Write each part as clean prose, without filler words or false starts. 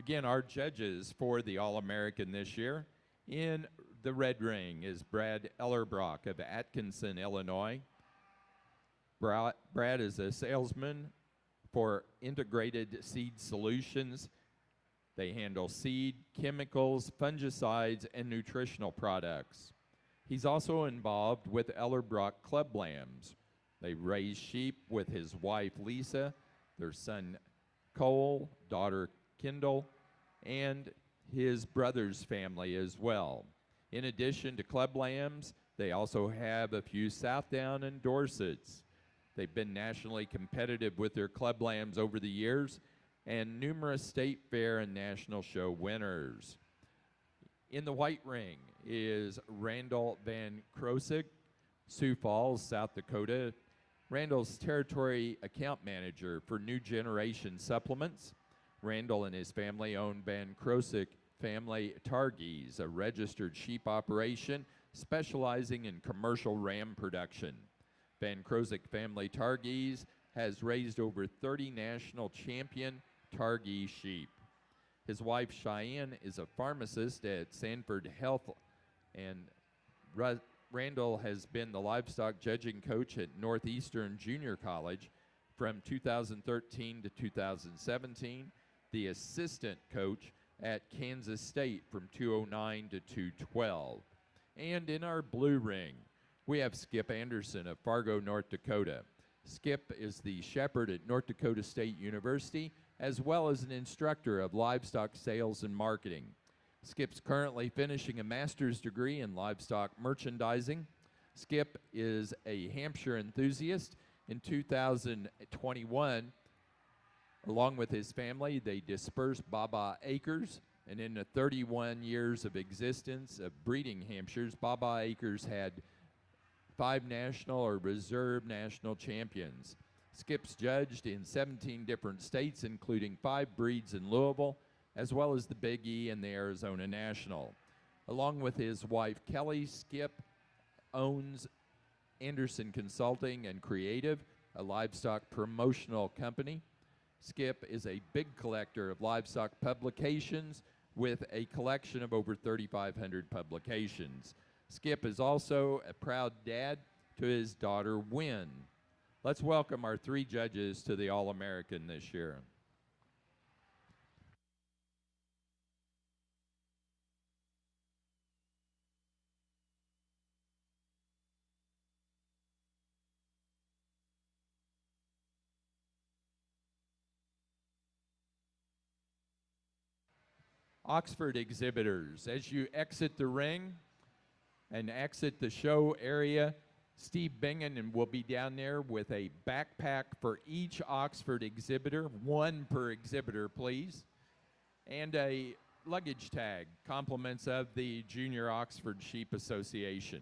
Again, our judges for the All-American this year in the red ring is Brad Ellerbrock of Atkinson, Illinois. Brad is a salesman for Integrated Seed Solutions. They handle seed, chemicals, fungicides, and nutritional products. He's also involved with Ellerbrock Club Lambs. They raise sheep with his wife, Lisa, their son, Cole, daughter, Kendall, and his brother's family as well. In addition to Club Lambs, they also have a few Southdown and Dorsets. They've been nationally competitive with their Club Lambs over the years and numerous state fair and national show winners. In the white ring is Randall Van Krosig, Sioux Falls, South Dakota. Randall's territory account manager for New Generation Supplements. Randall and his family own Van Krosig Family Targhees, a registered sheep operation specializing in commercial ram production. Van Krosig Family Targhees has raised over 30 national champion Targhee sheep. His wife Cheyenne is a pharmacist at Sanford Health, and Randall has been the livestock judging coach at Northeastern Junior College from 2013 to 2017, the assistant coach at Kansas State from 2009 to 2012. And in our blue ring, we have Skip Anderson of Fargo, North Dakota. Skip is the shepherd at North Dakota State University, as well as an instructor of livestock sales and marketing. Skip's currently finishing a master's degree in livestock merchandising. Skip is a Hampshire enthusiast. In 2021, along with his family, they dispersed Baba Acres, and in the 31 years of existence of breeding Hampshires, Baba Acres had 5 national or reserve national champions. Skip's judged in 17 different states, including 5 breeds in Louisville, as well as the Big E and the Arizona National. Along with his wife, Kelly, Skip owns Anderson Consulting and Creative, a livestock promotional company. Skip is a big collector of livestock publications with a collection of over 3,500 publications. Skip is also a proud dad to his daughter, Wynn. Let's welcome our 3 judges to the All-American this year. Oxford exhibitors, as you exit the ring and exit the show area, Steve Bingen will be down there with a backpack for each Oxford exhibitor, 1 per exhibitor, please, and a luggage tag, compliments of the Junior Oxford Sheep Association.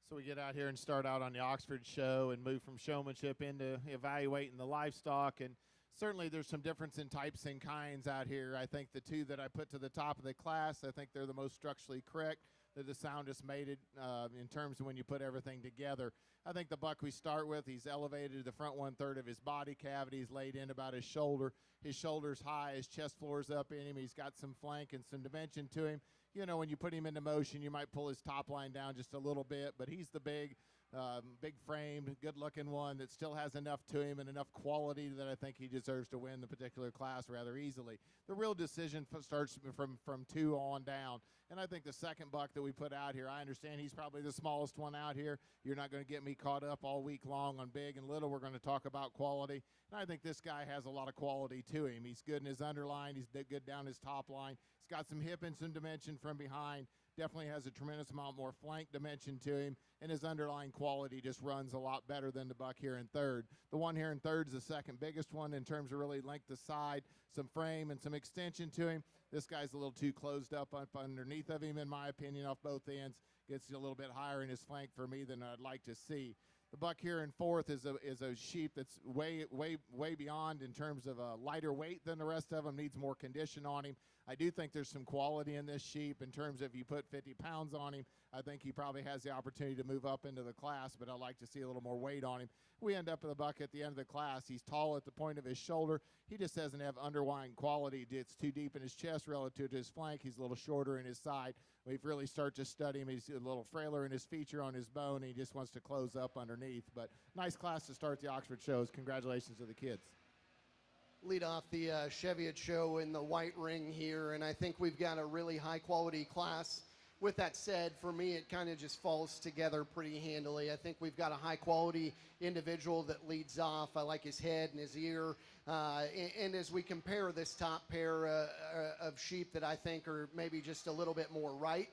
So we get out here and start out on the Oxford show and move from showmanship into evaluating the livestock. And certainly there's some difference in types and kinds out here. I think the two that I put to the top of the class, I think they're the most structurally correct. They're the soundest mated in terms of when you put everything together. I think the buck we start with, he's elevated to the front 1/3 of his body cavity. He's laid in about his shoulder. His shoulder's high, his chest floor's up in him. He's got some flank and some dimension to him. You know, when you put him into motion, you might pull his top line down just a little bit, but he's the big framed, good-looking one that still has enough to him and enough quality that I think he deserves to win the particular class rather easily. The real decision starts from 2 on down, and I think the second buck that we put out here, I understand he's probably the smallest one out here. You're not going to get me caught up all week long on big and little. We're going to talk about quality, and I think this guy has a lot of quality to him. He's good in his underline. He's good down his top line. He's got some hip and some dimension from behind. Definitely has a tremendous amount more flank dimension to him, and his underlying quality just runs a lot better than the buck here in third. The one here in third is the second biggest one in terms of really length of side, some frame, and some extension to him. This guy's a little too closed up underneath of him, in my opinion, off both ends. Gets a little bit higher in his flank for me than I'd like to see. The buck here in fourth is a sheep that's way beyond in terms of a lighter weight than the rest of them, needs more condition on him. I do think there's some quality in this sheep in terms of if you put 50 pounds on him, I think he probably has the opportunity to move up into the class, but I'd like to see a little more weight on him. We end up with a buck at the end of the class. He's tall at the point of his shoulder. He just doesn't have underlying quality. It's too deep in his chest relative to his flank. He's a little shorter in his side. We've really started to study him. He's a little frailer in his feature on his bone. And he just wants to close up underneath. But nice class to start the Oxford shows. Congratulations to the kids. Lead off the Cheviot show in the white ring here, and I think we've got a really high-quality class. With that said, for me, it kind of just falls together pretty handily. I think we've got a high-quality individual that leads off. I like his head and his ear. And as we compare this top pair of sheep that I think are maybe just a little bit more right,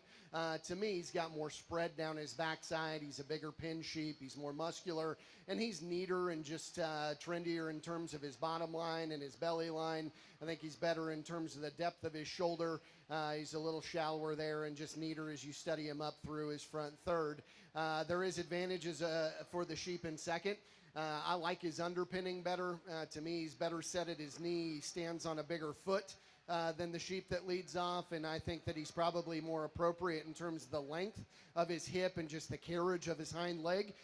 to me, he's got more spread down his backside. He's a bigger pin sheep. He's more muscular, and he's neater and just trendier in terms of his bottom line and his belly line. I think he's better in terms of the depth of his shoulder. He's a little shallower there and just neater as you study him up through his front third. There is advantages for the sheep in second. I like his underpinning better. To me, he's better set at his knee. He stands on a bigger foot than the sheep that leads off, and I think that he's probably more appropriate in terms of the length of his hip and just the carriage of his hind leg.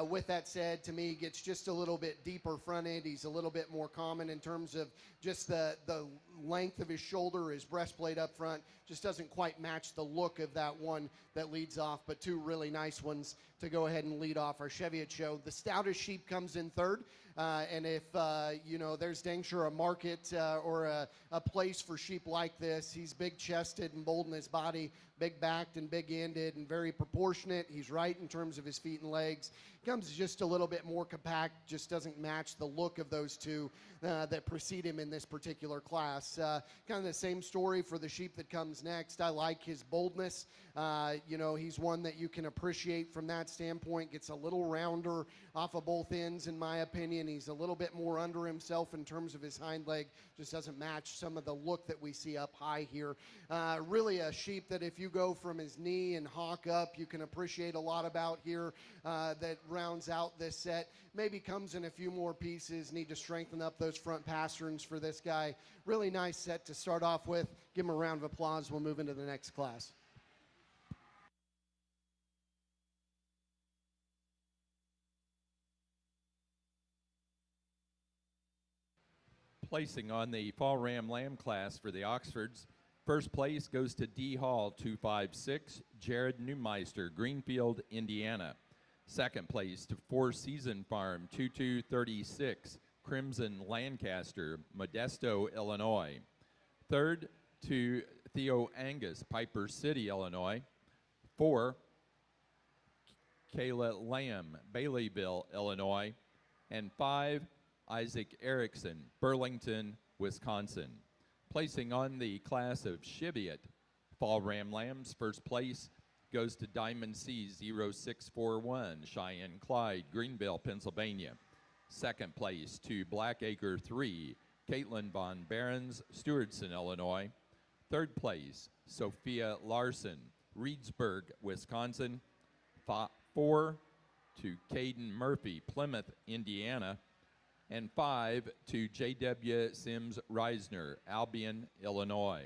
With that said, to me, he gets just a little bit deeper fronted. He's a little bit more common in terms of just the length of his shoulder, his breastplate up front. Just doesn't quite match the look of that one that leads off, but two really nice ones to go ahead and lead off our Cheviot show. The stoutest sheep comes in third, and if, there's dang sure a market or a place for sheep like this, he's big-chested and bold in his body, big-backed and big-ended and very proportionate. He's right in terms of his feet and legs. Comes just a little bit more compact, just doesn't match the look of those two that precede him in this particular class. Kind of the same story for the sheep that comes next. I like his boldness. He's one that you can appreciate from that standpoint. Gets a little rounder off of both ends, in my opinion. He's a little bit more under himself in terms of his hind leg. Just doesn't match some of the look that we see up high here. Really a sheep that if you go from his knee and hock up, you can appreciate a lot about here that rounds out this set. Maybe comes in a few more pieces. Need to strengthen up those front pasterns for this guy. Really nice set to start off with. Give him a round of applause. We'll move into the next class. Placing on the Fall Ram Lamb class for the Oxfords, first place goes to D Hall 256, Jared Neumeister, Greenfield, Indiana. Second place to Four Season Farm 2236, Crimson Lancaster, Modesto, Illinois. Third to Theo Angus, Piper City, Illinois. 4, Kayla Lamb, Baileyville, Illinois. And 5, Isaac Erickson, Burlington, Wisconsin. Placing on the class of Cheviot Fall Ram Lambs, first place goes to Diamond C 0641, Cheyenne Clyde, Greenville, Pennsylvania. Second place to Blackacre 3, Caitlin Von Behrens, Stewartson, Illinois. Third place, Sophia Larson, Reedsburg, Wisconsin. 4 to Caden Murphy, Plymouth, Indiana, and 5 to J.W. Sims Reisner, Albion, Illinois.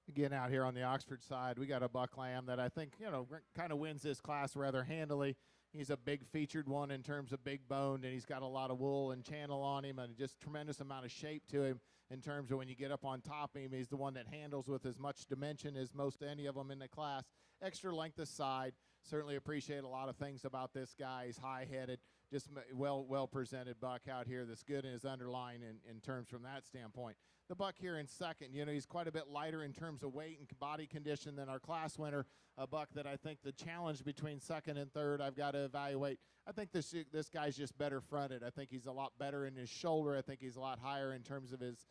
Again, out here on the Oxford side, we got a buck lamb that I think, kind of wins this class rather handily. He's a big featured one in terms of big boned, and he's got a lot of wool and channel on him and just tremendous amount of shape to him in terms of when you get up on top of him. He's the one that handles with as much dimension as most any of them in the class. Extra length of side. Certainly appreciate a lot of things about this guy. He's high-headed, just well presented buck out here that's good in his underline in terms from that standpoint. The buck here in second, he's quite a bit lighter in terms of weight and body condition than our class winner, a buck that I think the challenge between second and third I've got to evaluate. I think this guy's just better fronted. I think he's a lot better in his shoulder. I think he's a lot higher in terms of his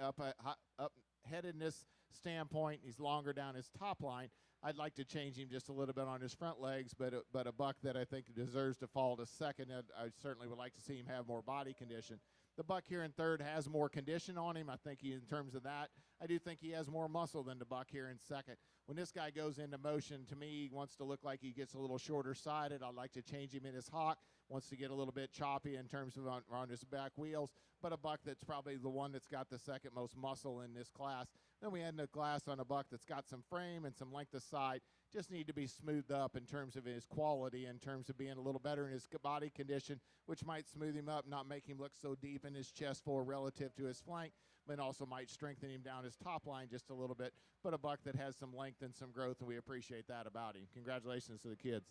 up-headedness standpoint. He's longer down his top line. I'd like to change him just a little bit on his front legs, but a buck that I think deserves to fall to second. I certainly would like to see him have more body condition. The buck here in third has more condition on him. I think in terms of that, I do think he has more muscle than the buck here in second. When this guy goes into motion, to me, he wants to look like he gets a little shorter sided. I'd like to change him in his hock. Wants to get a little bit choppy in terms of on his back wheels, but a buck that's probably the one that's got the second most muscle in this class. Then we end the class on a buck that's got some frame and some length of side. Just need to be smoothed up in terms of his quality, in terms of being a little better in his body condition, which might smooth him up, not make him look so deep in his chest for relative to his flank, but also might strengthen him down his top line just a little bit. But a buck that has some length and some growth, and we appreciate that about him. Congratulations to the kids.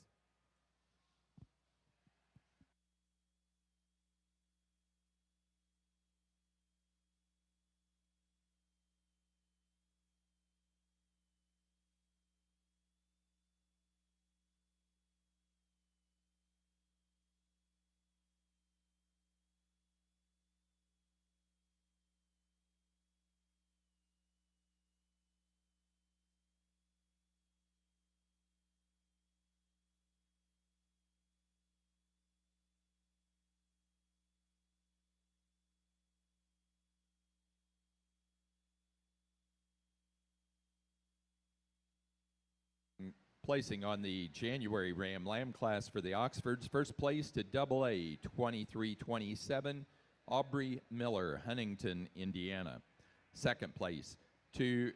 Placing on the January Ram Lamb class for the Oxfords, first place to AA 2327, Aubrey Miller, Huntington, Indiana. Second place to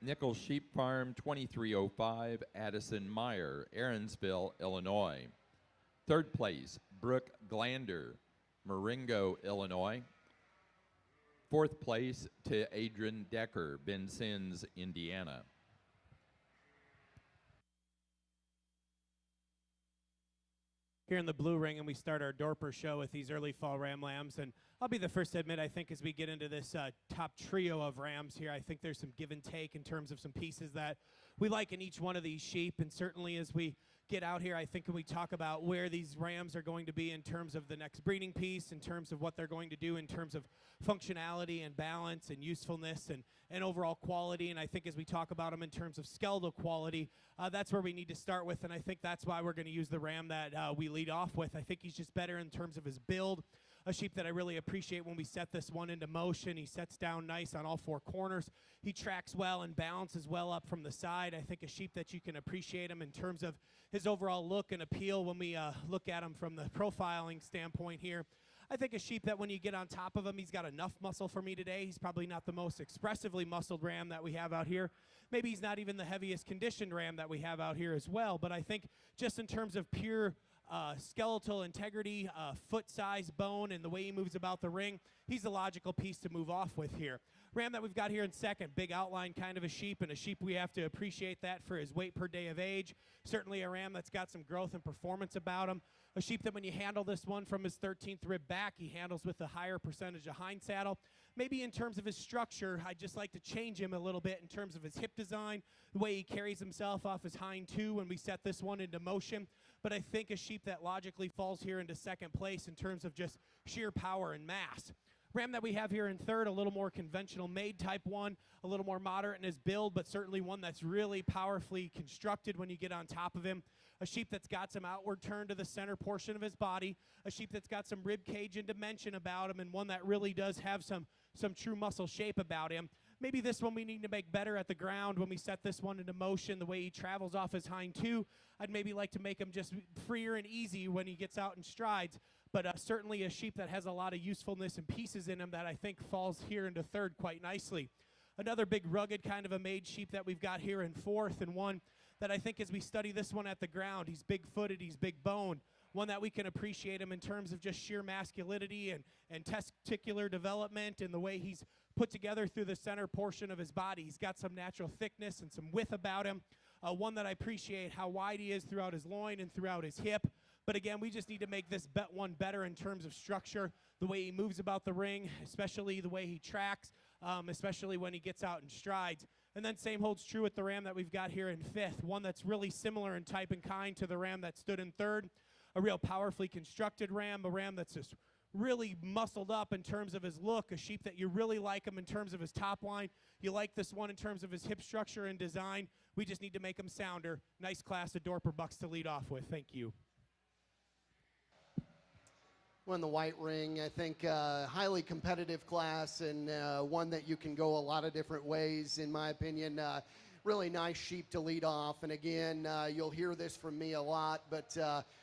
Nichols Sheep Farm 2305, Addison Meyer, Aaronsville, Illinois. Third place, Brooke Glander, Marengo, Illinois. Fourth place to Adrian Decker, Vincennes, Indiana. Here in the blue ring, and we start our Dorper show with these early fall ram lambs. And I'll be the first to admit, I think as we get into this top trio of rams here, I think there's some give and take in terms of some pieces that we like in each one of these sheep. And certainly as we get out here, I think when we talk about where these rams are going to be in terms of the next breeding piece, in terms of what they're going to do in terms of functionality and balance and usefulness and overall quality, and I think as we talk about them in terms of skeletal quality, that's where we need to start with, and I think that's why we're going to use the ram that we lead off with. I think he's just better in terms of his build, a sheep that I really appreciate when we set this one into motion. He sets down nice on all four corners. He tracks well and balances well up from the side. I think a sheep that you can appreciate him in terms of his overall look and appeal when we look at him from the profiling standpoint here. I think a sheep that when you get on top of him, he's got enough muscle for me today. He's probably not the most expressively muscled ram that we have out here. Maybe he's not even the heaviest conditioned ram that we have out here as well, but I think just in terms of pure skeletal integrity, foot size, bone, and the way he moves about the ring, he's the logical piece to move off with here. Ram that we've got here in second, big outline kind of a sheep, and a sheep we have to appreciate that for his weight per day of age. Certainly a ram that's got some growth and performance about him. A sheep that when you handle this one from his 13th rib back, he handles with a higher percentage of hind saddle. Maybe in terms of his structure, I'd just like to change him a little bit in terms of his hip design, the way he carries himself off his hind two when we set this one into motion. But I think a sheep that logically falls here into second place in terms of just sheer power and mass. Ram that we have here in third, a little more conventional made type one, a little more moderate in his build, but certainly one that's really powerfully constructed when you get on top of him. A sheep that's got some outward turn to the center portion of his body, a sheep that's got some rib cage and dimension about him, and one that really does have some true muscle shape about him. Maybe this one we need to make better at the ground when we set this one into motion, the way he travels off his hind two. I'd maybe like to make him just freer and easy when he gets out in strides, but certainly a sheep that has a lot of usefulness and pieces in him that I think falls here into third quite nicely. Another big rugged kind of a made sheep that we've got here in fourth, and one that I think as we study this one at the ground, he's big-footed, he's big-boned, one that we can appreciate him in terms of just sheer masculinity and testicular development and the way he's put together through the center portion of his body. He's got some natural thickness and some width about him, one that I appreciate how wide he is throughout his loin and throughout his hip. But again, we just need to make this one better in terms of structure, the way he moves about the ring, especially the way he tracks, especially when he gets out in strides. And then same holds true with the ram that we've got here in fifth, one that's really similar in type and kind to the ram that stood in third, a real powerfully constructed ram, a ram that's just really muscled up in terms of his look, a sheep that you really like him in terms of his top line. You like this one in terms of his hip structure and design. We just need to make him sounder. Nice class of Dorper bucks to lead off with. Thank you. Won the white ring. I think highly competitive class, and one that you can go a lot of different ways, in my opinion. Really nice sheep to lead off. And again, you'll hear this from me a lot, but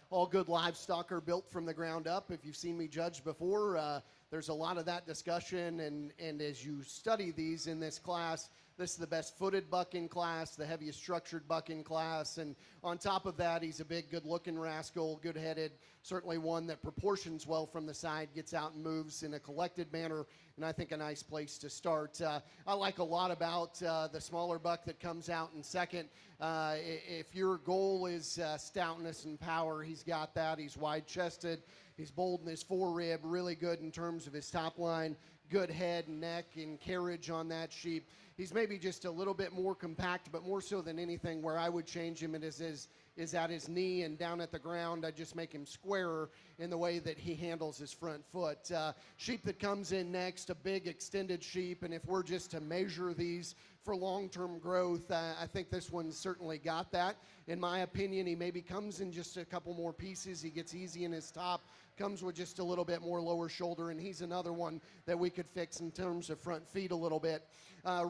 all good livestock are built from the ground up. If you've seen me judge before, there's a lot of that discussion. And as you study these in this class, this is the best footed buck in class, the heaviest structured buck in class. And on top of that, he's a big, good-looking rascal, good-headed, certainly one that proportions well from the side, gets out and moves in a collected manner, and I think a nice place to start. I like a lot about the smaller buck that comes out in second. If your goal is stoutness and power, he's got that. He's wide-chested. He's bold in his forerib, really good in terms of his top line, good head and neck and carriage on that sheep. He's maybe just a little bit more compact, but more so than anything, where I would change him is at his knee and down at the ground. I just make him squarer in the way that he handles his front foot. Sheep that comes in next, a big extended sheep, and if we're just to measure these for long-term growth, I think this one certainly got that. In my opinion, he maybe comes in just a couple more pieces. He gets easy in his top, comes with just a little bit more lower shoulder, and he's another one that we could fix in terms of front feet a little bit.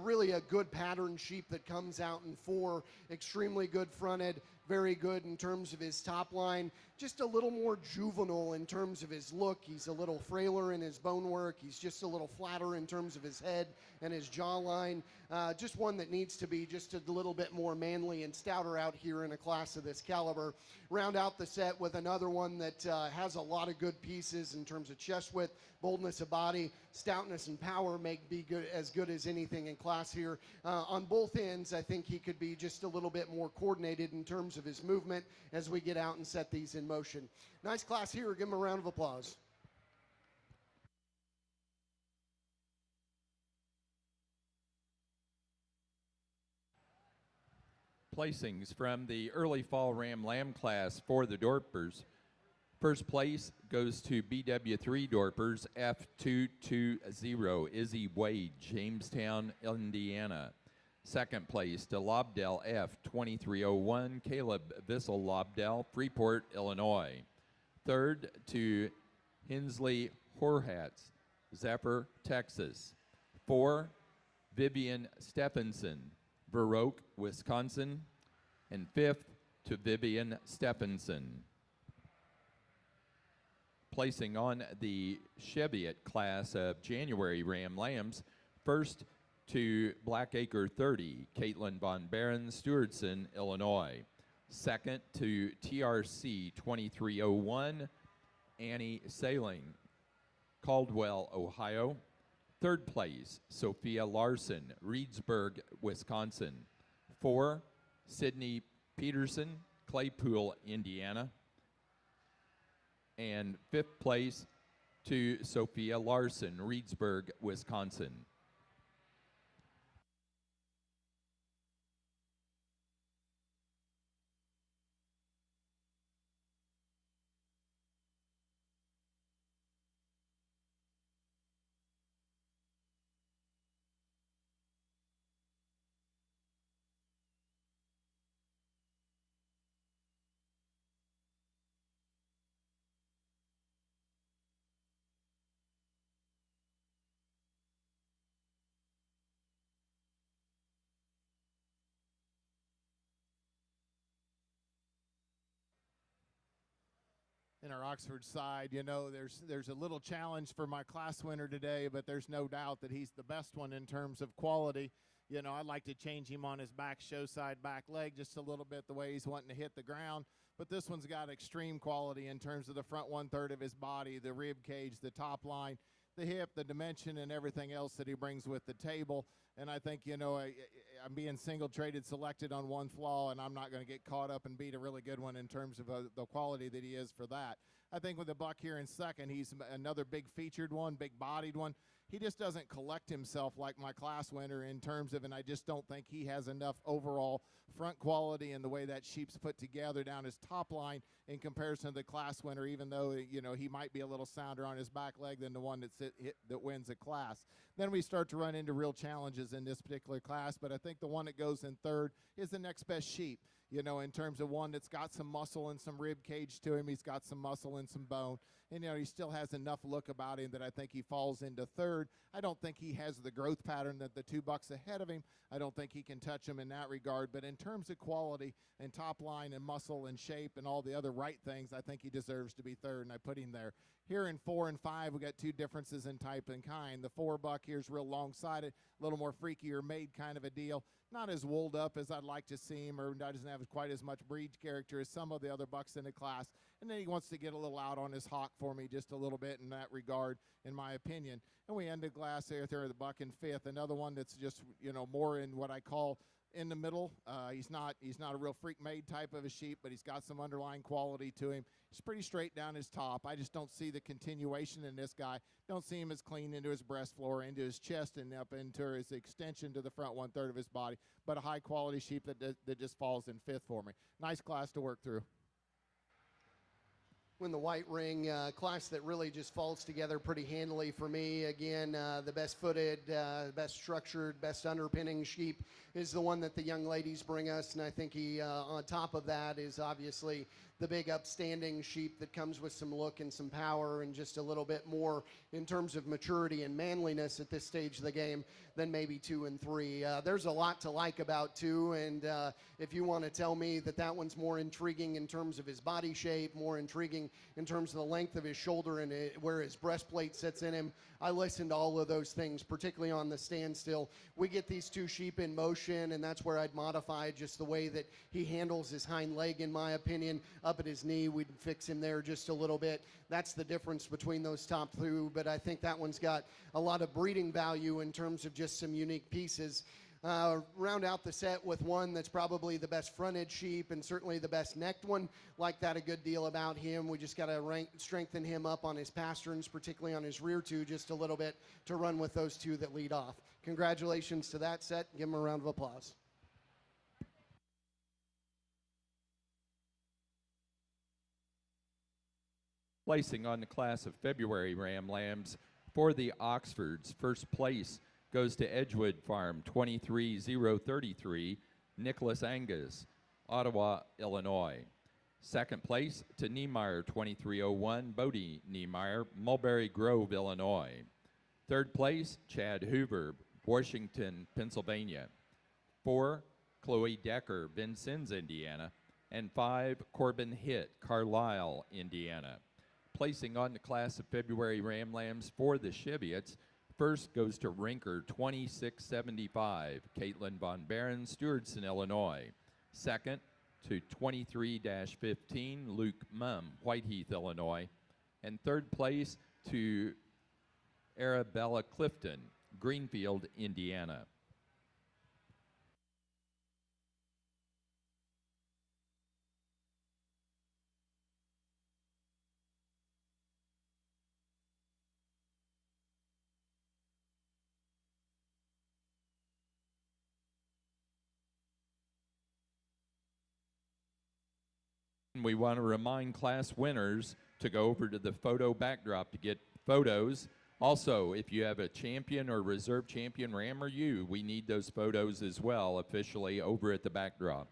Really a good pattern sheep that comes out in four, extremely good fronted, very good in terms of his top line, just a little more juvenile in terms of his look. He's a little frailer in his bone work. He's just a little flatter in terms of his head and his jawline. Just one that needs to be just a little bit more manly and stouter out here in a class of this caliber. Round out the set with another one that has a lot of good pieces in terms of chest width, boldness of body, stoutness and power, be as good as anything in class here. On both ends, I think he could be just a little bit more coordinated in terms of his movement as we get out and set these in motion. Nice class here. Give him a round of applause. Placings from the early fall Ram Lamb class for the Dorpers. First place goes to BW3 Dorpers F220 Izzy Wade, Jamestown, Indiana. Second place to Lobdell F2301 Caleb Vissel Lobdell, Freeport, Illinois. Third to Hensley Horhats, Zephyr, Texas. 4, Vivian Stephenson, Verroque, Wisconsin. And 5th to Vivian Stephenson. Placing on the Cheviot class of January Ram Lambs, first to Blackacre 30, Caitlin Von Barron, Stewardson, Illinois. Second to TRC 2301, Annie Sailing, Caldwell, Ohio. Third place, Sophia Larson, Reedsburg, Wisconsin. 4, Sydney Peterson, Claypool, Indiana. And 5th place to Sophia Larson, Reedsburg, Wisconsin. In our Oxford side, you know, there's a little challenge for my class winner today, but there's no doubt that he's the best one in terms of quality. You know, I'd like to change him on his back show side back leg just a little bit, the way he's wanting to hit the ground. But this one's got extreme quality in terms of the front 1/3 of his body, the rib cage, the top line, the hip, the dimension, and everything else that he brings with the table. And I think, you know, I'm being single traded selected on one flaw, and I'm not going to get caught up and beat a really good one in terms of the quality that he is for that. I think with the buck here in second, he's another big featured one, big bodied one. He just doesn't collect himself like my class winner in terms of, and I just don't think he has enough overall front quality in the way that sheep's put together down his top line in comparison to the class winner, even though, you know, he might be a little sounder on his back leg than the one that wins a class. Then we start to run into real challenges in this particular class, but I think the one that goes in third is the next best sheep, you know, in terms of one that's got some muscle and some rib cage to him. He's got some muscle and some bone. And, you know, he still has enough look about him that I think he falls into third. I don't think he has the growth pattern that the 2 bucks ahead of him. I don't think he can touch him in that regard. But in terms of quality and top line and muscle and shape and all the other right things, I think he deserves to be third, and I put him there. Here in 4 and 5, we got 2 differences in type and kind. The 4 buck here's real long-sided, a little more freakier made kind of a deal. Not as wooled up as I'd like to see him, or doesn't have quite as much breed character as some of the other bucks in the class. And then he wants to get a little out on his hock for me just a little bit in that regard, in my opinion. And we end the glass there, the buck in 5th. Another one that's just, you know, more in what I call in the middle. He's not a real freak made type of a sheep, but he's got some underlying quality to him. He's pretty straight down his top. I just don't see the continuation in this guy. Don't see him as clean into his breast floor, into his chest, and up into his extension to the front 1/3 of his body. But a high quality sheep that just falls in 5th for me. Nice class to work through. When the white ring class that really just falls together pretty handily for me. Again, the best footed, best structured, best underpinning sheep is the one that the young ladies bring us. And I think he, on top of that, is obviously the big upstanding sheep that comes with some look and some power and just a little bit more in terms of maturity and manliness at this stage of the game than maybe 2 and 3. There's a lot to like about 2, and if you want to tell me that that one's more intriguing in terms of his body shape, more intriguing in terms of the length of his shoulder and where his breastplate sits in him, I listen to all of those things, particularly on the standstill. We get these 2 sheep in motion, and that's where I'd modify just the way that he handles his hind leg, in my opinion. Up at his knee, we'd fix him there just a little bit. That's the difference between those top 2, but I think that one's got a lot of breeding value in terms of just some unique pieces. Round out the set with one that's probably the best fronted sheep and certainly the best necked one. Like that a good deal about him. We just got to strengthen him up on his pasterns, particularly on his rear 2, just a little bit to run with those 2 that lead off. Congratulations to that set. Give him a round of applause. Placing on the class of February Ram Lambs for the Oxfords, first place goes to Edgewood Farm, 23033, Nicholas Angus, Ottawa, Illinois. Second place to Niemeyer, 2301, Bodie Niemeyer, Mulberry Grove, Illinois. Third place, Chad Hoover, Washington, Pennsylvania. 4, Chloe Decker, Vincennes, Indiana. And 5, Corbin Hitt, Carlisle, Indiana. placing on the class of February Ram Lambs for the Cheviots. First goes to Rinker 2675, Caitlin Von Barron, Stewardson, Illinois. Second to 23-15, Luke Mumm, Whiteheath, Illinois. And third place to Arabella Clifton, Greenfield, Indiana. We want to remind class winners to go over to the photo backdrop to get photos. Also, if you have a champion or reserve champion ram or ewe, we need those photos as well officially over at the backdrop.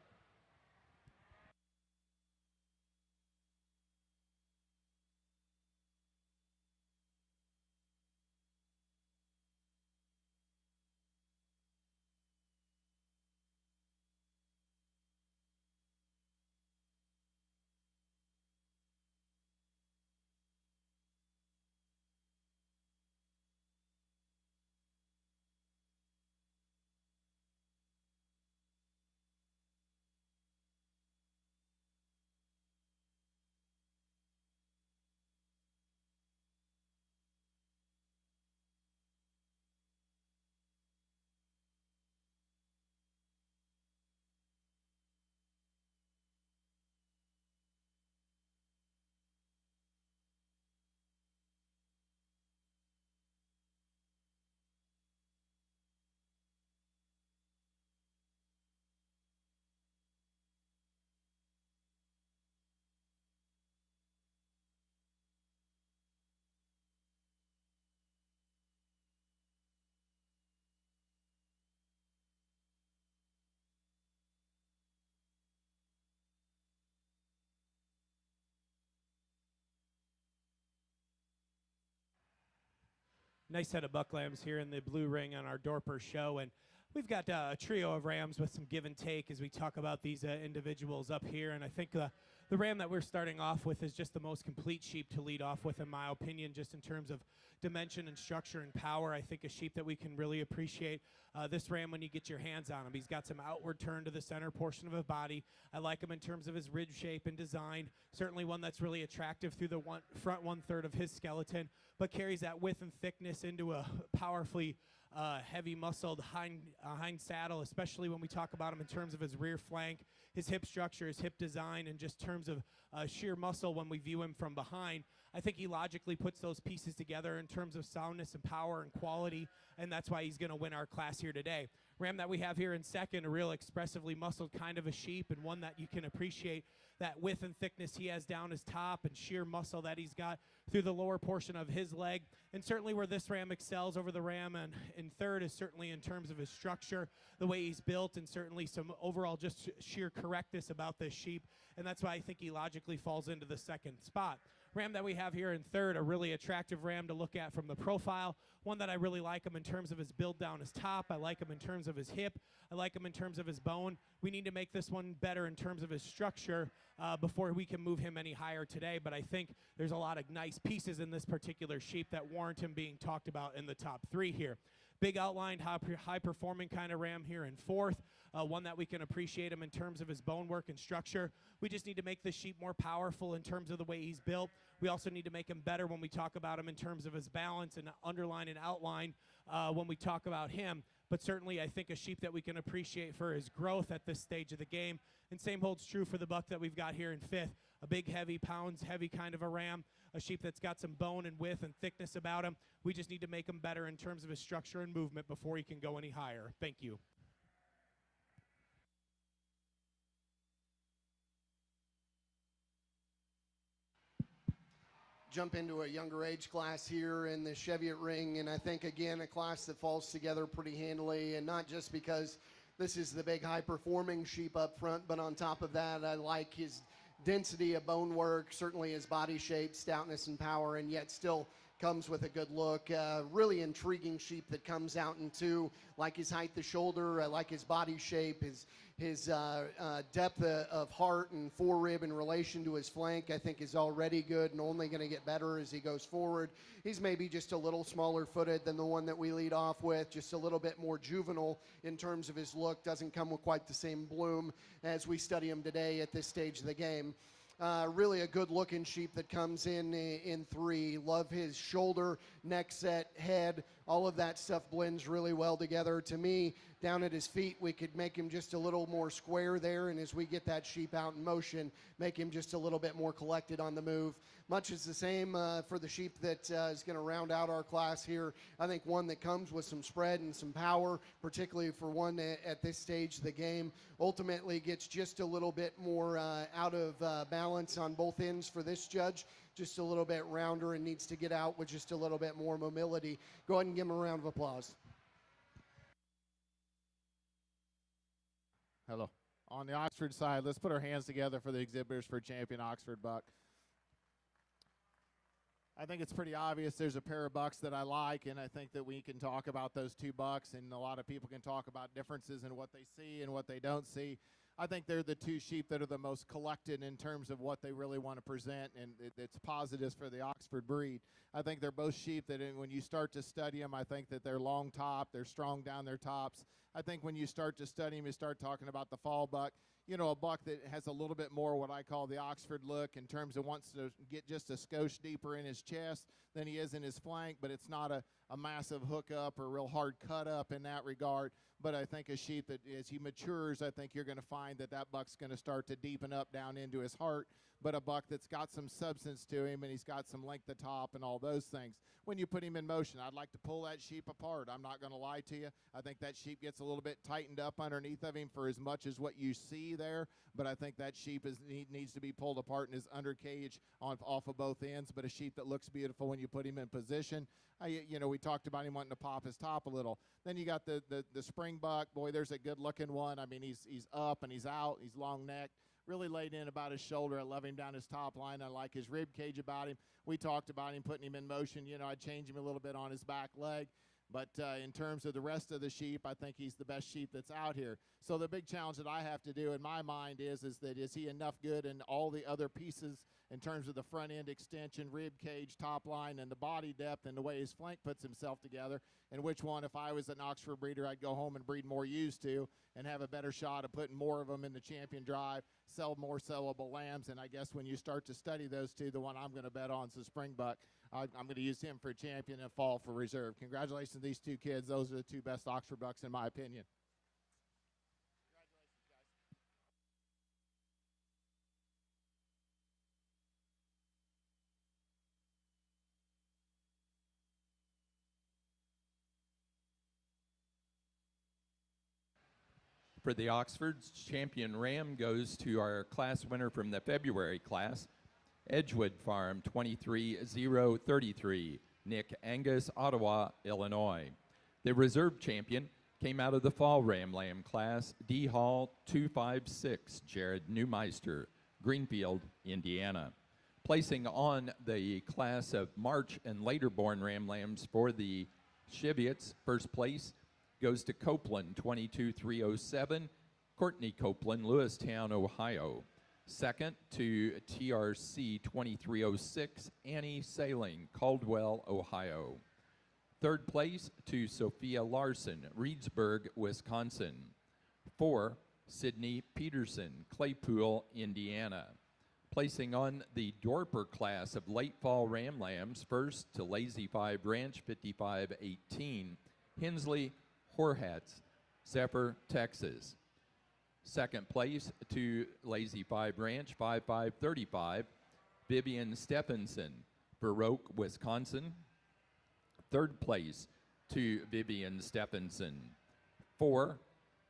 Nice set of buck lambs here in the blue ring on our Dorper show, and we've got a trio of rams with some give and take as we talk about these individuals up here. And I think the ram that we're starting off with is just the most complete sheep to lead off with, in my opinion, just in terms of dimension and structure and power. I think a sheep that we can really appreciate. This ram, when you get your hands on him, he's got some outward turn to the center portion of his body. I like him in terms of his rib shape and design. Certainly one that's really attractive through the front one-third of his skeleton, but carries that width and thickness into a powerfully heavy muscled hind saddle, especially when we talk about him in terms of his rear flank, his hip structure, his hip design, and just terms of sheer muscle when we view him from behind. I think he logically puts those pieces together in terms of soundness and power and quality, and that's why he's going to win our class here today. Ram that we have here in second, a real expressively muscled kind of a sheep, and one that you can appreciate that width and thickness he has down his top and sheer muscle that he's got through the lower portion of his leg. And certainly where this ram excels over the ram and in third is certainly in terms of his structure, the way he's built, and certainly some overall just sheer correctness about this sheep. And that's why I think he logically falls into the second spot. Ram that we have here in third, a really attractive ram to look at from the profile. One that I really like him in terms of his build down his top. I like him in terms of his hip. I like him in terms of his bone. We need to make this one better in terms of his structure before we can move him any higher today. But I think there's a lot of nice pieces in this particular sheep that warrant him being talked about in the top three here. Big outlined, high-performing kind of ram here in fourth. One that we can appreciate him in terms of his bone work and structure. We just need to make this sheep more powerful in terms of the way he's built. We also need to make him better when we talk about him in terms of his balance and underline and outline when we talk about him. But certainly I think a sheep that we can appreciate for his growth at this stage of the game. And same holds true for the buck that we've got here in fifth. A big, heavy, pounds heavy kind of a ram. A sheep that's got some bone and width and thickness about him. We just need to make him better in terms of his structure and movement before he can go any higher. Thank you. Jump into a younger age class here in the Cheviot ring, and I think, again, a class that falls together pretty handily, and not just because this is the big high-performing sheep up front, but on top of that, I like his density of bone work, certainly his body shape, stoutness, and power, and yet still comes with a good look. Really intriguing sheep that comes out in two. Like his height, the shoulder. I like his body shape, his depth of heart and forerib in relation to his flank, I think is already good and only going to get better as he goes forward. He's maybe just a little smaller footed than the one that we lead off with, just a little bit more juvenile in terms of his look. Doesn't come with quite the same bloom as we study him today at this stage of the game. Really a good looking sheep that comes in three. Love his shoulder, neck set, head. All of that stuff blends really well together. To me, down at his feet, we could make him just a little more square there. And as we get that sheep out in motion, make him just a little bit more collected on the move. Much is the same for the sheep that is going to round out our class here. I think one that comes with some spread and some power, particularly for one at this stage of the game, ultimately gets just a little bit more out of balance on both ends for this judge. Just a little bit rounder and needs to get out with just a little bit more mobility. Go ahead and give him a round of applause. Hello. On the Oxford side, let's put our hands together for the exhibitors for champion Oxford buck. I think it's pretty obvious there's a pair of bucks that I like, and I think that we can talk about those two bucks, and a lot of people can talk about differences in what they see and what they don't see. I think they're the two sheep that are the most collected in terms of what they really want to present, and it's positives for the Oxford breed. I think they're both sheep that when you start to study them, I think that they're long top, they're strong down their tops. I think when you start to study them, you start talking about the fall buck. You know, a buck that has a little bit more what I call the Oxford look in terms of wants to get just a skosh deeper in his chest than he is in his flank, but it's not a massive hook up or real hard cut up in that regard. But I think a sheep that as he matures, I think you're going to find that that buck's going to start to deepen up down into his heart, but a buck that's got some substance to him and he's got some length of top and all those things. When you put him in motion, I'd like to pull that sheep apart. I'm not going to lie to you. I think that sheep gets a little bit tightened up underneath of him for as much as what you see there, but I think that sheep needs to be pulled apart in his undercage off of both ends, but a sheep that looks beautiful when you put him in position. You know, we talked about him wanting to pop his top a little. Then you got the spring buck. Boy, there's a good looking one. I mean, he's up and he's out. He's long necked. Really laid in about his shoulder. I love him down his top line. I like his rib cage about him. We talked about him putting him in motion. You know, I'd change him a little bit on his back leg. But in terms of the rest of the sheep, I think he's the best sheep that's out here. So the big challenge that I have to do in my mind is that is he enough good in all the other pieces in terms of the front end extension, rib cage, top line, and the body depth and the way his flank puts himself together, and which one, if I was an Oxford breeder, I'd go home and breed more ewes to and have a better shot of putting more of them in the champion drive, sell more sellable lambs. And I guess when you start to study those two, the one I'm going to bet on is the spring buck. I'm going to use him for champion and fall for reserve. Congratulations to these two kids. Those are the two best Oxford bucks in my opinion. For the Oxfords, champion ram goes to our class winner from the February class, Edgewood Farm 23033, Nick Angus, Ottawa, Illinois. The reserve champion came out of the fall ram lamb class, D Hall 256, Jared Neumeister, Greenfield, Indiana. Placing on the class of March and later born ram lambs for the Cheviots, first place goes to Copeland 22307, Courtney Copeland, Lewistown, Ohio. Second to TRC 2306, Annie Sailing, Caldwell, Ohio. Third place to Sophia Larson, Reedsburg, Wisconsin. 4, Sydney Peterson, Claypool, Indiana. Placing on the Dorper class of late fall ram lambs, first to Lazy 5 Ranch 5518, Hensley Horhats, Zephyr, Texas. Second place to Lazy 5 Ranch 5535, Vivian Stephenson, Baroque, Wisconsin. Third place to Vivian Stephenson. 4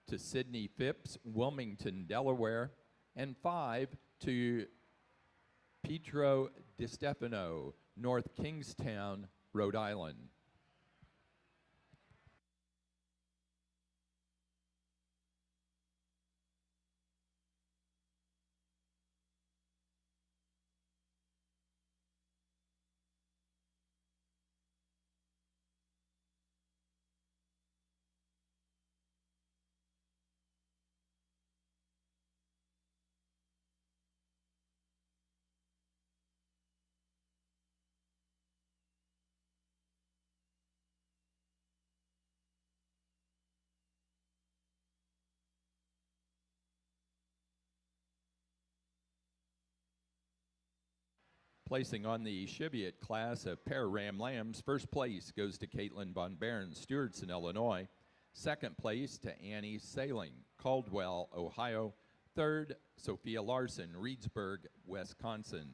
to Sydney Phipps, Wilmington, Delaware. And 5 to Pietro Di Stefano, North Kingstown, Rhode Island. Placing on the Cheviot class of pair ram lambs, first place goes to Caitlin Von Baron, Stewartson, Illinois. Second place to Annie Sailing, Caldwell, Ohio. Third, Sophia Larson, Reedsburg, Wisconsin.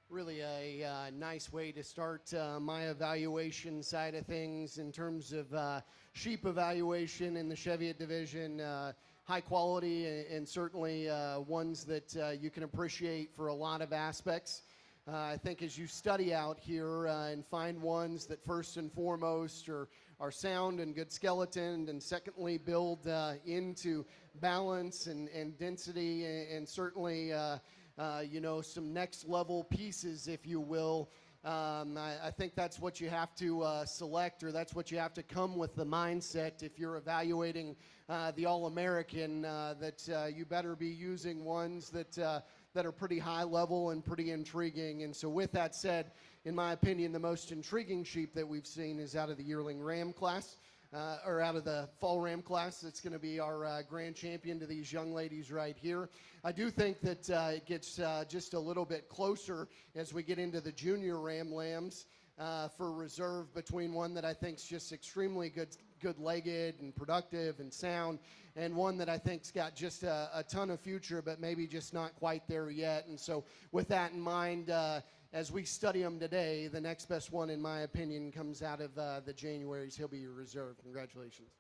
Really a nice way to start my evaluation side of things in terms of sheep evaluation in the Cheviot division. High quality and certainly ones that you can appreciate for a lot of aspects. I think as you study out here and find ones that first and foremost are sound and good skeleton, and secondly build into balance and density and certainly some next level pieces, if you will. I think that's what you have to select, or that's what you have to come with the mindset if you're evaluating the All-American, that you better be using ones that are pretty high level and pretty intriguing. And so with that said, in my opinion, the most intriguing sheep that we've seen is out of the yearling ram class. Or out of the fall ram class. It's going to be our grand champion to these young ladies right here. I do think that it gets just a little bit closer as we get into the junior ram lambs for reserve between one that I think is just extremely good-legged and productive and sound, and one that I think's got just a ton of future, but maybe just not quite there yet. And so with that in mind, as we study them today, the next best one, in my opinion, comes out of the Januaries. He'll be your reserve. Congratulations.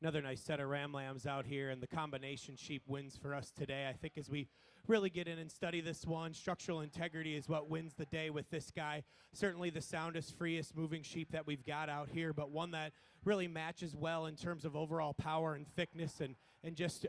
Another nice set of ram lambs out here, and the combination sheep wins for us today. I think as we really get in and study this one, structural integrity is what wins the day with this guy. Certainly the soundest, freest moving sheep that we've got out here, but one that really matches well in terms of overall power and thickness and just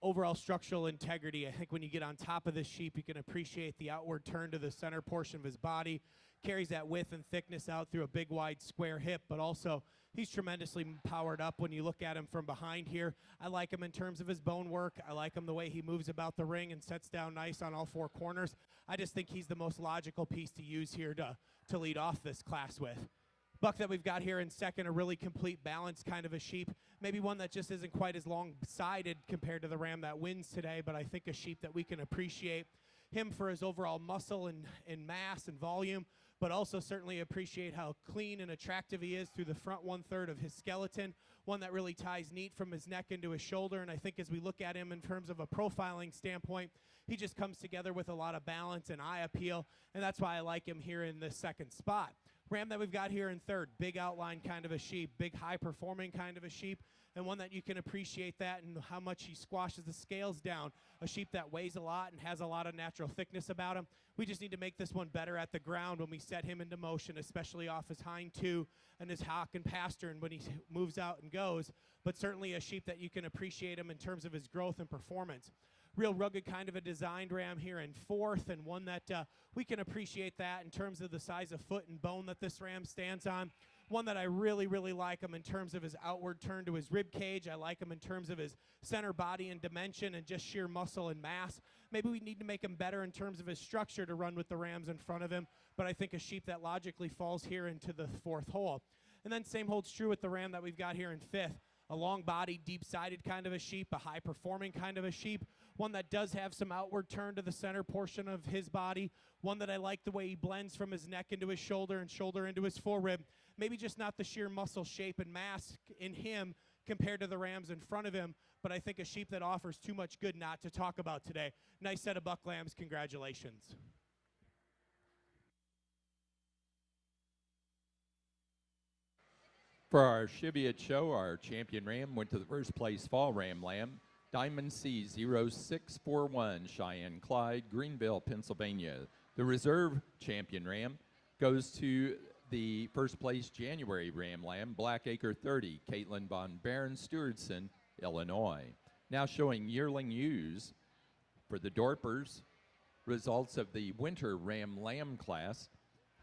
overall structural integrity. I think when you get on top of this sheep, you can appreciate the outward turn to the center portion of his body. Carries that width and thickness out through a big, wide, square hip, but also he's tremendously powered up when you look at him from behind here. I like him in terms of his bone work. I like him the way he moves about the ring and sets down nice on all four corners. I just think he's the most logical piece to use here to lead off this class with. Buck that we've got here in second, a really complete balanced kind of a sheep. Maybe one that just isn't quite as long-sided compared to the ram that wins today, but I think a sheep that we can appreciate him for his overall muscle and mass and volume, but also certainly appreciate how clean and attractive he is through the front one-third of his skeleton, one that really ties neat from his neck into his shoulder. And I think as we look at him in terms of a profiling standpoint, he just comes together with a lot of balance and eye appeal, and that's why I like him here in this second spot. Ram that we've got here in third, big outline kind of a sheep, big high-performing kind of a sheep, and one that you can appreciate that and how much he squashes the scales down. A sheep that weighs a lot and has a lot of natural thickness about him. We just need to make this one better at the ground when we set him into motion, especially off his hind two and his hock and pastern when he moves out and goes, but certainly a sheep that you can appreciate him in terms of his growth and performance. Real rugged kind of a designed ram here in fourth, and one that we can appreciate that in terms of the size of foot and bone that this ram stands on. One that I really, really like him in terms of his outward turn to his rib cage. I like him in terms of his center body and dimension and just sheer muscle and mass. Maybe we need to make him better in terms of his structure to run with the rams in front of him, but I think a sheep that logically falls here into the fourth hole. And then same holds true with the ram that we've got here in fifth. A long-bodied, deep-sided kind of a sheep, a high-performing kind of a sheep, one that does have some outward turn to the center portion of his body, one that I like the way he blends from his neck into his shoulder and shoulder into his forerib. Maybe just not the sheer muscle shape and mass in him compared to the rams in front of him, but I think a sheep that offers too much good not to talk about today. Nice set of buck lambs. Congratulations. For our Cheviot show, our champion ram went to the first place fall ram lamb, Diamond C 0641, Cheyenne Clyde, Greenville, Pennsylvania. The reserve champion ram goes to the first place January ram lamb, Blackacre 30, Caitlin Von Baron, Stewardson, Illinois. Now showing yearling ewes for the Dorpers. Results of the winter ram lamb class.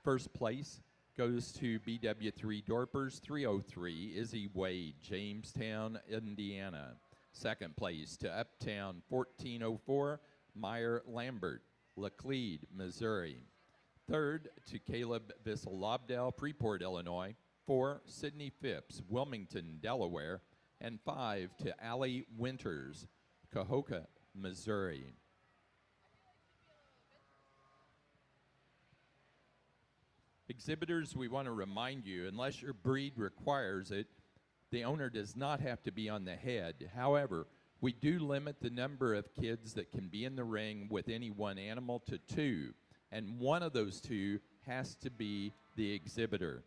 First place goes to BW3 Dorpers 303, Izzy Wade, Jamestown, Indiana. Second place to Uptown 1404, Meyer Lambert, Laclede, Missouri. Third to Caleb Vissel-Lobdell, Freeport, Illinois. 4, Sidney Phipps, Wilmington, Delaware. And 5 to Allie Winters, Cahokia, Missouri. Exhibitors, we want to remind you, unless your breed requires it, the owner does not have to be on the head. However, we do limit the number of kids that can be in the ring with any one animal to 2, and one of those 2 has to be the exhibitor.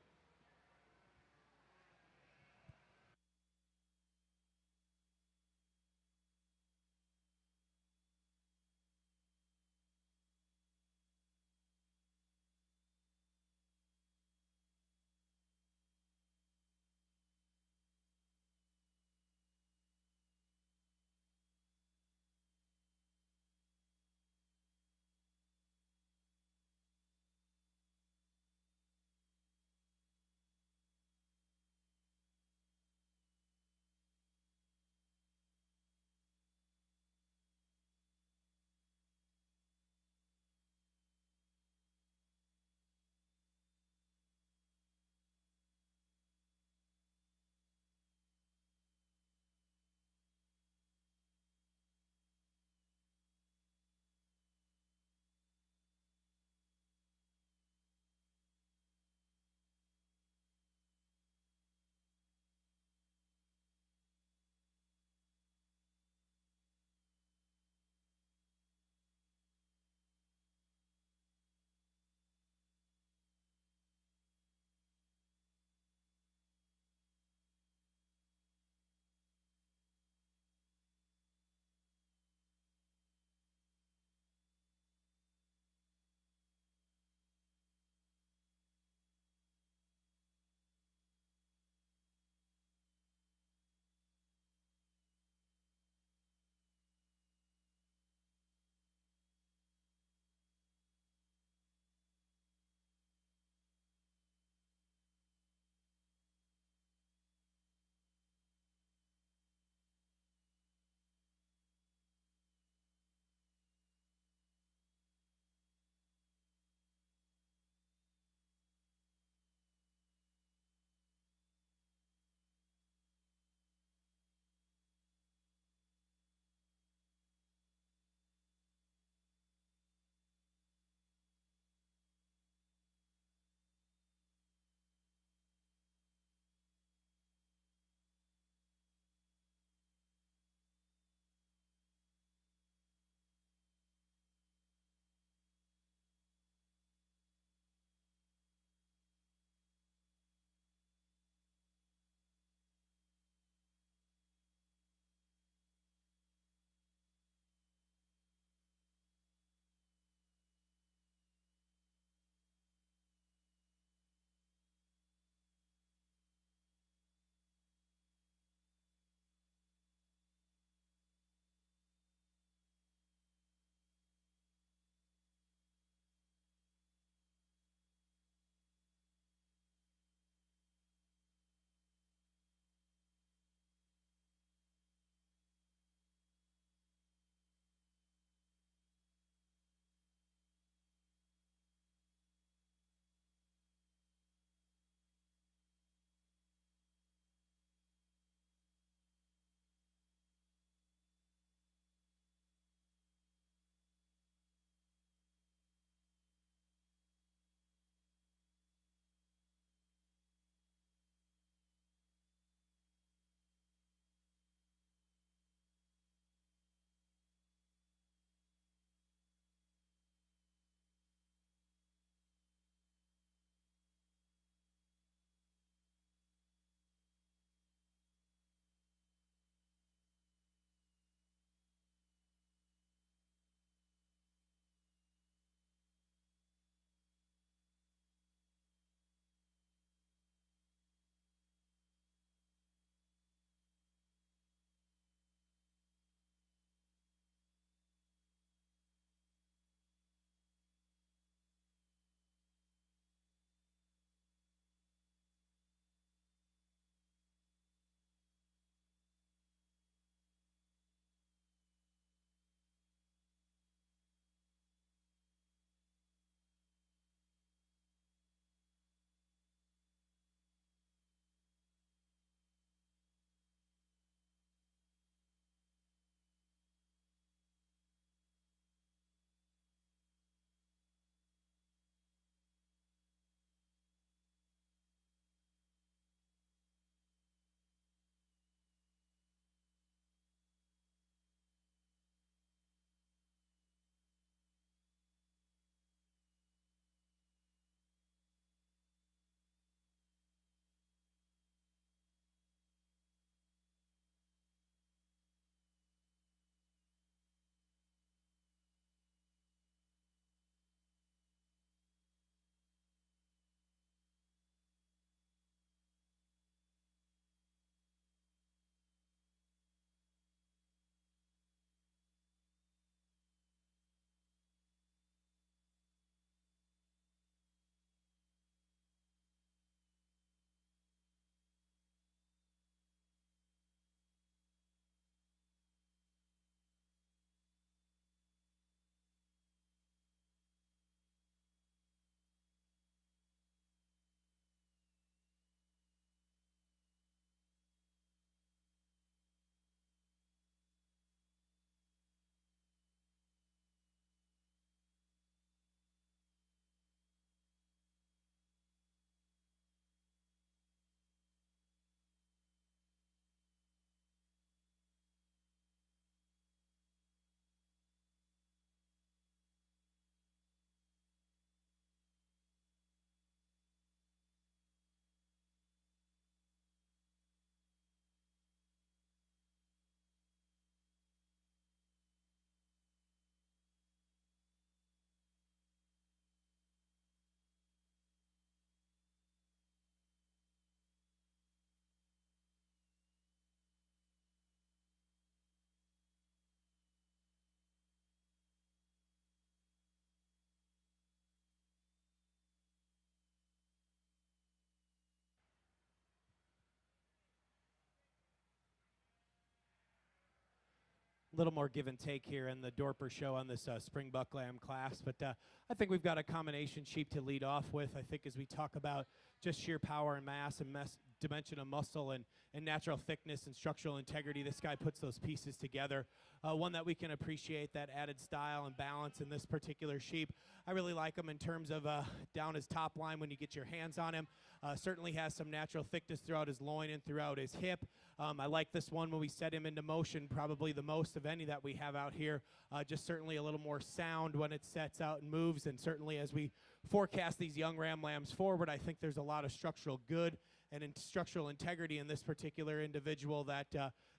little more give and take here in the Dorper show on this spring buck lamb class. But I think we've got a combination sheep to lead off with. I think as we talk about just sheer power and mass and dimension of muscle and natural thickness and structural integrity, this guy puts those pieces together. One that we can appreciate, that added style and balance in this particular sheep. I really like him in terms of down his top line when you get your hands on him. Certainly has some natural thickness throughout his loin and throughout his hip. I like this one when we set him into motion, probably the most of any that we have out here. Just certainly a little more sound when it sets out and moves, and certainly as we forecast these young ram lambs forward, I think there's a lot of structural good and structural integrity in this particular individual that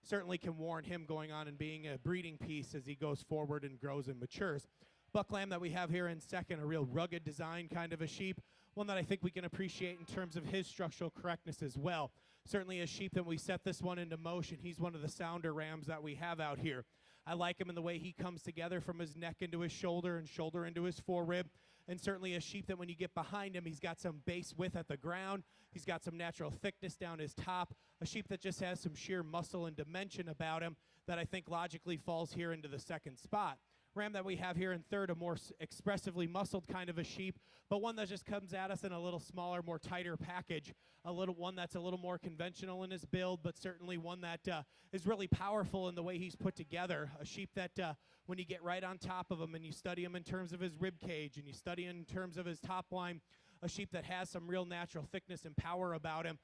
certainly can warrant him going on and being a breeding piece as he goes forward and grows and matures. Buck lamb that we have here in second, a real rugged design kind of a sheep, one that I think we can appreciate in terms of his structural correctness as well. Certainly a sheep that we set this one into motion, he's one of the sounder rams that we have out here. I like him in the way he comes together from his neck into his shoulder and shoulder into his forerib. And certainly a sheep that when you get behind him, he's got some base width at the ground. He's got some natural thickness down his top. A sheep that just has some sheer muscle and dimension about him that I think logically falls here into the second spot. Ram that we have here in third, a more expressively muscled kind of a sheep, but one that just comes at us in a little smaller, more tighter package. A little one that's a little more conventional in his build, but certainly one that is really powerful in the way he's put together. A sheep that when you get right on top of him and you study him in terms of his rib cage and you study in terms of his top line, a sheep that has some real natural thickness and power about him.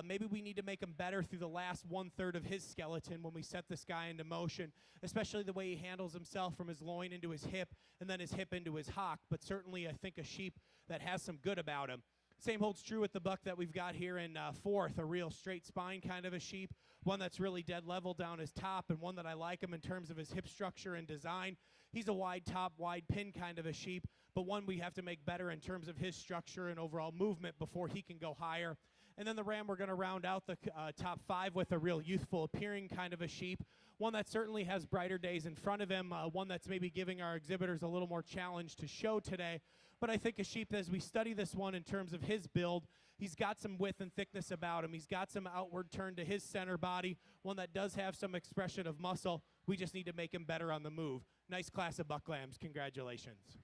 Maybe we need to make him better through the last 1/3 of his skeleton when we set this guy into motion, especially the way he handles himself from his loin into his hip and then his hip into his hock. But certainly I think a sheep that has some good about him. Same holds true with the buck that we've got here in fourth, a real straight spine kind of a sheep, one that's really dead level down his top, and one that I like him in terms of his hip structure and design. He's a wide top, wide pin kind of a sheep, but one we have to make better in terms of his structure and overall movement before he can go higher. And then the ram, we're going to round out the top five with a real youthful appearing kind of a sheep, one that certainly has brighter days in front of him, one that's maybe giving our exhibitors a little more challenge to show today. But I think a sheep, as we study this one in terms of his build, he's got some width and thickness about him. He's got some outward turn to his center body, one that does have some expression of muscle. We just need to make him better on the move. Nice class of buck lambs. Congratulations.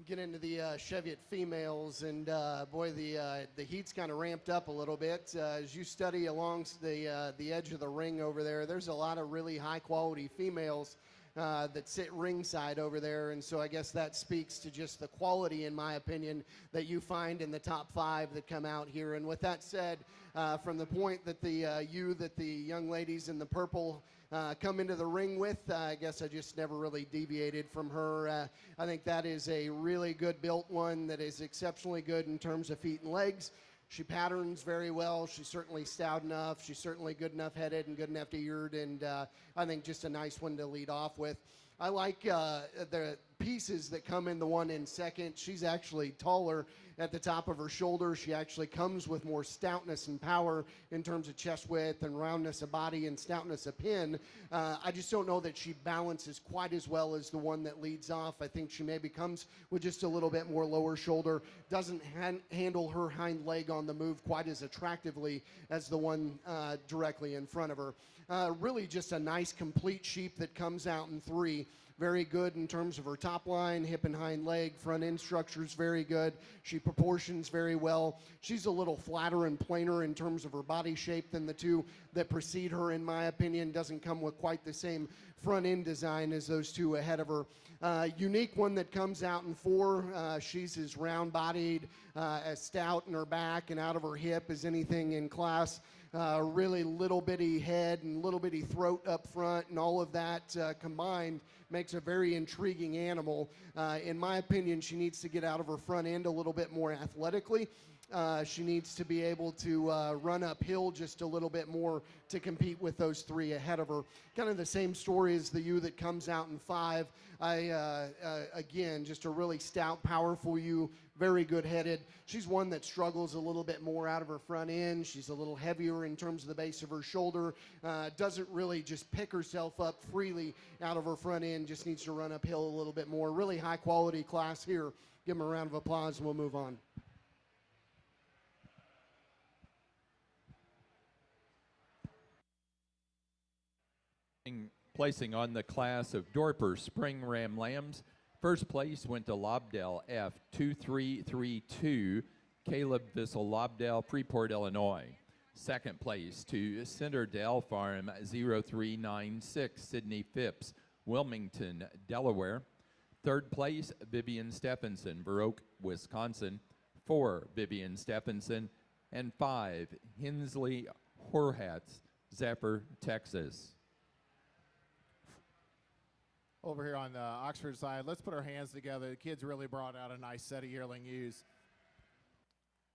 Get into the Cheviot females, and boy, the heat's kind of ramped up a little bit. As you study along the edge of the ring over there, there's a lot of really high-quality females that sit ringside over there, and so I guess that speaks to just the quality, in my opinion, that you find in the top five that come out here. And with that said, from the point that the young ladies in the purple come into the ring with, I guess I just never really deviated from her. I think that is a really good built one that is exceptionally good in terms of feet and legs. She patterns very well. She's certainly stout enough. She's certainly good enough headed and good enough eared, and I think just a nice one to lead off with. I like the pieces that come in the one in second. She's actually taller at the top of her shoulder. She actually comes with more stoutness and power in terms of chest width and roundness of body and stoutness of pin. I just don't know that she balances quite as well as the one that leads off. I think she maybe comes with just a little bit more lower shoulder, doesn't handle her hind leg on the move quite as attractively as the one directly in front of her. Really just a nice complete sheep that comes out in three. Very good in terms of her top line, hip and hind leg, front end structure is very good. She proportions very well. She's a little flatter and plainer in terms of her body shape than the two that precede her, in my opinion. Doesn't come with quite the same front end design as those two ahead of her. Unique one that comes out in four. She's as round bodied, as stout in her back and out of her hip as anything in class. Really little bitty head and little bitty throat up front, and all of that combined makes a very intriguing animal. In my opinion, she needs to get out of her front end a little bit more athletically. She needs to be able to run uphill just a little bit more to compete with those three ahead of her. Kind of the same story as the ewe that comes out in five. Again, just a really stout, powerful ewe, very good headed. She's one that struggles a little bit more out of her front end. She's a little heavier in terms of the base of her shoulder. Doesn't really just pick herself up freely out of her front end, just needs to run uphill a little bit more. Really high quality class here. Give them a round of applause and we'll move on. Placing on the class of Dorper Spring Ram Lambs, first place went to Lobdell F2332, Caleb Vissel Lobdell, Freeport, Illinois. Second place to Cinterdale Farm 0396, Sydney Phipps, Wilmington, Delaware. Third place, Vivian Stephenson, Baroque, Wisconsin. 4, Vivian Stephenson. And 5, Hensley Horhats, Zephyr, Texas. Over here on the Oxford side, let's put our hands together. The kids really brought out a nice set of yearling ewes.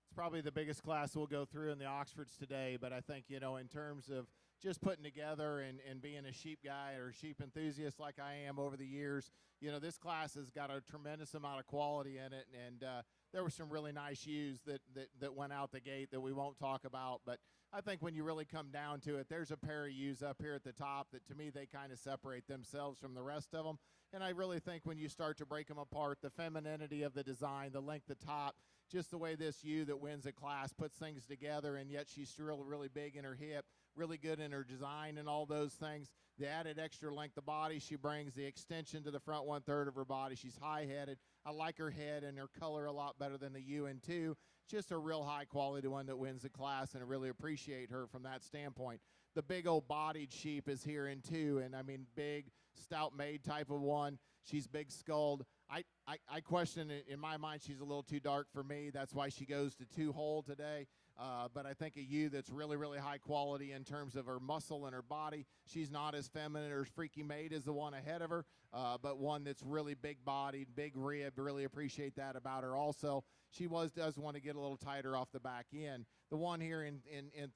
It's probably the biggest class we'll go through in the Oxfords today, but I think, you know, in terms of just putting together and being a sheep guy or sheep enthusiast like I am over the years, you know, this class has got a tremendous amount of quality in it, and there were some really nice ewes that went out the gate that we won't talk about, but I think when you really come down to it, there's a pair of ewes up here at the top that to me they kind of separate themselves from the rest of them, and I really think when you start to break them apart, the femininity of the design, the length of top, just the way this ewe that wins a class puts things together, and yet she's still really big in her hip, really good in her design and all those things. The added extra length of body she brings, the extension to the front 1/3 of her body. She's high-headed. I like her head and her color a lot better than the UN2. Just a real high-quality one that wins the class, and I really appreciate her from that standpoint. The big old bodied sheep is here in 2, and I mean big, stout-made type of one. She's big-skulled. I question it. In my mind, she's a little too dark for me. That's why she goes to 2-hole today. But I think a ewe that's really, really high quality in terms of her muscle and her body. She's not as feminine or as freaky made as the one ahead of her, but one that's really big-bodied, big-ribbed. Really appreciate that about her also. She does want to get a little tighter off the back end. The one here in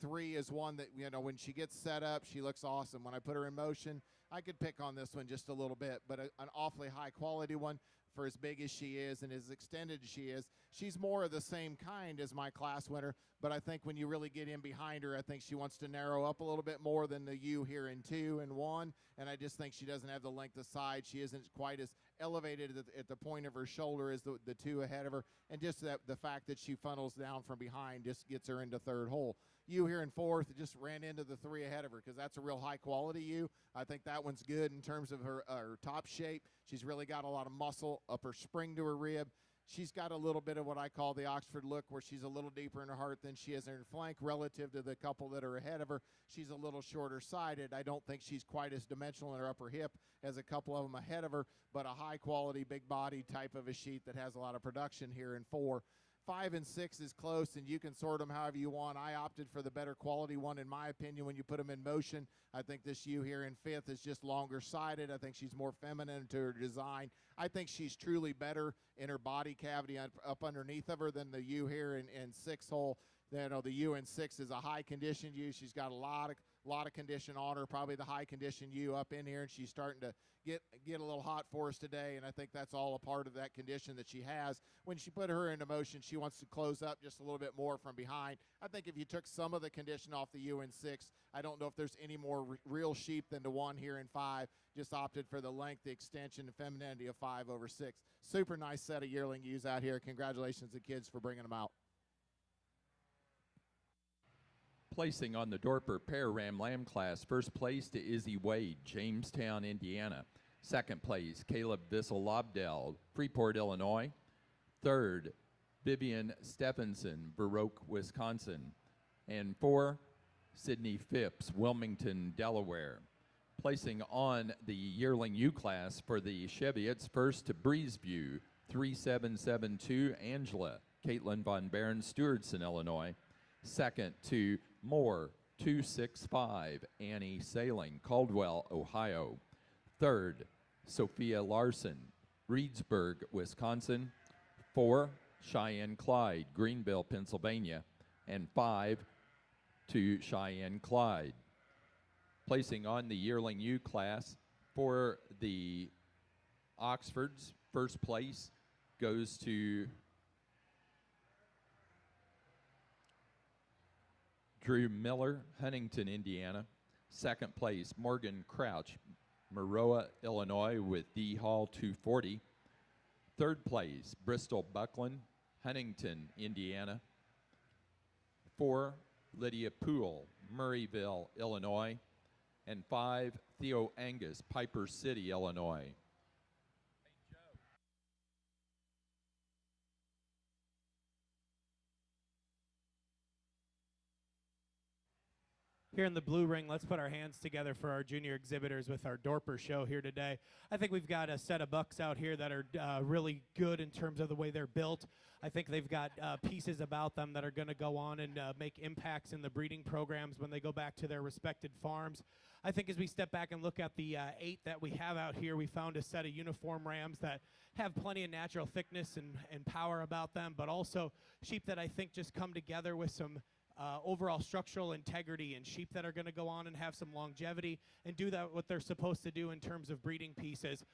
3 is one that, you know, when she gets set up, she looks awesome. When I put her in motion, I could pick on this one just a little bit, but an awfully high-quality one for as big as she is and as extended as she is. She's more of the same kind as my class winner, but I think when you really get in behind her, I think she wants to narrow up a little bit more than the ewe here in 2 and 1, and I just think she doesn't have the length of side. She isn't quite as elevated at the point of her shoulder as the 2 ahead of her, and just the fact that she funnels down from behind just gets her into 3rd hole. Ewe here in 4th just ran into the 3 ahead of her because that's a real high-quality ewe. I think that one's good in terms of her top shape. She's really got a lot of muscle up her spring to her rib. She's got a little bit of what I call the Oxford look, where she's a little deeper in her heart than she is in her flank relative to the couple that are ahead of her. She's a little shorter-sided. I don't think she's quite as dimensional in her upper hip as a couple of them ahead of her, but a high-quality, big-body type of a sheep that has a lot of production here in 4. 5 and 6 is close, and you can sort them however you want. I opted for the better quality one, in my opinion, when you put them in motion. I think this ewe here in 5th is just longer-sided. I think she's more feminine to her design. I think she's truly better in her body cavity up underneath of her than the ewe here in 6 hole. You know, the ewe in 6 is a high-conditioned ewe. She's got a lot of condition on her, probably the high-conditioned ewe up in here, and she's starting to get a little hot for us today, and I think that's all a part of that condition that she has. When she put her into motion, she wants to close up just a little bit more from behind. I think if you took some of the condition off the ewe in 6, I don't know if there's any more real sheep than the one here in 5. Just opted for the length, the extension, and femininity of 5 over 6. Super nice set of yearling ewes out here. Congratulations to kids for bringing them out. Placing on the Dorper Pair Ram Lamb class, first place to Izzy Wade, Jamestown, Indiana. Second place, Caleb Vissel Lobdell, Freeport, Illinois. Third, Vivian Stephenson, Baroque, Wisconsin. And 4, Sydney Phipps, Wilmington, Delaware. Placing on the yearling U class for the Cheviots, first to Breezeview, 3772, Angela, Caitlin Von Baron, Stewardson, Illinois. Second to Moore, 265, Annie Sailing, Caldwell, Ohio. Third, Sophia Larson, Reedsburg, Wisconsin. 4, Cheyenne Clyde, Greenville, Pennsylvania. And 5 to Cheyenne Clyde. Placing on the yearling U class for the Oxfords, first place goes to Drew Miller, Huntington, Indiana. Second place, Morgan Crouch, Maroa, Illinois, with D Hall 240. Third place, Bristol Buckland, Huntington, Indiana. 4, Lydia Poole, Murrayville, Illinois. And 5, Theo Angus, Piper City, Illinois. Here in the blue ring, let's put our hands together for our junior exhibitors with our Dorper show here today. I think we've got a set of bucks out here that are really good in terms of the way they're built. I think they've got pieces about them that are going to go on and make impacts in the breeding programs when they go back to their respected farms. I think as we step back and look at the 8 that we have out here, we found a set of uniform rams that have plenty of natural thickness and power about them, but also sheep that I think just come together with some overall structural integrity, and sheep that are going to go on and have some longevity and do that what they're supposed to do in terms of breeding pieces.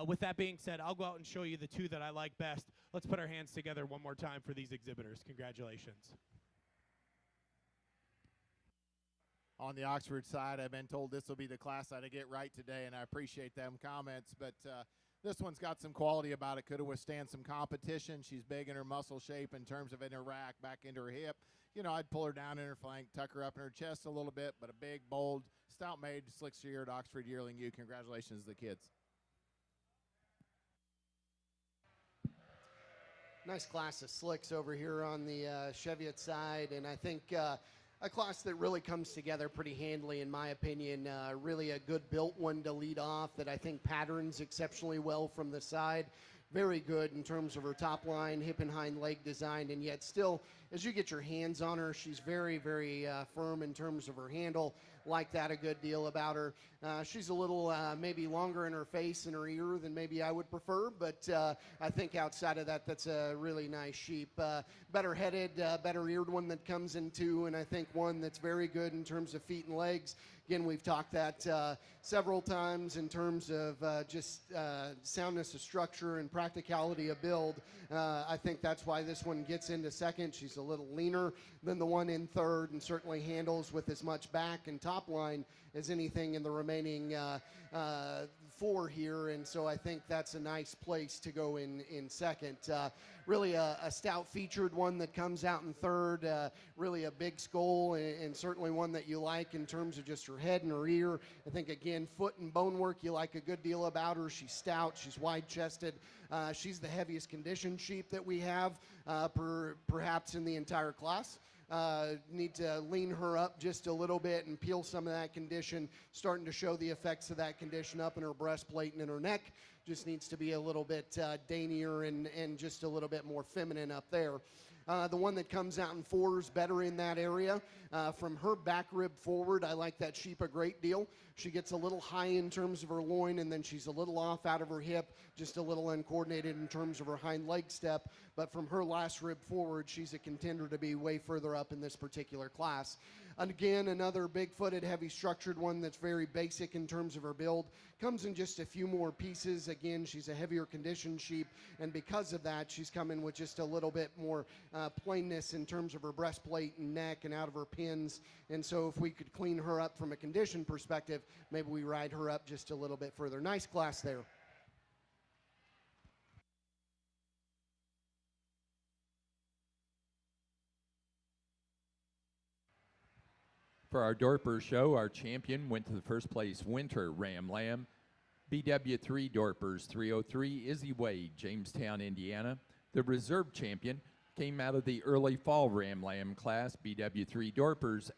With that being said, I'll go out and show you the 2 that I like best. Let's put our hands together one more time for these exhibitors. Congratulations. On the Oxford side, I've been told this will be the class that I get right today, and I appreciate them comments, but this one's got some quality about it. Could have withstand some competition. She's big in her muscle shape in terms of in her rack, back into her hip. You know, I'd pull her down in her flank, tuck her up in her chest a little bit, but a big, bold, stout-made, slick-sheared Oxford yearling ewe. Congratulations to the kids. Nice class of slicks over here on the Cheviot side, and I think a class that really comes together pretty handily, in my opinion. Really a good built one to lead off that I think patterns exceptionally well from the side. Very good in terms of her top line, hip and hind leg design, and yet still, as you get your hands on her, she's very, very firm in terms of her handle. Like that a good deal about her. She's a little maybe longer in her face and her ear than maybe I would prefer, but I think outside of that, that's a really nice sheep. Better headed, better eared one that comes in 2, and I think one that's very good in terms of feet and legs. Again, we've talked that several times in terms of just soundness of structure and practicality of build. I think that's why this one gets into 2nd. She's a little leaner than the one in 3rd, and certainly handles with as much back and top line as anything in the remaining 4 here, and so I think that's a nice place to go in 2nd. Really a stout featured one that comes out in 3rd, really a big skull, and certainly one that you like in terms of just her head and her ear. I think, again, foot and bone work, you like a good deal about her. She's stout, she's wide-chested. She's the heaviest conditioned sheep that we have, perhaps in the entire class. Need to lean her up just a little bit and peel some of that condition, starting to show the effects of that condition up in her breastplate and in her neck. Just needs to be a little bit daintier and just a little bit more feminine up there. The one that comes out in 4 is better in that area. From her back rib forward, I like that sheep a great deal. She gets a little high in terms of her loin, and then she's a little off out of her hip, just a little uncoordinated in terms of her hind leg step. But from her last rib forward, she's a contender to be way further up in this particular class. And again, another big-footed, heavy-structured one that's very basic in terms of her build. Comes in just a few more pieces. Again, she's a heavier conditioned sheep, and because of that, she's coming with just a little bit more plainness in terms of her breastplate and neck and out of her pins. And so if we could clean her up from a condition perspective, maybe we ride her up just a little bit further. Nice class there. For our Dorper show, our champion went to the first place Winter Ram Lamb. BW3 Dorpers 303 Izzy Wade, Jamestown, Indiana. The reserve champion came out of the early fall Ram Lamb class, BW3 Dorpers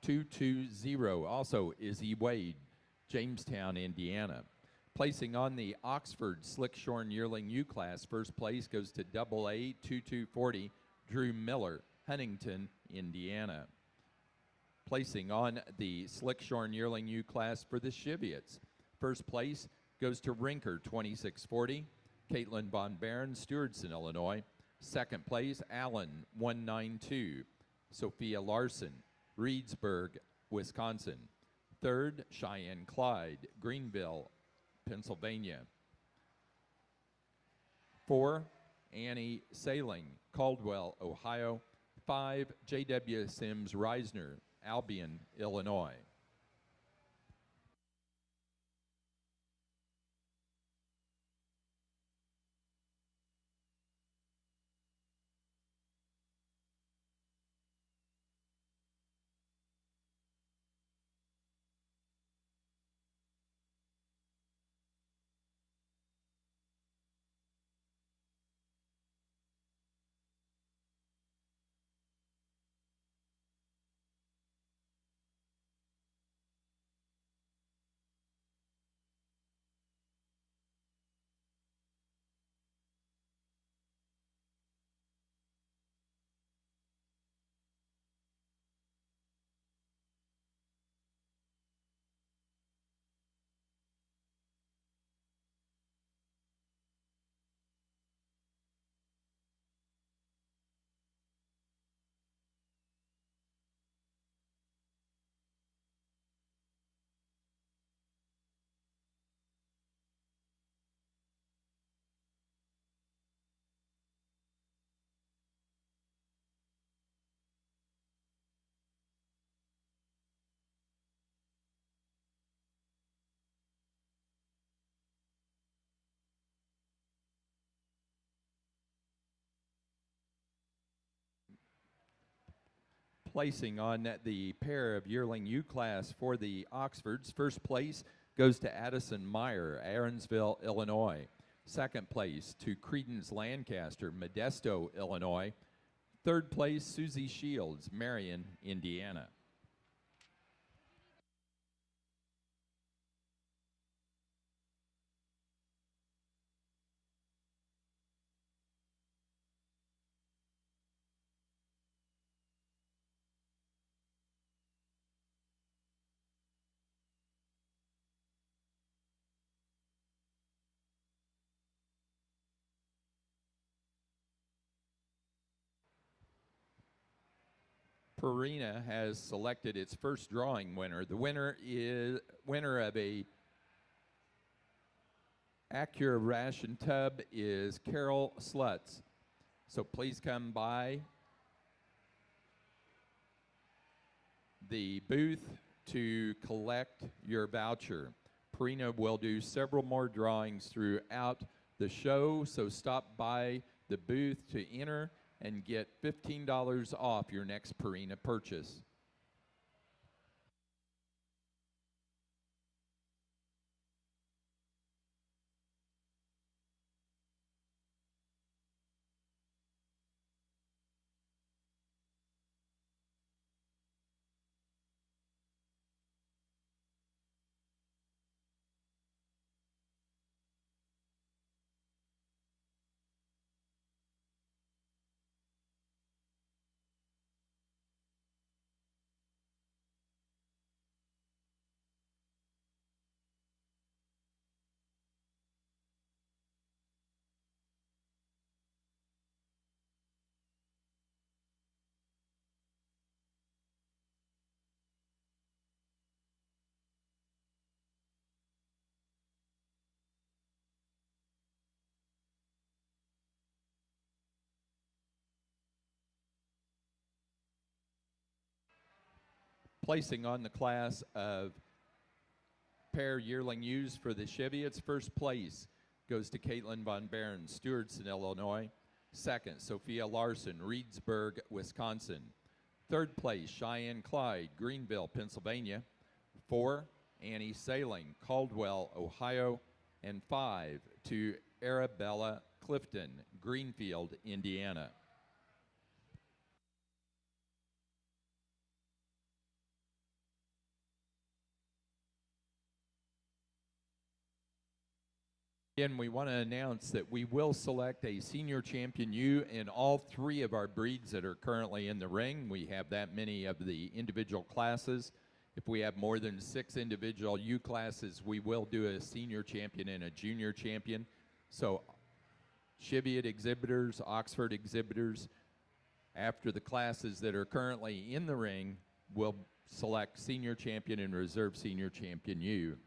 F220, also Izzy Wade, Jamestown, Indiana. Placing on the Oxford Slickshorn Yearling U class, first place goes to AA 2240 Drew Miller, Huntington, Indiana. Placing on the Slickshorn Yearling U class for the Cheviots. First place goes to Rinker 2640, Caitlin Von Barron, Stewardson, Illinois. Second place, Allen 192, Sophia Larson, Reedsburg, Wisconsin. Third, Cheyenne Clyde, Greenville, Pennsylvania. 4, Annie Sailing, Caldwell, Ohio. 5, J.W. Sims Reisner, Albion, Illinois. Placing on the pair of yearling U class for the Oxfords, first place goes to Addison Meyer, Aaronsville, Illinois. Second place to Credence Lancaster, Modesto, Illinois. Third place, Susie Shields, Marion, Indiana. Purina has selected its first drawing winner. The winner of a Acura ration tub is Carol Slutz. So please come by the booth to collect your voucher. Purina will do several more drawings throughout the show, so stop by the booth to enter and get $15 off your next Purina purchase. Placing on the class of pair yearling U's for the Cheviots, first place goes to Caitlin Von Baron, Stewartson, Illinois. Second, Sophia Larson, Reedsburg, Wisconsin. Third place, Cheyenne Clyde, Greenville, Pennsylvania. 4, Annie Sailing, Caldwell, Ohio. And 5, to Arabella Clifton, Greenfield, Indiana. Again, we want to announce that we will select a senior champion U in all 3 of our breeds that are currently in the ring. We have that many of the individual classes. If we have more than 6 individual U classes, we will do a senior champion and a junior champion. So Cheviot exhibitors, Oxford exhibitors, after the classes that are currently in the ring, will select senior champion and reserve senior champion U.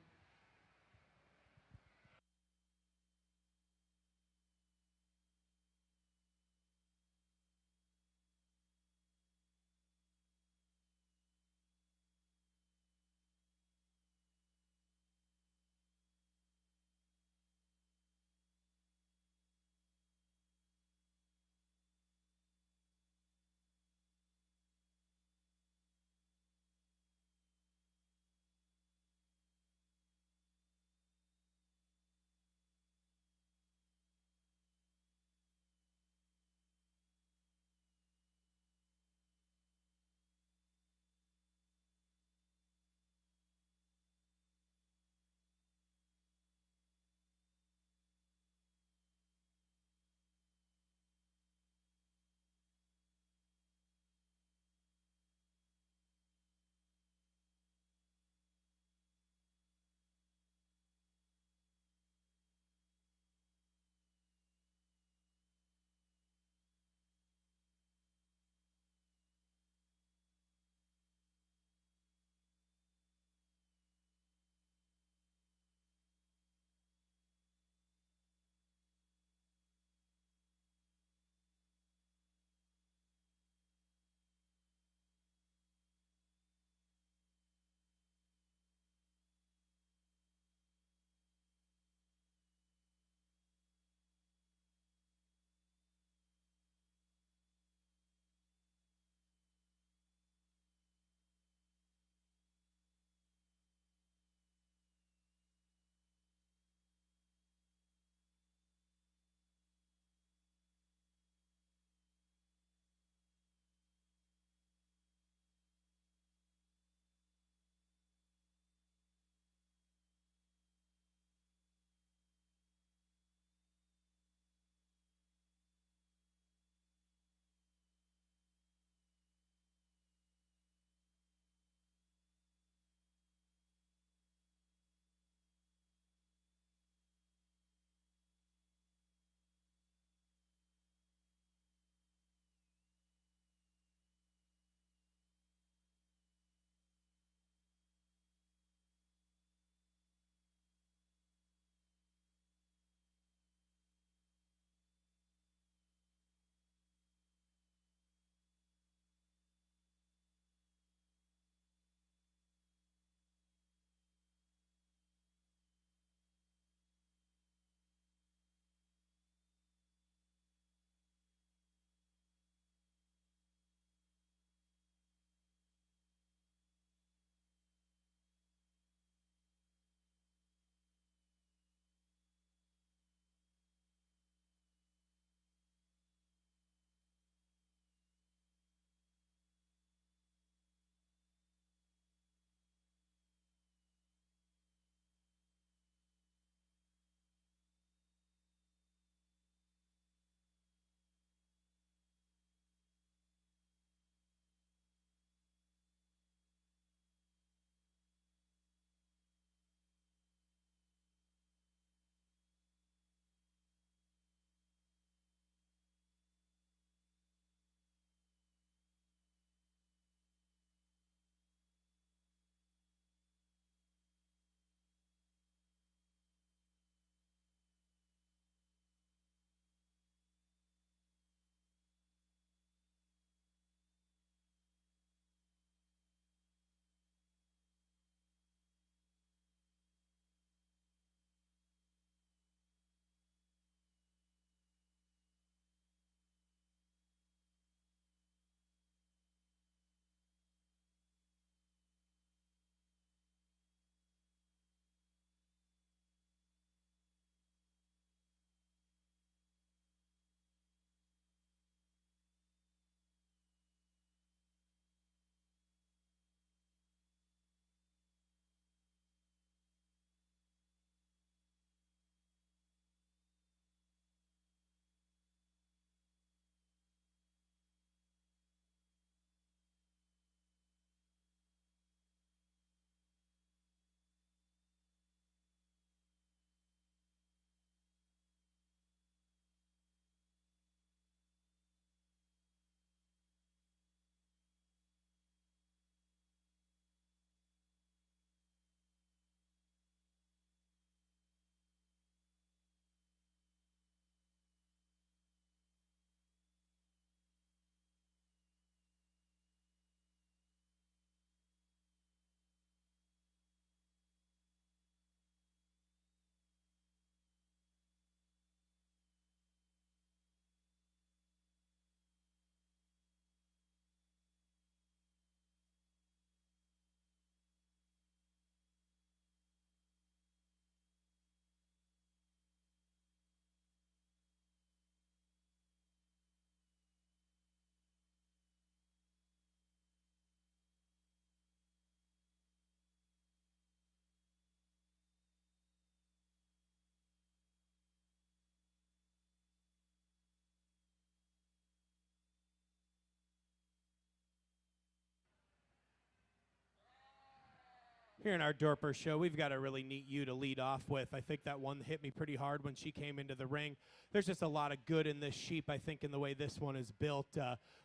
Here in our Dorper show, we've got a really neat ewe to lead off with. I think that one hit me pretty hard when she came into the ring. There's just a lot of good in this sheep, I think, in the way this one is built.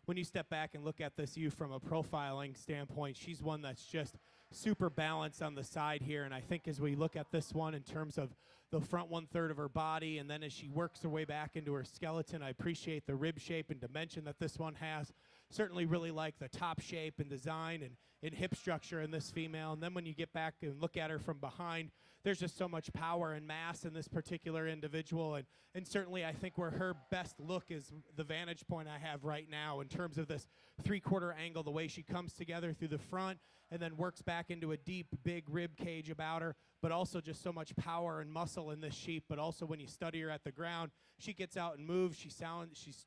When you step back and look at this ewe from a profiling standpoint, she's one that's just super balanced on the side here. And I think as we look at this one in terms of the front 1/3 of her body, and then as she works her way back into her skeleton, I appreciate the rib shape and dimension that this one has. Certainly really like the top shape and design and hip structure in this female. And then when you get back and look at her from behind, there's just so much power and mass in this particular individual. And certainly I think where her best look is the vantage point I have right now in terms of this 3/4 angle, the way she comes together through the front and then works back into a deep, big rib cage about her, but also just so much power and muscle in this sheep. But also when you study her at the ground, she gets out and moves. She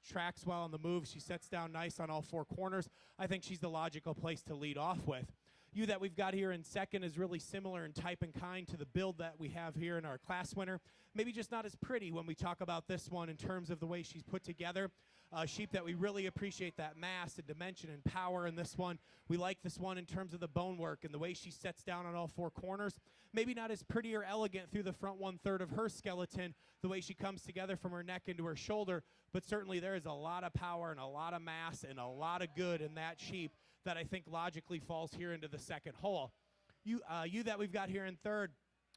tracks well on the move. She sets down nice on all 4 corners. I think she's the logical place to lead off with. Ewe that we've got here in second is really similar in type and kind to the build that we have here in our class winner. Maybe just not as pretty when we talk about this one in terms of the way she's put together. Sheep that we really appreciate that mass and dimension and power in this one. We like this one in terms of the bone work and the way she sets down on all 4 corners. Maybe not as pretty or elegant through the front 1/3 of her skeleton, the way she comes together from her neck into her shoulder, but certainly there is a lot of power and a lot of mass and a lot of good in that sheep that I think logically falls here into the second hole. You that we've got here in third,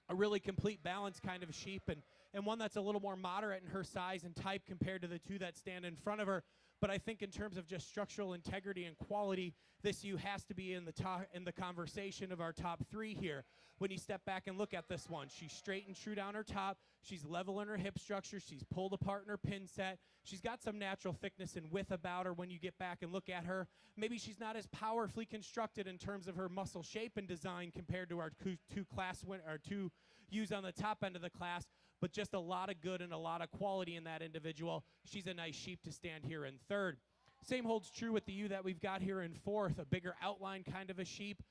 a really complete balance kind of sheep, and one that's a little more moderate in her size and type compared to the 2 that stand in front of her. But I think in terms of just structural integrity and quality, this ewe has to be in the conversation of our top 3 here. When you step back and look at this one, she's straight and true down her top. She's level in her hip structure. She's pulled apart in her pin set. She's got some natural thickness and width about her when you get back and look at her. Maybe she's not as powerfully constructed in terms of her muscle shape and design compared to our two ewes on the top end of the class, but just a lot of good and a lot of quality in that individual. She's a nice sheep to stand here in third. Same holds true with the ewe that we've got here in fourth, a bigger outline kind of a sheep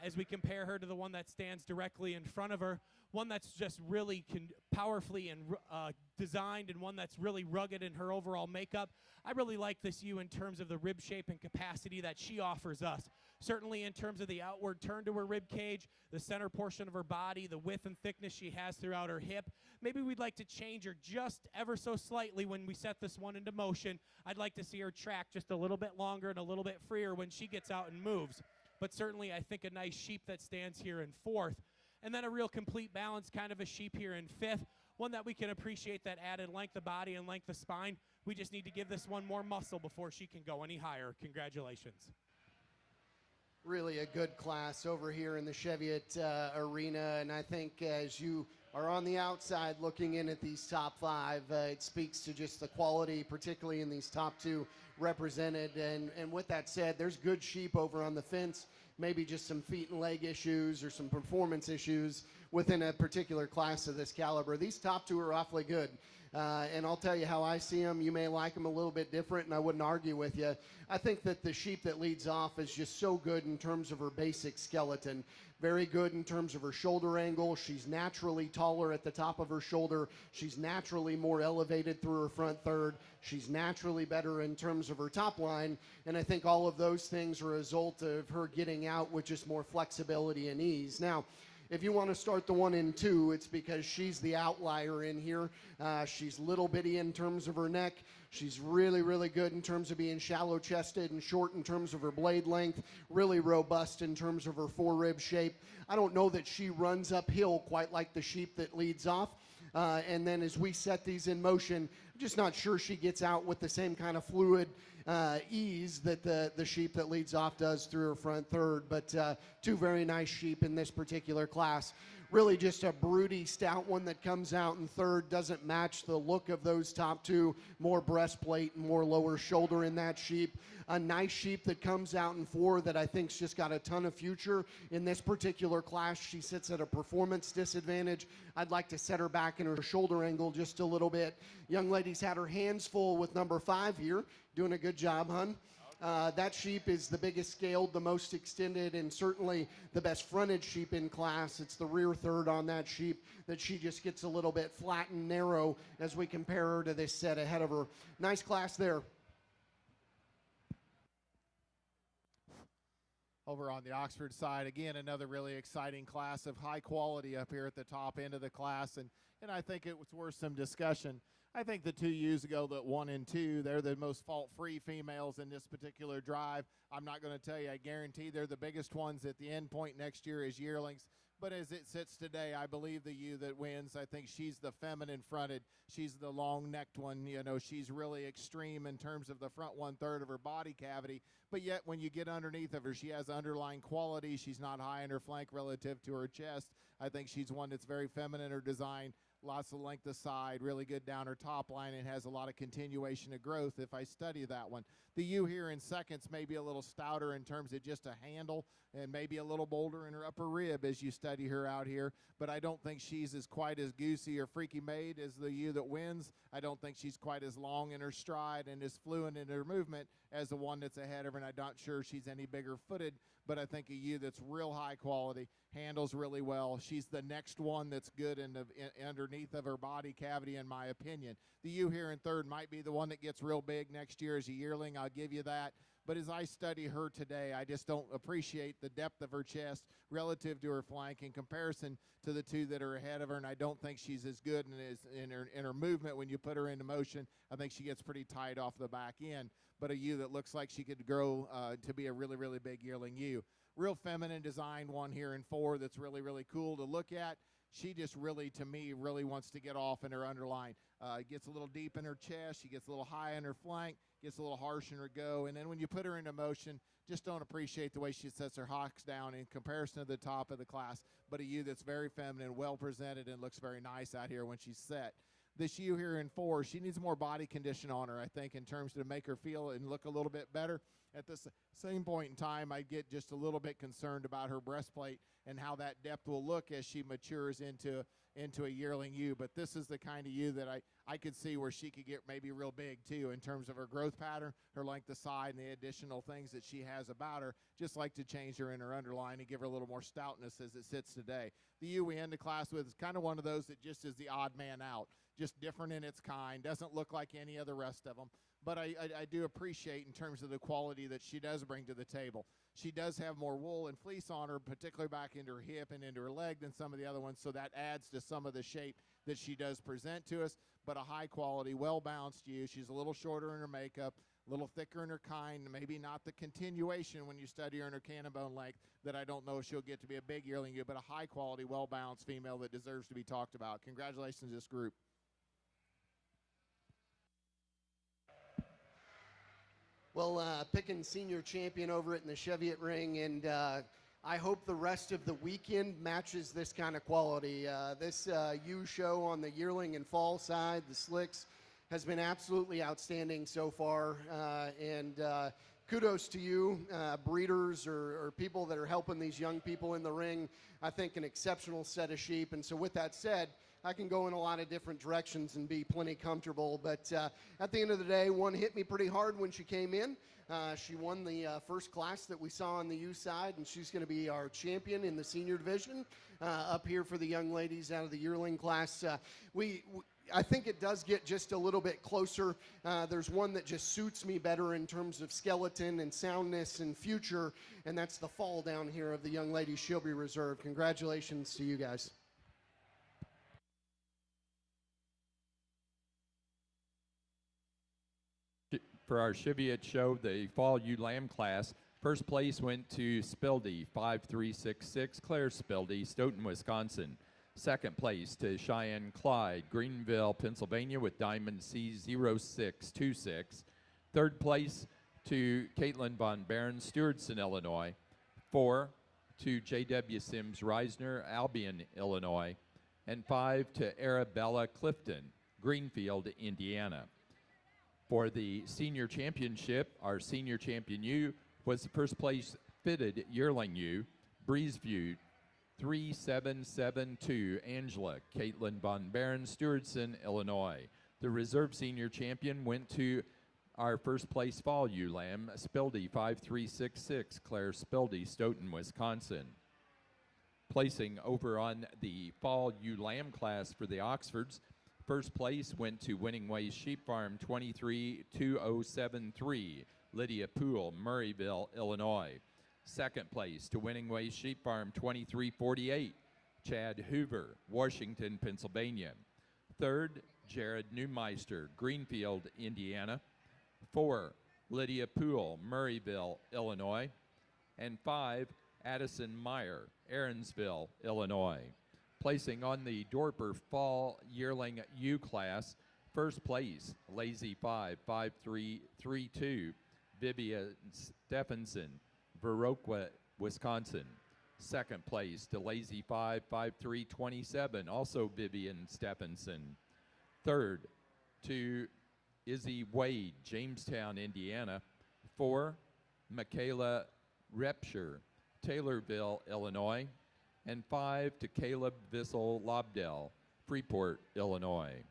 as we compare her to the one that stands directly in front of her, one that's just really powerfully and designed, and one that's really rugged in her overall makeup. I really like this ewe in terms of the rib shape and capacity that she offers us. Certainly in terms of the outward turn to her rib cage, the center portion of her body, the width and thickness she has throughout her hip. Maybe we'd like to change her just ever so slightly when we set this one into motion. I'd like to see her track just a little bit longer and a little bit freer when she gets out and moves. But certainly I think a nice sheep that stands here in fourth. And then a real complete balance kind of a sheep here in fifth, one that we can appreciate that added length of body and length of spine. We just need to give this one more muscle before she can go any higher. Congratulations. Really a good class over here in the Cheviot arena, and I think as you are on the outside looking in at these top 5, it speaks to just the quality, particularly in these top 2 represented. And with that said, there's good sheep over on the fence, maybe just some feet and leg issues or some performance issues within a particular class of this caliber. These top 2 are awfully good. And I'll tell you how I see them. You may like them a little bit different, and I wouldn't argue with you. I think that the sheep that leads off is just so good in terms of her basic skeleton. Very good in terms of her shoulder angle. She's naturally taller at the top of her shoulder. She's naturally more elevated through her front third. She's naturally better in terms of her top line. And I think all of those things are a result of her getting out with just more flexibility and ease. Now, if you want to start the 1 and 2, it's because she's the outlier in here. She's little bitty in terms of her neck. She's really, really good in terms of being shallow chested and short in terms of her blade length, really robust in terms of her forerib shape. I don't know that she runs uphill quite like the sheep that leads off. And then as we set these in motion, I'm just not sure she gets out with the same kind of fluid ease that the sheep that leads off does through her front third. But 2 very nice sheep in this particular class. Really just a broody, stout one that comes out in third. Doesn't match the look of those top 2. More breastplate and more lower shoulder in that sheep. A nice sheep that comes out in 4 that I think's just got a ton of future in this particular class. She sits at a performance disadvantage. I'd like to set her back in her shoulder angle just a little bit. Young lady's had her hands full with number 5 here. Doing a good job, hun. That sheep is the biggest scaled, the most extended, and certainly the best fronted sheep in class. It's the rear third on that sheep that she just gets a little bit flat and narrow as we compare her to this set ahead of her. Nice class there. over on the Oxford side. Again, another really exciting class of high quality up here at the top end of the class, and I think it was worth some discussion. I think the 2 ewes ago, that 1 and 2, they're the most fault-free females in this particular drive. I'm not going to tell you, I guarantee they're the biggest ones at the end point next year as yearlings. But as it sits today, I believe the ewe that wins. I think she's the feminine fronted. She's the long-necked one. You know, she's really extreme in terms of the front 1/3 of her body cavity. But yet, when you get underneath of her, she has underlying quality. She's not high in her flank relative to her chest. I think she's one that's very feminine in her design. Lots of length of side, really good down her top line, and has a lot of continuation of growth if I study that one. The ewe here in seconds may be a little stouter in terms of just a handle, and maybe a little bolder in her upper rib as you study her out here, but I don't think she's as quite as goosey or freaky made as the ewe that wins. I don't think she's quite as long in her stride and as fluent in her movement as the one that's ahead of her, and I'm not sure she's any bigger footed, but I think a ewe that's real high quality, handles really well. She's the next one that's good underneath of her body cavity, in my opinion. The ewe here in third might be the one that gets real big next year as a yearling. I'll give you that. But as I study her today, I just don't appreciate the depth of her chest relative to her flank in comparison to the 2 that are ahead of her, and I don't think she's as good in her movement when you put her into motion. I think she gets pretty tight off the back end. But a ewe that looks like she could grow to be a really, really big yearling ewe. Real feminine design one here in 4 that's really, really cool to look at. She just really, to me, really wants to get off in her underline. Gets a little deep in her chest. She gets a little high in her flank, gets a little harsh in her go. And then when you put her into motion, just don't appreciate the way she sets her hocks down in comparison to the top of the class. But a ewe that's very feminine, well presented, and looks very nice out here when she's set. This ewe here in 4, she needs more body condition on her, I think, in terms to make her feel and look a little bit better. At the same point in time, I get just a little bit concerned about her breastplate and how that depth will look as she matures into a yearling ewe. But this is the kind of ewe that I could see where she could get maybe real big, too, in terms of her growth pattern, her length of side, and the additional things that she has about her. Just like to change her in her underline and give her a little more stoutness as it sits today. The ewe we end the class with is kind of one of those that just is the odd man out. Just different in its kind, doesn't look like any of the rest of them. But I do appreciate in terms of the quality that she does bring to the table. She does have more wool and fleece on her, particularly back into her hip and into her leg than some of the other ones, so that adds to some of the shape that she does present to us. But a high-quality, well-balanced ewe. She's a little shorter in her makeup, a little thicker in her kind, maybe not the continuation when you study her in her cannonbone length that I don't know if she'll get to be a big yearling ewe, but a high-quality, well-balanced female that deserves to be talked about. Congratulations to this group. Well, picking senior champion over it in the Cheviot ring, and I hope the rest of the weekend matches this kind of quality. This ewe show on the yearling and fall side, the slicks, has been absolutely outstanding so far, and kudos to you, breeders or people that are helping these young people in the ring. I think an exceptional set of sheep, and so with that said, I can go in a lot of different directions and be plenty comfortable, but at the end of the day, one hit me pretty hard when she came in. She won the first class that we saw on the U side, and she's going to be our champion in the senior division up here for the young ladies out of the yearling class. I think it does get just a little bit closer. There's one that just suits me better in terms of skeleton and soundness and future, and that's the fall down here of the young ladies Shelby Reserve. Congratulations to you guys. For our Cheviot show, the fall ewe lamb class, first place went to Spildy, 5366, Claire Spildy, Stoughton, Wisconsin. Second place to Cheyenne Clyde, Greenville, Pennsylvania, with Diamond C0626. Third place to Caitlin Von Barron, Stewardson, Illinois. 4 to J.W. Sims Reisner, Albion, Illinois. And 5 to Arabella Clifton, Greenfield, Indiana. For the senior championship, our senior champion ewe was the first place fitted yearling ewe, Breezeview 3772, Angela, Caitlin Von Barron, Stewardson, Illinois. The reserve senior champion went to our first place fall ewe lamb, Spildy 5366, Claire Spildy, Stoughton, Wisconsin. Placing over on the fall ewe lamb class for the Oxfords, first place went to Winning Ways Sheep Farm 232073, Lydia Poole, Murrayville, Illinois. Second place to Winning Ways Sheep Farm 2348, Chad Hoover, Washington, Pennsylvania. Third, Jared Neumeister, Greenfield, Indiana. 4, Lydia Poole, Murrayville, Illinois. And 5, Addison Meyer, Aaronsville, Illinois. Placing on the Dorper Fall Yearling U class, first place, Lazy 5, 5332, Vivian Stephenson, Viroqua, Wisconsin. Second place to Lazy 5, 5327, also Vivian Stephenson. Third to Izzy Wade, Jamestown, Indiana. 4, Michaela Repscher, Taylorville, Illinois. And 5 to Caleb Vissel Lobdell, Freeport, Illinois.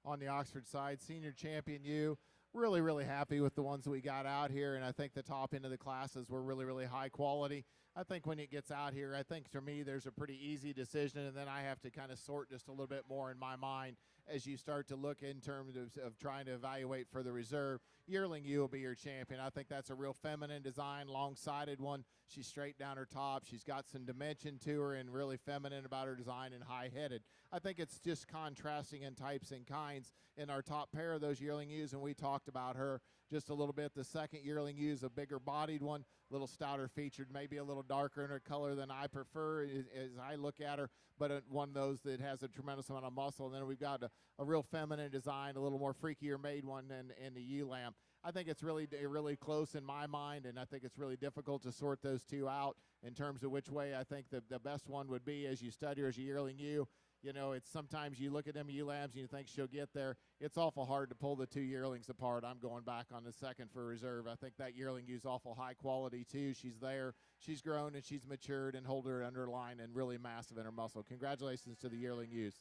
On the Oxford side, senior champion U. Really happy with the ones that we got out here, and I think the top end of the classes were really high quality. I think when it gets out here, I think for me there's a pretty easy decision, and then I have to kind of sort just a little bit more in my mind as you start to look in terms of trying to evaluate for the reserve. Yearling U will be your champion. I think that's a real feminine design, long-sided one. She's straight down her top. She's got some dimension to her and really feminine about her design and high-headed. I think it's just contrasting in types and kinds in our top pair of those yearling U's, and we talked about her just a little bit. The second yearling U is a bigger bodied one, a little stouter featured, maybe a little darker in her color than I prefer as I look at her, but one of those that has a tremendous amount of muscle. And then we've got a real feminine design, a little more freakier made one in the ewe lamb. I think it's really close in my mind, and I think it's really difficult to sort those two out in terms of which way I think the best one would be as you study her as a yearling ewe. You know, it's sometimes you look at them ewe lambs and you think she'll get there. It's awful hard to pull the two yearlings apart. I'm going back on the second for reserve. I think that yearling ewe's awful high quality too. She's there, she's grown, and she's matured and hold her underline and really massive in her muscle. Congratulations to the yearling ewes.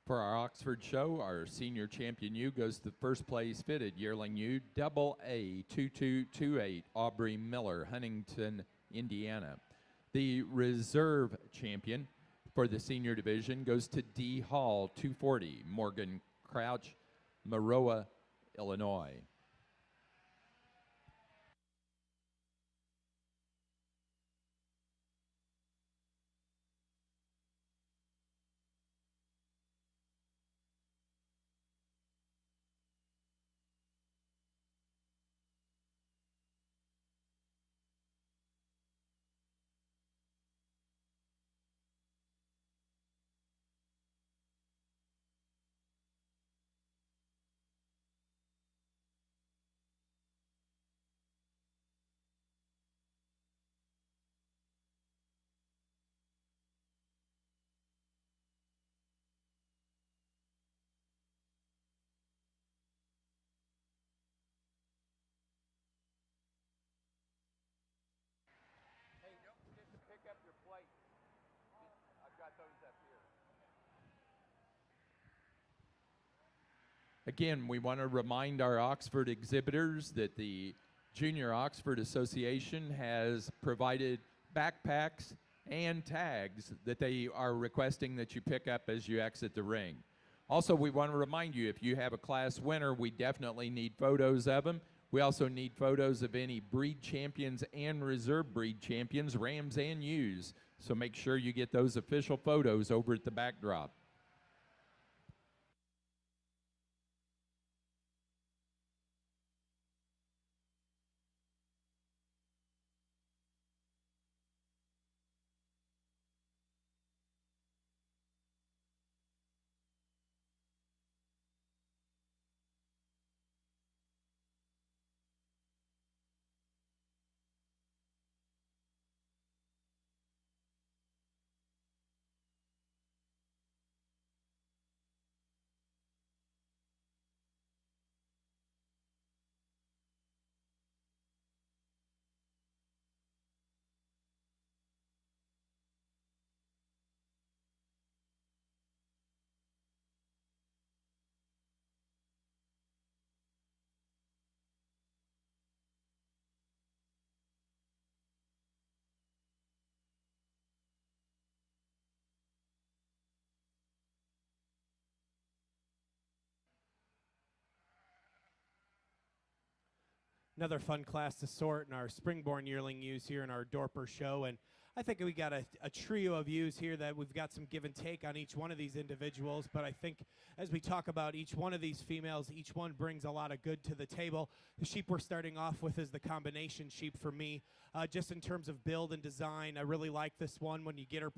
For our Oxford show, our senior champion ewe goes to first place fitted yearling ewe, double A 2228, Aubrey Miller, Huntington, Indiana. The reserve champion for the senior division goes to D Hall 240, Morgan Crouch, Maroa, Illinois. Again, we want to remind our Oxford exhibitors that the Junior Oxford Association has provided backpacks and tags that they are requesting that you pick up as you exit the ring. Also, we want to remind you, if you have a class winner, we definitely need photos of them. We also need photos of any breed champions and reserve breed champions, rams and ewes. So make sure you get those official photos over at the backdrop. Another fun class to sort in our springborn yearling ewes here in our Dorper show. And I think we got a trio of ewes here that we've got some give and take on each one of these individuals. But I think as we talk about each one of these females, each one brings a lot of good to the table. The sheep we're starting off with is the combination sheep for me. Just in terms of build and design, I really like this one. When you get her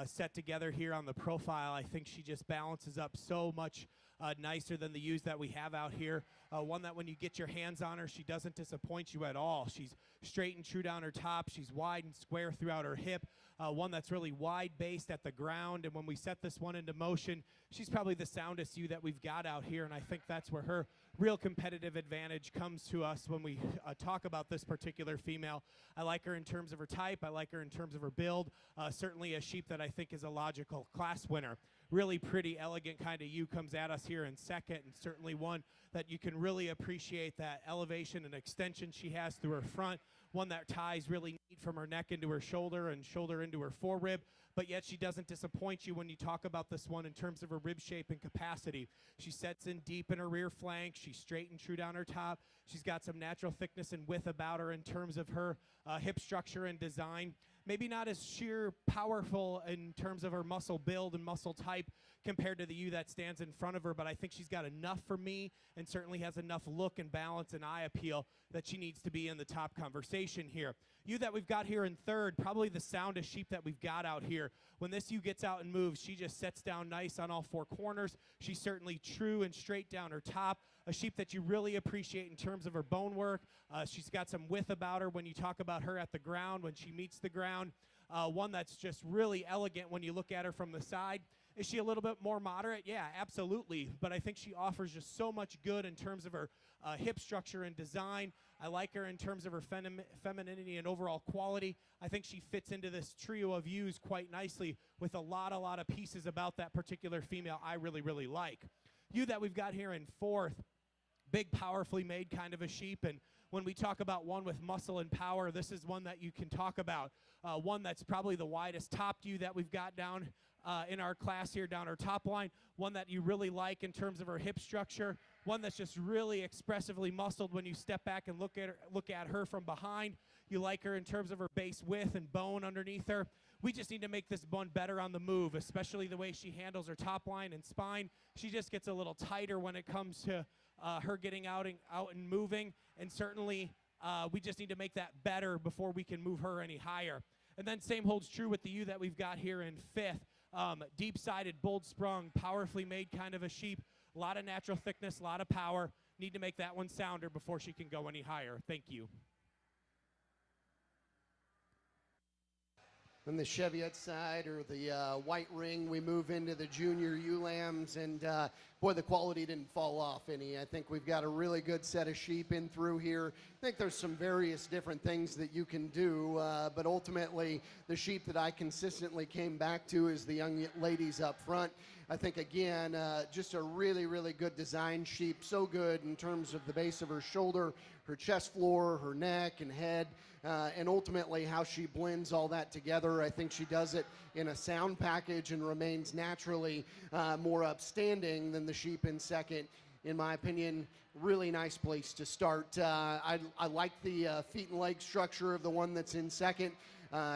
set together here on the profile, I think she just balances up so much nicer than the ewes that we have out here. One that when you get your hands on her, she doesn't disappoint you at all. She's straight and true down her top. She's wide and square throughout her hip. One that's really wide-based at the ground. And when we set this one into motion, she's probably the soundest ewe that we've got out here. And I think that's where her real competitive advantage comes to us when we talk about this particular female. I like her in terms of her type. I like her in terms of her build. Certainly a sheep that I think is a logical class winner. Really pretty, elegant kind of ewe comes at us here in second, and certainly one that you can really appreciate that elevation and extension she has through her front. One that ties really neat from her neck into her shoulder and shoulder into her forerib, but yet she doesn't disappoint you when you talk about this one in terms of her rib shape and capacity. She sets in deep in her rear flank. She's straight and true down her top. She's got some natural thickness and width about her in terms of her hip structure and design. Maybe not as sheer powerful in terms of her muscle build and muscle type compared to the ewe that stands in front of her, but I think she's got enough for me and certainly has enough look and balance and eye appeal that she needs to be in the top conversation here. Ewe that we've got here in third, probably the soundest sheep that we've got out here. When this ewe gets out and moves, she just sets down nice on all four corners. She's certainly true and straight down her top. A sheep that you really appreciate in terms of her bone work. She's got some width about her when you talk about her at the ground, when she meets the ground. One that's just really elegant when you look at her from the side. Is she a little bit more moderate? Yeah, absolutely. But I think she offers just so much good in terms of her hip structure and design. I like her in terms of her femininity and overall quality. I think she fits into this trio of ewes quite nicely with a lot of pieces about that particular female I really, really like. Ewe that we've got here in fourth, big, powerfully made kind of a sheep. And when we talk about one with muscle and power, this is one that you can talk about. One that's probably the widest topped ewe that we've got down in our class here, down our top line. One that you really like in terms of her hip structure. One that's just really expressively muscled when you step back and look at her from behind. You like her in terms of her base width and bone underneath her. We just need to make this one better on the move, especially the way she handles her top line and spine. She just gets a little tighter when it comes to her getting out and moving, and certainly we just need to make that better before we can move her any higher. And then same holds true with the ewe that we've got here in fifth. Deep-sided, bold-sprung, powerfully made kind of a sheep. A lot of natural thickness, a lot of power. Need to make that one sounder before she can go any higher. Thank you. On the Cheviot side, or the white ring, we move into the junior ewe lambs, and boy, the quality didn't fall off any. I think we've got a really good set of sheep in through here. I think there's some various different things that you can do, but ultimately, the sheep that I consistently came back to is the young ladies up front. I think, again, just a really, really good design sheep. So good in terms of the base of her shoulder, her chest floor, her neck and head, and ultimately how she blends all that together. I think she does it in a sound package and remains naturally more upstanding than the sheep in second. In my opinion, really nice place to start. I like the feet and leg structure of the one that's in second.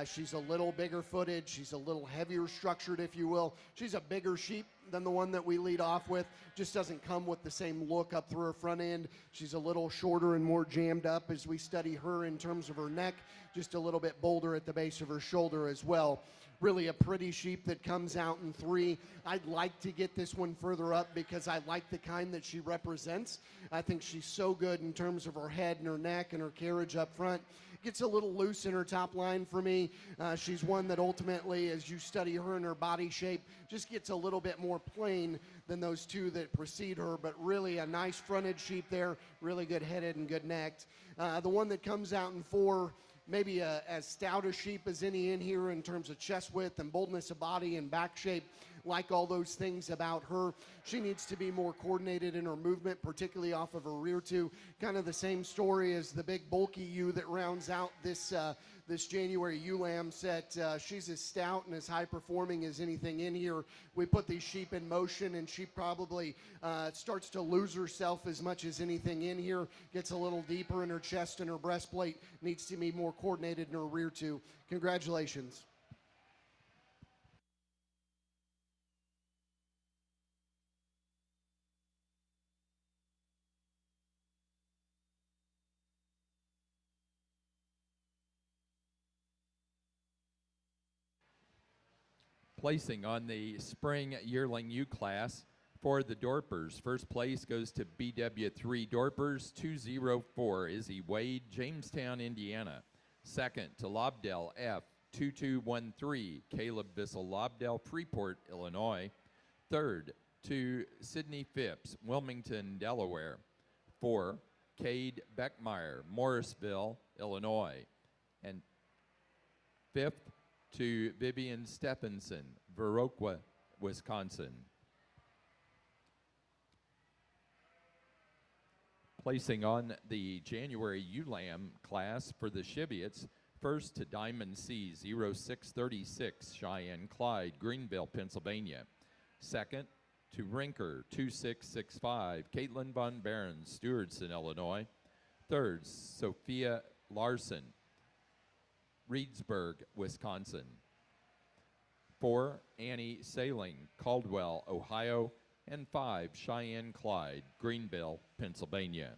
She's a little bigger footed. She's a little heavier structured, if you will. She's a bigger sheep than the one that we lead off with. Just doesn't come with the same look up through her front end. She's a little shorter and more jammed up as we study her in terms of her neck. Just a little bit bolder at the base of her shoulder as well. Really a pretty sheep that comes out in three. I'd like to get this one further up because I like the kind that she represents. I think she's so good in terms of her head and her neck and her carriage up front. Gets a little loose in her top line for me. She's one that ultimately, as you study her and her body shape, just gets a little bit more plain than those two that precede her, but really a nice fronted sheep there, really good headed and good necked. The one that comes out in four, maybe as stout a sheep as any in here in terms of chest width and boldness of body and back shape. like all those things about her. She needs to be more coordinated in her movement, particularly off of her rear two. Kind of the same story as the big bulky ewe that rounds out this this January ewe lamb set. She's as stout and as high performing as anything in here. We put these sheep in motion, and she probably starts to lose herself as much as anything in here. Gets a little deeper in her chest and her breastplate. Needs to be more coordinated in her rear two. Congratulations. Placing on the spring yearling U class for the Dorpers. First place goes to BW3 Dorpers 204 Izzy Wade, Jamestown, Indiana. Second to Lobdell F 2213 Caleb Bissell Lobdell, Freeport, Illinois. Third to Sydney Phipps, Wilmington, Delaware. 4, Cade Beckmeyer, Morrisville, Illinois. And fifth to Vivian Stephenson, Viroqua, Wisconsin. Placing on the January ULAM class for the Cheviots, first to Diamond C 0636 Cheyenne Clyde, Greenville, Pennsylvania. Second to Rinker 2665 Caitlin Von Barron, Stewardson, Illinois. Third, Sophia Larson, Reedsburg, Wisconsin. 4, Annie Sailing, Caldwell, Ohio. And 5, Cheyenne Clyde, Greenville, Pennsylvania.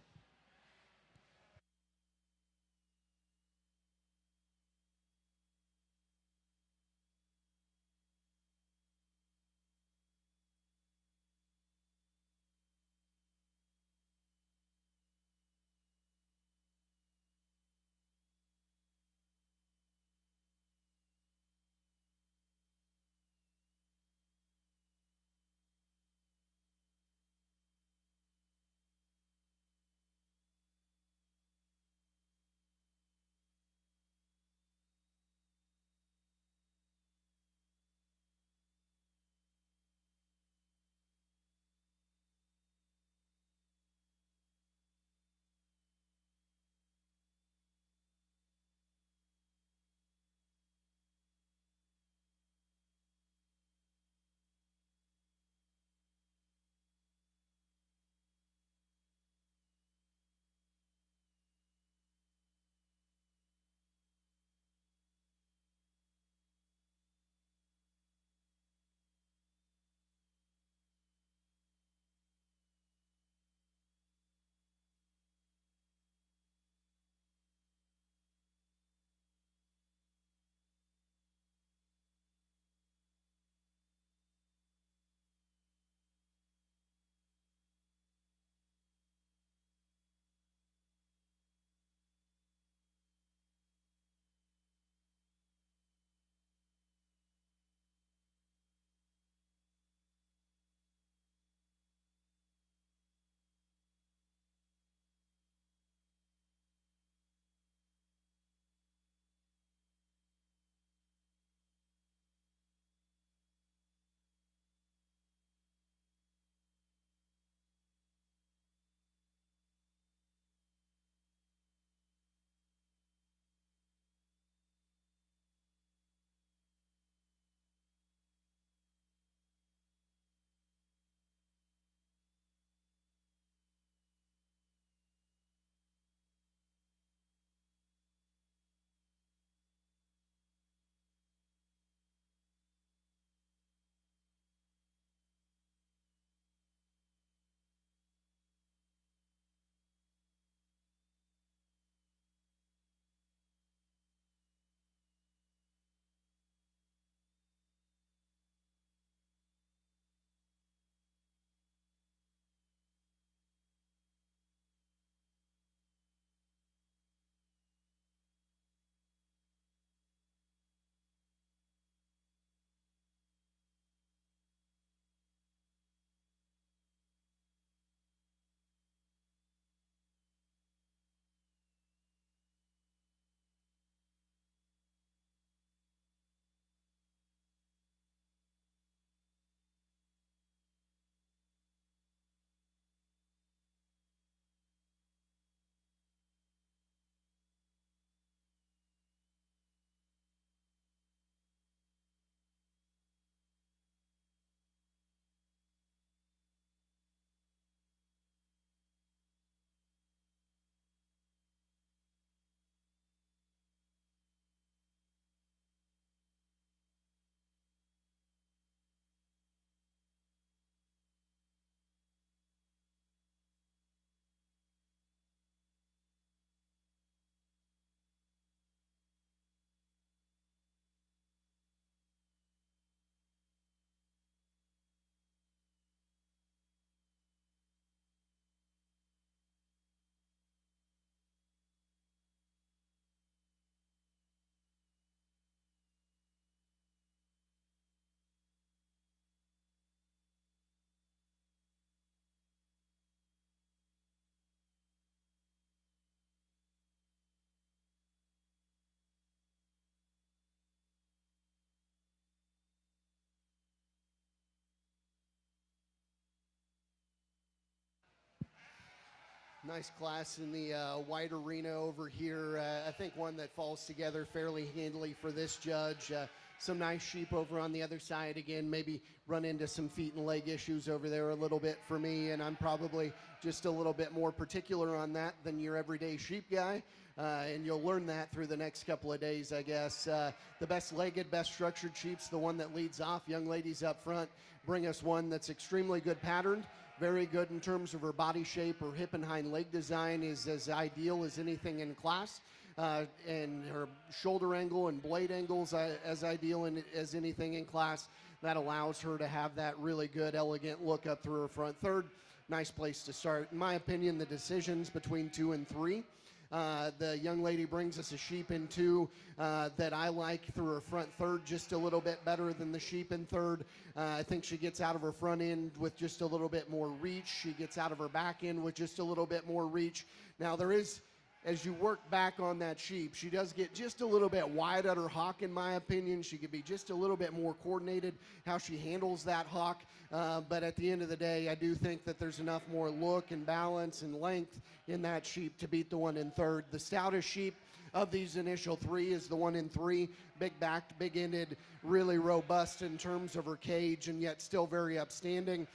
Nice class in the white arena over here. I think one that falls together fairly handily for this judge. Some nice sheep over on the other side. Again, maybe run into some feet and leg issues over there a little bit for me, and I'm probably just a little bit more particular on that than your everyday sheep guy. And you'll learn that through the next couple of days, I guess. The best legged, best structured sheep's the one that leads off. Young ladies up front bring us one that's extremely good patterned, very good in terms of her body shape. Her hip and hind leg design is as ideal as anything in class. And her shoulder angle and blade angles as ideal as anything in class. That allows her to have that really good, elegant look up through her front third. Nice place to start. In my opinion, the decisions between 2 and 3. The young lady brings us a sheep in 2 that I like through her front third just a little bit better than the sheep in third. I think she gets out of her front end with just a little bit more reach. She gets out of her back end with just a little bit more reach. Now there is, as you work back on that sheep, she does get just a little bit wide at her hock, in my opinion. She could be just a little bit more coordinated how she handles that hock. But at the end of the day, I do think that there's enough more look and balance and length in that sheep to beat the one in third. The stoutest sheep of these initial 3 is the one in 3. Big-backed, big-ended, really robust in terms of her cage, and yet still very upstanding.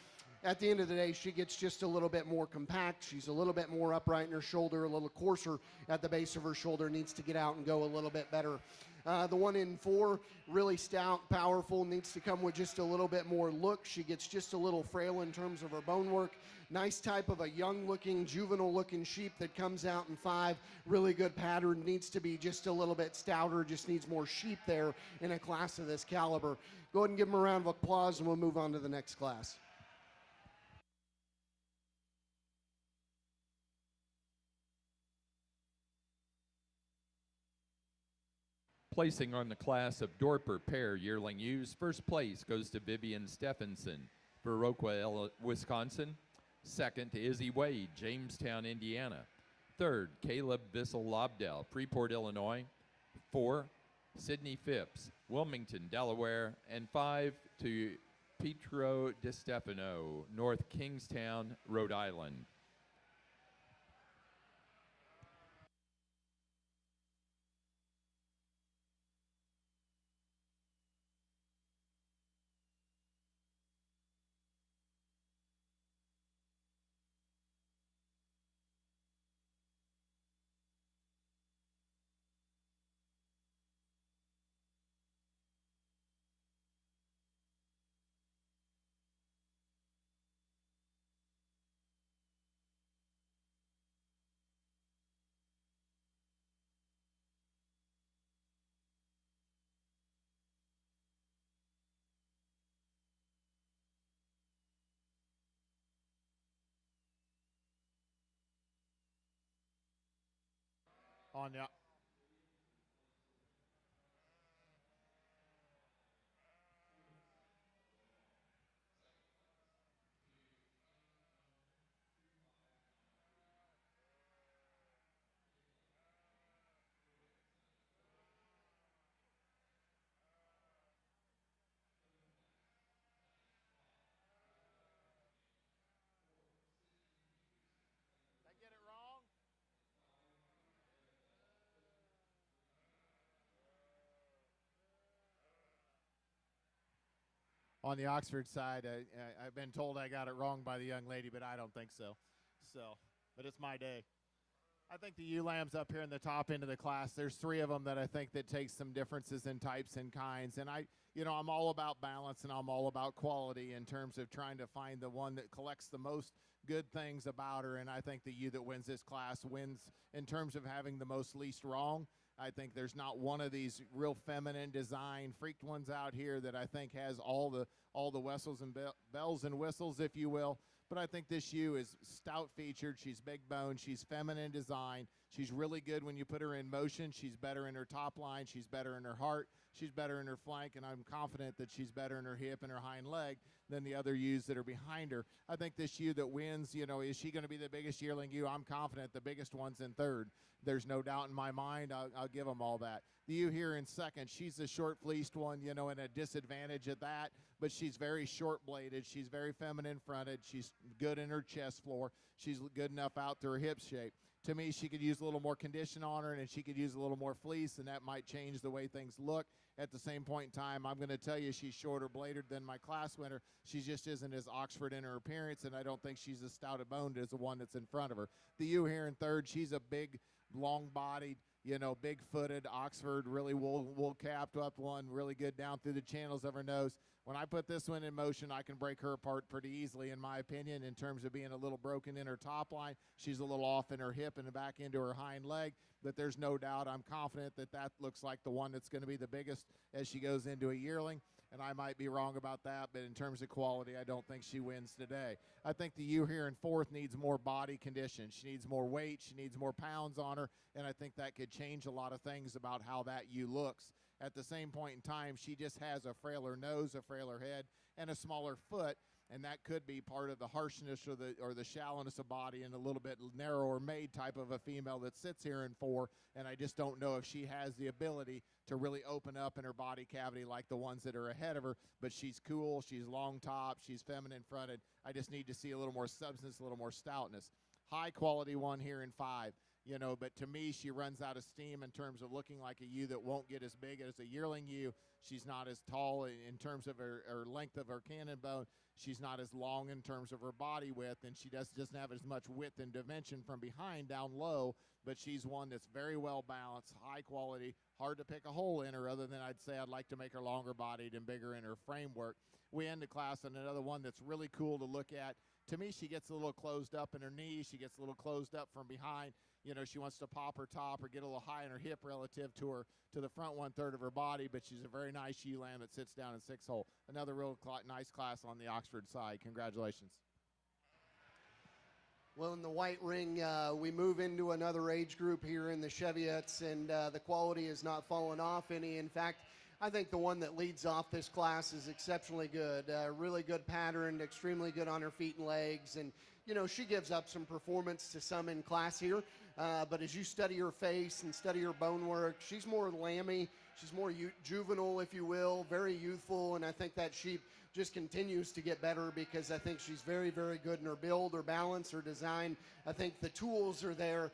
At the end of the day, she gets just a little bit more compact. She's a little bit more upright in her shoulder, a little coarser at the base of her shoulder, needs to get out and go a little bit better. The one in 4, really stout, powerful, needs to come with just a little bit more look. She gets just a little frail in terms of her bone work. Nice type of a young-looking, juvenile-looking sheep that comes out in 5. Really good pattern, needs to be just a little bit stouter, just needs more sheep there in a class of this caliber. Go ahead and give them a round of applause, and we'll move on to the next class. Placing on the class of Dorper pair yearling ewes, first place goes to Vivian Stephenson, Viroqua, Wisconsin. Second to Izzy Wade, Jamestown, Indiana. Third, Caleb Bissell-Lobdell, Freeport, Illinois. 4, Sydney Phipps, Wilmington, Delaware. And 5 to Pietro Di Stefano, North Kingstown, Rhode Island. On the Did I get it wrong? On the Oxford side, I've been told I got it wrong by the young lady, but I don't think so. But it's my day. I think the ewe lambs up here in the top end of the class, there's 3 of them that I think that take some differences in types and kinds. And I'm all about balance, and I'm all about quality in terms of trying to find the one that collects the most good things about her. And I think the ewe that wins this class wins in terms of having the most least wrong. I think there's not one of these real feminine design freaked ones out here that I think has all the whistles and bells and whistles, if you will. But I think this ewe is stout featured. She's big bone. She's feminine design. She's really good when you put her in motion. She's better in her top line. She's better in her heart. She's better in her flank, and I'm confident that she's better in her hip and her hind leg than the other ewes that are behind her. I think this ewe that wins, you know, is she going to be the biggest yearling ewe? I'm confident the biggest one's in third. There's no doubt in my mind. I'll give them all that. The ewe here in second, she's the short-fleeced one, you know, and a disadvantage at that, but she's very short-bladed. She's very feminine-fronted. She's good in her chest floor. She's good enough out to her hip shape. To me, she could use a little more condition on her, and she could use a little more fleece, and that might change the way things look. At the same point in time, I'm going to tell you she's shorter bladed than my class winner. She just isn't as Oxford in her appearance, and I don't think she's as stout-boned as the one that's in front of her. The ewe here in third, she's a big, long-bodied, you know, big-footed Oxford, really wool-capped up one, really good down through the channels of her nose. When I put this one in motion, I can break her apart pretty easily, in my opinion, in terms of being a little broken in her top line. She's a little off in her hip and back into her hind leg, but there's no doubt I'm confident that that looks like the one that's going to be the biggest as she goes into a yearling, and I might be wrong about that, but in terms of quality, I don't think she wins today. I think the ewe here in fourth needs more body condition. She needs more weight. She needs more pounds on her, and I think that could change a lot of things about how that ewe looks. At the same point in time, she just has a frailer nose, a frailer head, and a smaller foot, and that could be part of the harshness or the shallowness of body and a little bit narrower made type of a female that sits here in four, and I just don't know if she has the ability to really open up in her body cavity like the ones that are ahead of her, but she's cool, she's long top, she's feminine fronted. I just need to see a little more substance, a little more stoutness. High quality one here in five. You know, but to me, she runs out of steam in terms of looking like a ewe that won't get as big as a yearling ewe. She's not as tall in terms of her length of her cannon bone. She's not as long in terms of her body width, and she doesn't have as much width and dimension from behind down low, but she's one that's very well balanced, high quality, hard to pick a hole in her, other than I'd say I'd like to make her longer bodied and bigger in her framework. We end the class on another one that's really cool to look at. To me, she gets a little closed up in her knees. She gets a little closed up from behind. You know, she wants to pop her top or get a little high in her hip relative to the front 1/3 of her body, but she's a very nice ewe lamb that sits down in 6-hole. Another real nice class on the Oxford side. Congratulations. Well, in the white ring, we move into another age group here in the Cheviettes, and the quality has not fallen off any. In fact, I think the one that leads off this class is exceptionally good. Really good patterned, extremely good on her feet and legs, and you know, she gives up some performance to some in class here, but as you study her face and study her bone work, she's more lammy, she's more juvenile, if you will, very youthful, and I think that sheep just continues to get better because I think she's very, very good in her build, her balance, her design. I think the tools are there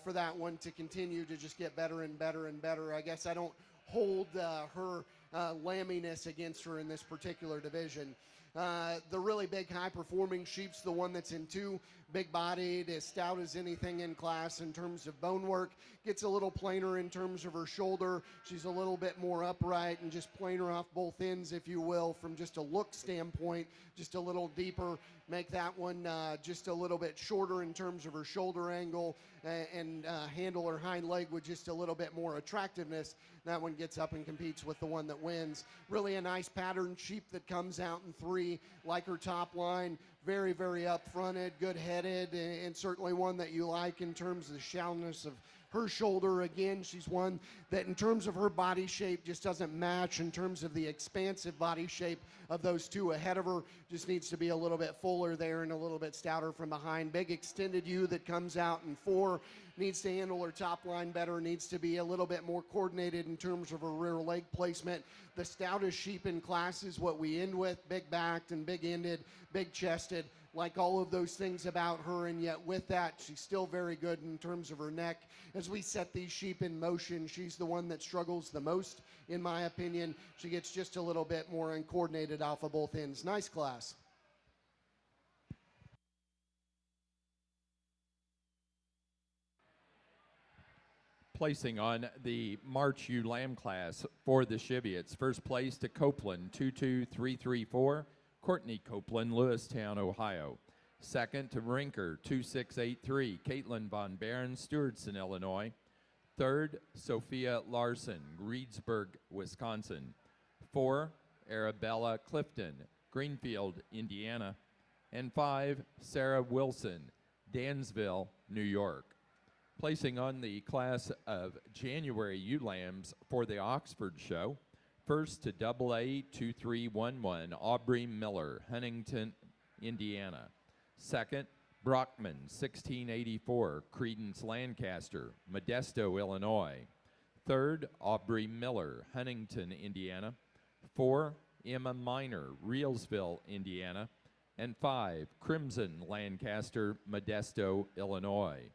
for that one to continue to just get better and better and better. I guess I don't hold her lamminess against her in this particular division. The really big high-performing sheep's the one that's in two, big-bodied, as stout as anything in class in terms of bone work, gets a little plainer in terms of her shoulder. She's a little bit more upright and just plainer off both ends, if you will, from just a look standpoint, just a little deeper. Make that one just a little bit shorter in terms of her shoulder angle and handle her hind leg with just a little bit more attractiveness. That one gets up and competes with the one that wins. Really a nice patterned sheep that comes out in three, like her top line. Very, very up-fronted, good-headed, and certainly one that you like in terms of the shallowness of her shoulder. Again, she's one that in terms of her body shape just doesn't match in terms of the expansive body shape of those two ahead of her. Just needs to be a little bit fuller there and a little bit stouter from behind. Big extended ewe that comes out in four. Needs to handle her top line better, needs to be a little bit more coordinated in terms of her rear leg placement. The stoutest sheep in class is what we end with, big-backed and big-ended, big-chested, like all of those things about her, and yet with that, she's still very good in terms of her neck. As we set these sheep in motion, she's the one that struggles the most, in my opinion. She gets just a little bit more uncoordinated off of both ends. Nice class. Placing on the March U Lamb class for the Cheviettes. First place to Copeland, 22334. Courtney Copeland, Lewistown, Ohio. Second to Rinker, 2683. Caitlin Von Barron, Stewartson, Illinois. Third, Sophia Larson, Reedsburg, Wisconsin. 4, Arabella Clifton, Greenfield, Indiana. And 5, Sarah Wilson, Dansville, New York. Placing on the class of January ewe lambs for the Oxford show, first to AA 2311 Aubrey Miller, Huntington, Indiana. Second, Brockman 1684 Credence Lancaster, Modesto, Illinois. Third, Aubrey Miller, Huntington, Indiana. 4, Emma Miner, Reelsville, Indiana. And 5, Crimson Lancaster, Modesto, Illinois.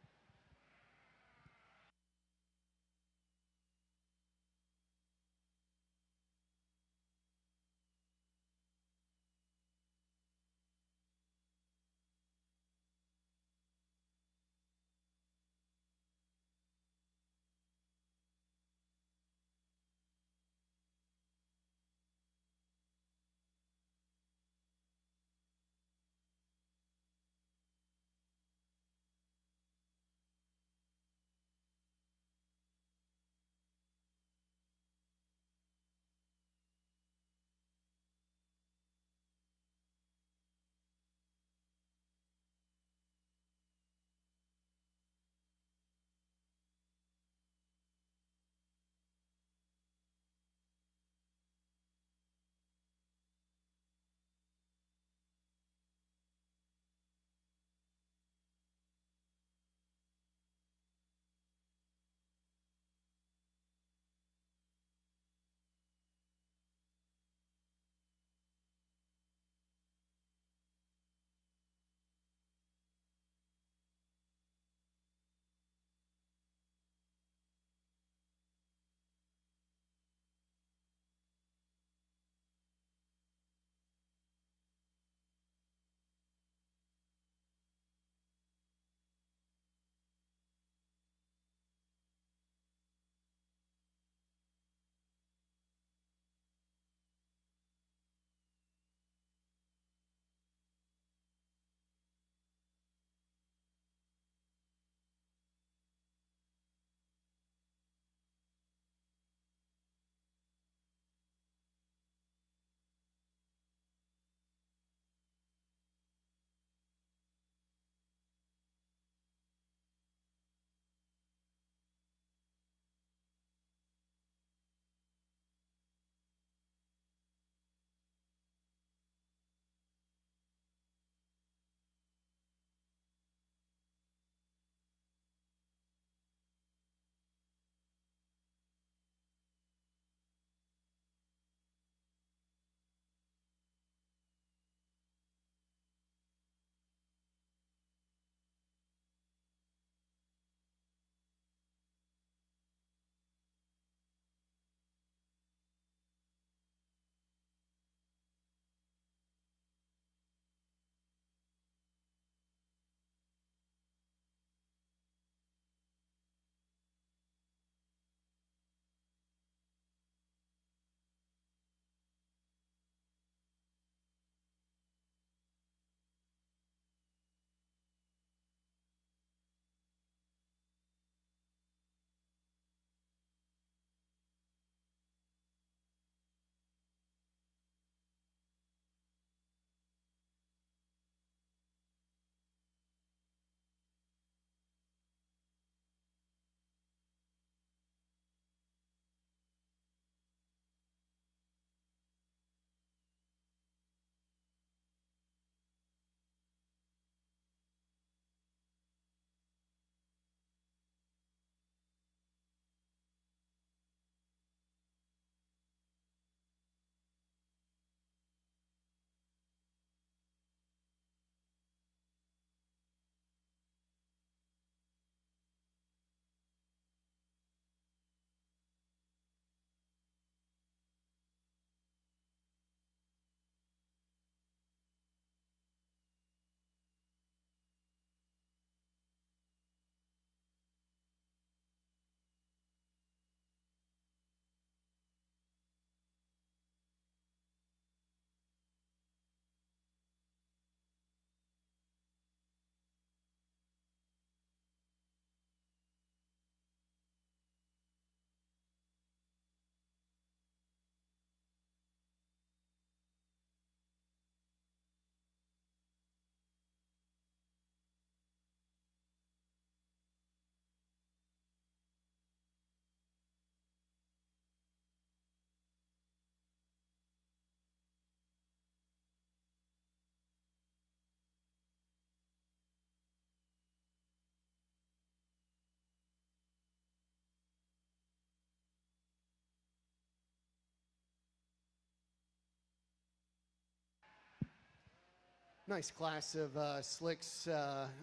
Nice class of slicks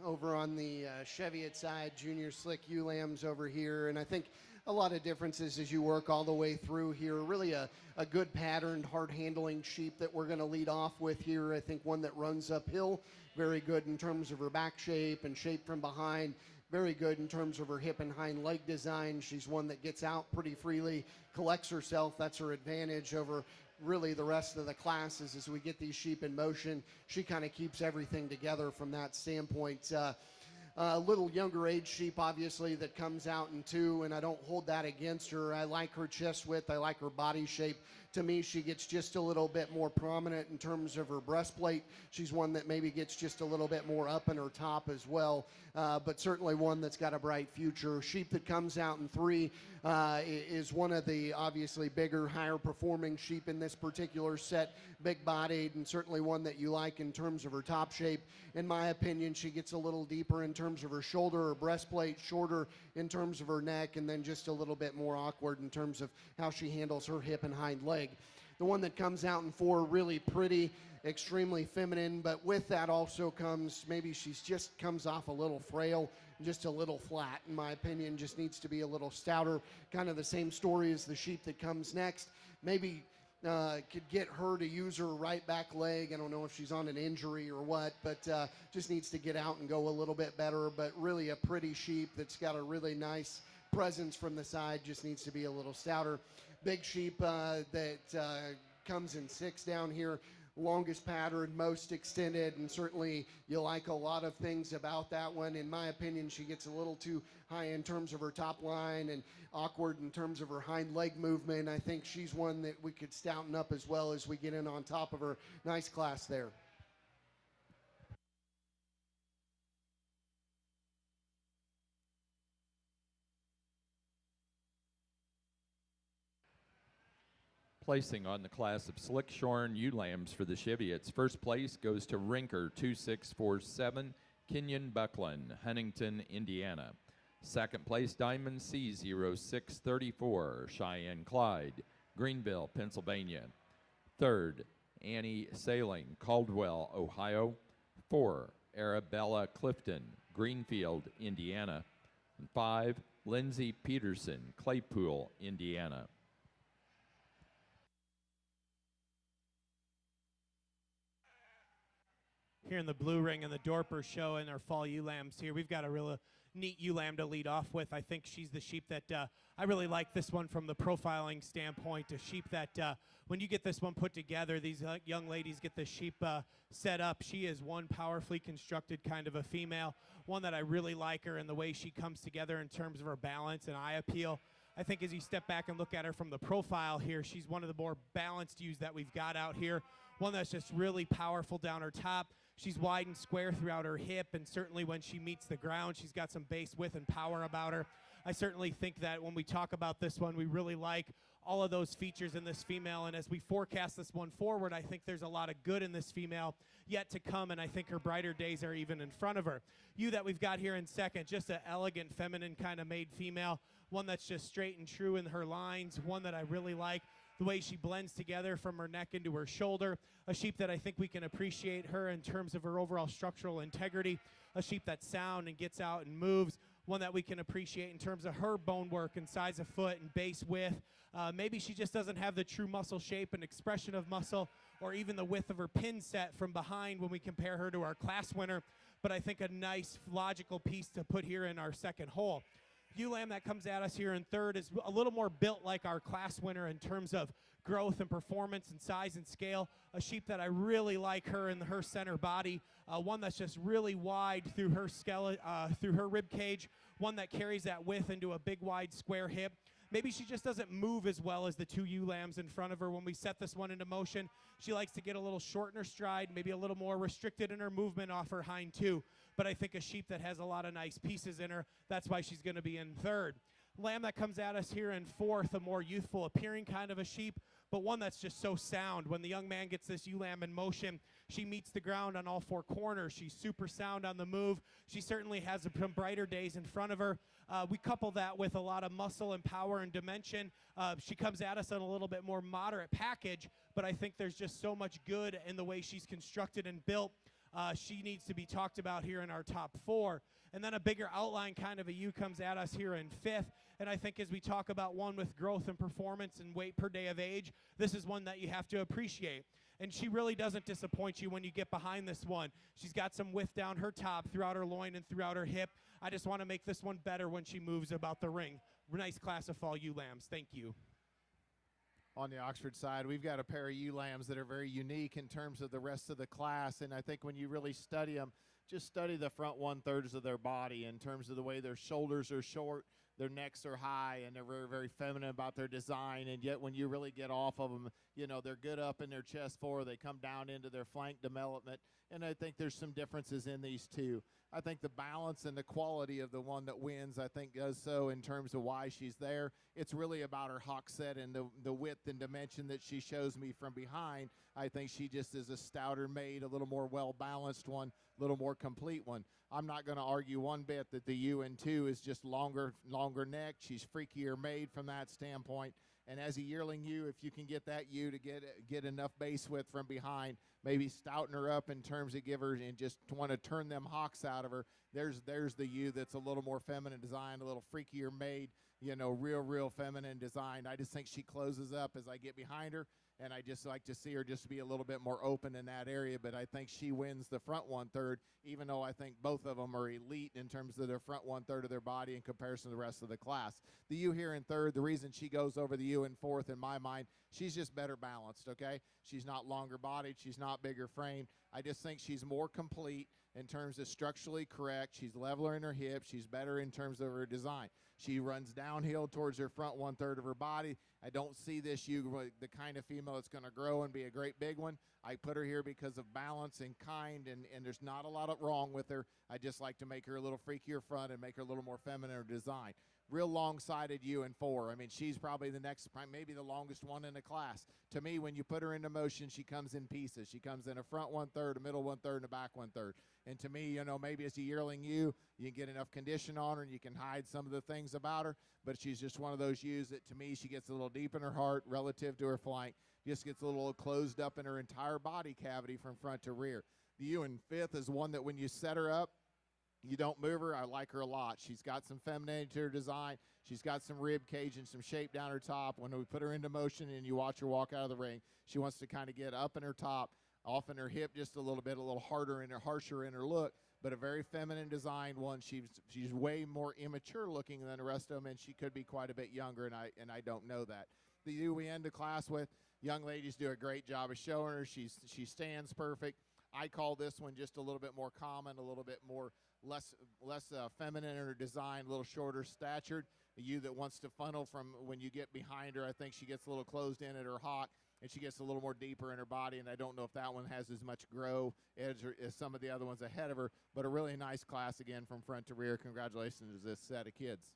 over on the Cheviot side, junior slick ewe lambs over here. And I think a lot of differences as you work all the way through here. Really a good patterned, hard-handling sheep that we're going to lead off with here. I think one that runs uphill, very good in terms of her back shape and shape from behind. Very good in terms of her hip and hind leg design. She's one that gets out pretty freely, collects herself. That's her advantage over really the rest of the classes as we get these sheep in motion. She kind of keeps everything together from that standpoint. A little younger age sheep, obviously, that comes out in 2, and I don't hold that against her. I like her chest width. I like her body shape. To me, she gets just a little bit more prominent in terms of her breastplate. She's one that maybe gets just a little bit more up in her top as well, but certainly one that's got a bright future. Sheep that comes out in 3 is one of the obviously bigger, higher performing sheep in this particular set, big bodied, and certainly one that you like in terms of her top shape. In my opinion, she gets a little deeper in terms of her shoulder or breastplate, shorter in terms of her neck, and then just a little bit more awkward in terms of how she handles her hip and hind leg. The one that comes out in 4, really pretty, extremely feminine, but with that also comes, maybe she's just comes off a little frail, just a little flat, in my opinion, just needs to be a little stouter. Kind of the same story as the sheep that comes next. Maybe could get her to use her right back leg. I don't know if she's on an injury or what, but just needs to get out and go a little bit better. But really a pretty sheep that's got a really nice presence from the side, just needs to be a little stouter. Big sheep that comes in 6 down here, longest pattern, most extended, and certainly you like a lot of things about that one. In my opinion, she gets a little too high in terms of her top line and awkward in terms of her hind leg movement. I think she's one that we could stouten up as well as we get in on top of her. Nice class there. Placing on the class of slick-shorn ewe lambs for the Cheviots. First place goes to Rinker 2647, Kenyon Buckland, Huntington, Indiana. Second place, Diamond C0634, Cheyenne Clyde, Greenville, Pennsylvania. Third, Annie Sailing, Caldwell, Ohio. 4, Arabella Clifton, Greenfield, Indiana. And 5, Lindsay Peterson, Claypool, Indiana. Here in the blue ring and the Dorper show and our fall ewe lambs here, we've got a real neat ewe lamb to lead off with. I think she's the sheep that I really like this one from the profiling standpoint. A sheep that when you get this one put together, these young ladies get the sheep set up. She is one powerfully constructed kind of a female, one that I really like her and the way she comes together in terms of her balance and eye appeal. I think as you step back and look at her from the profile here, she's one of the more balanced ewes that we've got out here. One that's just really powerful down her top. She's wide and square throughout her hip, and certainly when she meets the ground, she's got some base width and power about her. I certainly think that when we talk about this one, we really like all of those features in this female, and as we forecast this one forward, I think there's a lot of good in this female yet to come, and I think her brighter days are even in front of her. You that we've got here in second, just an elegant, feminine kind of made female, one that's just straight and true in her lines, one that I really like. The way she blends together from her neck into her shoulder, a sheep that I think we can appreciate her in terms of her overall structural integrity, a sheep that's sound and gets out and moves, one that we can appreciate in terms of her bone work and size of foot and base width. Maybe she just doesn't have the true muscle shape and expression of muscle or even the width of her pin set from behind when we compare her to our class winner, but I think a nice logical piece to put here in our second hole. Ewe lamb that comes at us here in third is a little more built like our class winner in terms of growth and performance and size and scale. A sheep that I really like her in her center body, one that's just really wide through her skeleton, through her rib cage, one that carries that width into a big wide square hip. Maybe she just doesn't move as well as the 2 ewe lambs in front of her when we set this one into motion. She likes to get a little short in her stride, maybe a little more restricted in her movement off her hind 2. But I think a sheep that has a lot of nice pieces in her, that's why she's going to be in third. Lamb that comes at us here in fourth, a more youthful appearing kind of a sheep, but one that's just so sound. When the young man gets this ewe lamb in motion, she meets the ground on all 4 corners. She's super sound on the move. She certainly has some brighter days in front of her. We couple that with a lot of muscle and power and dimension. She comes at us on a little bit more moderate package, but I think there's just so much good in the way she's constructed and built. she needs to be talked about here in our top 4. And then a bigger outline kind of a ewe comes at us here in 5th. And I think as we talk about one with growth and performance and weight per day of age, this is one that you have to appreciate. And she really doesn't disappoint you when you get behind this one. She's got some width down her top, throughout her loin, and throughout her hip. I just want to make this one better when she moves about the ring. Nice class of fall ewe lambs. Thank you. On the Oxford side, we've got a pair of ewe lambs that are very unique in terms of the rest of the class, and I think when you really study them, just study the front 1/3 of their body in terms of the way their shoulders are short, their necks are high, and they're very, very feminine about their design. And yet when you really get off of them, you know, they're good up in their chest fore. They come down into their flank development. And I think there's some differences in these two. I think the balance and the quality of the one that wins, I think, does so in terms of why she's there. It's really about her hock set and the width and dimension that she shows me from behind. I think she just is a stouter made, a little more well-balanced one, a little more complete one. I'm not going to argue one bit that the UN2 is just longer neck. She's freakier made from that standpoint. And as a yearling ewe, if you can get that ewe to get enough base width from behind, maybe stouten her up in terms of give her and just want to turn them hocks out of her, there's the ewe that's a little more feminine design, a little freakier made, you know, real feminine design. I just think she closes up as I get behind her, and I just like to see her just be a little bit more open in that area. But I think she wins the front 1/3, even though I think both of them are elite in terms of their front 1/3 of their body in comparison to the rest of the class. The ewe here in 3rd, the reason she goes over the ewe in 4th, in my mind, she's just better balanced, okay? She's not longer bodied. She's not bigger framed. I just think she's more complete in terms of structurally correct. She's leveler in her hips. She's better in terms of her design. She runs downhill towards her front 1/3 of her body. I don't see this ewe, the kind of female that's going to grow and be a great big one. I put her here because of balance and kind, and there's not a lot wrong with her. I just like to make her a little freakier front and make her a little more feminine in her design. Real long-sided ewe in 4. I mean, she's probably the next, maybe the longest one in the class. To me, when you put her into motion, she comes in pieces. She comes in a front 1/3, a middle 1/3, and a back 1/3. And to me, you know, maybe as a yearling ewe, you can get enough condition on her and you can hide some of the things about her, but she's just one of those ewes that, to me, she gets a little deep in her heart relative to her flank, just gets a little closed up in her entire body cavity from front to rear. The ewe in 5th is one that when you set her up, you don't move her. I like her a lot. She's got some femininity to her design. She's got some rib cage and some shape down her top. When we put her into motion and you watch her walk out of the ring, she wants to kind of get up in her top, off in her hip just a little bit, a little harder and harsher in her look, but a very feminine designed one. She's way more immature looking than the rest of them, and she could be quite a bit younger, and I don't know that. The ewe we end the class with, young ladies do a great job of showing her. She stands perfect. I call this one just a little bit more common, a little bit more less feminine in her design, a little shorter statured. A ewe that wants to funnel from when you get behind her, I think she gets a little closed in at her hock, and she gets a little more deeper in her body, and I don't know if that one has as much grow as some of the other ones ahead of her, but a really nice class again from front to rear. Congratulations to this set of kids.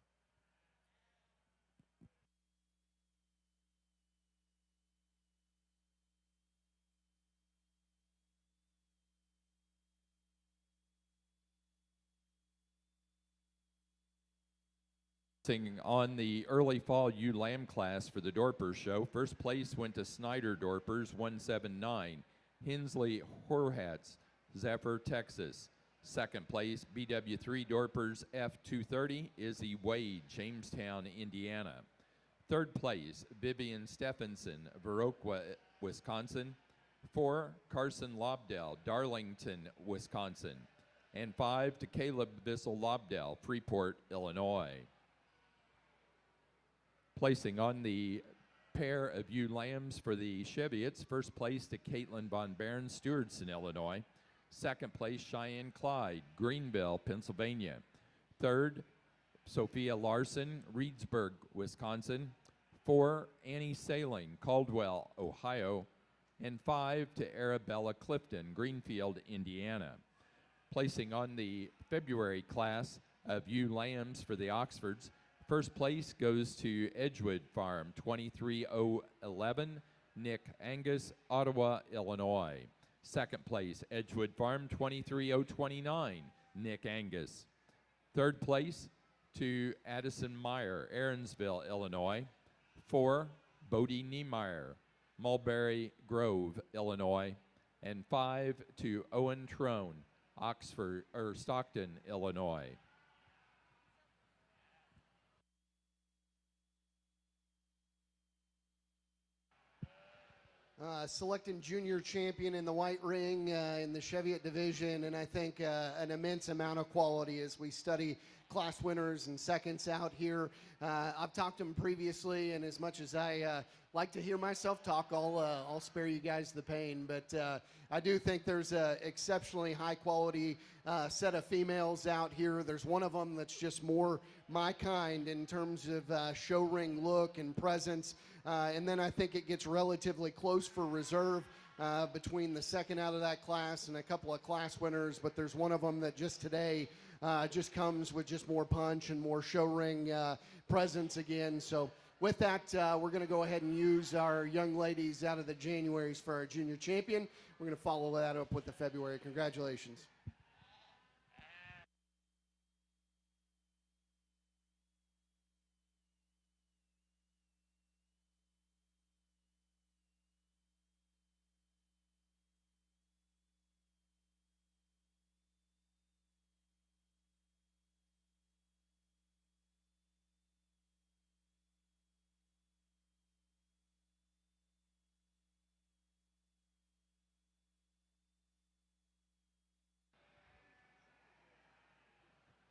On the early fall ewe lamb class for the Dorper show, first place went to Snyder Dorpers 179, Hensley Horhats, Zephyr, Texas. Second place, BW3 Dorpers F230, Izzy Wade, Jamestown, Indiana. Third place, Vivian Stephenson, Viroqua, Wisconsin. 4, Carson Lobdell, Darlington, Wisconsin. And 5 to Caleb Bissell Lobdell, Freeport, Illinois. Placing on the pair of ewe lambs for the Cheviots, first place to Caitlin Von Baron, Stewardson, Illinois. Second place, Cheyenne Clyde, Greenville, Pennsylvania. Third, Sophia Larson, Reedsburg, Wisconsin. 4, Annie Saling, Caldwell, Ohio. And 5 to Arabella Clifton, Greenfield, Indiana. Placing on the February class of ewe lambs for the Oxfords, first place goes to Edgewood Farm, 23011, Nick Angus, Ottawa, Illinois. Second place, Edgewood Farm, 23029, Nick Angus. Third place to Addison Meyer, Aaronsville, Illinois. 4, Bodie Niemeyer, Mulberry Grove, Illinois. and 5 to Owen Trone, Stockton, Illinois. Selecting junior champion in the white ring in the Cheviot division, and I think an immense amount of quality as we study class winners and seconds out here. I've talked to him previously, and as much as I like to hear myself talk, I'll spare you guys the pain, but I do think there's an exceptionally high quality set of females out here. There's one of them that's just more my kind in terms of show ring look and presence. And then I think it gets relatively close for reserve between the second out of that class and a couple of class winners. But there's one of them that just today just comes with just more punch and more show ring presence again. So with that, we're going to go ahead and use our young ladies out of the Januaries for our junior champion. We're going to follow that up with the February. Congratulations.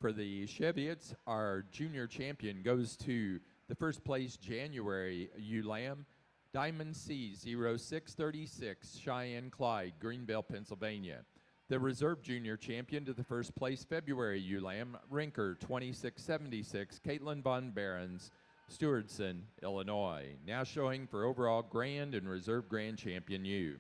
For the Cheviots, our junior champion goes to the first place January ULAM, Diamond C 0636, Cheyenne Clyde, Greenville, Pennsylvania. The reserve junior champion to the first place February ULAM, Rinker 2676, Caitlin Von Behrens, Stewardson, Illinois. Now showing for overall grand and reserve grand champion U.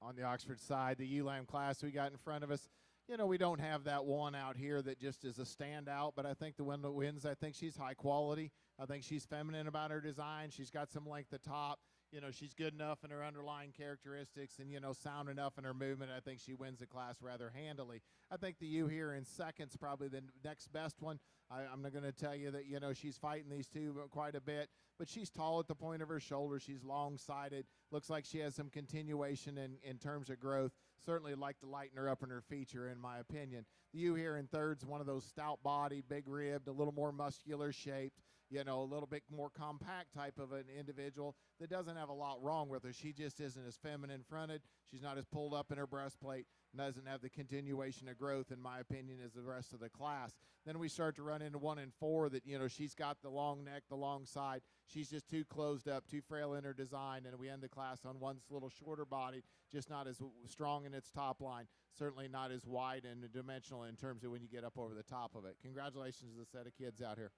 On the Oxford side, the ULAM class we got in front of us, you know, we don't have that one out here that just is a standout, but I think the one that wins, I think she's high quality. I think she's feminine about her design. She's got some length at top. You know, she's good enough in her underlying characteristics and, you know, sound enough in her movement. I think she wins the class rather handily. I think the U here in second's probably the next best one. I'm not going to tell you that, you know, she's fighting these two quite a bit, but she's tall at the point of her shoulder. She's long-sided. Looks like she has some continuation in terms of growth. Certainly like to lighten her up in her feature, in my opinion. The U here in third's one of those stout-bodied, big-ribbed, a little more muscular shaped, you know, a little bit more compact type of an individual that doesn't have a lot wrong with her. She just isn't as feminine fronted. She's not as pulled up in her breastplate, doesn't have the continuation of growth, in my opinion, as the rest of the class. Then we start to run into 1 and 4 that, you know, she's got the long neck, the long side. She's just too closed up, too frail in her design, and we end the class on one's little shorter body, just not as strong in its top line, certainly not as wide and dimensional in terms of when you get up over the top of it. Congratulations to the set of kids out here.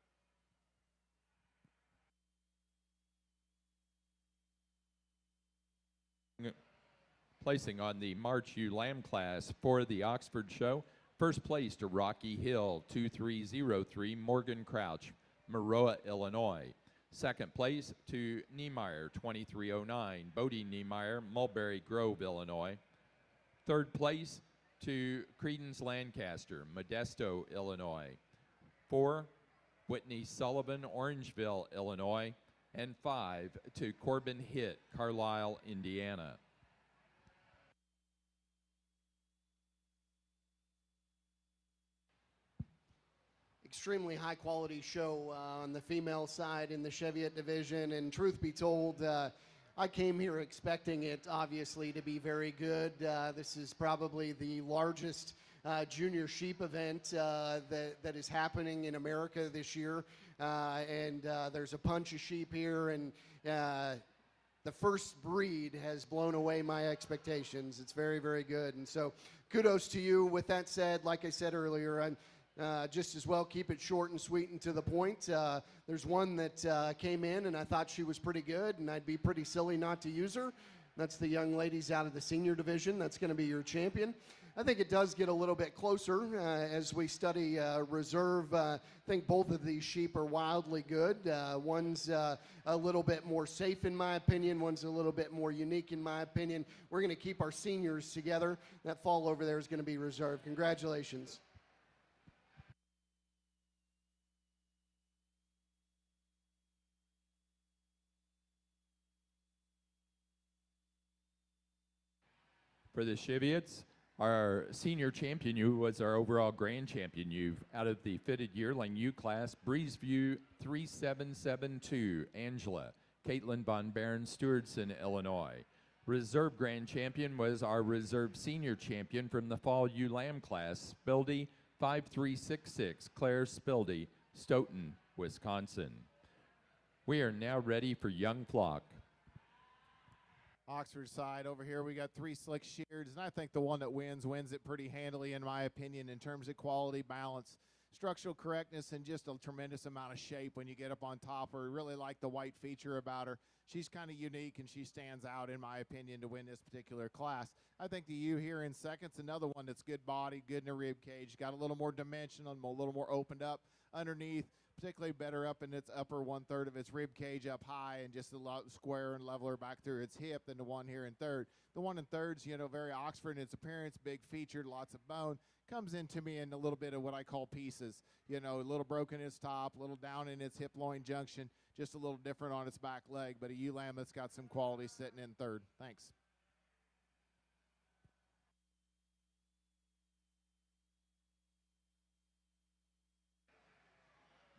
Placing on the March ULAM class for the Oxford show, first place to Rocky Hill 2303, Morgan Crouch, Maroa, Illinois. Second place to Niemeyer 2309, Bodie Niemeyer, Mulberry Grove, Illinois. Third place to Credence Lancaster, Modesto, Illinois. 4, Whitney Sullivan, Orangeville, Illinois. And 5 to Corbin Hitt, Carlisle, Indiana. Extremely high quality show on the female side in the Cheviot division, and truth be told, I came here expecting it obviously to be very good. This is probably the largest junior sheep event that is happening in America this year, and there's a bunch of sheep here, and the first breed has blown away my expectations. It's very, very good, and so kudos to you. With that said, like I said earlier, I'm just as well keep it short and sweet and to the point. There's one that came in and I thought she was pretty good, and I'd be pretty silly not to use her. That's the young ladies out of the senior division. That's going to be your champion. I think it does get a little bit closer as we study reserve. I think both of these sheep are wildly good. One's a little bit more safe in my opinion. One's a little bit more unique in my opinion. We're going to keep our seniors together. That fall over there is going to be reserved. Congratulations. For the Cheviots, our senior champion ewe was our overall grand champion ewe out of the fitted yearling ewe class, Breezeview 3772, Angela, Caitlin Von Baron, Stewardson, Illinois. Reserve grand champion was our reserve senior champion from the fall ewe lamb class, Spildy 5366, Claire Spildy, Stoughton, Wisconsin. We are now ready for young flock. Oxford side over here, we got 3 slick shears, and I think the one that wins it pretty handily, in my opinion, in terms of quality, balance, structural correctness, and just a tremendous amount of shape when you get up on top of her. Really like the white feature about her. She's kind of unique, and she stands out, in my opinion, to win this particular class. I think the ewe here in second's another one that's good body, good in the rib cage, got a little more dimension, a little more opened up underneath, particularly better up in its upper 1/3 of its rib cage up high, and just a lot square and leveler back through its hip than the one here in third. The one in third's, very Oxford in its appearance, big featured, lots of bone. Comes into me in a little bit of what I call pieces. A little broken in its top, a little down in its hip-loin junction, just a little different on its back leg, but a ewe lamb that's got some quality sitting in third. Thanks.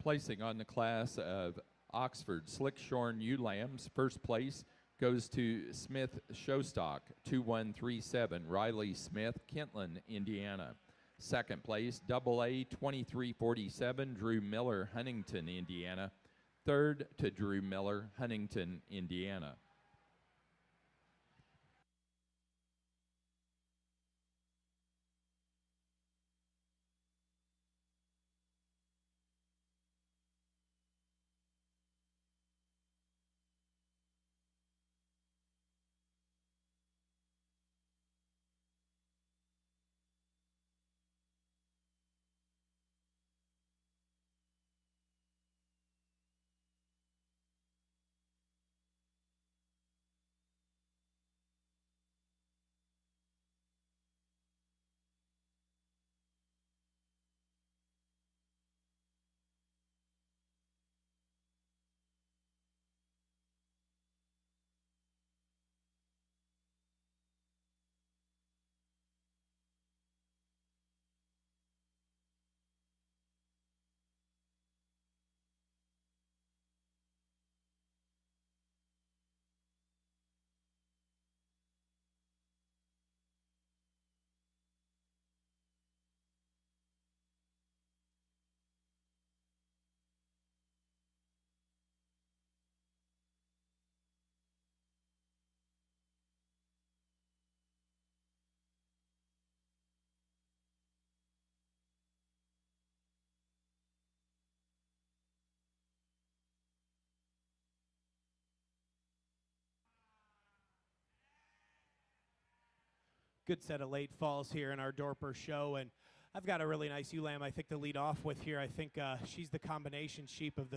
Placing on the class of Oxford Slickshorn ewe lambs, first place goes to Smith Showstock 2137, Riley Smith, Kentland, Indiana. Second place, AA 2347, Drew Miller, Huntington, Indiana. Third to Drew Miller, Huntington, Indiana. Good set of late falls here in our Dorper show, and I've got a really nice ewe lamb I think to lead off with here. I think she's the combination sheep of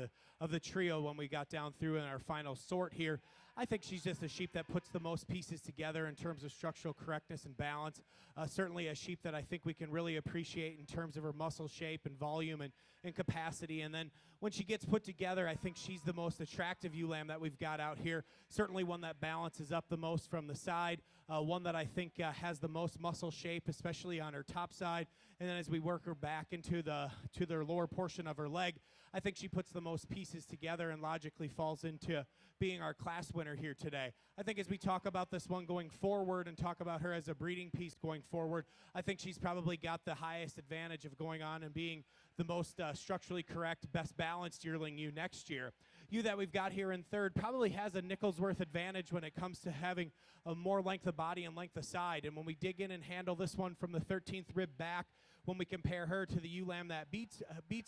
the trio when we got down through in our final sort here. I think she's just a sheep that puts the most pieces together in terms of structural correctness and balance. Certainly a sheep that I think we can really appreciate in terms of her muscle shape and volume and capacity. And then when she gets put together, I think she's the most attractive ewe lamb that we've got out here. Certainly one that balances up the most from the side. One that I think has the most muscle shape, especially on her top side. And then as we work her back into the lower portion of her leg, I think she puts the most pieces together and logically falls into being our class winner here today. I think as we talk about this one going forward and talk about her as a breeding piece going forward, I think she's probably got the highest advantage of going on and being the most structurally correct, best balanced yearling ewe next year. Ewe that we've got here in third probably has a nickel's worth advantage when it comes to having a more length of body and length of side. And when we dig in and handle this one from the 13th rib back, when we compare her to the ewe lamb that beats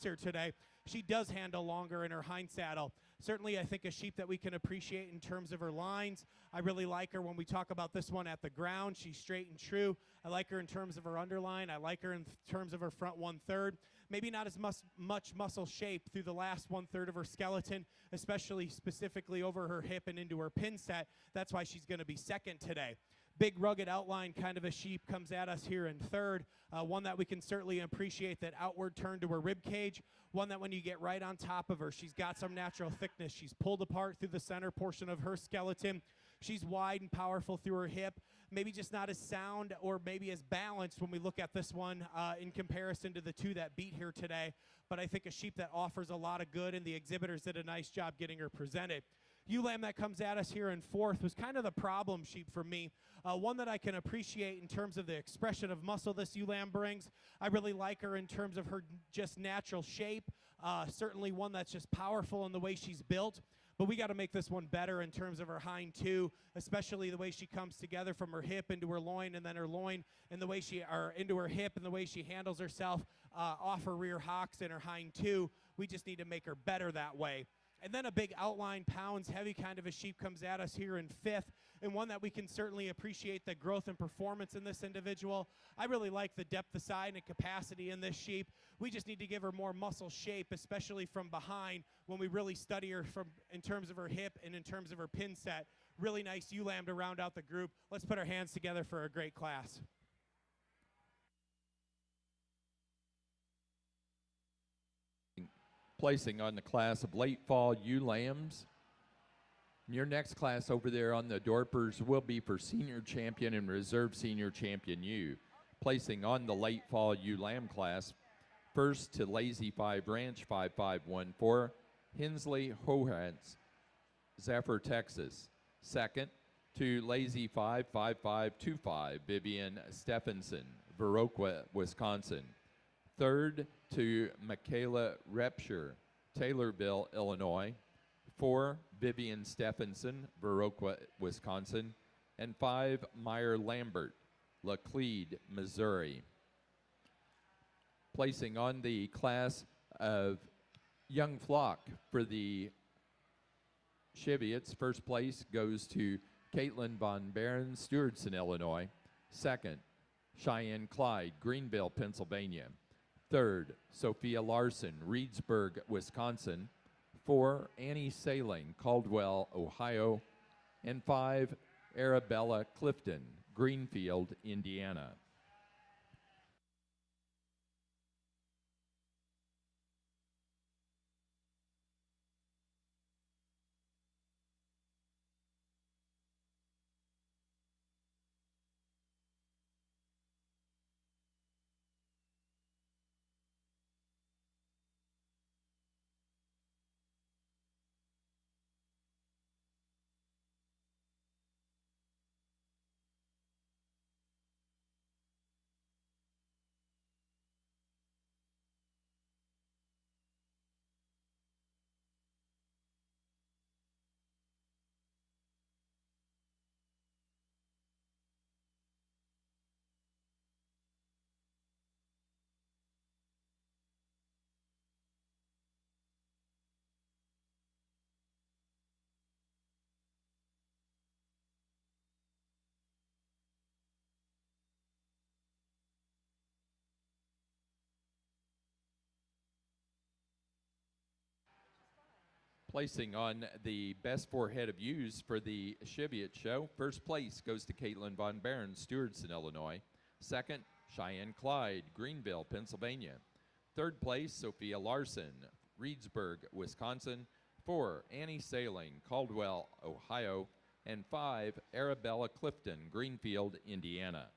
her today, she does handle longer in her hind saddle. Certainly, I think a sheep that we can appreciate in terms of her lines. I really like her when we talk about this one at the ground. She's straight and true. I like her in terms of her underline. I like her in terms of her front 1/3. Maybe not as much muscle shape through the last 1/3 of her skeleton, especially specifically over her hip and into her pin set. That's why she's going to be second today. Big rugged outline kind of a sheep comes at us here in third. One that we can certainly appreciate, that outward turn to her rib cage. One that when you get right on top of her, she's got some natural thickness. She's pulled apart through the center portion of her skeleton. She's wide and powerful through her hip. Maybe just not as sound or maybe as balanced when we look at this one in comparison to the two that beat here today. But I think a sheep that offers a lot of good, and the exhibitors did a nice job getting her presented. Ewe lamb that comes at us here in fourth was kind of the problem sheep for me. One that I can appreciate in terms of the expression of muscle this ewe lamb brings. I really like her in terms of her just natural shape. Certainly one that's just powerful in the way she's built. But we got to make this one better in terms of her hind two, especially the way she comes together from her hip into her loin, and then her loin and the way into her hip and the way she handles herself off her rear hocks and her hind two. We just need to make her better that way. And then a big outline, pounds heavy kind of a sheep comes at us here in fifth, and one that we can certainly appreciate the growth and performance in this individual. I really like the depth of side and capacity in this sheep. We just need to give her more muscle shape, especially from behind when we really study her in terms of her hip and in terms of her pin set. Really nice ewe lamb to round out the group. Let's put our hands together for a great class. Placing on the class of late fall ewe lambs. Your next class over there on the Dorpers will be for senior champion and reserve senior champion ewe. Placing on the late fall ewe lamb class, first to Lazy 5 Ranch 5514, Hensley Hohans, Zephyr, Texas. Second to Lazy 5 5525, Vivian Stephenson, Viroqua, Wisconsin. Third to Michaela Repsher, Taylorville, Illinois. 4, Vivian Stephenson, Viroqua, Wisconsin. And 5, Meyer Lambert, Laclede, Missouri. Placing on the class of young flock for the Cheviots, first place goes to Caitlin Von Barron, Stewardson, Illinois. Second, Cheyenne Clyde, Greenville, Pennsylvania. Third, Sophia Larson, Reedsburg, Wisconsin. 4, Annie Saling, Caldwell, Ohio. And 5, Arabella Clifton, Greenfield, Indiana. Placing on the best 4 head of ewes for the Cheviot show, first place goes to Caitlin Von Barron, Stewardson, Illinois. Second, Cheyenne Clyde, Greenville, Pennsylvania. Third place, Sophia Larson, Reedsburg, Wisconsin. 4, Annie Saling, Caldwell, Ohio. And 5, Arabella Clifton, Greenfield, Indiana.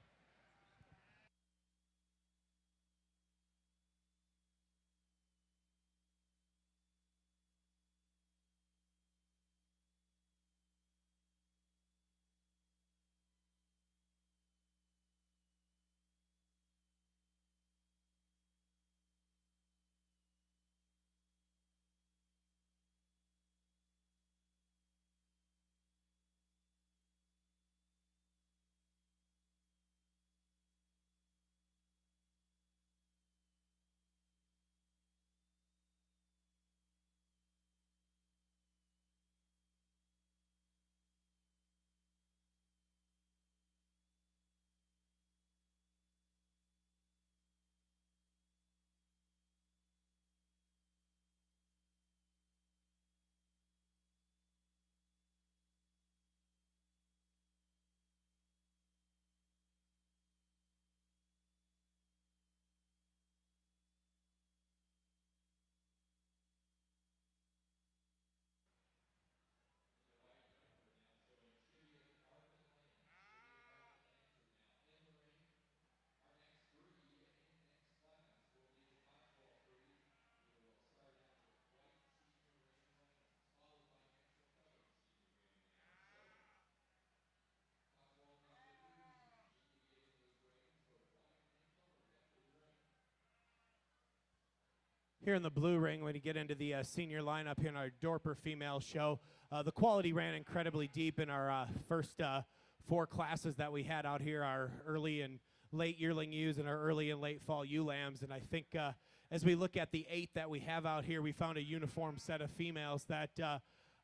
Here in the blue ring, when you get into the senior lineup here in our Dorper female show, the quality ran incredibly deep in our first 4 classes that we had out here, our early and late yearling ewes and our early and late fall ewe lambs. And I think as we look at the 8 that we have out here, we found a uniform set of females that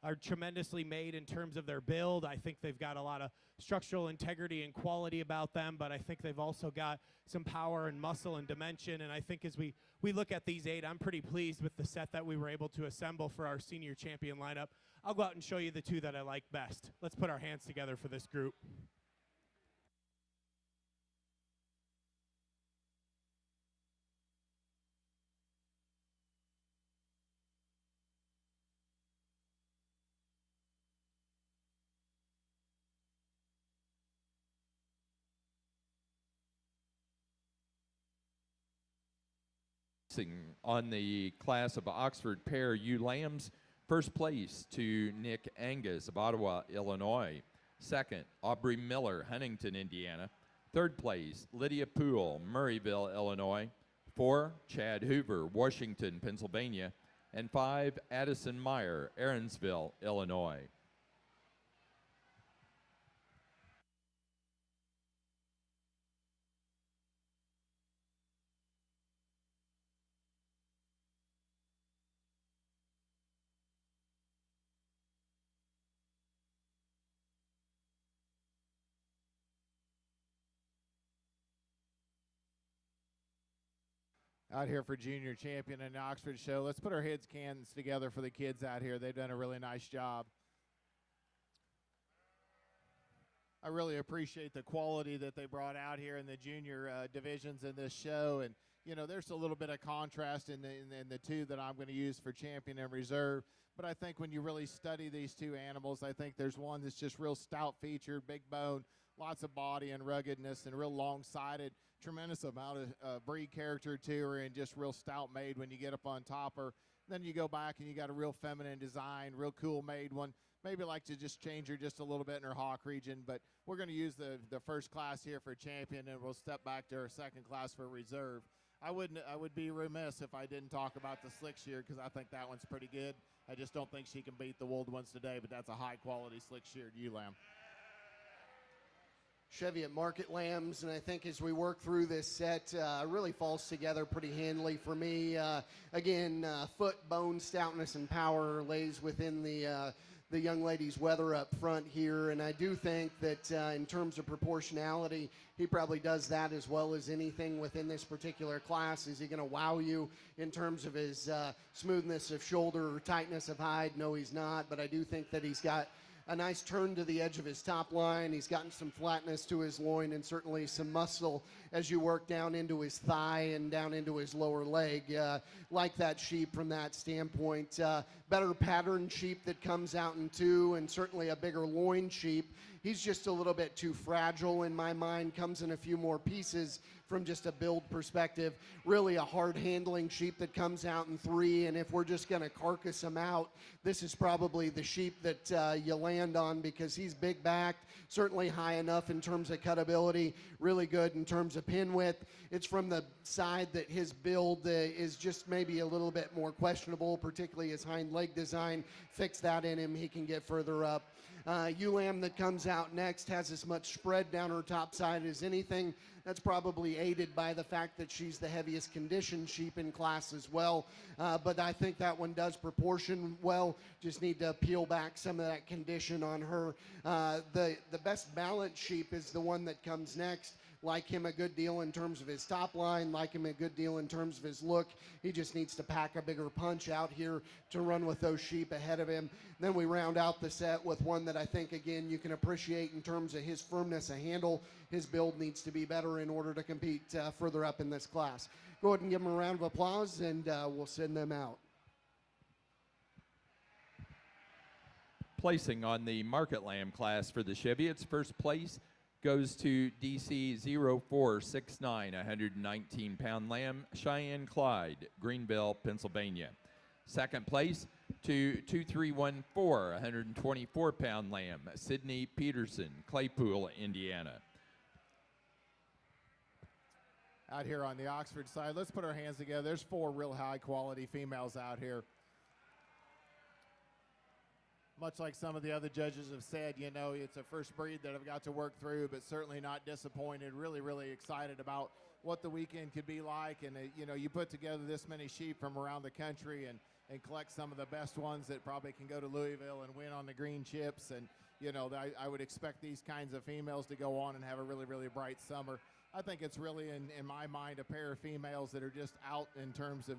are tremendously made in terms of their build. I think they've got a lot of structural integrity and quality about them, but I think they've also got some power and muscle and dimension. And I think as we look at these 8, I'm pretty pleased with the set that we were able to assemble for our senior champion lineup. I'll go out and show you the 2 that I like best. Let's put our hands together for this group. On the class of Oxford pair ewe lambs, first place to Nick Angus of Ottawa, Illinois. Second, Aubrey Miller, Huntington, Indiana. Third place, Lydia Poole, Murrayville, Illinois. 4, Chad Hoover, Washington, Pennsylvania. And 5, Addison Meyer, Aaronsville, Illinois. Out here for junior champion in the Oxford show. Let's put our heads cans together for the kids out here. They've done a really nice job. I really appreciate the quality that they brought out here in the junior divisions in this show. And, you know, there's a little bit of contrast in the 2 that I'm going to use for champion and reserve. But I think when you really study these 2 animals, I think there's one that's just real stout-featured, big bone, lots of body and ruggedness, and real long-sided. Tremendous amount of breed character to her, and just real stout made when you get up on top her. Then you go back and you got a real feminine design, real cool made one. Maybe like to just change her just a little bit in her hock region, but we're going to use the first class here for champion, and we'll step back to our second class for reserve. I would be remiss if I didn't talk about the slick shear, because I think that one's pretty good. I just don't think she can beat the wooled ones today, but that's a high quality slick sheared ewe lamb. Cheviot Market Lambs, and I think as we work through this set, really falls together pretty handily for me. Again, foot, bone, stoutness, and power lays within the young lady's weather up front here, and I do think that in terms of proportionality, he probably does that as well as anything within this particular class. Is he going to wow you in terms of his smoothness of shoulder or tightness of hide? No, he's not, but I do think that he's got a nice turn to the edge of his top line. He's gotten some flatness to his loin and certainly some muscle as you work down into his thigh and down into his lower leg. Like that sheep from that standpoint. Better pattern sheep that comes out in 2, and certainly a bigger loin sheep. He's just a little bit too fragile in my mind, comes in a few more pieces from just a build perspective. Really a hard handling sheep that comes out in 3, and if we're just going to carcass him out, this is probably the sheep that you land on, because he's big backed, certainly high enough in terms of cutability, really good in terms of pin width. It's from the side that his build is just maybe a little bit more questionable, particularly his hind leg design. Fix that in him, he can get further up. Ewe lamb that comes out next has as much spread down her top side as anything. That's probably aided by the fact that she's the heaviest conditioned sheep in class as well. But I think that one does proportion well. Just need to peel back some of that condition on her. The best balanced sheep is the one that comes next. Like him a good deal in terms of his top line, like him a good deal in terms of his look. He just needs to pack a bigger punch out here to run with those sheep ahead of him. Then we round out the set with one that I think, again, you can appreciate in terms of his firmness of handle. His build needs to be better in order to compete further up in this class. Go ahead and give him a round of applause, and we'll send them out. Placing on the market lamb class for the Cheviots, first place goes to DC 0469, 119-pound lamb, Cheyenne Clyde, Greenville, Pennsylvania. Second place to 2314, 124-pound lamb, Sydney Peterson, Claypool, Indiana. out here on the Oxford side. Let's put our hands together. There's 4 real high-quality females out here. Much like some of the other judges have said, you know, it's a first breed that I've got to work through, but certainly not disappointed. Really, really excited about what the weekend could be like. And, you know, you put together this many sheep from around the country and collect some of the best ones that probably can go to Louisville and win on the green chips. And, you know, I would expect these kinds of females to go on and have a really, really bright summer. I think it's really, in my mind, a pair of females that are just out in terms of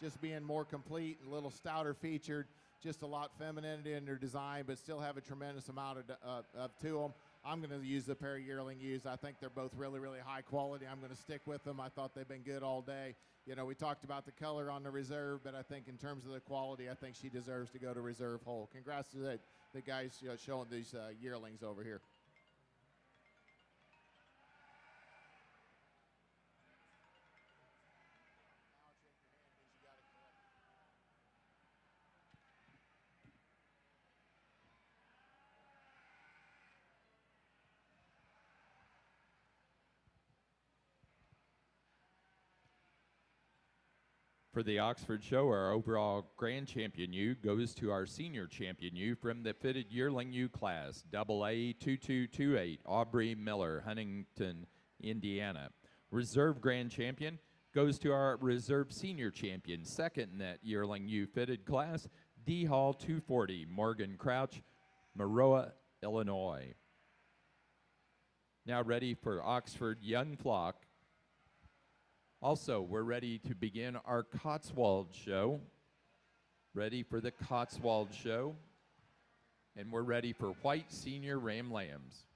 just being more complete, a little stouter featured, just a lot femininity in their design, but still have a tremendous amount of to them. I'm going to use the pair of yearling ewes. I think they're both really, really high quality. I'm going to stick with them. I thought they've been good all day. You know, we talked about the color on the reserve, but I think in terms of the quality, I think she deserves to go to reserve whole. Congrats to the guys showing these yearlings over here. For the Oxford Show, our overall grand champion ewe goes to our senior champion ewe from the fitted yearling ewe class, AA 2228, Aubrey Miller, Huntington, Indiana. Reserve grand champion goes to our reserve senior champion, second in that yearling ewe fitted class, D Hall 240, Morgan Crouch, Maroa, Illinois. Now ready for Oxford Young Flock. Also, we're ready to begin our Cotswold show. Ready for the Cotswold show. And we're ready for white senior ram lambs.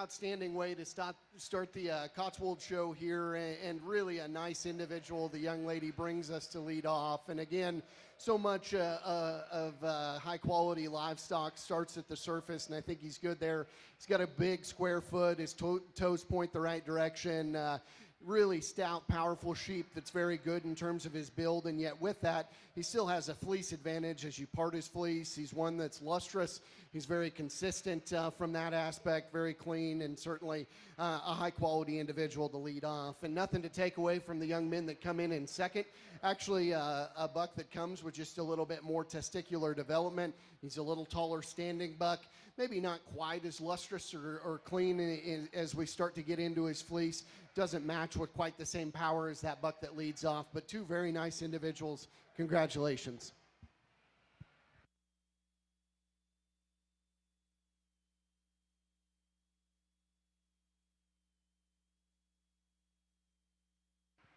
outstanding way to start the Cotswold show here, and really a nice individual the young lady brings us to lead off. And again, so much of high-quality livestock starts at the surface, and I think he's good there. He's got a big square foot. His toes point the right direction. Really stout, powerful sheep that's very good in terms of his build, and yet with that, he still has a fleece advantage as you part his fleece. He's one that's lustrous. He's very consistent from that aspect, very clean, and certainly a high-quality individual to lead off. And nothing to take away from the young men that come in second. Actually, a buck that comes with just a little bit more testicular development. He's a little taller standing buck, maybe not quite as lustrous or clean as we start to get into his fleece. Doesn't match with quite the same power as that buck that leads off, but two very nice individuals. Congratulations.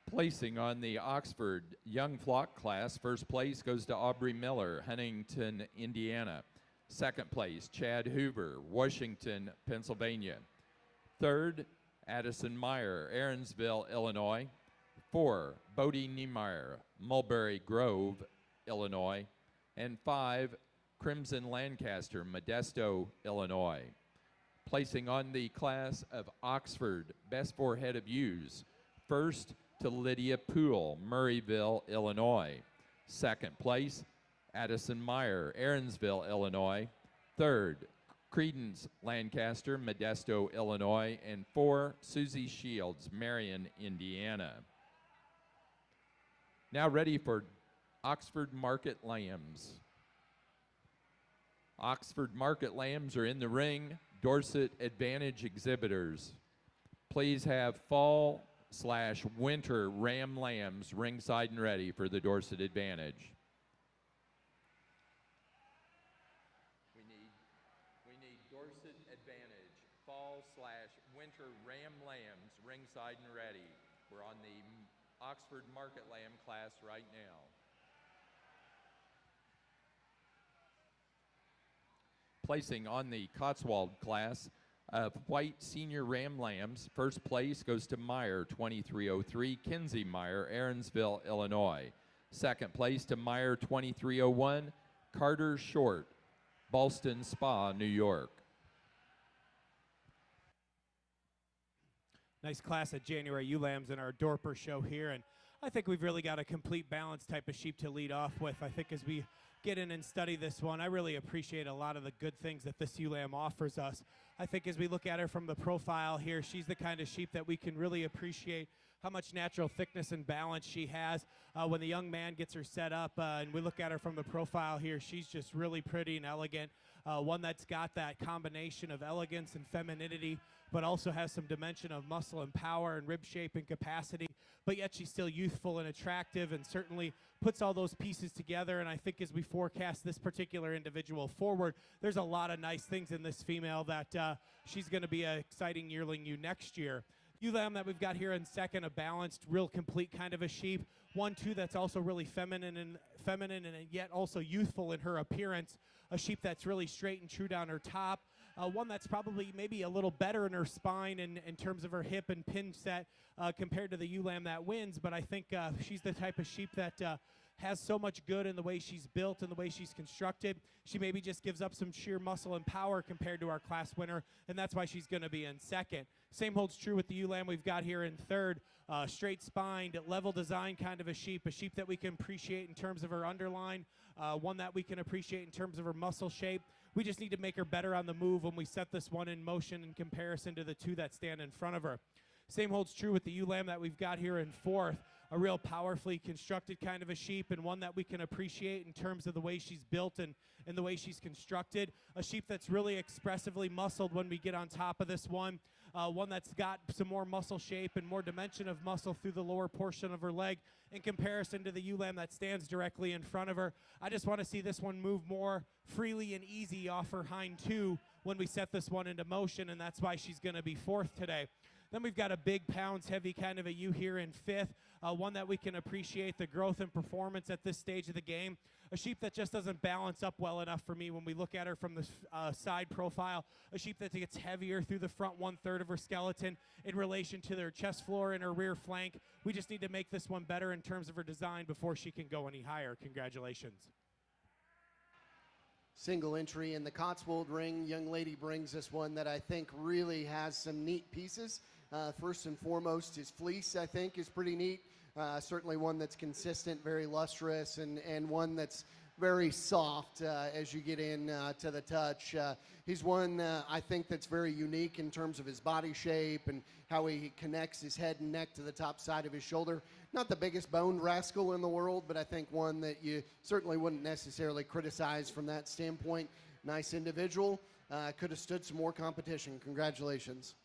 Placing on the Oxford Young Flock class, first place goes to Aubrey Miller, Huntington, Indiana. Second place, Chad Hoover, Washington, Pennsylvania. Third, Addison Meyer, Aaronsville, Illinois. 4, Bodie Niemeyer, Mulberry Grove, Illinois. And 5, Crimson Lancaster, Modesto, Illinois. Placing on the class of Oxford Best 4 Head of Ewes, first to Lydia Poole, Murrayville, Illinois. Second place, Addison Meyer, Aaronsville, Illinois. Third, Credence Lancaster, Modesto, Illinois. And 4, Susie Shields, Marion, Indiana. Now ready for Oxford Market Lambs. Oxford Market Lambs are in the ring. Dorset Advantage exhibitors. Please have fall/winter ram lambs ringside and ready for the Dorset Advantage. We need Dorset Advantage fall/winter ram lambs ringside and ready. We're on the Oxford Market Lamb class right now. Placing on the Cotswold class of white senior ram lambs, first place goes to Meyer, 2303, Kinsey Meyer, Aaronsville, Illinois. Second place to Meyer, 2301, Carter Short, Ballston Spa, New York. Nice class of January ewe lambs in our Dorper show here, and I think we've really got a complete balance type of sheep to lead off with. I think as we get in and study this one, I really appreciate a lot of the good things that this ewe lamb offers us. I think as we look at her from the profile here, she's the kind of sheep that we can really appreciate how much natural thickness and balance she has. When the young man gets her set up and we look at her from the profile here, she's just really pretty and elegant. One that's got that combination of elegance and femininity, but also has some dimension of muscle and power and rib shape and capacity, but yet she's still youthful and attractive and certainly puts all those pieces together. And I think as we forecast this particular individual forward, there's a lot of nice things in this female that she's going to be an exciting yearling ewe next year. Ewe lamb that we've got here in second, a balanced, real complete kind of a sheep. 1-2 that's also really feminine and yet also youthful in her appearance. A sheep that's really straight and true down her top. One that's probably maybe a little better in her spine in terms of her hip and pin set compared to the ewe lamb that wins. But I think she's the type of sheep that has so much good in the way she's built and the way she's constructed. She maybe just gives up some sheer muscle and power compared to our class winner, and that's why she's going to be in second. Same holds true with the ewe lamb we've got here in third. Straight-spined, level design kind of a sheep that we can appreciate in terms of her underline, one that we can appreciate in terms of her muscle shape. We just need to make her better on the move when we set this one in motion in comparison to the two that stand in front of her. Same holds true with the ewe lamb that we've got here in fourth. A real powerfully constructed kind of a sheep, and one that we can appreciate in terms of the way she's built and the way she's constructed. A sheep that's really expressively muscled when we get on top of this one. One that's got some more muscle shape and more dimension of muscle through the lower portion of her leg in comparison to the ewe lamb that stands directly in front of her. I just want to see this one move more freely and easy off her hind two when we set this one into motion, and that's why she's going to be fourth today. Then we've got a big pounds heavy kind of a ewe here in 5th, one that we can appreciate the growth and performance at this stage of the game. A sheep that just doesn't balance up well enough for me when we look at her from the side profile. A sheep that gets heavier through the front 1/3 of her skeleton in relation to their chest floor and her rear flank. We just need to make this one better in terms of her design before she can go any higher. Congratulations. Single entry in the Cotswold ring. Young lady brings us one that I think really has some neat pieces. First and foremost, his fleece, I think, is pretty neat. Certainly one that's consistent, very lustrous, and one that's very soft as you get in to the touch. He's one I think that's very unique in terms of his body shape and how he connects his head and neck to the top side of his shoulder. Not the biggest boned rascal in the world, but I think one that you certainly wouldn't necessarily criticize from that standpoint. Nice individual. Could have stood some more competition. Congratulations.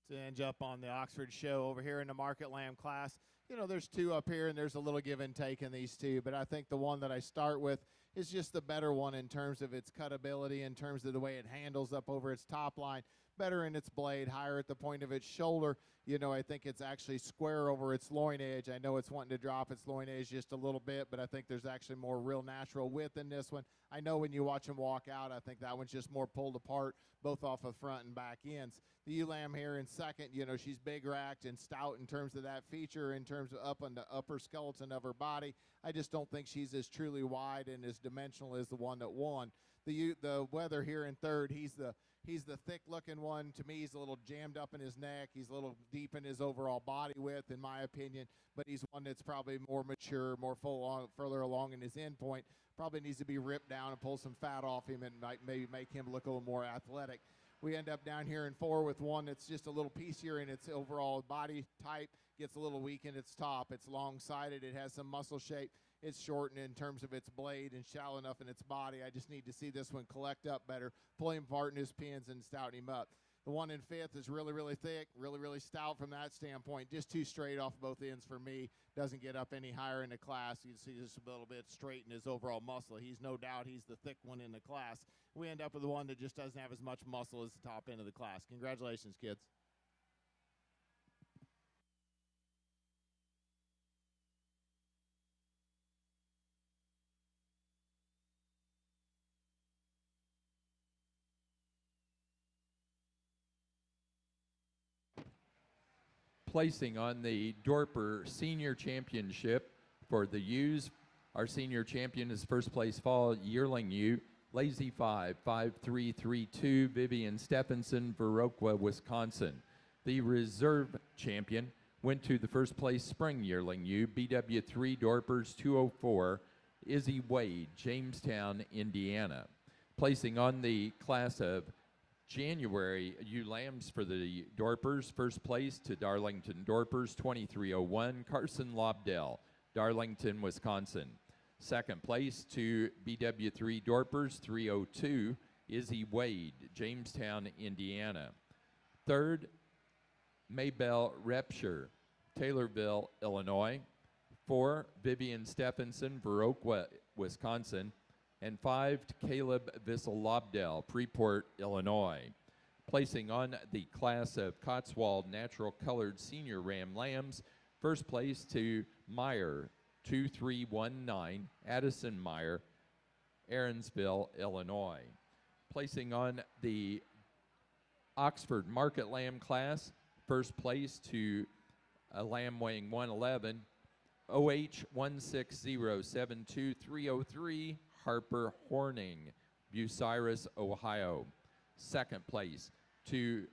To end up on the Oxford show over here in the Market Lamb class. You know, there's two up here, and there's a little give and take in these two, but I think the one that I start with is just the better one in terms of its cutability, in terms of the way it handles up over its top line, better in its blade, higher at the point of its shoulder. You know, I think it's actually square over its loin edge. I know it's wanting to drop its loin edge just a little bit, but I think there's actually more real natural width in this one. I know when you watch them walk out, I think that one's just more pulled apart, both off of front and back ends. The ewe lamb here in second, you know, she's big racked and stout in terms of that feature, in terms of up on the upper skeleton of her body. I just don't think she's as truly wide and as dimensional as the one that won. The Weather here in third, he's the thick-looking one. To me, he's a little jammed up in his neck. He's a little deep in his overall body width, in my opinion, but he's one that's probably more mature, more further along in his end point. Probably needs to be ripped down and pull some fat off him and maybe make him look a little more athletic. We end up down here in 4 with one that's just a little piecier in its overall body type, gets a little weak in its top. It's long-sided. It has some muscle shape. It's shortened in terms of its blade and shallow enough in its body. I just need to see this one collect up better, pull him apart in his pins and stout him up. The one in 5th is really, really thick, really, really stout from that standpoint. Just too straight off both ends for me. Doesn't get up any higher in the class. You can see just a little bit straight in his overall muscle. He's no doubt he's the thick one in the class. We end up with the one that just doesn't have as much muscle as the top end of the class. Congratulations, kids. Placing on the Dorper Senior Championship for the ewes. Our senior champion is first place fall yearling ewe, Lazy 5, 5332, Vivian Stephenson, Viroqua, Wisconsin. The reserve champion went to the first place spring yearling ewe, BW3 Dorpers 204, Izzy Wade, Jamestown, Indiana. Placing on the class of January ewe lambs for the Dorpers, first place to Darlington Dorpers 2301, Carson Lobdell, Darlington, Wisconsin. Second place to BW3 Dorpers 302, Izzy Wade, Jamestown, Indiana. Third, Maybelle Repsher, Taylorville, Illinois. 4, Vivian Stephenson, Viroqua, Wisconsin. And 5, Caleb Vissel-Lobdell, Freeport, Illinois. Placing on the class of Cotswold Natural Colored Senior Ram Lambs, first place to Meyer, 2319, Addison Meyer, Aaronsville, Illinois. Placing on the Oxford Market Lamb class, first place to a lamb weighing 111, OH 16072-303, Harper Horning, Bucyrus, Ohio. Second place to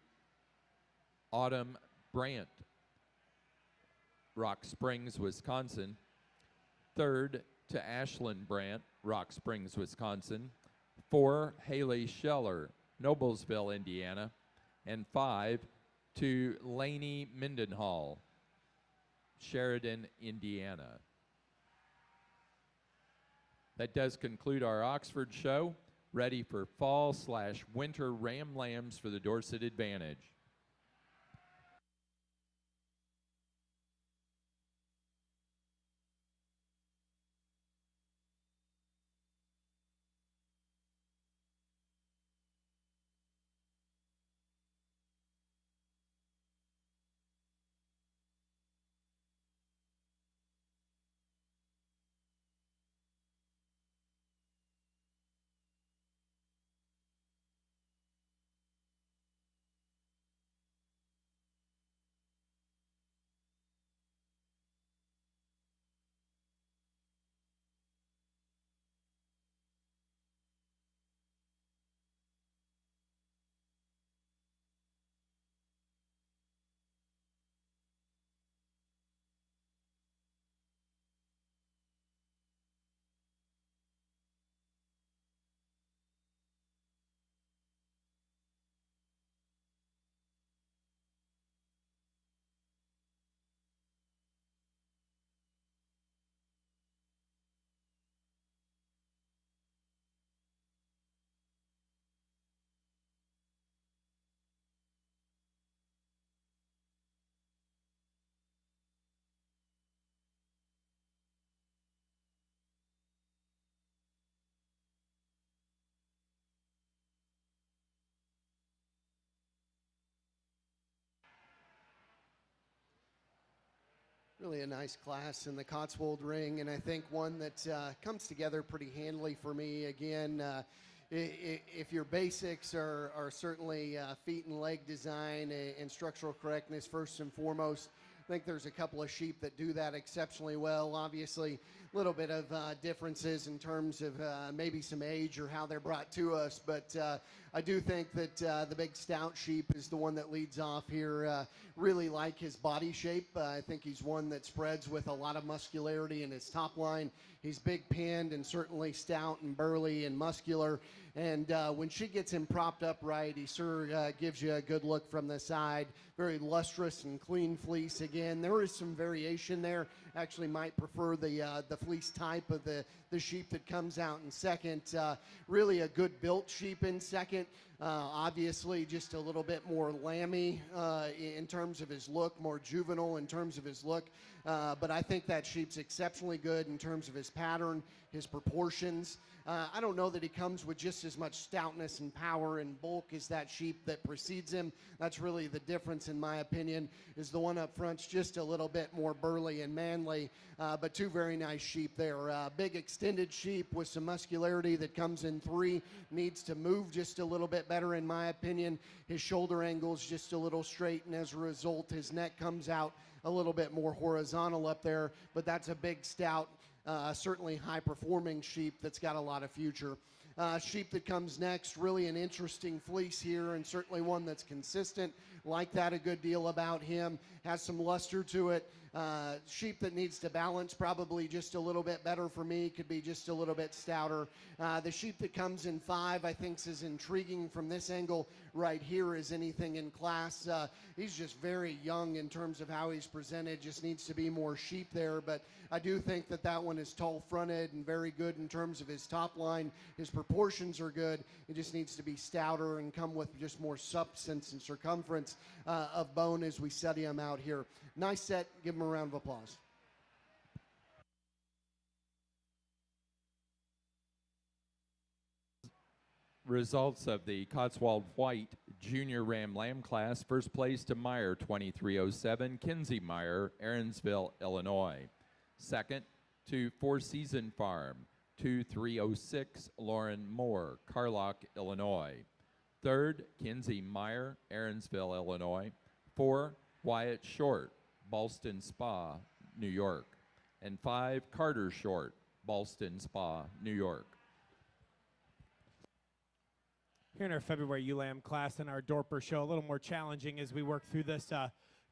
Autumn Brandt, Rock Springs, Wisconsin. Third to Ashlyn Brandt, Rock Springs, Wisconsin. 4, Haley Scheller, Noblesville, Indiana. And 5 to Laney Mendenhall, Sheridan, Indiana. That does conclude our Oxford show. Ready for fall/winter ram lambs for the Dorset Advantage. Really a nice class in the Cotswold ring, and I think one that comes together pretty handily for me. Again, if your basics are certainly feet and leg design and structural correctness first and foremost, I think there's a couple of sheep that do that exceptionally well. Obviously, a little bit of differences in terms of maybe some age or how they're brought to us, but I do think that the big stout sheep is the one that leads off here. Really like his body shape. I think he's one that spreads with a lot of muscularity in his top line. He's big pinned and certainly stout and burly and muscular. And when she gets him propped up right, he sure gives you a good look from the side. Very lustrous and clean fleece. Again, there is some variation there. Actually might prefer the fleece type of the sheep that comes out in second. Really a good built sheep in second. Obviously just a little bit more lammy in terms of his look, more juvenile in terms of his look. But I think that sheep's exceptionally good in terms of his pattern, his proportions. I don't know that he comes with just as much stoutness and power and bulk as that sheep that precedes him. That's really the difference, in my opinion, is the one up front's just a little bit more burly and manly, but two very nice sheep there. Big extended sheep with some muscularity that comes in 3, needs to move just a little bit better, in my opinion. His shoulder angle's just a little straight, and as a result, his neck comes out a little bit more horizontal up there, but that's a big, stout, certainly high-performing sheep that's got a lot of future. Sheep that comes next, really an interesting fleece here, and certainly one that's consistent. Like that a good deal about him. Has some luster to it. Sheep that needs to balance probably just a little bit better for me. Could be just a little bit stouter. The sheep that comes in 5, I think, is intriguing from this angle right here as anything in class. He's just very young in terms of how he's presented. Just needs to be more sheep there. But I do think that that one is tall-fronted and very good in terms of his top line. His proportions are good. It just needs to be stouter and come with just more substance and circumference of bone as we study him out here. Nice set. Give him a round of applause. Results of the Cotswold White Junior Ram Lamb class. First place to Meyer, 2307, Kinsey Meyer, Aaronsville, Illinois. Second to Four Season Farm, 2306, Lauren Moore, Carlock, Illinois. Third, Kinsey Meyer, Aaronsville, Illinois. 4, Wyatt Short, Ballston Spa, New York. And 5, Carter Short, Ballston Spa, New York. Here in our February ULAM class and our Dorper show, a little more challenging as we work through this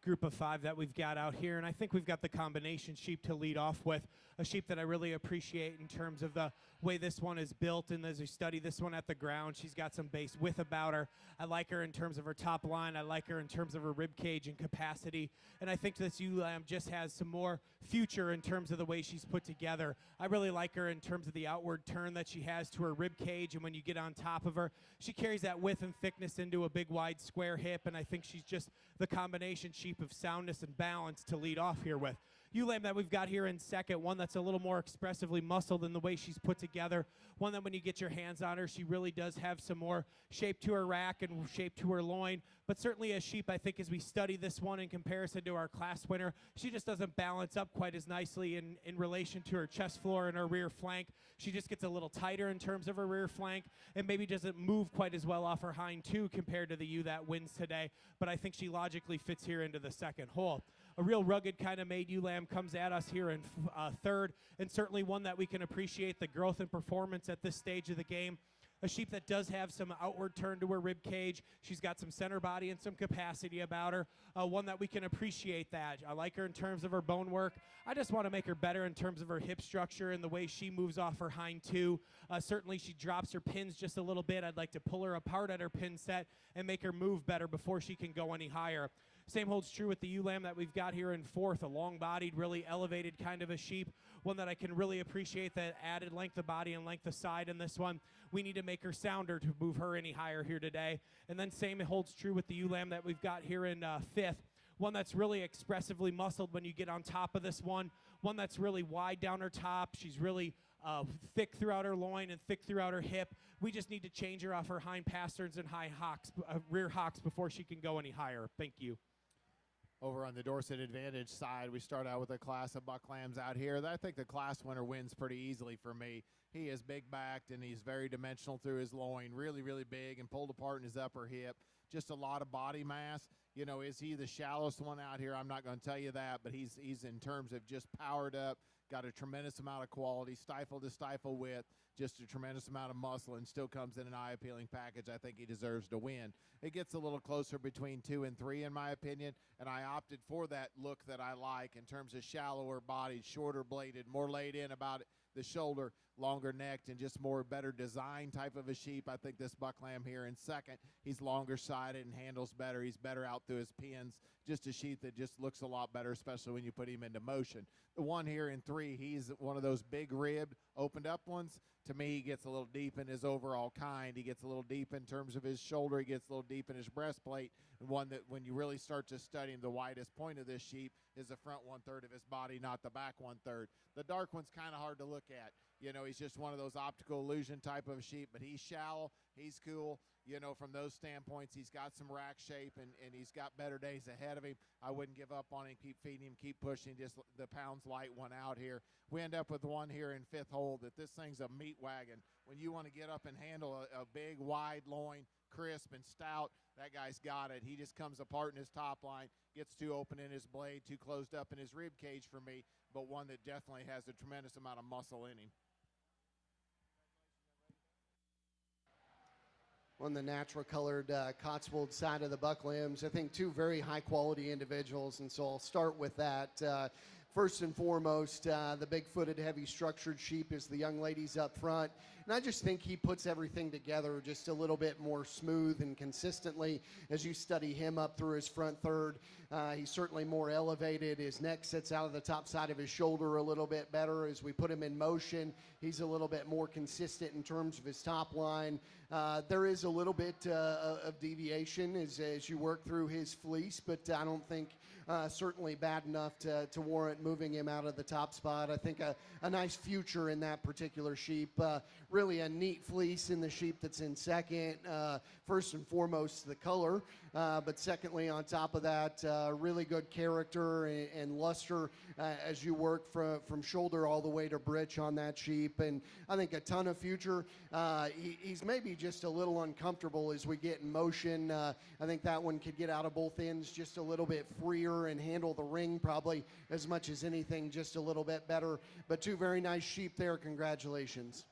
group of 5 that we've got out here. And I think we've got the combination sheep to lead off with, a sheep that I really appreciate in terms of the way this one is built. And as we study this one at the ground, she's got some base width about her. I like her in terms of her top line. I like her in terms of her rib cage and capacity. And I think this ULAM just has some more future in terms of the way she's put together. I really like her in terms of the outward turn that she has to her rib cage. And when you get on top of her, she carries that width and thickness into a big, wide, square hip. And I think she's just the combination sheep of soundness and balance to lead off here with. ULAM that we've got here in second, one that's a little more expressively muscled in the way she's put together, one that when you get your hands on her, she really does have some more shape to her rack and shape to her loin, but certainly a sheep, I think, as we study this one in comparison to our class winner, she just doesn't balance up quite as nicely in relation to her chest floor and her rear flank. She just gets a little tighter in terms of her rear flank and maybe doesn't move quite as well off her hind two compared to the ewe that wins today, but I think she logically fits here into the second hole. A real rugged kind of made ULAM comes at us here in third, and certainly one that we can appreciate the growth and performance at this stage of the game. A sheep that does have some outward turn to her rib cage. She's got some center body and some capacity about her. One that we can appreciate that. I like her in terms of her bone work. I just want to make her better in terms of her hip structure and the way she moves off her hind two. Certainly she drops her pins just a little bit. I'd like to pull her apart at her pin set and make her move better before she can go any higher. Same holds true with the ULAM that we've got here in fourth, a long-bodied, really elevated kind of a sheep, one that I can really appreciate that added length of body and length of side in this one. We need to make her sounder to move her any higher here today. And then same holds true with the ULAM that we've got here in fifth, one that's really expressively muscled when you get on top of this one that's really wide down her top. She's really thick throughout her loin and thick throughout her hip. We just need to change her off her hind pasterns and rear hocks before she can go any higher. Thank you. Over on the Dorset Advantage side, we start out with a class of buck lambs out here. I think the class winner wins pretty easily for me. He is big-backed, and he's very dimensional through his loin, really, really big and pulled apart in his upper hip. Just a lot of body mass. You know, is he the shallowest one out here? I'm not going to tell you that, but he's in terms of just powered up, got a tremendous amount of quality, stifle to stifle width, just a tremendous amount of muscle, and still comes in an eye-appealing package. I think he deserves to win. It gets a little closer between 2 and 3, in my opinion, and I opted for that look that I like in terms of shallower bodied, shorter bladed, more laid in about the shoulder, longer necked, and just more better design type of a sheep. I think this buck lamb here in second, he's longer sided and handles better. He's better out through his pins. Just a sheep that just looks a lot better, especially when you put him into motion. The one here in 3, he's one of those big ribbed, opened up ones. To me, he gets a little deep in his overall kind. He gets a little deep in terms of his shoulder. He gets a little deep in his breastplate. And one that when you really start to study him, the widest point of this sheep is the front 1/3 of his body, not the back 1/3. The dark one's kind of hard to look at. You know, he's just one of those optical illusion type of sheep, but he's shallow. He's cool. You know, from those standpoints, he's got some rack shape, and he's got better days ahead of him. I wouldn't give up on him, keep feeding him, keep pushing, just the pounds light one out here. We end up with one here in 5th hole that this thing's a meat wagon. When you want to get up and handle a big, wide loin, crisp and stout, that guy's got it. He just comes apart in his top line, gets too open in his blade, too closed up in his rib cage for me, but one that definitely has a tremendous amount of muscle in him. On the natural colored Cotswold side of the buck lambs, I think 2 very high quality individuals, and so I'll start with that. First and foremost, the big-footed, heavy-structured sheep is the young ladies up front. And I just think he puts everything together just a little bit more smooth and consistently as you study him up through his front third. He's certainly more elevated. His neck sits out of the top side of his shoulder a little bit better. As we put him in motion, he's a little bit more consistent in terms of his top line. There is a little bit of deviation as you work through his fleece, but I don't think certainly bad enough to warrant moving him out of the top spot. I think a nice future in that particular sheep. Really a neat fleece in the sheep that's in second. First and foremost, the color, but secondly, on top of that, really good character and luster as you work from shoulder all the way to britch on that sheep. And I think a ton of future. He's maybe just a little uncomfortable as we get in motion. I think that one could get out of both ends just a little bit freer and handle the ring probably as much as anything just a little bit better. But 2 very nice sheep there. Congratulations.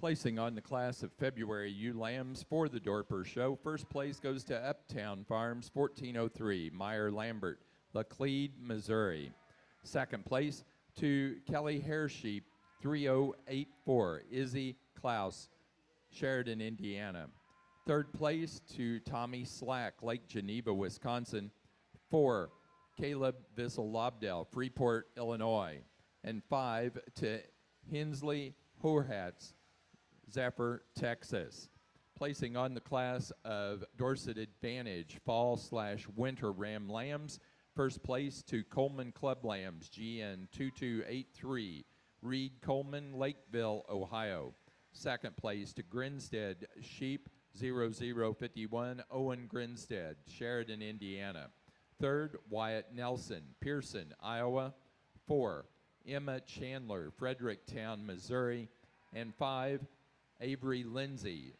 Placing on the class of February ewe lambs for the Dorper Show. First place goes to Uptown Farms, 1403, Meyer Lambert, Laclede, Missouri. Second place to Kelly Hare Sheep, 3084, Izzy Klaus, Sheridan, Indiana. Third place to Tommy Slack, Lake Geneva, Wisconsin, 4, Caleb Vissel-Lobdell, Freeport, Illinois. And 5 to Hensley Horhatz, Zephyr, Texas. Placing on the class of Dorset Advantage fall/winter ram lambs. First place to Coleman Club Lambs, GN 2283, Reed Coleman, Lakeville, Ohio. Second place to Grinstead Sheep 0051, Owen Grinstead, Sheridan, Indiana. Third, Wyatt Nelson, Pearson, Iowa. 4, Emma Chandler, Fredericktown, Missouri. And 5, Avery Lindsay,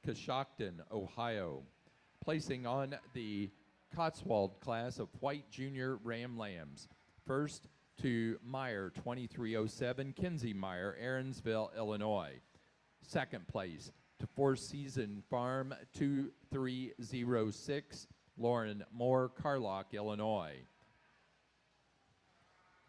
Coshocton, Ohio. Placing on the Cotswold class of white junior ram lambs. First to Meyer, 2307, Kinsey Meyer, Aaronsville, Illinois. Second place to Four Season Farm, 2306, Lauren Moore, Carlock, Illinois.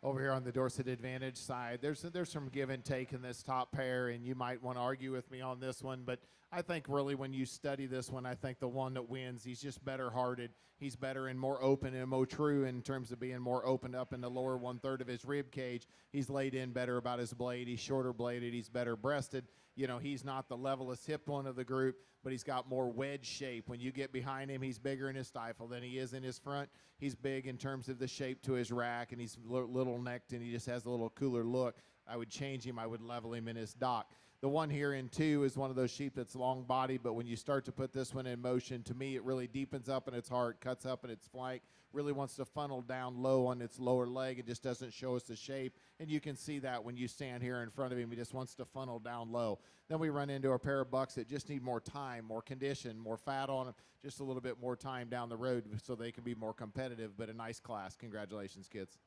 over here on the Dorset Advantage side. There's some give and take in this top pair, and you might want to argue with me on this one, but I think really when you study this one, I think the one that wins, he's just better hearted. He's better and more open and more true in terms of being more opened up in the lower 1/3 of his rib cage. He's laid in better about his blade. He's shorter bladed. He's better breasted. You know, he's not the levelest hip one of the group, but he's got more wedge shape. When you get behind him, he's bigger in his stifle than he is in his front. He's big in terms of the shape to his rack, and he's little necked, and he just has a little cooler look. I would change him. I would level him in his dock. The one here in 2 is one of those sheep that's long body, but when you start to put this one in motion, to me, it really deepens up in its heart, cuts up in its flank, really wants to funnel down low on its lower leg. It just doesn't show us the shape, and you can see that when you stand here in front of him. He just wants to funnel down low. Then we run into a pair of bucks that just need more time, more condition, more fat on them, just a little bit more time down the road so they can be more competitive, but a nice class. Congratulations, kids.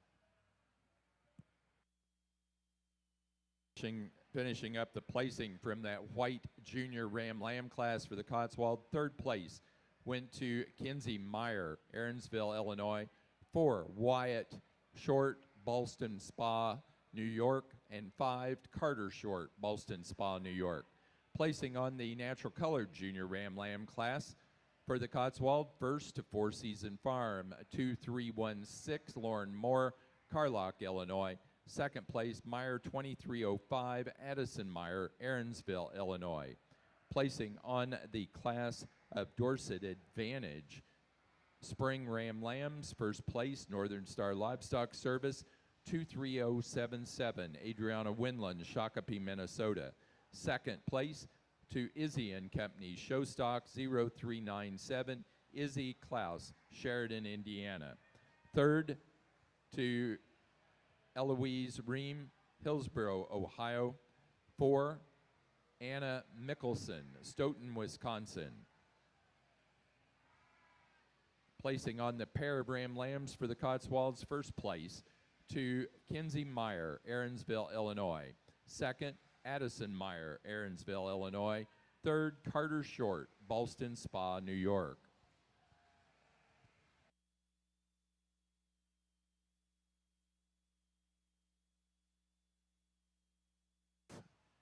Finishing up the placing from that white junior Ram Lamb class for the Cotswold. 3rd place went to Kinsey Meyer, Aaronsville, Illinois. 4, Wyatt Short, Ballston Spa, New York. And 5, Carter Short, Ballston Spa, New York. Placing on the natural colored junior Ram Lamb class for the Cotswold, 1st to Four Season Farm, 2316, Lauren Moore, Carlock, Illinois. 2nd place, Meyer 2305, Addison Meyer, Aaronsville, Illinois. Placing on the class of Dorset Advantage, Spring Ram Lambs, 1st place, Northern Star Livestock Service, 23077, Adriana Winland, Shakopee, Minnesota. 2nd place to Izzy and Company, Showstock 0397, Izzy Klaus, Sheridan, Indiana. 3rd to Eloise Ream, Hillsboro, Ohio. 4, Anna Mickelson, Stoughton, Wisconsin. Placing on the pair of Ram Lambs for the Cotswolds, 1st place to Kinsey Meyer, Aaronsville, Illinois. 2nd, Addison Meyer, Aaronsville, Illinois. 3rd, Carter Short, Ballston Spa, New York.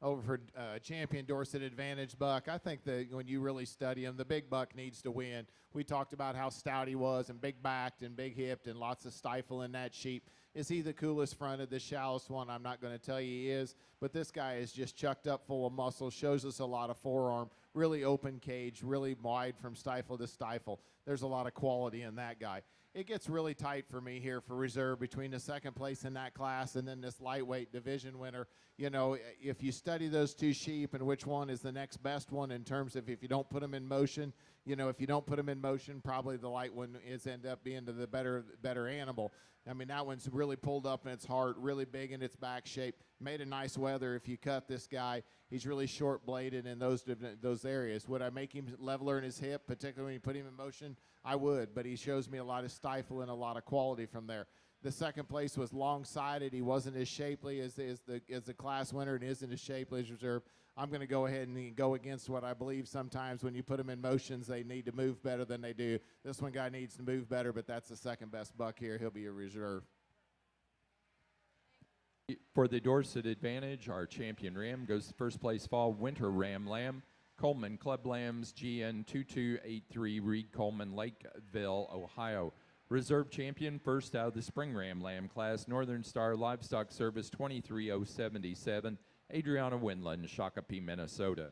Over for champion Dorset Advantage buck. I think that when you really study him, the big buck needs to win. We talked about how stout he was and big backed and big hipped and lots of stifle in that sheep. Is he the coolest fronted, the shallowest one? I'm not going to tell you he is, but this guy is just chucked up full of muscle, shows us a lot of forearm, really open cage, really wide from stifle to stifle. There's a lot of quality in that guy. It gets really tight for me here for reserve between the 2nd place in that class and then this lightweight division winner. You know, if you study those 2 sheep and which one is the next best one in terms of if you don't put them in motion, you know, if you don't put them in motion, probably the light one is end up being the better animal. I mean, that one's really pulled up in its heart, really big in its back shape, made a nice weather. If you cut this guy, he's really short-bladed in those areas. Would I make him leveler in his hip, particularly when you put him in motion? I would, but he shows me a lot of stifle and a lot of quality from there. The 2nd place was long-sided. He wasn't as shapely as the class winner and isn't as shapely as reserve. I'm going to go ahead and go against what I believe sometimes when you put them in motions, they need to move better than they do. This one guy needs to move better, but that's the 2nd best buck here. He'll be a reserve. For the Dorset Advantage, our champion ram goes to 1st place fall winter Ram Lamb, Coleman Club Lambs, GN 2283, Reed Coleman, Lakeville, Ohio. Reserve champion, 1st out of the spring Ram Lamb class, Northern Star Livestock Service 23077, Adriana Winland, Shakopee, Minnesota.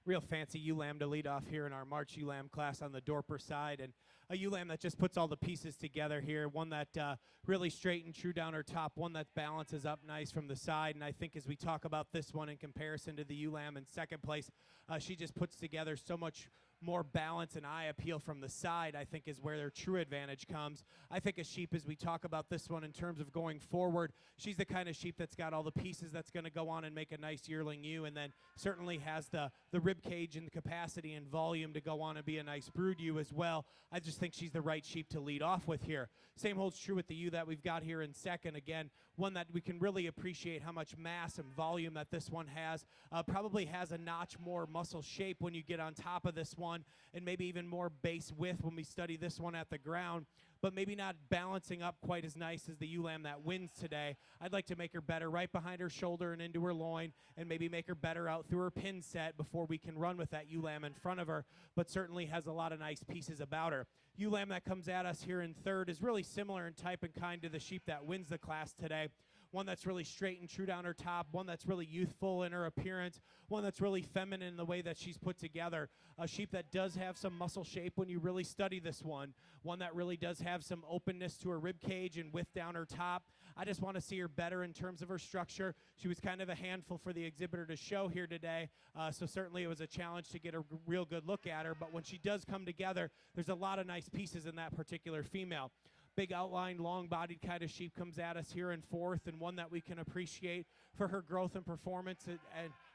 Real fancy ewe lamb to lead off here in our March ewe lamb class on the Dorper side, and a ewe lamb that just puts all the pieces together here. One that really straight and true down her top, one that balances up nice from the side. And I think as we talk about this one in comparison to the ewe lamb in 2nd place, she just puts together so much more balance and eye appeal from the side, I think, is where their true advantage comes. I think a sheep, as we talk about this one in terms of going forward, she's the kind of sheep that's got all the pieces that's going to go on and make a nice yearling ewe, and then certainly has the rib cage and the capacity and volume to go on and be a nice brood ewe as well. I just think she's the right sheep to lead off with here. Same holds true with the ewe that we've got here in 2nd. Again, one that we can really appreciate how much mass and volume that this one has. Probably has a notch more muscle shape when you get on top of this one, and maybe even more base width when we study this one at the ground. but maybe not balancing up quite as nice as the ewe lamb that wins today. I'd like to make her better right behind her shoulder and into her loin, and maybe make her better out through her pin set before we can run with that ewe lamb in front of her, but certainly has a lot of nice pieces about her. Ewe lamb that comes at us here in third is really similar in type and kind to the sheep that wins the class today. One that's really straight and true down her top, one that's really youthful in her appearance, one that's really feminine in the way that she's put together. A sheep that does have some muscle shape when you really study this one that really does have some openness to her rib cage and width down her top. I just want to see her better in terms of her structure. She was kind of a handful for the exhibitor to show here today, so certainly it was a challenge to get a real good look at her, but when she does come together, there's a lot of nice pieces in that particular female. Big outline, long-bodied kind of sheep comes at us here in fourth, and one that we can appreciate for her growth and performance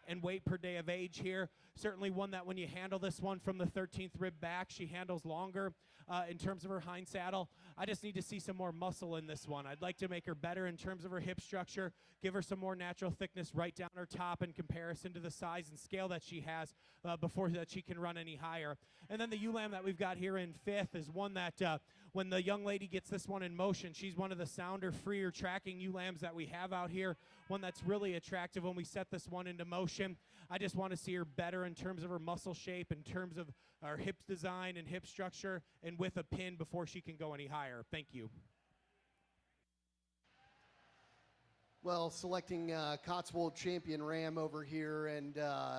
and weight per day of age here. Certainly one that when you handle this one from the 13th rib back, she handles longer in terms of her hind saddle. I just need to see some more muscle in this one. I'd like to make her better in terms of her hip structure, give her some more natural thickness right down her top in comparison to the size and scale that she has before that she can run any higher. And then the ewe lamb that we've got here in fifth is one that when the young lady gets this one in motion, she's one of the sounder, freer tracking ewe lambs that we have out here, one that's really attractive when we set this one into motion. I just want to see her better in terms of her muscle shape, in terms of her hip design and hip structure, and with a pin before she can go any higher. Thank you. Well, selecting Cotswold champion ram over here, and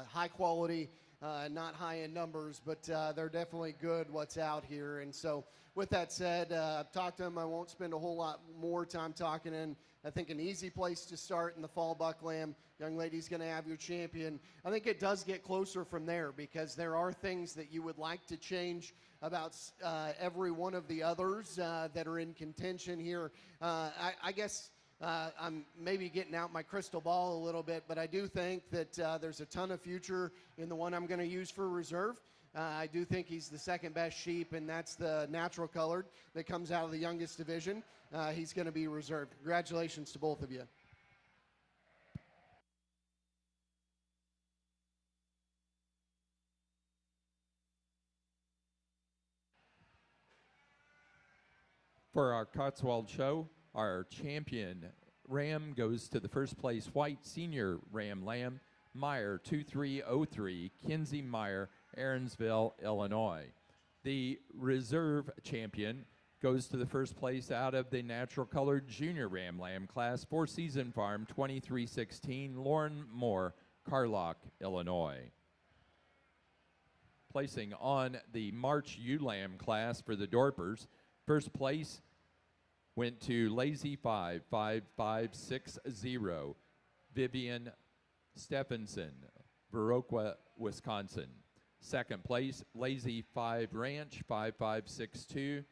high quality, not high in numbers, but they're definitely good what's out here. And so with that said, I've talked to them. I won't spend a whole lot more time talking in. I think an easy place to start in the fall buck lamb. Young lady's going to have your champion. I think it does get closer from there, because there are things that you would like to change about every one of the others that are in contention here. I guess I'm maybe getting out my crystal ball a little bit, but I do think that there's a ton of future in the one I'm going to use for reserve. I do think he's the second best sheep, and that's the natural colored that comes out of the youngest division. He's going to be reserved. Congratulations to both of you. For our Cotswold show, our champion ram goes to the first place white senior ram lamb, Meyer 2303, Kinsey Meyer, Aaronsville, Illinois. The reserve champion goes to the first place out of the natural colored junior ram lamb class, Four Season Farm 2316, Lauren Moore, Carlock, Illinois. Placing on the March ewe lamb class for the Dorpers, first place went to Lazy 5560, Vivian Stephenson, Viroqua, Wisconsin. Second place, Lazy 5 Ranch 5562,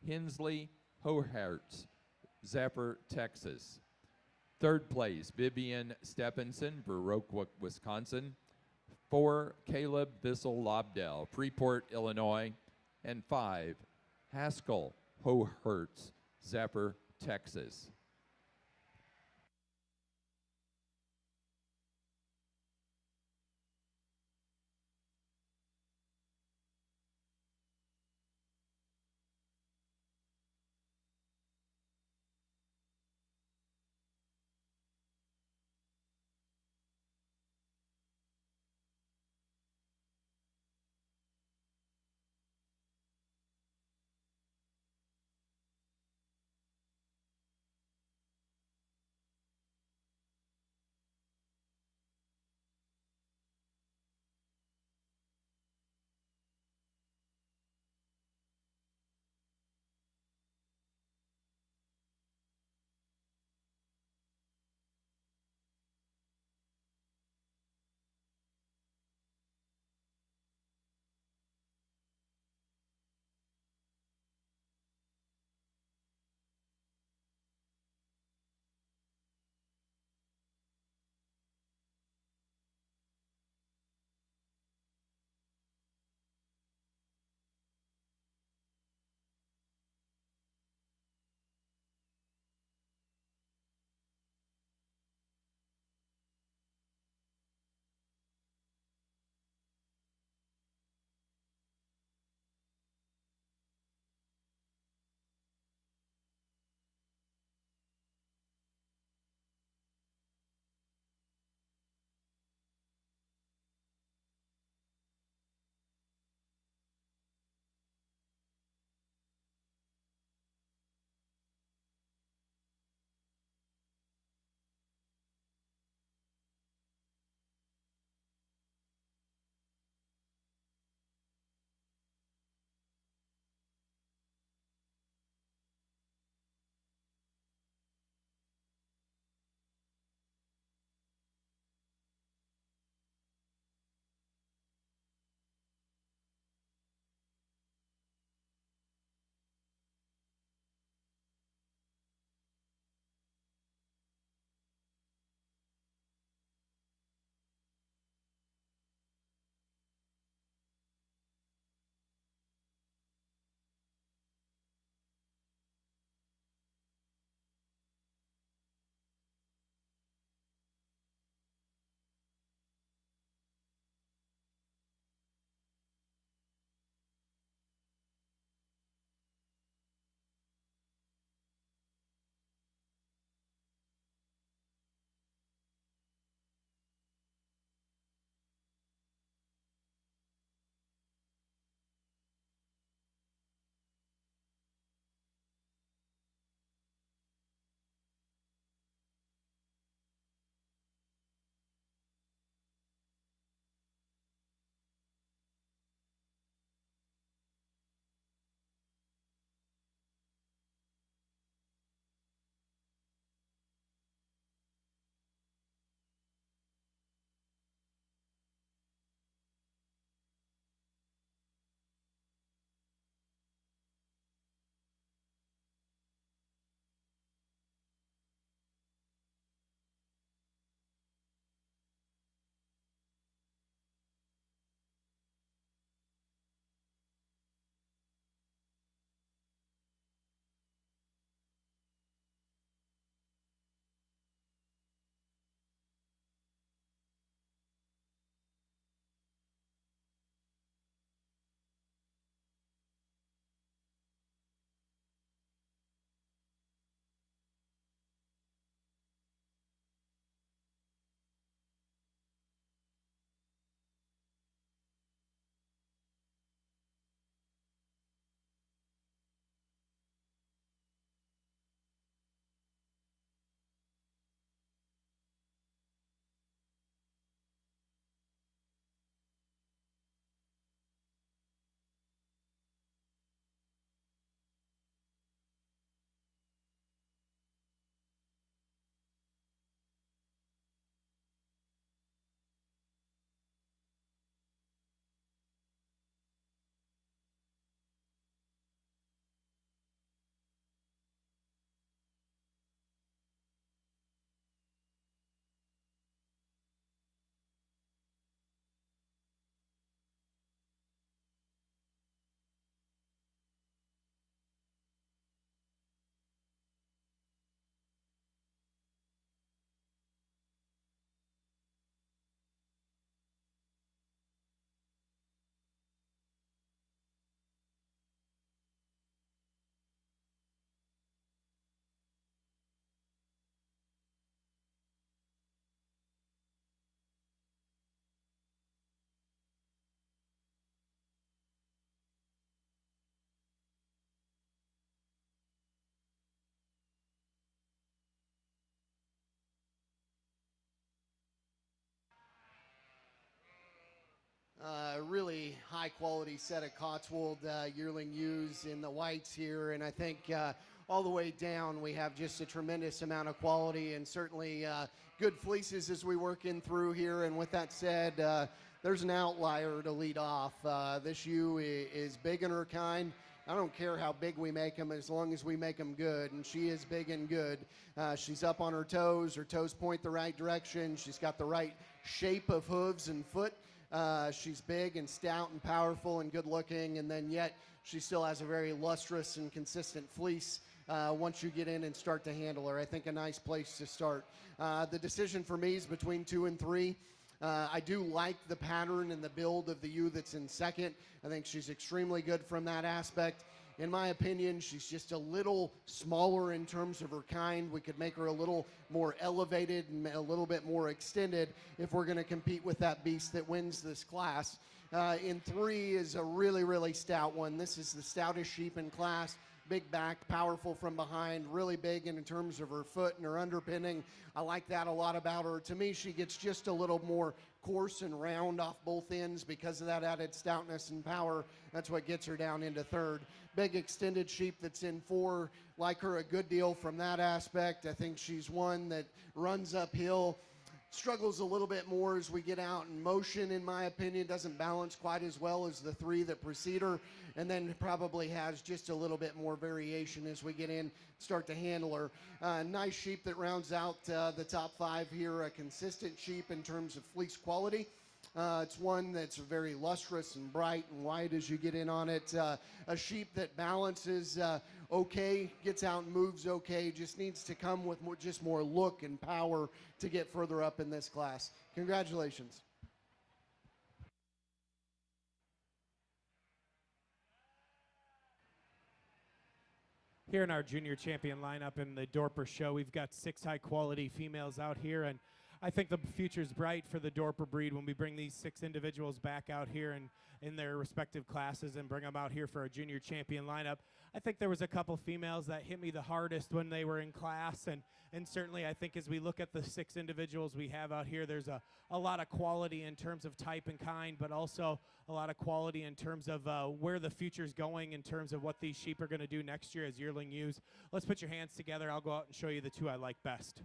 Hensley Hohertz, Zephyr, Texas. Third place, Vivian Stephenson, Viroqua, Wisconsin. 4, Caleb Bissell Lobdell, Freeport, Illinois. And 5, Haskell Hohertz, Zephyr, Texas. really high quality set of Cotswold yearling ewes in the whites here, and I think all the way down we have just a tremendous amount of quality and certainly good fleeces as we work in through here. And with that said, there's an outlier to lead off. This ewe is big in her kind. I don't care how big we make them as long as we make them good, and she is big and good. She's up on her toes point the right direction. She's got the right shape of hooves and foot. She's big and stout and powerful and good looking, and then yet she still has a very lustrous and consistent fleece once you get in and start to handle her. I think a nice place to start. The decision for me is between 2 and 3. I do like the pattern and the build of the ewe that's in second. I think she's extremely good from that aspect. In my opinion, she's just a little smaller in terms of her kind. We could make her a little more elevated and a little bit more extended if we're going to compete with that beast that wins this class. In 3 is a really, really stout one. This is the stoutest sheep in class. Big back, powerful from behind, really big in terms of her foot and her underpinning. I like that a lot about her. To me, she gets just a little more coarse and round off both ends because of that added stoutness and power. That's what gets her down into 3rd. Big extended sheep that's in 4. Like her a good deal from that aspect. I think she's one that runs uphill, struggles a little bit more as we get out in motion, in my opinion. Doesn't balance quite as well as the 3 that precede her, and then probably has just a little bit more variation as we get in, start to handle her. Nice sheep that rounds out the top 5 here. A consistent sheep in terms of fleece quality. It's one that's very lustrous and bright and white as you get in on it. A sheep that balances okay, gets out and moves okay, just needs to come with more look and power to get further up in this class. Congratulations. Here in our junior champion lineup in the Dorper show, we've got 6 high-quality females out here, and I think the future's bright for the Dorper breed when we bring these 6 individuals back out here and in their respective classes and bring them out here for our junior champion lineup. I think there was a couple females that hit me the hardest when they were in class, and certainly I think as we look at the 6 individuals we have out here, there's a lot of quality in terms of type and kind, but also a lot of quality in terms of where the future's going in terms of what these sheep are going to do next year as yearling ewes. Let's put your hands together. I'll go out and show you the 2 I like best.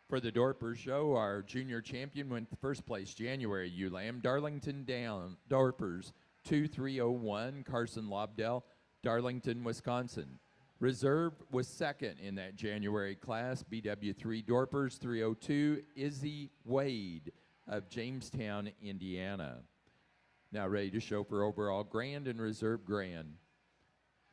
For the Dorper show, our junior champion went to first place January ewe lamb, Darlington Down, Dorpers 2301, Carson Lobdell, Darlington, Wisconsin. Reserve was second in that January class, BW3 Dorpers 302, Izzy Wade of Jamestown, Indiana. Now ready to show for overall grand and reserve grand.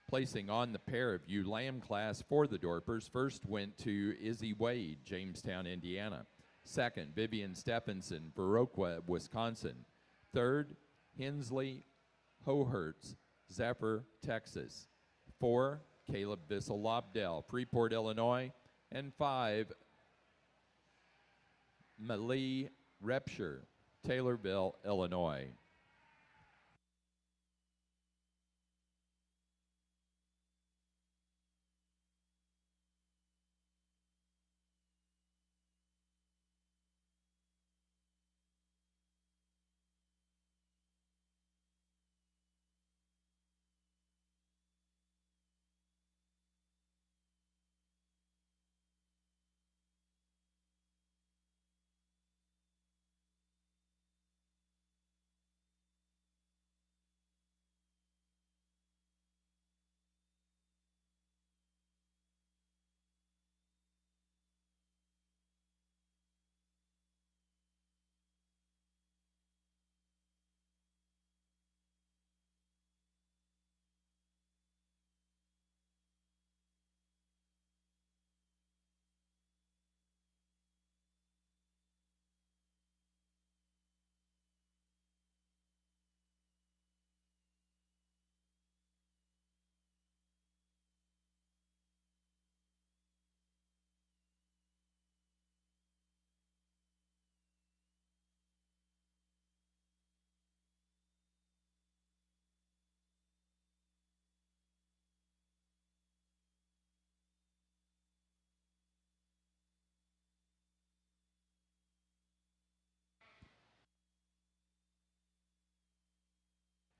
Placing on the pair of ewe lamb class for the Dorpers, first went to Izzy Wade, Jamestown, Indiana. Second, Vivian Stephenson, Viroqua, Wisconsin. Third, Hensley Hohertz, Zephyr, Texas. 4, Caleb Bissell Lobdell, Freeport, Illinois. And 5, Malie Repsher, Taylorville, Illinois.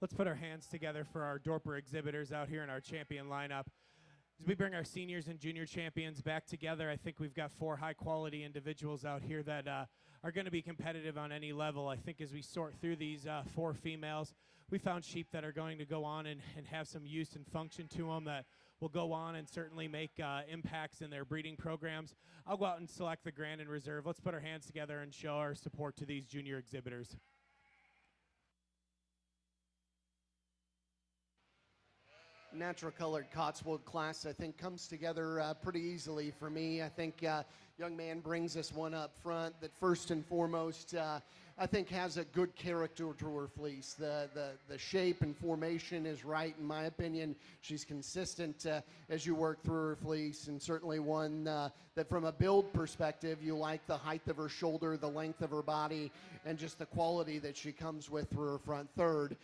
Let's put our hands together for our Dorper exhibitors out here in our champion lineup. As we bring our seniors and junior champions back together, I think we've got 4 high-quality individuals out here that are going to be competitive on any level. I think as we sort through these 4 females, we found sheep that are going to go on and have some use and function to them that will go on and certainly make impacts in their breeding programs. I'll go out and select the Grand and Reserve. Let's put our hands together and show our support to these junior exhibitors. Natural colored Cotswold class, I think, comes together pretty easily for me. I think young man brings us one up front that first and foremost I think has a good character to her fleece. The shape and formation is right, in my opinion. She's consistent as you work through her fleece, and certainly one that from a build perspective, you like the height of her shoulder, the length of her body, and just the quality that she comes with through her front third.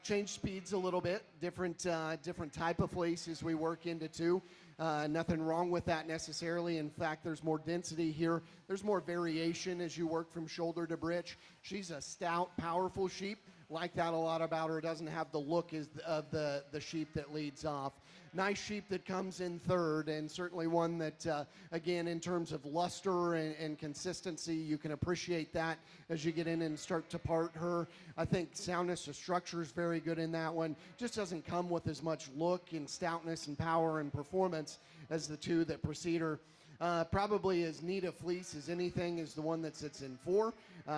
Change speeds a little bit, different type of fleece as we work into 2. Nothing wrong with that necessarily. In fact, there's more density here. There's more variation as you work from shoulder to breech. She's a stout, powerful sheep. Like that a lot about her. Doesn't have the look of the sheep that leads off. Nice sheep that comes in third, and certainly one that, again, in terms of luster and consistency, you can appreciate that as you get in and start to part her. I think soundness of structure is very good in that one. Just doesn't come with as much look and stoutness and power and performance as the 2 that precede her. Probably as neat a fleece as anything is the one that sits in 4.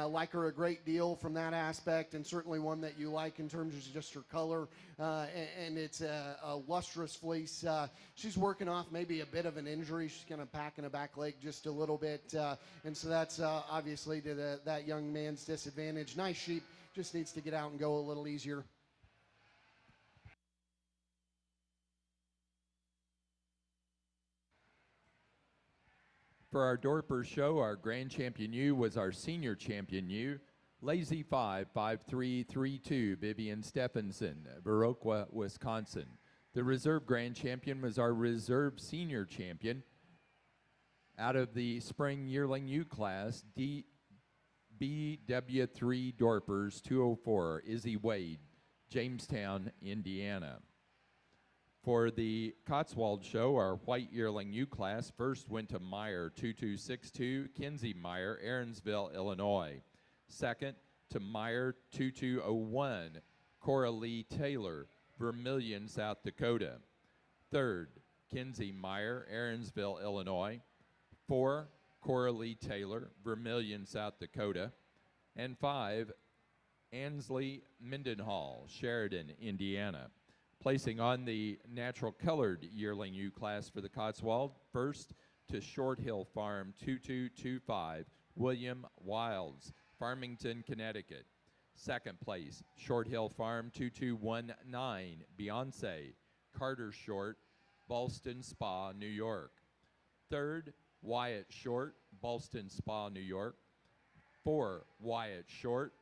Like her a great deal from that aspect, and certainly one that you like in terms of just her color, and it's a lustrous fleece. She's working off maybe a bit of an injury. She's going to pack in a back leg just a little bit, and so that's obviously to that young man's disadvantage. Nice sheep, just needs to get out and go a little easier. For our Dorper show, our grand champion ewe was our senior champion ewe, Lazy 5332, Vivian Stephenson, Viroqua, Wisconsin. The reserve grand champion was our reserve senior champion. Out of the spring yearling ewe class, BW3 Dorpers 204, Izzy Wade, Jamestown, Indiana. For the Cotswold show, our white yearling ewe class first went to Meyer 2262, Kinsey Meyer, Aaronsville, Illinois. Second to Meyer 2201, Cora Lee Taylor, Vermilion, South Dakota. Third, Kinsey Meyer, Aaronsville, Illinois. 4, Cora Lee Taylor, Vermilion, South Dakota. And 5, Ansley Mendenhall, Sheridan, Indiana. Placing on the natural colored yearling ewe class for the Cotswold, first to Short Hill Farm 2225, William Wilds, Farmington, Connecticut. Second place, Short Hill Farm 2219, Beyonce, Carter Short, Ballston Spa, New York. Third, Wyatt Short, Ballston Spa, New York. 4, Wyatt Short,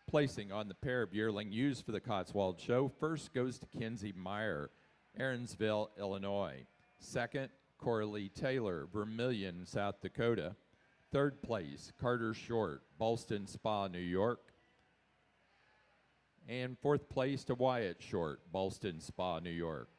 Placing on the pair of yearling ewes for the Cotswold Show, first goes to Kenzie Meyer, Aaronsville, Illinois. Second, Coralie Taylor, Vermillion, South Dakota. Third place, Carter Short, Ballston Spa, New York. And fourth place to Wyatt Short, Ballston Spa, New York.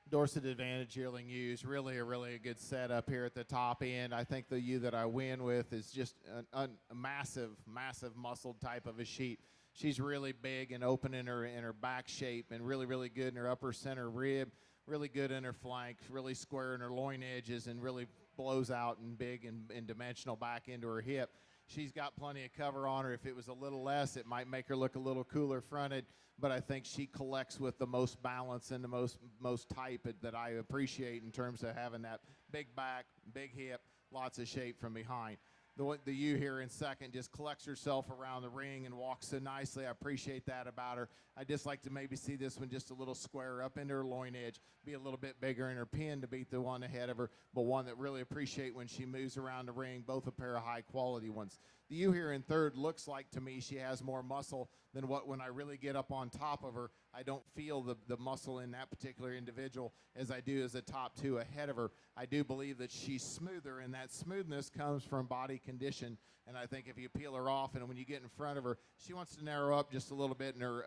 Dorset Advantage yearling ewes, really a good setup here at the top end. I think the ewe that I win with is just a massive muscled type of a sheep. She's really big and open in her back shape, and really good in her upper center rib, really good in her flank, really square in her loin edges, and really blows out and big and dimensional back into her hip. She's got plenty of cover on her. If it was a little less, it might make her look a little cooler fronted, but I think she collects with the most balance and the most type that I appreciate in terms of having that big back, big hip, lots of shape from behind. The ewe here in second just collects herself around the ring and walks so nicely. I appreciate that about her. I just like to maybe see this one just a little square up into her loin edge, be a little bit bigger in her pin to beat the one ahead of her, but one that really appreciate when she moves around the ring, both a pair of high quality ones. The ewe here in third looks like to me she has more muscle than what when I really get up on top of her, I don't feel the muscle in that particular individual as I do as the top two ahead of her. I do believe that she's smoother, and that smoothness comes from body condition. And I think if you peel her off and when you get in front of her, she wants to narrow up just a little bit in her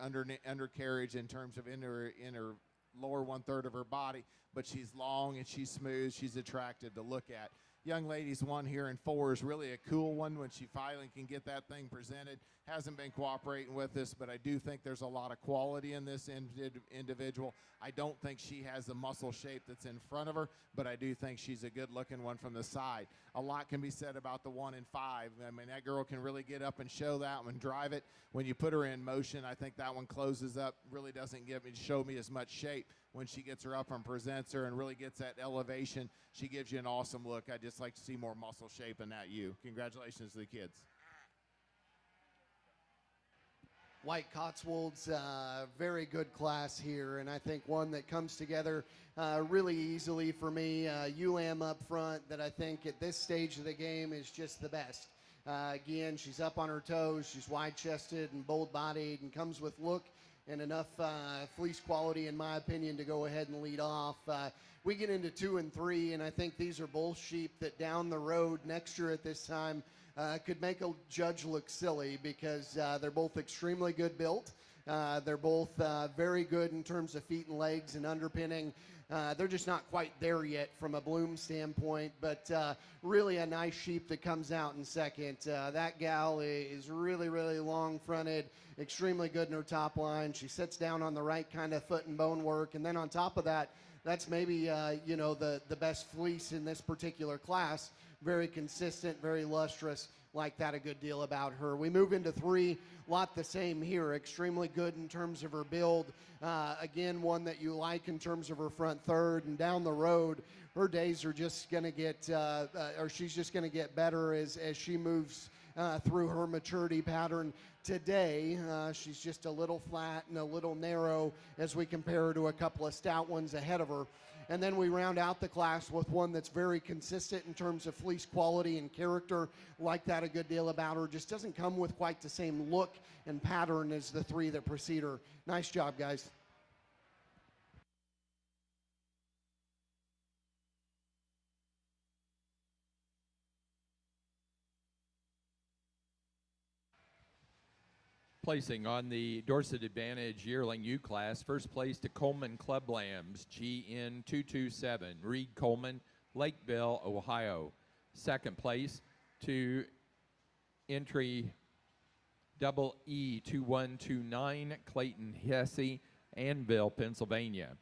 undercarriage in terms of in her lower 1/3 of her body, but she's long and she's smooth. She's attractive to look at. Young lady's one here in 4 is really a cool one when she finally can get that thing presented. Hasn't been cooperating with us, but I do think there's a lot of quality in this individual. I don't think she has the muscle shape that's in front of her, but I do think she's a good-looking one from the side. A lot can be said about the 1 and 5. I mean, that girl can really get up and show that one, drive it. When you put her in motion, I think that one closes up, really doesn't show me as much shape. When she gets her up and presents her and really gets that elevation, she gives you an awesome look. I just like to see more muscle shape in that ewe. Congratulations to the kids. White Cotswolds, very good class here, and I think one that comes together really easily for me. Ewe Lamb up front that I think at this stage of the game is just the best. Again, she's up on her toes, she's wide-chested and bold-bodied and comes with look and enough fleece quality, in my opinion, to go ahead and lead off. We get into 2 and 3, and I think these are both sheep that down the road next year at this time could make a judge look silly because they're both extremely good built. They're both very good in terms of feet and legs and underpinning. They're just not quite there yet from a bloom standpoint, but really a nice sheep that comes out in second. That gal is really long-fronted, extremely good in her top line. She sits down on the right kind of foot and bone work, and then on top of that, that's maybe the best fleece in this particular class. Very consistent, very lustrous. Like that a good deal about her. We move into 3, lot the same here. Extremely good in terms of her build. Again, one that you like in terms of her front third, and down the road, her days are just going to get, or she's just going to get better as she moves through her maturity pattern. Today, she's just a little flat and a little narrow as we compare her to a couple of stout ones ahead of her. And then we round out the class with one that's very consistent in terms of fleece quality and character. Like that a good deal about her. Just doesn't come with quite the same look and pattern as the three that precede her. Nice job, guys. Placing on the Dorset Advantage Yearling U class, first place to Coleman Club Lambs, GN 227, Reed Coleman, Lakeville, Ohio. Second place to entry double E 2129, Clayton Hesse, Annville, Pennsylvania.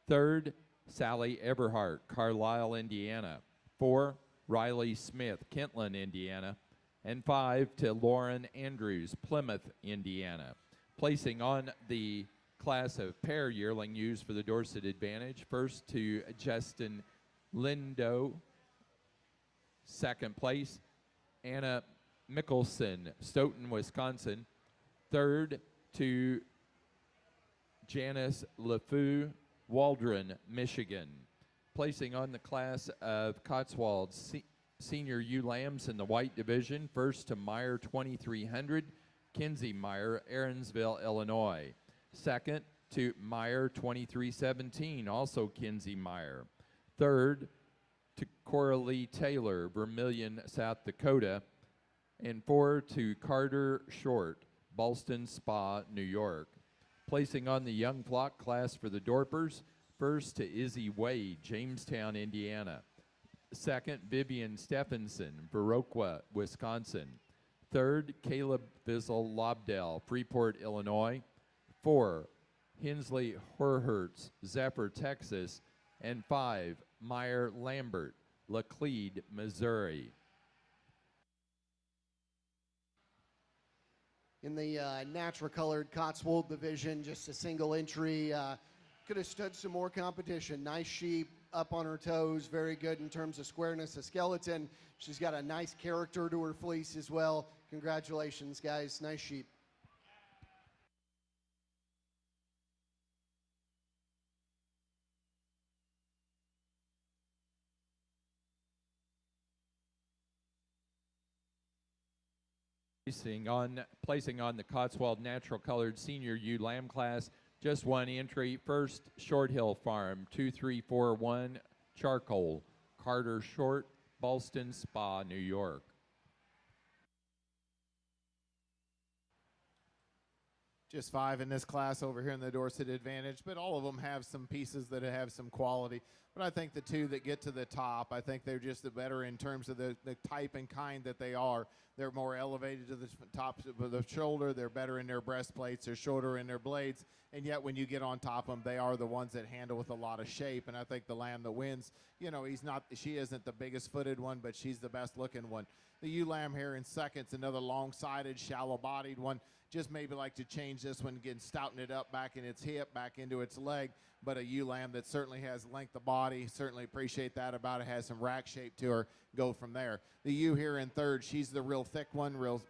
Third, Sally Everhart, Carlisle, Indiana. 4, Riley Smith, Kentland, Indiana. And 5 to Lauren Andrews, Plymouth, Indiana. Placing on the class of pair yearling ewes for the Dorset Advantage, first to Justin Lindo. Second place, Anna Mickelson, Stoughton, Wisconsin. Third to Janice LeFou, Waldron, Michigan. Placing on the class of Cotswolds Senior ewe lambs in the white division, first to Meyer 2300, Kinsey Meyer, Aaronsville, Illinois. Second to Meyer 2317, also Kinsey Meyer. Third to Coralie Taylor, Vermilion, South Dakota. And 4 to Carter Short, Ballston Spa, New York. Placing on the young flock class for the Dorpers, first to Izzy Wade, Jamestown, Indiana. Second, Vivian Stephenson, Viroqua, Wisconsin. Third, Caleb Fizzle Lobdell, Freeport, Illinois. 4, Hensley Horhertz, Zephyr, Texas. And 5, Meyer Lambert, Laclede, Missouri. In the natural colored Cotswold division, just a single entry. Could have stood some more competition. Nice sheep, up on her toes, very good in terms of squareness of skeleton. She's got a nice character to her fleece as well. Congratulations, guys. Nice sheep. Placing on the Cotswold Natural Colored Senior ewe lamb class, just one entry. First, Short Hill Farm, 2341, Charcoal, Carter Short, Ballston Spa, New York. Just 5 in this class over here in the Dorset Advantage, but all of them have some pieces that have some quality. But I think the 2 that get to the top, I think they're just the better in terms of the type and kind that they are. They're more elevated to the top of the shoulder. They're better in their breastplates. They're shorter in their blades. And yet when you get on top of them, they are the ones that handle with a lot of shape. And I think the lamb that wins, you know, she isn't the biggest footed one, but she's the best looking one. The ewe lamb here in second's another long-sided, shallow-bodied one. Just maybe like to change this one, again, stouten it up back in its hip, back into its leg. But a ewe lamb that certainly has length of body, certainly appreciate that about it, has some rack shape to her, go from there. The ewe here in third, she's the real thick one, real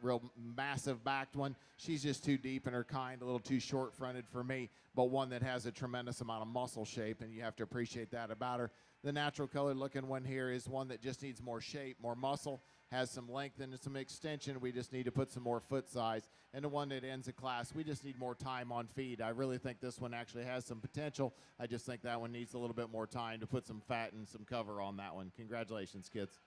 massive backed one. She's just too deep in her kind, a little too short fronted for me, but one that has a tremendous amount of muscle shape, and you have to appreciate that about her. The natural colored looking one here is one that just needs more shape, more muscle, has some length and some extension. We just need to put some more foot size. And the one that ends the class, we just need more time on feed. I really think this one actually has some potential. I just think that one needs a little bit more time to put some fat and some cover on that one. Congratulations, kids.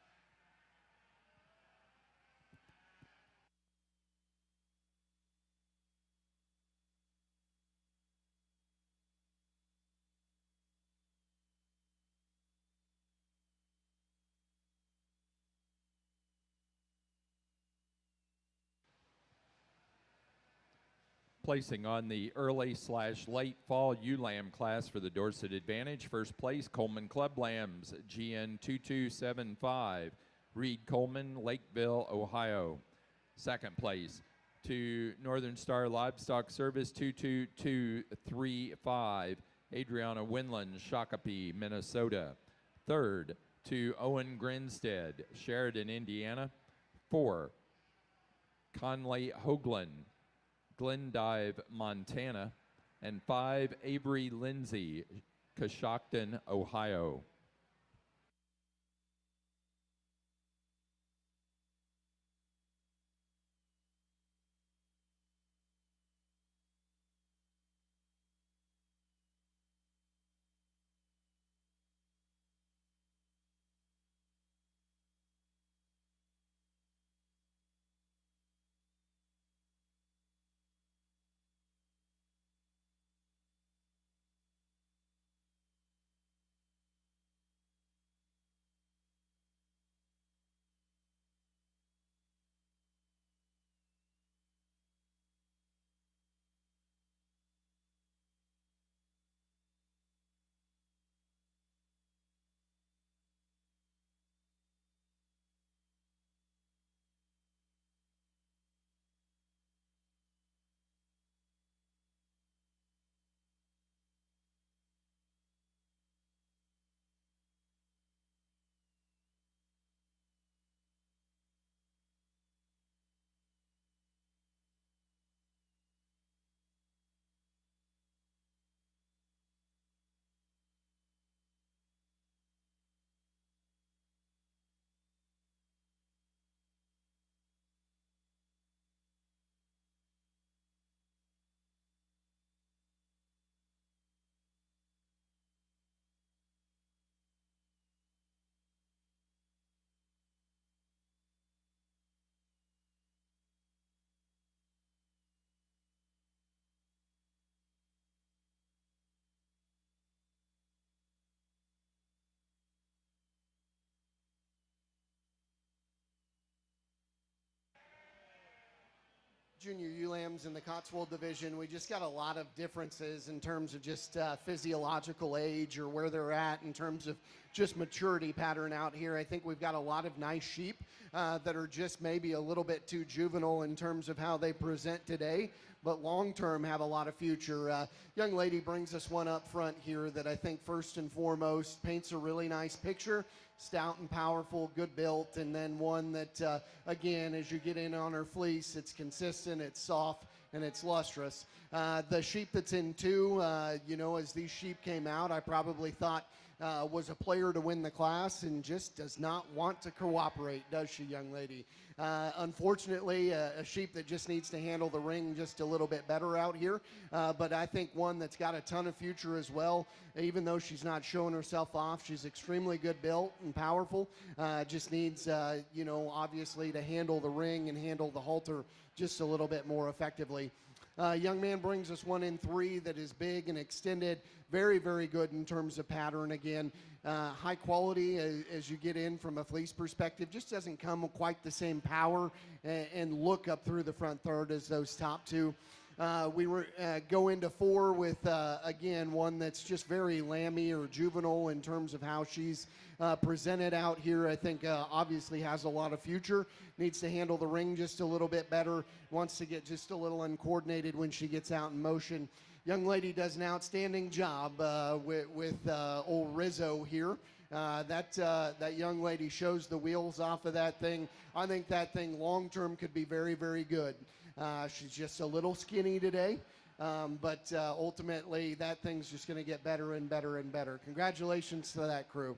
Placing on the early/late fall ewe lamb class for the Dorset Advantage, first place, Coleman Club Lambs, GN 2275, Reed Coleman, Lakeville, Ohio. Second place to Northern Star Livestock Service, 22235, Adriana Winland, Shakopee, Minnesota. Third to Owen Grinstead, Sheridan, Indiana. 4, Conley Hoagland, Glendive, Montana, and 5, Avery Lindsay, Coshocton, Ohio. Junior ewe lambs in the Cotswold division, we just got a lot of differences in terms of just physiological age or where they're at in terms of just maturity pattern out here. I think we've got a lot of nice sheep that are just maybe a little bit too juvenile in terms of how they present today, but long-term have a lot of future. Young lady brings us one up front here that I think first and foremost paints a really nice picture. Stout and powerful, good built, and then one that, again, as you get in on her fleece, it's consistent, it's soft, and it's lustrous. The sheep that's in 2, as these sheep came out, I probably thought was a player to win the class and just does not want to cooperate, does she, young lady? Unfortunately, a sheep that just needs to handle the ring just a little bit better out here, but I think one that's got a ton of future as well. Even though she's not showing herself off, she's extremely good built and powerful. Just needs, obviously to handle the ring and handle the halter just a little bit more effectively. Young man brings us one in 3 that is big and extended, very, very good in terms of pattern. Again, high quality as you get in from a fleece perspective, just doesn't come with quite the same power and look up through the front third as those top 2. We go into 4 with, again, one that's just very lamby or juvenile in terms of how she's presented out here. I think obviously has a lot of future, needs to handle the ring just a little bit better, wants to get just a little uncoordinated when she gets out in motion. Young lady does an outstanding job with old Rizzo here. That young lady shows the wheels off of that thing. I think that thing long-term could be very, very good. She's just a little skinny today, but ultimately that thing's just going to get better and better and better. Congratulations to that crew.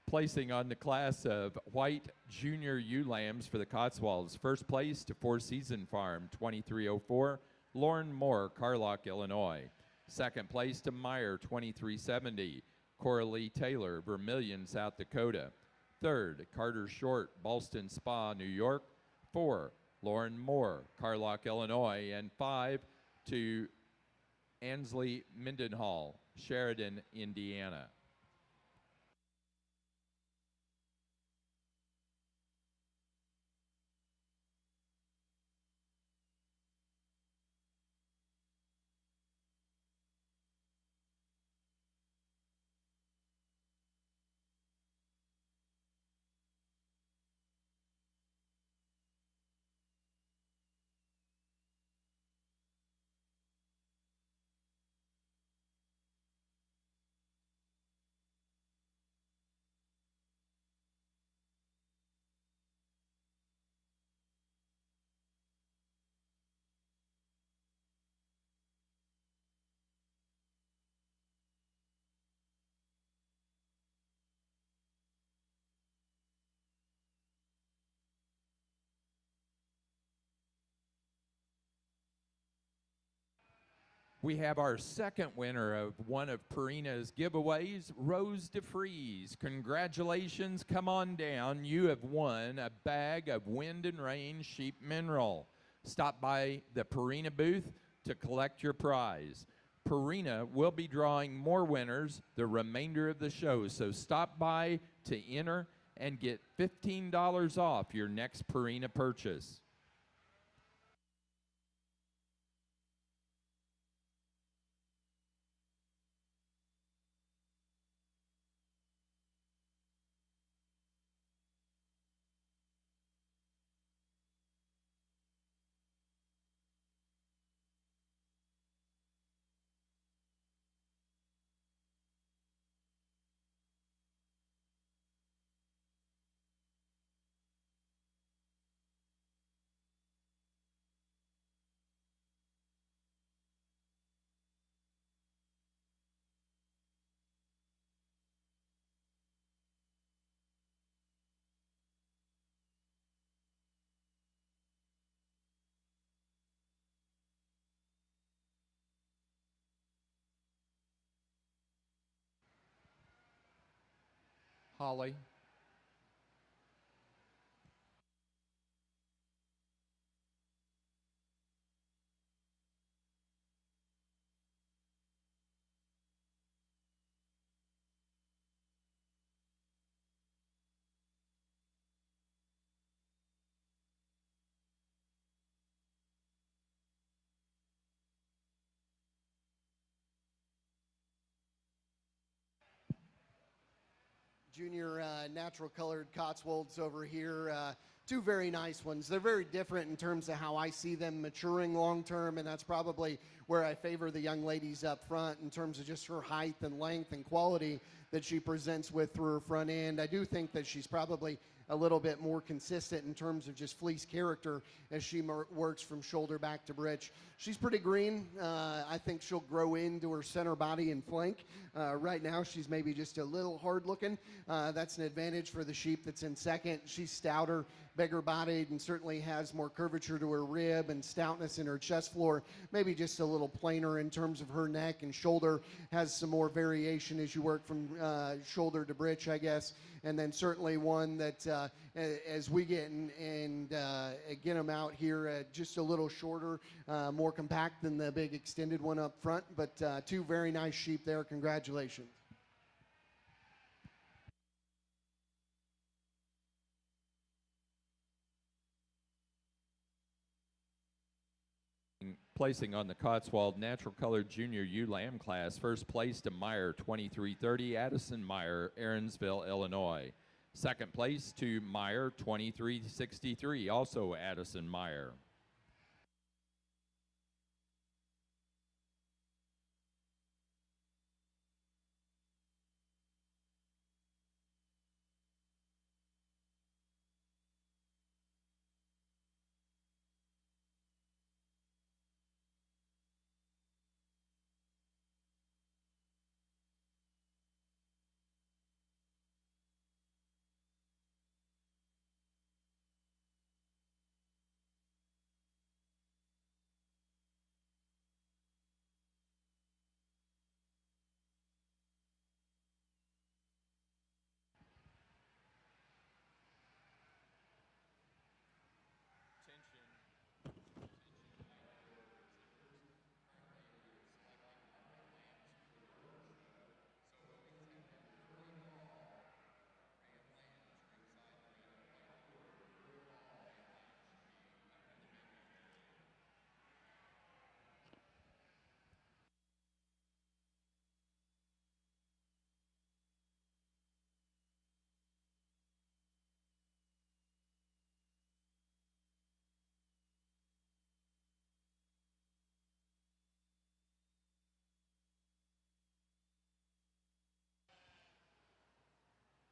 Placing on the class of white junior ewe lambs for the Cotswolds. First place to Four Season Farm, 2304, Lauren Moore, Carlock, Illinois. Second place to Meyer, 2370, Coralie Taylor, Vermilion, South Dakota. Third, Carter Short, Ballston Spa, New York. 4, Lauren Moore, Carlock, Illinois. And 5 to Ansley Mindenhall, Sheridan, Indiana. We have our second winner of one of Purina's giveaways, Rose DeFries. Congratulations, come on down. You have won a bag of Wind and Rain sheep mineral. Stop by the Purina booth to collect your prize. Purina will be drawing more winners the remainder of the show, so stop by to enter and get $15 off your next Purina purchase. Holly. Junior natural colored Cotswolds over here. Two very nice ones. They're very different in terms of how I see them maturing long term, and that's probably where I favor the young ladies up front in terms of just her height and length and quality that she presents with through her front end. I do think that she's probably a little bit more consistent in terms of just fleece character as she works from shoulder back to britch. She's pretty green. I think she'll grow into her center body and flank. Right now, she's maybe just a little hard looking. That's an advantage for the sheep that's in second. She's stouter, bigger bodied, and certainly has more curvature to her rib and stoutness in her chest floor. Maybe just a little plainer in terms of her neck and shoulder. Has some more variation as you work from shoulder to britch, I guess. And then certainly one that as we get get them out here, just a little shorter, more compact than the big extended one up front. But two very nice sheep there. Congratulations. Placing on the Cotswold Natural Colored Junior ewe lamb class, first place to Meyer 2330, Addison Meyer, Aaronsville, Illinois. Second place to Meyer 2363, also Addison Meyer.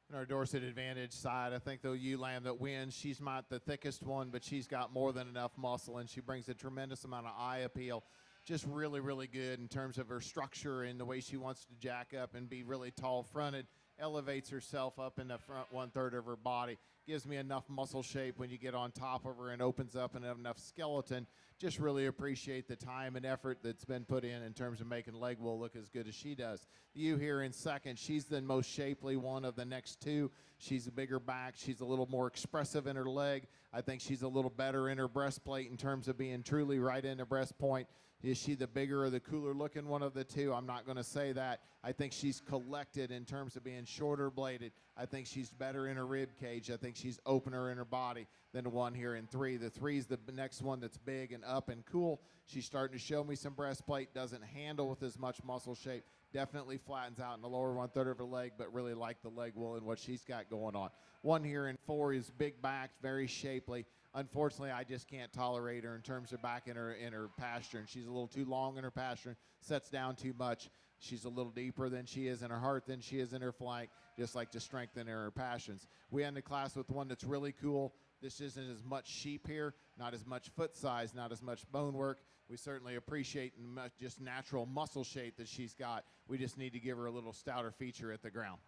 In our Dorset Advantage side, I think the ewe lamb that wins, she's not the thickest one, but she's got more than enough muscle, and she brings a tremendous amount of eye appeal. Just really, really good in terms of her structure and the way she wants to jack up and be really tall fronted elevates herself up in the front 1/3 of her body. Gives me enough muscle shape when you get on top of her and opens up and enough skeleton. Just really appreciate the time and effort that's been put in terms of making leg wool look as good as she does. You here in second, she's the most shapely one of the next two. She's a bigger back. She's a little more expressive in her leg. I think she's a little better in her breastplate in terms of being truly right in the breast point. Is she the bigger or the cooler looking one of the two? I'm not going to say that. I think she's collected in terms of being shorter bladed. I think she's better in her rib cage. I think she's opener in her body than the one here in 3. The 3 is the next one that's big and up and cool. She's starting to show me some breastplate, doesn't handle with as much muscle shape, definitely flattens out in the lower 1/3 of her leg, but really like the leg wool and what she's got going on. One here in 4 is big backed, very shapely. Unfortunately, I just can't tolerate her in terms of back in her pasture, and she's a little too long in her pasture, sets down too much. She's a little deeper than she is in her heart than she is in her flank, just like to strengthen her passions. We end the class with one that's really cool. This isn't as much sheep here, not as much foot size, not as much bone work. We certainly appreciate just natural muscle shape that she's got. We just need to give her a little stouter feature at the ground.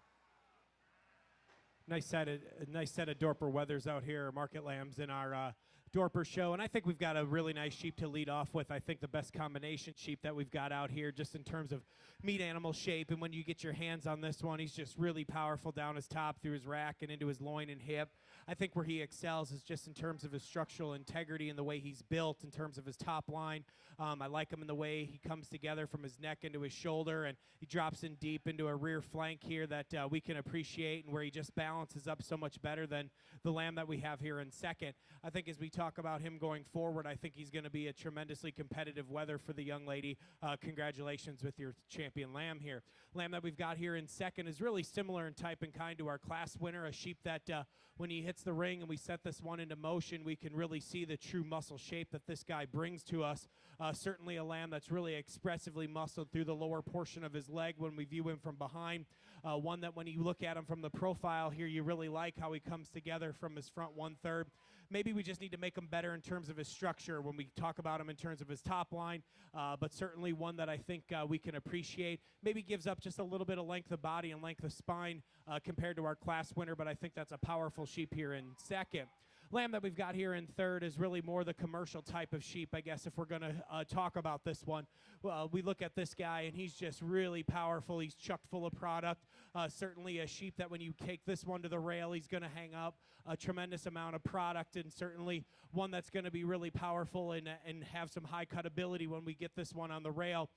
Nice set of Dorper weathers out here, market lambs in our Dorper show. And I think we've got a really nice sheep to lead off with. I think the best combination sheep that we've got out here just in terms of meat animal shape. And when you get your hands on this one, he's just really powerful down his top through his rack and into his loin and hip. I think where he excels is just in terms of his structural integrity and the way he's built in terms of his top line. I like him in the way he comes together from his neck into his shoulder, and he drops in deep into a rear flank here that we can appreciate, and where he just balances up so much better than the lamb that we have here in second. I think as we talk about him going forward, I think he's going to be a tremendously competitive wether for the young lady. Congratulations with your champion lamb here. Lamb that we've got here in second is really similar in type and kind to our class winner, a sheep that when he hits the ring and we set this one into motion, we can really see the true muscle shape that this guy brings to us. Certainly a lamb that's really expressively muscled through the lower portion of his leg when we view him from behind. One that when you look at him from the profile here, you really like how he comes together from his front 1/3. Maybe we just need to make him better in terms of his structure when we talk about him in terms of his top line, but certainly one that I think we can appreciate. Maybe gives up just a little bit of length of body and length of spine compared to our class winner, but I think that's a powerful sheep here in second. Lamb that we've got here in third is really more the commercial type of sheep, I guess, if we're going to talk about this one. We look at this guy, and he's just really powerful. He's chocked full of product. Certainly a sheep that when you take this one to the rail, he's going to hang up a tremendous amount of product, and certainly one that's going to be really powerful and have some high cutability when we get this one on the rail.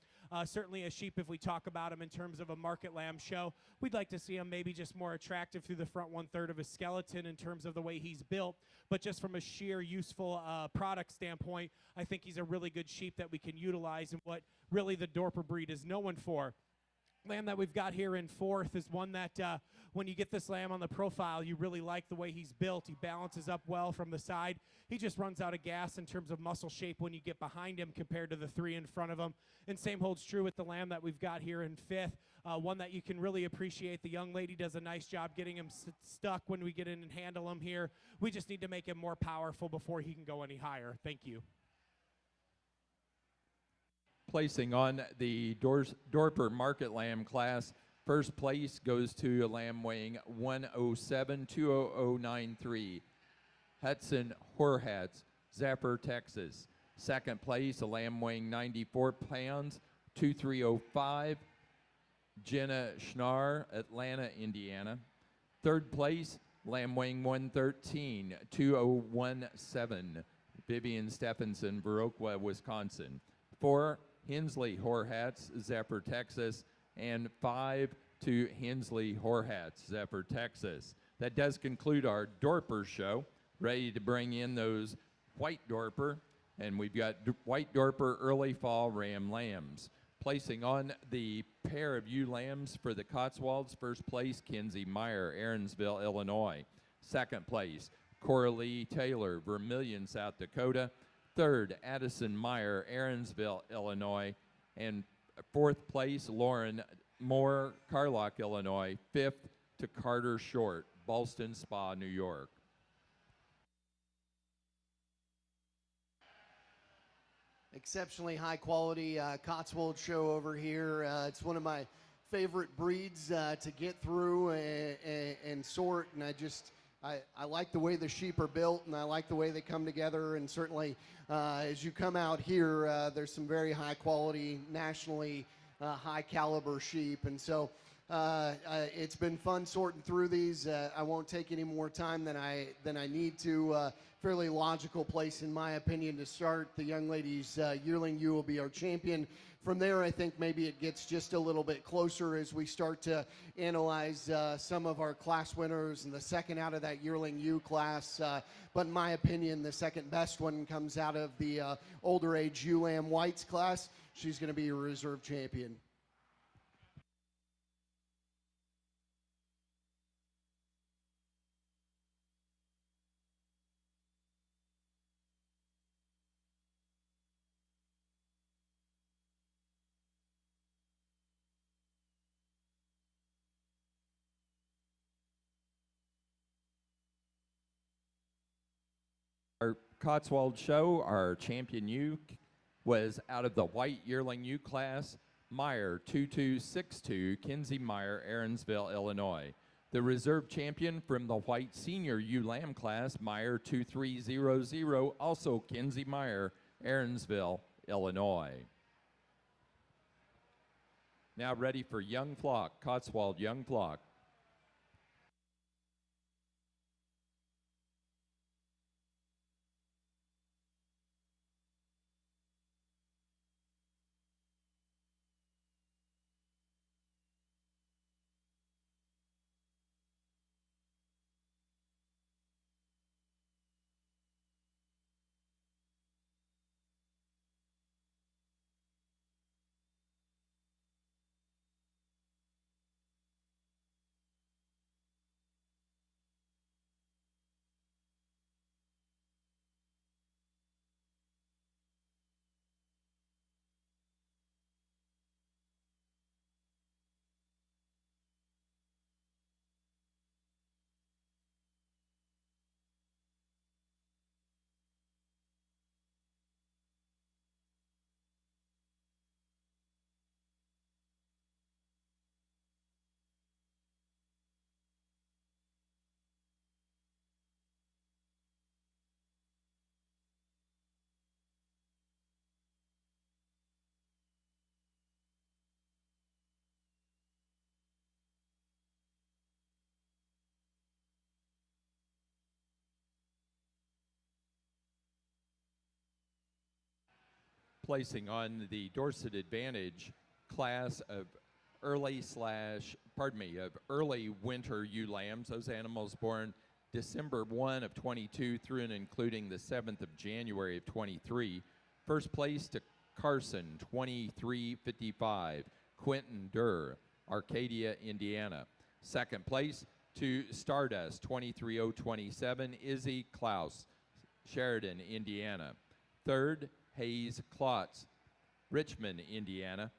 Certainly a sheep, if we talk about him in terms of a market lamb show, we'd like to see him maybe just more attractive through the front 1/3 of his skeleton in terms of the way he's built. But just from a sheer useful product standpoint, I think he's a really good sheep that we can utilize in what really the Dorper breed is known for. Lamb that we've got here in fourth is one that when you get this lamb on the profile, you really like the way he's built. He balances up well from the side. He just runs out of gas in terms of muscle shape when you get behind him compared to the 3 in front of him. And same holds true with the lamb that we've got here in fifth. One that you can really appreciate. The young lady does a nice job getting him stuck when we get in and handle him here. We just need to make him more powerful before he can go any higher. Thank you. Placing on the Dorper Market Lamb class, first place goes to a lamb weighing 107-20093, Hudson Horhats, Zephyr, Texas. Second place, a lamb weighing 94 pounds, 2305, Jenna Schnarr, Atlanta, Indiana. Third place, lamb weighing 113, 2017, Vivian Stephenson, Viroqua, Wisconsin. 4, Hensley Horhats, Zephyr, Texas, and 5 to Hensley Horhats, Zephyr, Texas. That does conclude our Dorper show. Ready to bring in those white Dorper, and we've got white Dorper early fall ram lambs. Placing on the pair of ewe lambs for the Cotswolds, first place, Kenzie Meyer, Aaronsville, Illinois. Second place, Coralie Taylor, Vermilion, South Dakota. Third, Addison Meyer, Aaronsville, Illinois. And fourth place, Lauren Moore, Carlock, Illinois. Fifth to Carter Short, Ballston Spa, New York. Exceptionally high quality Cotswold show over here. It's one of my favorite breeds to get through and sort, and I like the way the sheep are built, and I like the way they come together, and certainly as you come out here, there's some very high quality, nationally high caliber sheep, and so it's been fun sorting through these. I won't take any more time than I need to. Fairly logical place, in my opinion, to start. The young lady's yearling ewe will be our champion. From there, I think maybe it gets just a little bit closer as we start to analyze some of our class winners and the second out of that yearling ewe class. But in my opinion, the second best one comes out of the older age ewe lamb whites class. She's going to be a reserve champion. Our Cotswold show, our champion ewe was out of the white yearling ewe class, Meyer 2262, Kinsey Meyer, Aaronsville, Illinois. The reserve champion from the white senior ewe lamb class, Meyer 2300, also Kinsey Meyer, Aaronsville, Illinois. Now ready for young flock, Cotswold young flock. Placing on the Dorset Advantage class of early winter ewe lambs, those animals born December 1 of 22 through and including the 7th of January of 23. First place to Carson, 2355, Quentin Durr, Arcadia, Indiana. Second place to Stardust, 23027, Izzy Klaus, Sheridan, Indiana. Third, Hayes Klotz, Richmond, Indiana.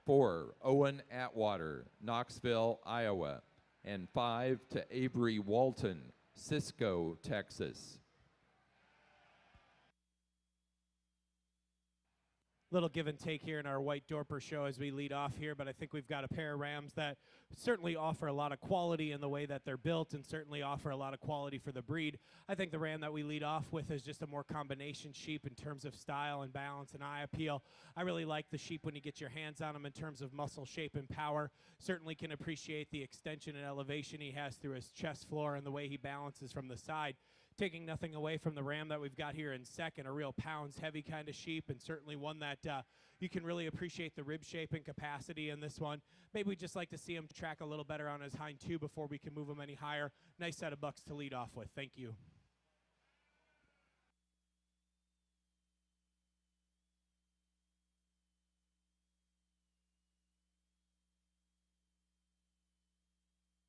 4, Owen Atwater, Knoxville, Iowa. And 5 to Avery Walton, Cisco, Texas. Little give and take here in our white Dorper show as we lead off here, but I think we've got a pair of rams that certainly offer a lot of quality in the way that they're built and certainly offer a lot of quality for the breed. I think the ram that we lead off with is just a more combination sheep in terms of style and balance and eye appeal. I really like the sheep when you get your hands on them in terms of muscle shape and power. Certainly can appreciate the extension and elevation he has through his chest floor and the way he balances from the side. Taking nothing away from the ram that we've got here in second, a real pounds heavy kind of sheep, and certainly one that you can really appreciate the rib shape and capacity in this one. Maybe we'd just like to see him track a little better on his hind two before we can move him any higher. Nice set of bucks to lead off with. Thank you.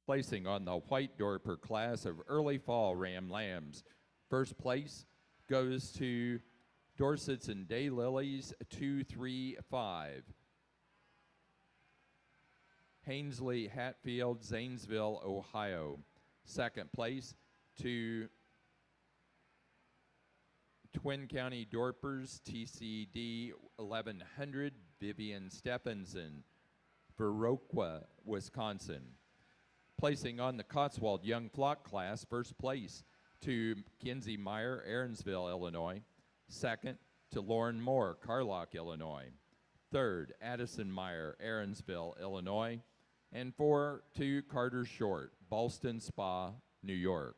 Placing on the white Dorper class of early fall ram lambs. First place goes to Dorset's and Daylilies 235. Hainsley Hatfield, Zanesville, Ohio. Second place to Twin County Dorpers TCD 1100, Vivian Stephenson. Viroqua, Wisconsin. Placing on the Cotswold Young Flock class, first place to Kinsey Meyer, Aaronsville, Illinois. Second to Lauren Moore, Carlock, Illinois. Third, Addison Meyer, Aaronsville, Illinois. And 4 to Carter Short, Ballston Spa, New York.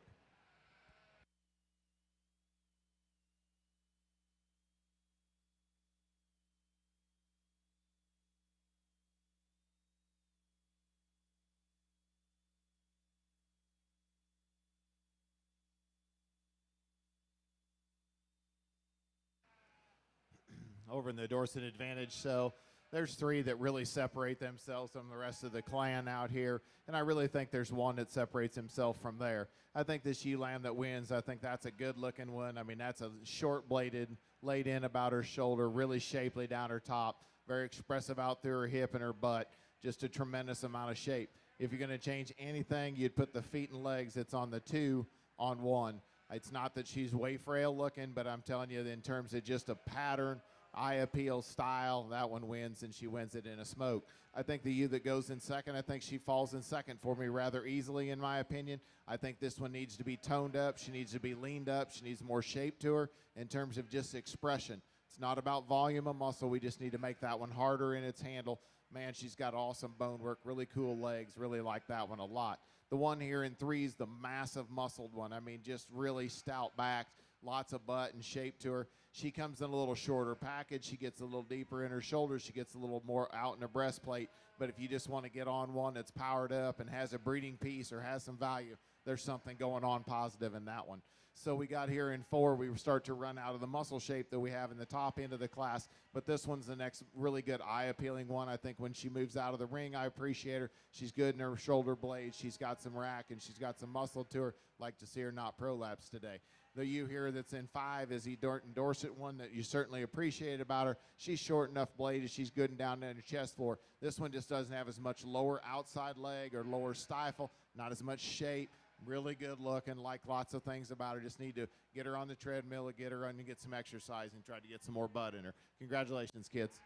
Over in the Dorset Advantage. So there's 3 that really separate themselves from the rest of the clan out here, and I really think there's one that separates himself from there. I think this ewe lamb that wins, I think that's a good-looking one. I mean, that's a short-bladed, laid in about her shoulder, really shapely down her top, very expressive out through her hip and her butt, just a tremendous amount of shape. If you're going to change anything, you'd put the feet and legs. It's on the 2 on 1. It's not that she's way frail looking, but I'm telling you, in terms of just a pattern, eye appeal style, that one wins, and she wins it in a smoke. I think the ewe that goes in second, I think she falls in second for me rather easily, in my opinion. I think this one needs to be toned up. She needs to be leaned up. She needs more shape to her in terms of just expression. It's not about volume of muscle. We just need to make that one harder in its handle. Man, she's got awesome bone work, really cool legs. Really like that one a lot. The one here in 3 is the massive muscled one. I mean, just really stout backed, lots of butt and shape to her. She comes in a little shorter package. She gets a little deeper in her shoulders. She gets a little more out in her breastplate. But if you just want to get on one that's powered up and has a breeding piece or has some value, there's something going on positive in that one. So we got here in 4, we start to run out of the muscle shape that we have in the top end of the class. But this one's the next really good eye-appealing one. I think when she moves out of the ring, I appreciate her. She's good in her shoulder blades. She's got some rack, and she's got some muscle to her. Like to see her not prolapse today. The ewe here that's in 5 is the Dorset one that you certainly appreciate about her. She's short enough bladed. She's good and down in her chest floor. This one just doesn't have as much lower outside leg or lower stifle, not as much shape. Really good looking, like lots of things about her. Just need to get her on the treadmill, get her on and get some exercise and try to get some more butt in her. Congratulations, kids.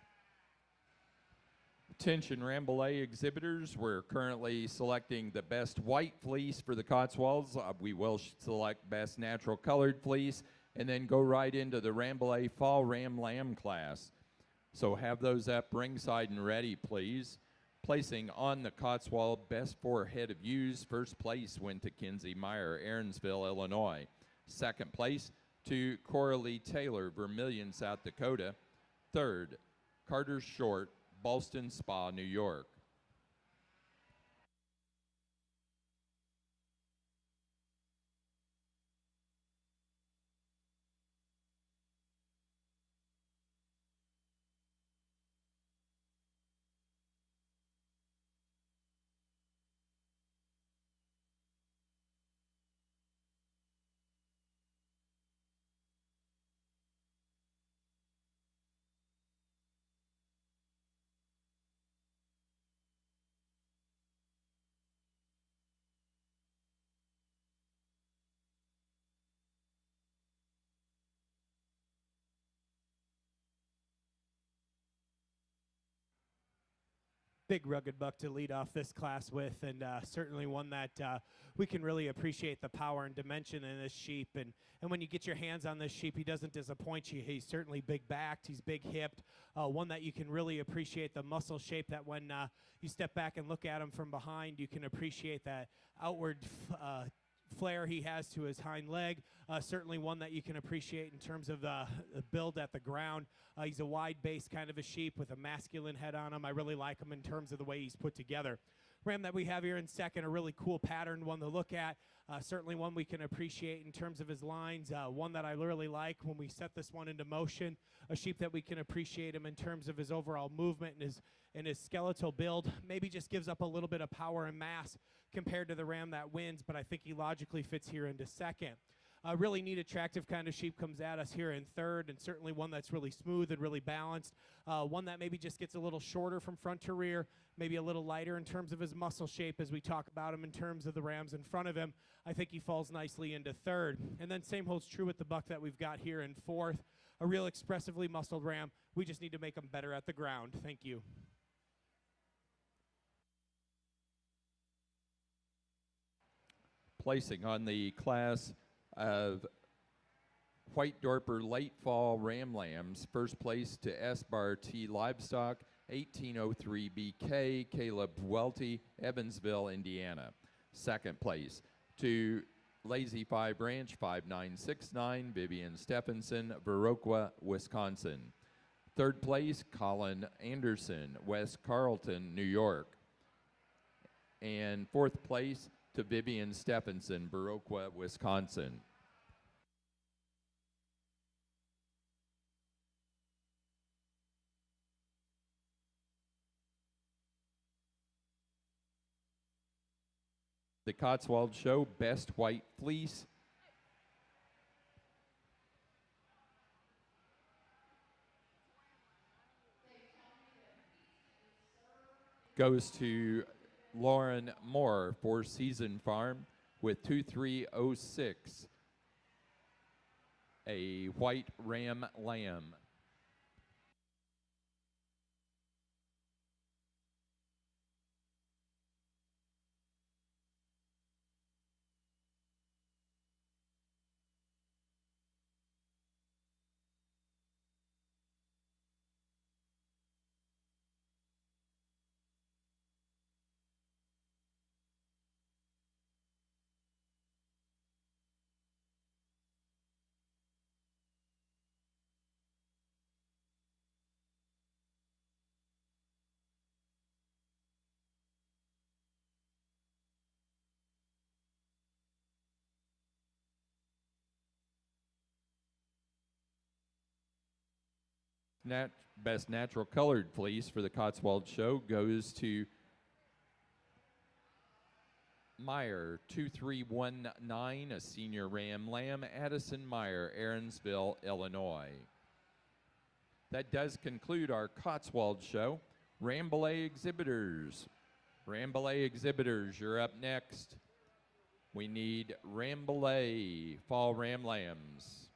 Attention Rambouillet exhibitors, we're currently selecting the best white fleece for the Cotswolds. We will select best natural colored fleece and then go right into the Rambouillet Fall Ram Lamb class. So have those up ringside and ready, please. Placing on the Cotswold best 4 head of ewes, first place went to Kinsey Meyer, Aaronsville, Illinois. Second place to Coralie Taylor, Vermilion, South Dakota. Third, Carter Short, Ballston Spa, New York. Big rugged buck to lead off this class with, and certainly one that we can really appreciate the power and dimension in this sheep. And when you get your hands on this sheep, he doesn't disappoint you. He's certainly big backed, he's big hipped, one that you can really appreciate the muscle shape, that when you step back and look at him from behind, you can appreciate that outward flare he has to his hind leg. Certainly one that you can appreciate in terms of the build at the ground. He's a wide base kind of a sheep with a masculine head on him. I really like him in terms of the way he's put together. Ram that we have here in second, a really cool pattern one to look at. Certainly one we can appreciate in terms of his lines. One that I really like when we set this one into motion. A sheep that we can appreciate him in terms of his overall movement and his skeletal build. Maybe just gives up a little bit of power and mass compared to the ram that wins, but I think he logically fits here into second. A really neat, attractive kind of sheep comes at us here in third, and certainly one that's really smooth and really balanced. One that maybe just gets a little shorter from front to rear, maybe a little lighter in terms of his muscle shape as we talk about him in terms of the rams in front of him. I think he falls nicely into third. And then same holds true with the buck that we've got here in fourth. A real expressively muscled ram. We just need to make him better at the ground. Thank you. Placing on the class of White Dorper Late Fall Ram Lambs, first place to S-Bar T Livestock, 1803 BK, Caleb Welty, Evansville, Indiana. Second place to Lazy Five Ranch, 5969, Vivian Stephenson, Viroqua, Wisconsin. Third place, Colin Anderson, West Carlton, New York. And fourth place to Vivian Stephenson, Viroqua, Wisconsin. The Cotswold Show Best White Fleece goes to Lauren Moore, Four Season Farm, with 2306, a white ram lamb. Best natural colored fleece for the Cotswold Show goes to Meyer, 2319, a senior ram lamb, Addison Meyer, Aaronsville, Illinois. That does conclude our Cotswold Show. Rambouillet exhibitors. Rambouillet exhibitors, you're up next. We need Rambouillet fall ram lambs.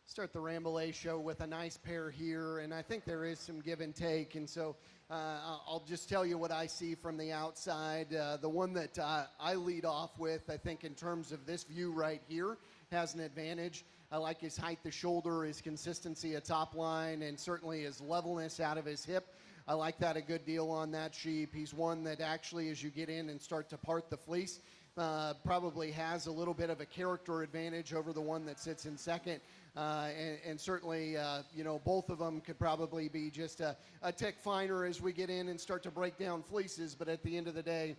start the Ramblay show with a nice pair here, and I think there is some give and take. And so I'll just tell you what I see from the outside. The one that I lead off with, I think in terms of this view right here, has an advantage. I like his height to shoulder, his consistency at top line, and certainly his levelness out of his hip. I like that a good deal on that sheep. He's one that actually, as you get in and start to part the fleece, probably has a little bit of a character advantage over the one that sits in second. And certainly, you know, both of them could probably be just a tick finer as we get in and start to break down fleeces. But at the end of the day,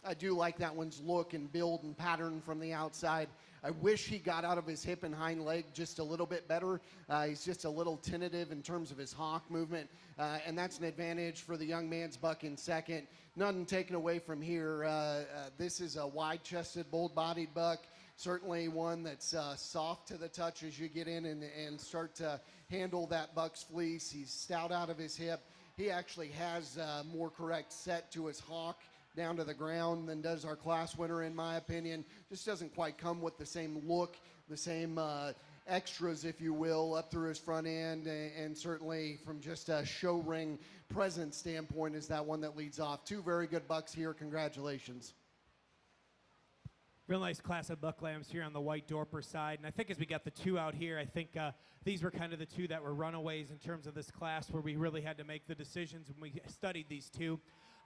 I do like that one's look and build and pattern from the outside. I wish he got out of his hip and hind leg just a little bit better. He's just a little tentative in terms of his hock movement, and that's an advantage for the young man's buck in second. Nothing taken away from here. This is a wide-chested, bold-bodied buck. Certainly one that's soft to the touch as you get in and start to handle that buck's fleece. He's stout out of his hip. He actually has more correct set to his hock down to the ground than does our class winner, in my opinion. Just doesn't quite come with the same look, the same extras, if you will, up through his front end, and certainly from just a show ring presence standpoint is that one that leads off. Two very good bucks here. Congratulations. Real nice class of buck lambs here on the white Dorper side. And I think as we got the two out here, I think these were kind of the two that were runaways in terms of this class where we really had to make the decisions when we studied these two.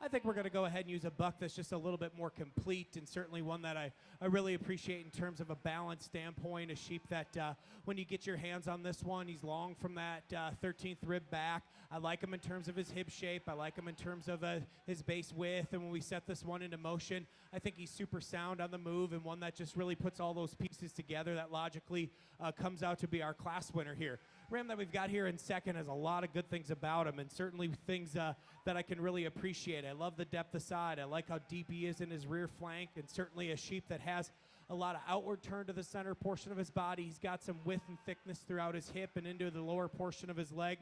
I think we're going to go ahead and use a buck that's just a little bit more complete, and certainly one that I really appreciate in terms of a balance standpoint, a sheep that when you get your hands on this one, he's long from that 13th rib back. I like him in terms of his hip shape. I like him in terms of his base width, and when we set this one into motion, I think he's super sound on the move and one that just really puts all those pieces together that logically comes out to be our class winner here. Ram that we've got here in second has a lot of good things about him, and certainly things that I can really appreciate. I love the depth of side. I like how deep he is in his rear flank, and certainly a sheep that has a lot of outward turn to the center portion of his body. He's got some width and thickness throughout his hip and into the lower portion of his leg.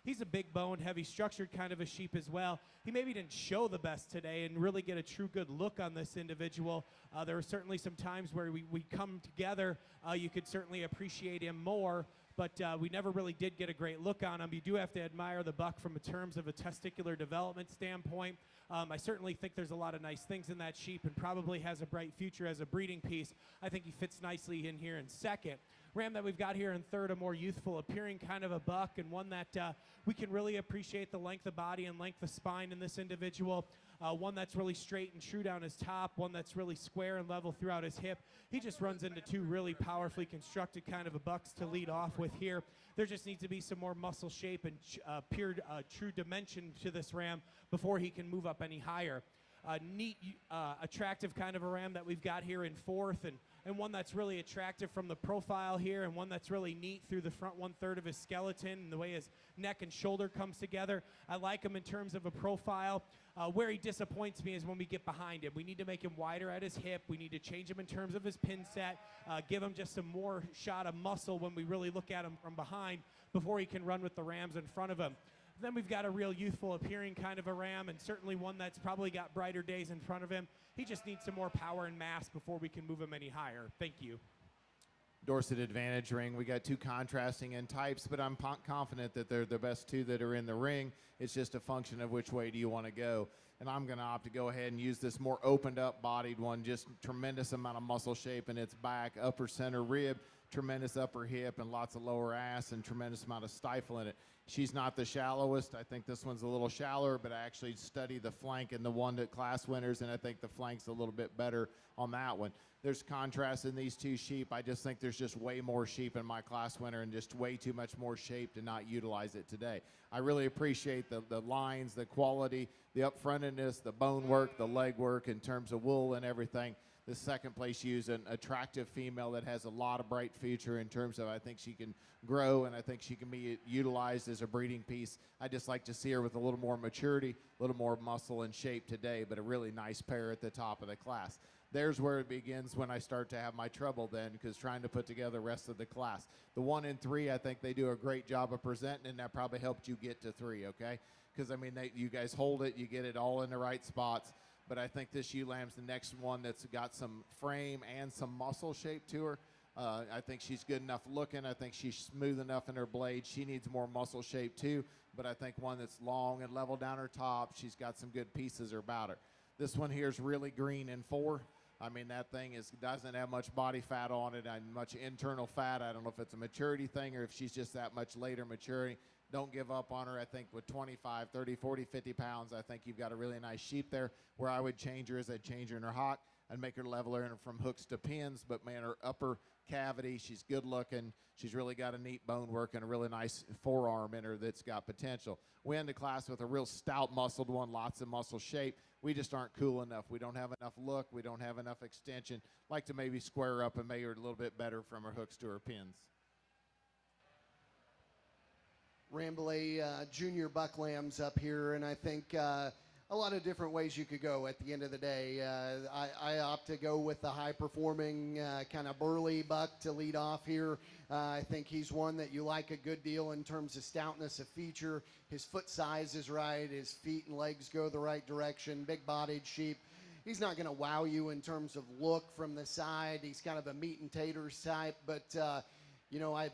He's a big boned, heavy structured kind of a sheep as well. He maybe didn't show the best today and really get a true good look on this individual. There were certainly some times where we come together. You could certainly appreciate him more, but we never really did get a great look on him. You do have to admire the buck from terms of a testicular development standpoint. I certainly think there's a lot of nice things in that sheep and probably has a bright future as a breeding piece. I think he fits nicely in here in second. Ram that we've got here in third, a more youthful appearing kind of a buck, and one that we can really appreciate the length of body and length of spine in this individual. One that's really straight and true down his top, one that's really square and level throughout his hip. He just runs into two really powerfully constructed kind of a bucks to lead off with here. There just needs to be some more muscle shape and pure true dimension to this ram before he can move up any higher. Neat, attractive kind of a ram that we've got here in fourth, and one that's really attractive from the profile here, and one that's really neat through the front 1/3 of his skeleton and the way his neck and shoulder comes together. I like him in terms of a profile. Where he disappoints me is when we get behind him. We need to make him wider at his hip. We need to change him in terms of his pin set, give him just some more shot of muscle when we really look at him from behind before he can run with the rams in front of him. Then we've got a real youthful appearing kind of a ram, and certainly one that's probably got brighter days in front of him. He just needs some more power and mass before we can move him any higher. Thank you. Dorset Advantage ring. We got two contrasting end types, but I'm confident that they're the best two that are in the ring. It's just a function of which way do you want to go. And I'm going to opt to go ahead and use this more opened up bodied one. Just tremendous amount of muscle shape in its back, upper center rib, tremendous upper hip, and lots of lower ass, and tremendous amount of stifle in it. She's not the shallowest. I think this one's a little shallower, but I actually study the flank in the one that class winners, and I think the flank's a little bit better on that one. There's contrast in these two sheep. I just think there's just way more sheep in my class winner and just way too much more shape to not utilize it today. I really appreciate the lines, the quality, the upfrontedness, the bone work, the leg work in terms of wool and everything. The second place used an attractive female that has a lot of bright future in terms of I think she can grow and I think she can be utilized as a breeding piece. I just like to see her with a little more maturity, a little more muscle and shape today, but a really nice pair at the top of the class. There's where it begins when I start to have my trouble then, because trying to put together the rest of the class. The 1 and 3, I think they do a great job of presenting, and that probably helped you get to 3, okay? Because, I mean, you guys hold it, you get it all in the right spots. But I think this ewe lamb's the next one that's got some frame and some muscle shape to her. I think she's good enough looking. I think she's smooth enough in her blade. She needs more muscle shape too, but I think one that's long and level down her top. She's got some good pieces about her. This one here is really green in 4. I mean, that thing doesn't have much body fat on it and much internal fat. I don't know if it's a maturity thing or if she's just that much later maturing. Don't give up on her. I think with 25, 30, 40, 50 pounds, I think you've got a really nice sheep there. Where I would change her is I'd change her in her hock. I'd make her leveler in from hooks to pins, but man, her upper cavity, she's good looking. She's really got a neat bone work and a really nice forearm in her that's got potential. We end the class with a real stout muscled one, lots of muscle shape. We just aren't cool enough. We don't have enough look. We don't have enough extension. Like to maybe square up and make her a little bit better from her hooks to her pins. Rambouillet junior buck lambs up here, and I think a lot of different ways you could go at the end of the day. I opt to go with the high-performing kind of burly buck to lead off here. I think he's one that you like a good deal in terms of stoutness of feature. His foot size is right. His feet and legs go the right direction. Big-bodied sheep. He's not going to wow you in terms of look from the side. He's kind of a meat and taters type, but, you know, I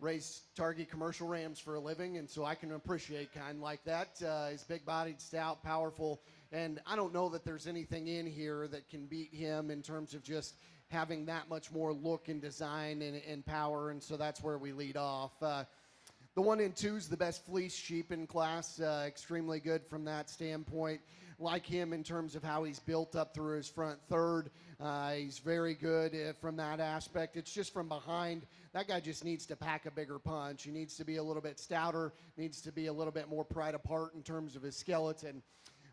raise Targhee commercial rams for a living, and so I can appreciate kind like that. He's big-bodied, stout, powerful, and I don't know that there's anything in here that can beat him in terms of just having that much more look and design and power, and so that's where we lead off. The 1 and 2 is the best fleece sheep in class, extremely good from that standpoint. Like him in terms of how he's built up through his front third. He's very good from that aspect. It's just from behind. That guy just needs to pack a bigger punch. He needs to be a little bit stouter, needs to be a little bit more pried apart in terms of his skeleton.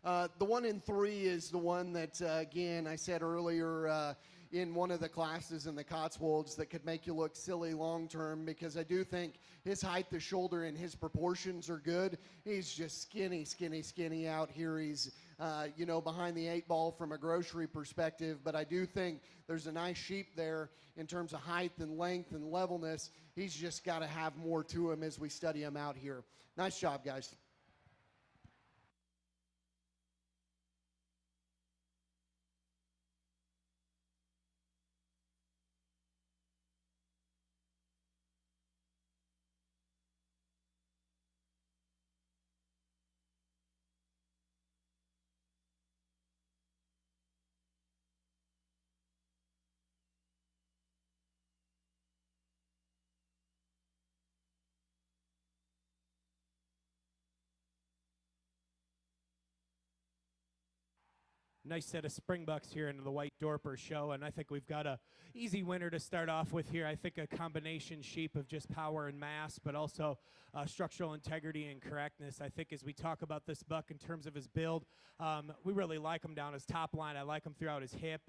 The 1 and 3 is the one that, again, I said earlier in one of the classes in the Cotswolds that could make you look silly long term, because I do think his height, the shoulder, and his proportions are good. He's just skinny, skinny, skinny out here. He's, you know, behind the 8 ball from a grocery perspective, but I do think there's a nice sheep there in terms of height and length and levelness. He's just got to have more to him as we study him out here. Nice job, guys. Nice set of springbucks here into the white Dorper show, and I think we've got a easy winner to start off with here. I think a combination sheep of just power and mass, but also structural integrity and correctness. I think as we talk about this buck in terms of his build, we really like him down his top line. I like him throughout his hip,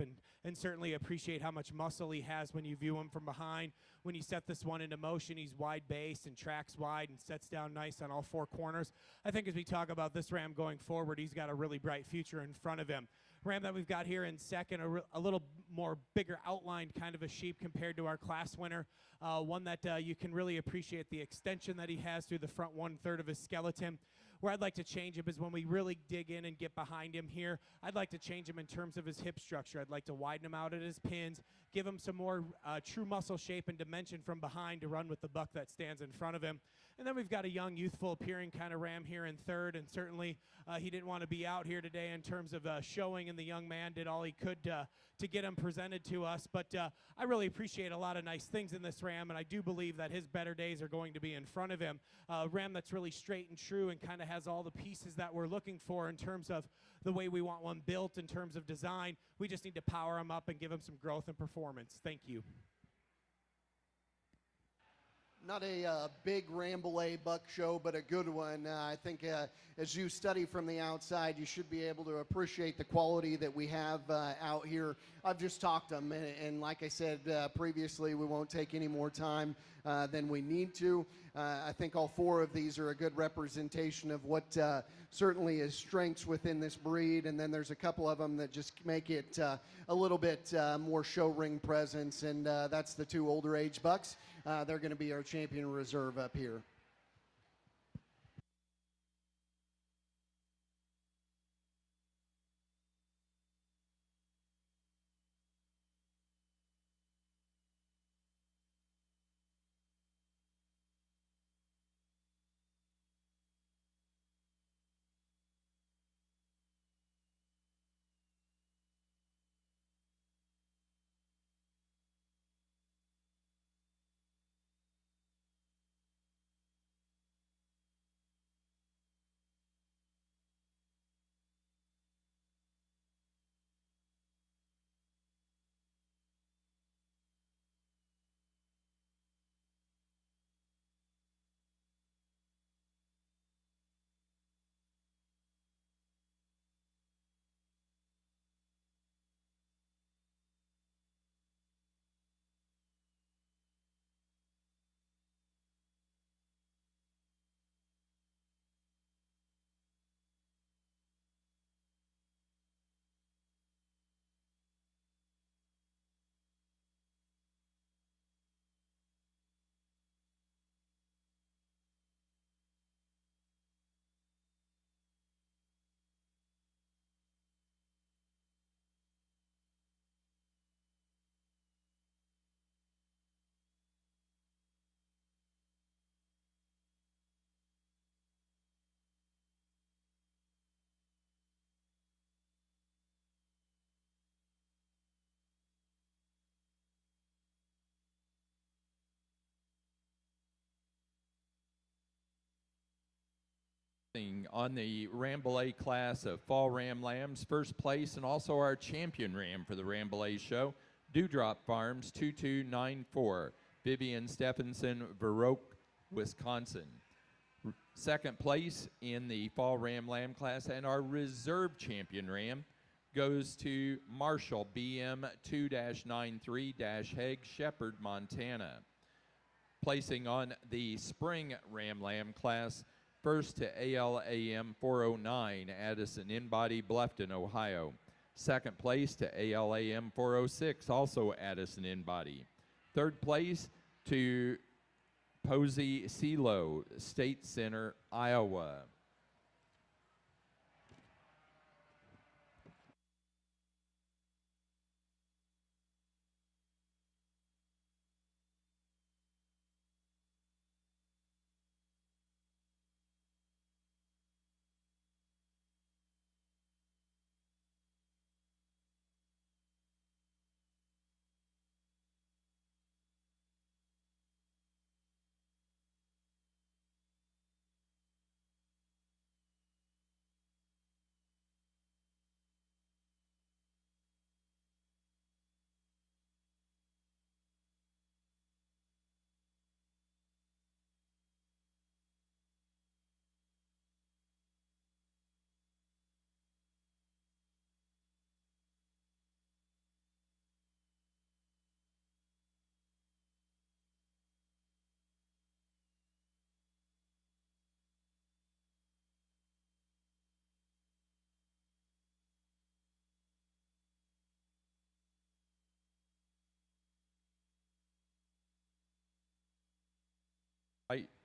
and certainly appreciate how much muscle he has when you view him from behind. When you set this one into motion, he's wide base and tracks wide and sets down nice on all 4 corners. I think as we talk about this ram going forward, he's got a really bright future in front of him. Ram that we've got here in second, a little more bigger outlined kind of a sheep compared to our class winner. One that you can really appreciate the extension that he has through the front 1/3 of his skeleton. Where I'd like to change him is when we really dig in and get behind him here, I'd like to change him in terms of his hip structure. I'd like to widen him out at his pins, give him some more true muscle shape and dimension from behind to run with the buck that stands in front of him. And then we've got a young, youthful appearing kind of ram here in third, and certainly he didn't want to be out here today in terms of showing, and the young man did all he could to get him presented to us. But I really appreciate a lot of nice things in this ram, and I do believe that his better days are going to be in front of him. Ram that's really straight and true and kind of has all the pieces that we're looking for in terms of the way we want one built, in terms of design. We just need to power him up and give him some growth and performance. Thank you. Not a big Rambouillet buck show, but a good one. I think as you study from the outside, you should be able to appreciate the quality that we have out here. I've just talked them, and like I said previously, we won't take any more time than we need to. I think all 4 of these are a good representation of what certainly is strengths within this breed, and then there's a couple of them that just make it a little bit more show ring presence, and that's the 2 older age bucks. They're going to be our champion reserve up here. on the Rambouillet class of Fall Ram Lambs, first place and also our champion ram for the Rambouillet show, Dewdrop Farms 2294, Vivian Stephenson, Verroque, Wisconsin. Second place in the Fall Ram Lamb class, and our reserve champion ram goes to Marshall BM 2-93-Hague, Shepherd, Montana. Placing on the spring Ram Lamb class, first to ALAM 409, Addison In-Body, Bluffton, Ohio. Second place to ALAM 406, also Addison In-Body. Third place to Posey CeeLo, State Center, Iowa.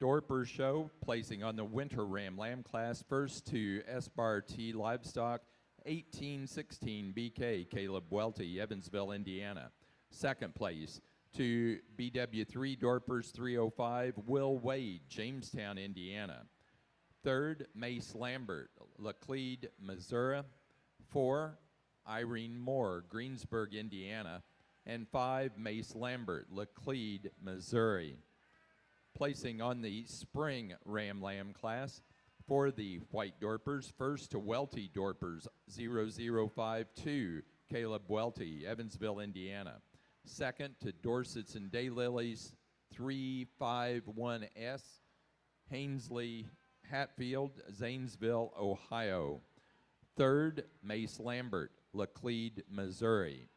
Dorper show, placing on the winter Ram Lamb class, first to S-Bar T Livestock 1816 BK, Caleb Welty, Evansville, Indiana. Second place to BW3 Dorpers 305, Will Wade, Jamestown, Indiana. Third, Mace Lambert, Laclede, Missouri. 4, Irene Moore, Greensburg, Indiana. And 5, Mace Lambert, Laclede, Missouri. Placing on the spring Ram Lamb class for the White Dorpers, first to Welty Dorpers 0052, Caleb Welty, Evansville, Indiana. Second to Dorsets and Daylilies 351S, Hainsley Hatfield, Zanesville, Ohio. Third, Mace Lambert, Laclede, Missouri.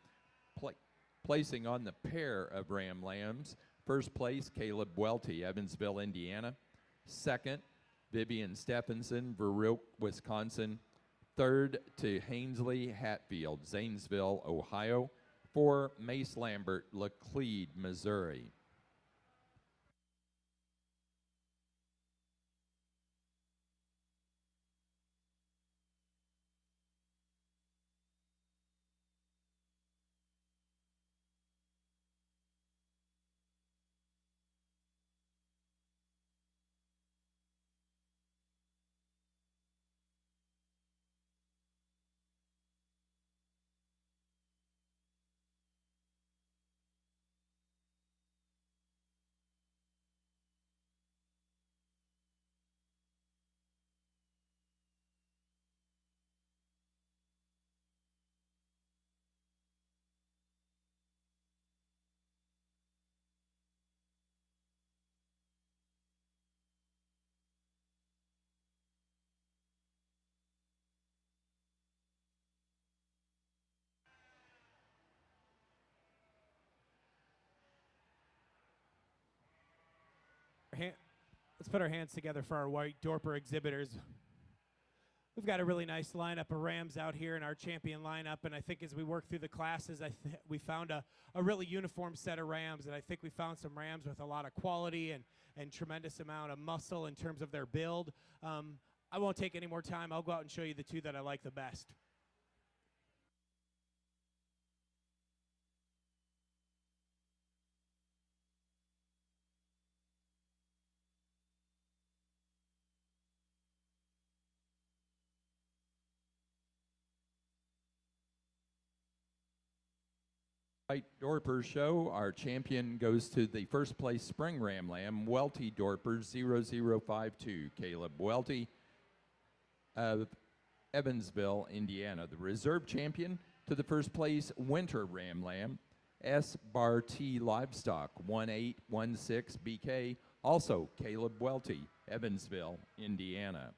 Placing on the pair of Ram Lambs, first place, Caleb Welty, Evansville, Indiana. Second, Vivian Stephenson, Verroque, Wisconsin. Third to Hainsley Hatfield, Zanesville, Ohio. 4, Mace Lambert, Laclede, Missouri. Let's put our hands together for our White Dorper exhibitors. We've got a really nice lineup of Rams out here in our champion lineup, and I think as we work through the classes, we found a really uniform set of Rams, and I think we found some Rams with a lot of quality and tremendous amount of muscle in terms of their build. I won't take any more time. I'll go out and show you the two that I like the best. White Dorper show, our champion goes to the first place spring Ram Lamb, Welty Dorpers 0052, Caleb Welty, of Evansville, Indiana. The reserve champion to the first place winter ram lamb, S. Bar T Livestock, 1816 BK, also Caleb Welty, Evansville, Indiana.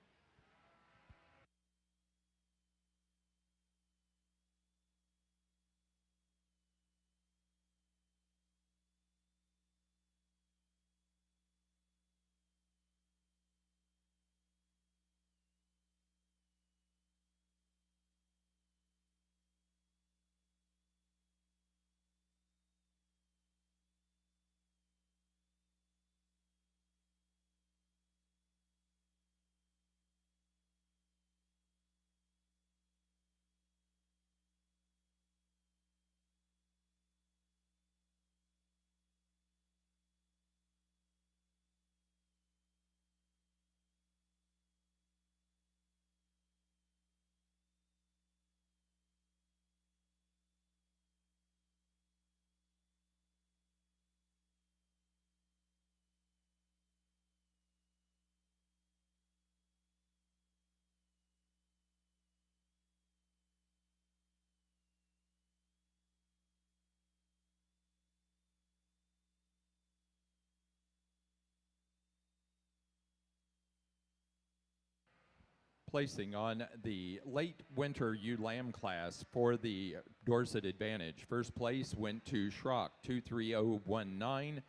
Placing on the late winter ewe lamb class for the Dorset Advantage. First place went to Schrock, 23019,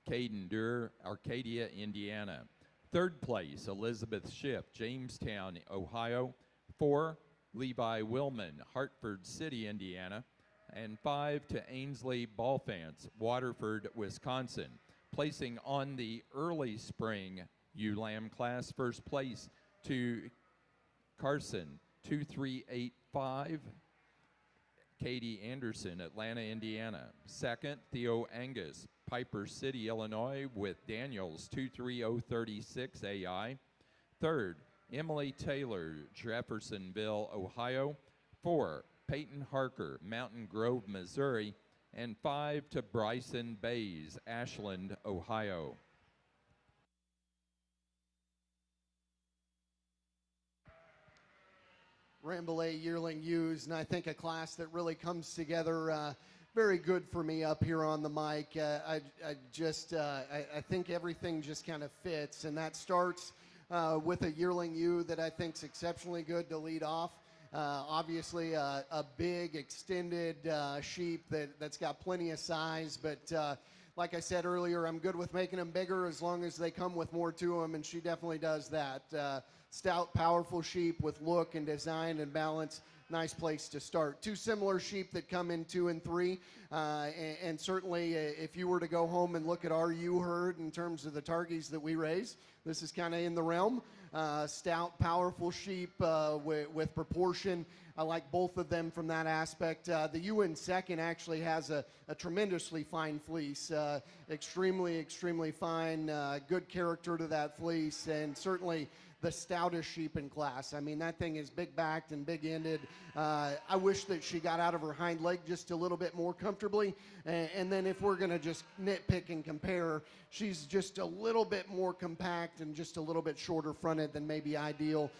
Caden Durr, Arcadia, Indiana. Third place, Elizabeth Schiff, Jamestown, Ohio. 4, Levi Willman, Hartford City, Indiana. And 5 to Ainsley Balfance, Waterford, Wisconsin. Placing on the early spring ewe lamb class, first place to Carson, 2385, Katie Anderson, Atlanta, Indiana. Second, Theo Angus, Piper City, Illinois, with Daniels, 23036 AI. Third, Emily Taylor, Jeffersonville, Ohio. 4, Peyton Harker, Mountain Grove, Missouri. And 5 to Bryson Bays, Ashland, Ohio. Rambouillet yearling ewes, and I think a class that really comes together very good for me up here on the mic. I think everything just kind of fits, and that starts with a yearling ewe that I think is exceptionally good to lead off. Obviously, a big, extended sheep that's got plenty of size, but like I said earlier, I'm good with making them bigger as long as they come with more to them, and she definitely does that. Stout, powerful sheep with look and design and balance. Nice place to start. Two similar sheep that come in 2 and 3, and certainly if you were to go home and look at our ewe herd in terms of the Targhees that we raise, this is kind of in the realm. Stout, powerful sheep with proportion. I like both of them from that aspect. The ewe in second actually has a tremendously fine fleece, extremely, extremely fine, good character to that fleece, and certainly the stoutest sheep in class. I mean, that thing is big-backed and big-ended. I wish that she got out of her hind leg just a little bit more comfortably. And then if we're going to just nitpick and compare, she's just a little bit more compact and just a little bit shorter fronted than maybe ideal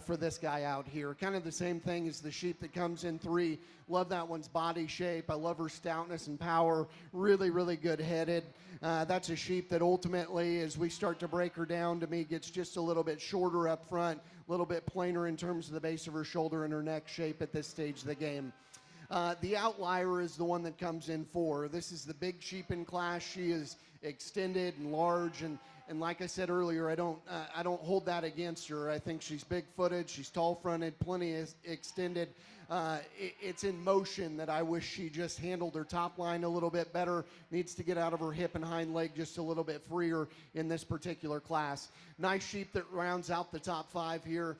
for this guy out here. Kind of the same thing as the sheep that comes in 3. Love that one's body shape. I love her stoutness and power. Really, really good headed. That's a sheep that ultimately, as we start to break her down, to me gets just a little bit shorter up front, a little bit plainer in terms of the base of her shoulder and her neck shape at this stage of the game. The outlier is the one that comes in 4. This is the big sheep in class. She is extended and large, and like I said earlier, I don't hold that against her. I think she's big-footed, she's tall-fronted, plenty extended. It's in motion that I wish she just handled her top line a little bit better. Needs to get out of her hip and hind leg just a little bit freer in this particular class. Nice sheep that rounds out the top 5 here.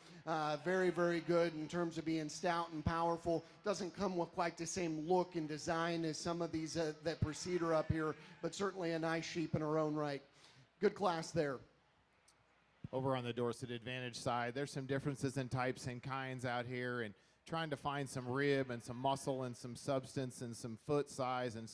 Very, very good in terms of being stout and powerful. Doesn't come with quite the same look and design as some of these that precede her up here, but certainly a nice sheep in her own right. Good class there. Over on the Dorset Advantage side, there's some differences in types and kinds out here, and trying to find some rib and some muscle and some substance and some foot size and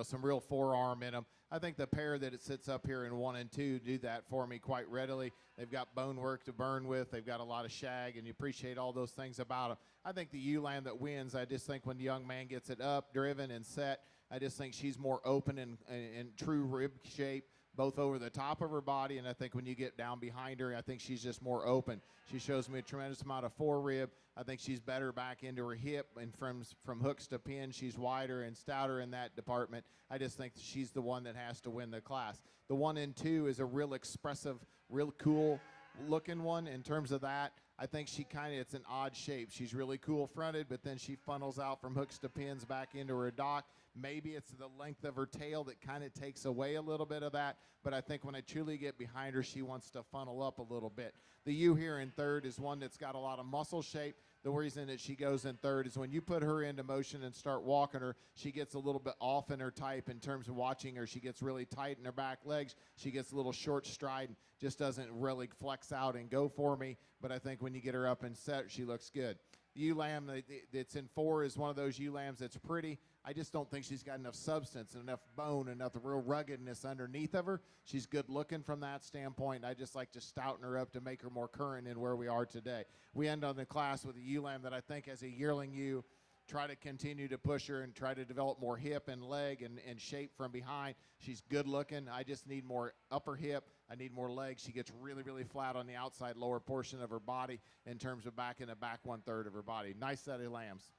some real forearm in them. I think the pair that it sits up here in 1 and 2 do that for me quite readily. They've got bone work to burn with. They've got a lot of shag, and you appreciate all those things about them. I think the ewe lamb that wins, I just think when the young man gets it up, driven, and set, I just think she's more open and true rib shape, both over the top of her body, and I think when you get down behind her, I think she's just more open. She shows me a tremendous amount of forerib. I think she's better back into her hip, and from hooks to pin, she's wider and stouter in that department. I just think she's the one that has to win the class. The 1 and 2 is a real expressive, real cool looking one in terms of that. I think it's an odd shape. She's really cool fronted, but then she funnels out from hooks to pins back into her dock. Maybe it's the length of her tail that kind of takes away a little bit of that, but I think when I truly get behind her, she wants to funnel up a little bit. The ewe here in third is one that's got a lot of muscle shape. The reason that she goes in third is when you put her into motion and start walking her, she gets a little bit off in her type in terms of watching her. She gets really tight in her back legs. She gets a little short stride and just doesn't really flex out and go for me, but I think when you get her up and set, she looks good. The ewe lamb that's in 4 is one of those ewe lambs that's pretty. I just don't think she's got enough substance and enough bone, enough real ruggedness underneath of her. She's good looking from that standpoint. I just like to stouten her up to make her more current in where we are today. We end on the class with a ewe lamb that I think as a yearling ewe, try to continue to push her and try to develop more hip and leg and shape from behind. She's good looking. I just need more upper hip. I need more legs. She gets really, really flat on the outside lower portion of her body in terms of back in the back 1/3 of her body. Nice set of lambs.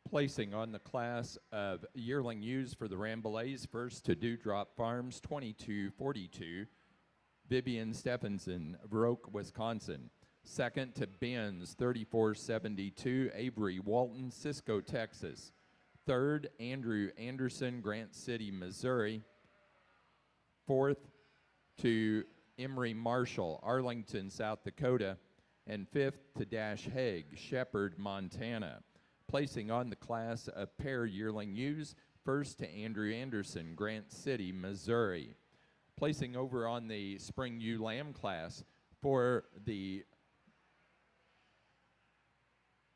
Placing on the class of yearling ewes for the Ramblets, first to Dewdrop Farms, 2242, Vivian Stephenson, Roque, Wisconsin. Second to Benz, 3472, Avery Walton, Cisco, Texas. Third, Andrew Anderson, Grant City, Missouri. Fourth to Emery Marshall, Arlington, South Dakota. And fifth to Dash Haig, Shepherd, Montana. Placing on the class of pair yearling ewes, first to Andrew Anderson, Grant City, Missouri. Placing over on the spring ewe lamb class for the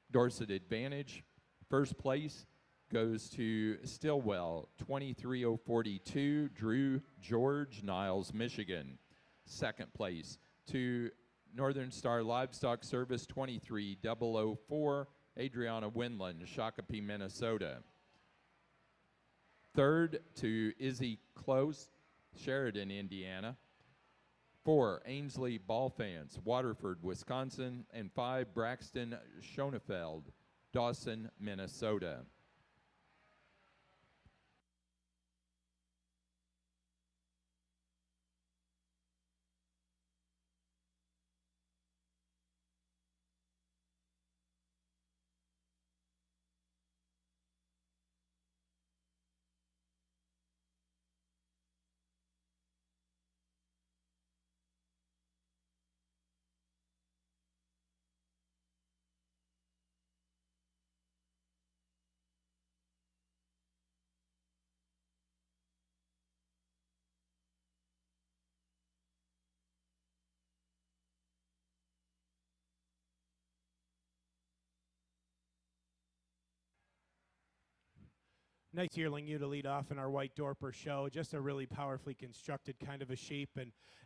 Dorset Advantage, first place goes to Stillwell, 23042, Drew George, Niles, Michigan. Second place to Northern Star Livestock Service, 23004, Adriana Winland, Shakopee, Minnesota. Third to Izzy Close, Sheridan, Indiana. 4, Ainsley Ballfans, Waterford, Wisconsin. And 5, Braxton Schonefeld, Dawson, Minnesota. Nice yearling ewe to lead off in our white Dorper show. Just a really powerfully constructed kind of a sheep,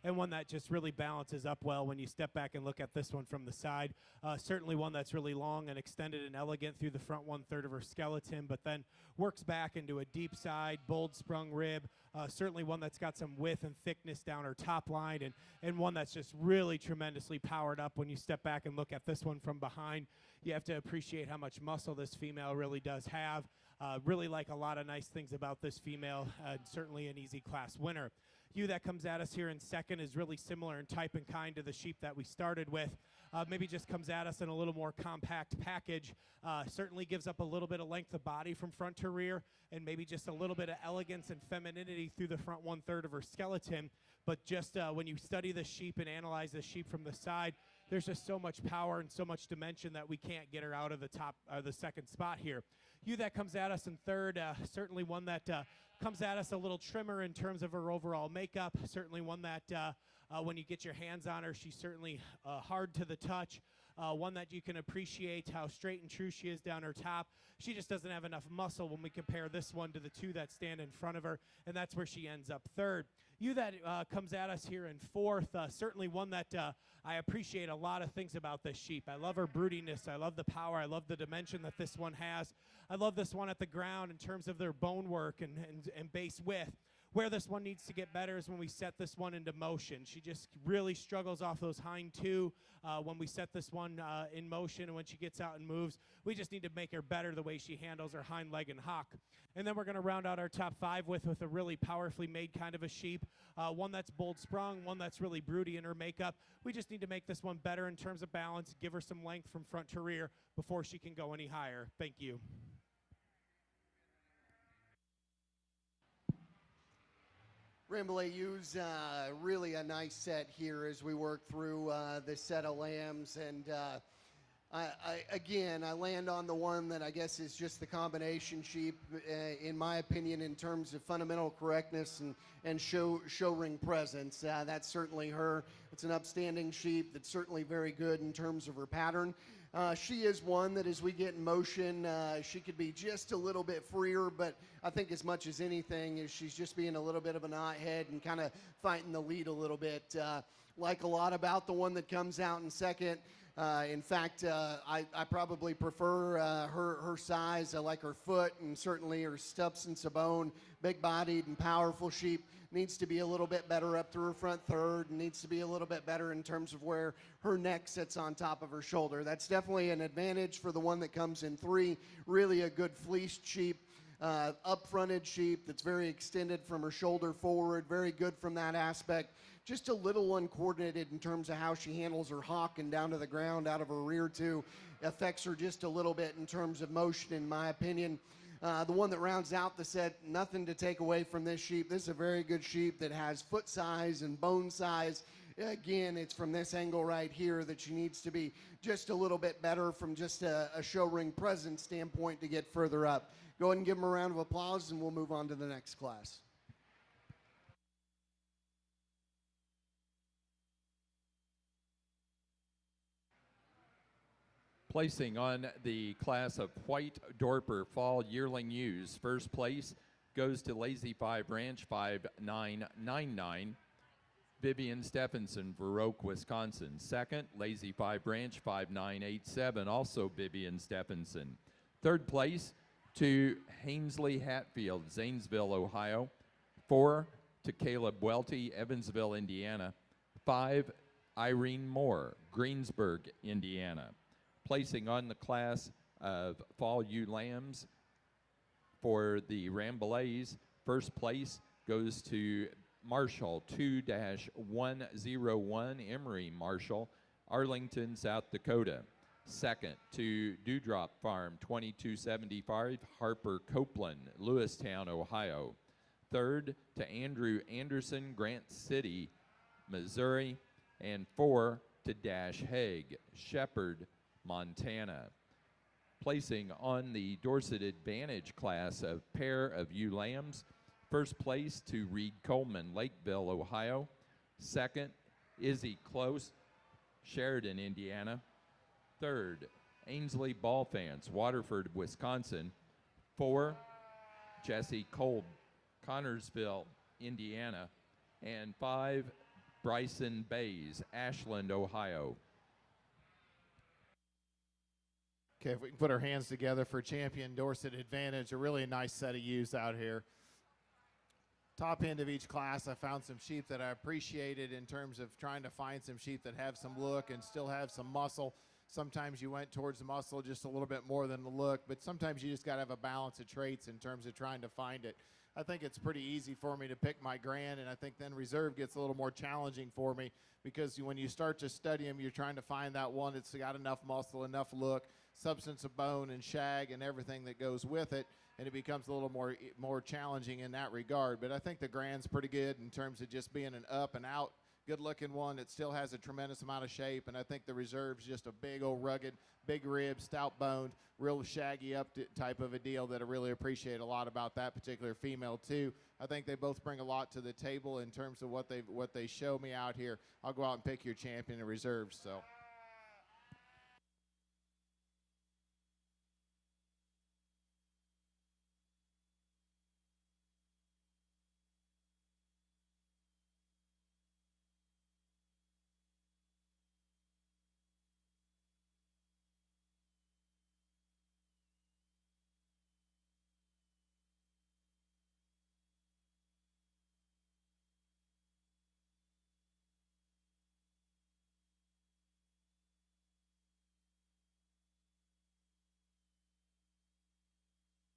and one that just really balances up well when you step back and look at this one from the side. Certainly one that's really long and extended and elegant through the front 1/3 of her skeleton, but then works back into a deep side, bold sprung rib. Certainly one that's got some width and thickness down her top line, and one that's just really tremendously powered up when you step back and look at this one from behind. You have to appreciate how much muscle this female really does have. Really like a lot of nice things about this female, certainly an easy class winner. Ewe that comes at us here in second is really similar in type and kind to the sheep that we started with. Maybe just comes at us in a little more compact package. Certainly gives up a little bit of length of body from front to rear, and maybe just a little bit of elegance and femininity through the front 1/3 of her skeleton. But just when you study the sheep and analyze the sheep from the side, there's just so much power and so much dimension that we can't get her out of the top or the second spot here. Ewe that comes at us in third, certainly one that comes at us a little trimmer in terms of her overall makeup. Certainly one that when you get your hands on her, she's certainly hard to the touch. one that you can appreciate how straight and true she is down her top. She just doesn't have enough muscle when we compare this one to the two that stand in front of her, and that's where she ends up third. You that comes at us here in fourth, certainly one that I appreciate a lot of things about this sheep. I love her broodiness. I love the power. I love the dimension that this one has. I love this one at the ground in terms of their bone work and base width. Where this one needs to get better is when we set this one into motion. She just really struggles off those hind two when we set this one in motion, and when she gets out and moves. We just need to make her better the way she handles her hind leg and hock. And then we're going to round out our top five with a really powerfully made kind of a sheep, one that's bold sprung, one that's really broody in her makeup. We just need to make this one better in terms of balance, give her some length from front to rear before she can go any higher. Thank you. Rambouillet use really a nice set here as we work through this set of lambs. And I land on the one that I guess is just the combination sheep, in my opinion, in terms of fundamental correctness and show ring presence. That's certainly her. It's an upstanding sheep that's certainly very good in terms of her pattern. She is one that as we get in motion, she could be just a little bit freer, but I think as much as anything is she's just being a little bit of a knothead and kind of fighting the lead a little bit. Like a lot about the one that comes out in second. In fact, I probably prefer her size. I like her foot and certainly her substance of bone. Big-bodied and powerful sheep. Needs to be a little bit better up through her front third. Needs to be a little bit better in terms of where her neck sits on top of her shoulder. That's definitely an advantage for the one that comes in three. Really a good fleeced sheep. Up-fronted sheep that's very extended from her shoulder forward. Very good from that aspect. Just a little uncoordinated in terms of how she handles her hock and down to the ground out of her rear too. Affects her just a little bit in terms of motion, in my opinion. The one that rounds out the set, nothing to take away from this sheep. This is a very good sheep that has foot size and bone size. Again, it's from this angle right here that she needs to be just a little bit better from just a show ring presence standpoint to get further up. Go ahead and give them a round of applause, and we'll move on to the next class. Placing on the class of white Dorper fall yearling ewes, first place goes to Lazy 5 Ranch 5999, Vivian Stephenson, Verroque, Wisconsin. Second, Lazy 5 Ranch 5987, also Vivian Stephenson. Third place to Hainsley Hatfield, Zanesville, Ohio. 4 to Caleb Welty, Evansville, Indiana. 5, Irene Moore, Greensburg, Indiana. Placing on the class of fall ewe lambs for the Rambouillets, first place goes to Marshall 2-101, Emery Marshall, Arlington, South Dakota. Second to Dewdrop Farm 2275, Harper Copeland, Lewistown, Ohio. Third to Andrew Anderson, Grant City, Missouri. And 4 to Dash Haig, Shepherd, Montana. Placing on the Dorset Advantage class of pair of ewe lambs, first place to Reed Coleman, Lakeville, Ohio. Second, Izzy Close, Sheridan, Indiana. Third, Ainsley Ballfants, Waterford, Wisconsin. 4, Jesse Kolb, Connorsville, Indiana. And 5, Bryson Bays, Ashland, Ohio. Okay, if we can put our hands together for champion Dorset Advantage, a really nice set of ewes out here. Top end of each class, I found some sheep that I appreciated in terms of trying to find some sheep that have some look and still have some muscle. Sometimes you went towards the muscle just a little bit more than the look, but sometimes you just got to have a balance of traits in terms of trying to find it. I think it's pretty easy for me to pick my grand, and I think then reserve gets a little more challenging for me because when you start to study them, you're trying to find that one that's got enough muscle, enough look, substance of bone and shag and everything that goes with it, and it becomes a little more challenging in that regard. But I think the grand's pretty good in terms of just being an up and out good-looking one that still has a tremendous amount of shape, and I think the reserve's just a big old rugged, big rib, stout-boned, real shaggy up type of a deal that I really appreciate a lot about that particular female too. I think they both bring a lot to the table in terms of what they show me out here. I'll go out and pick your champion in reserves. So.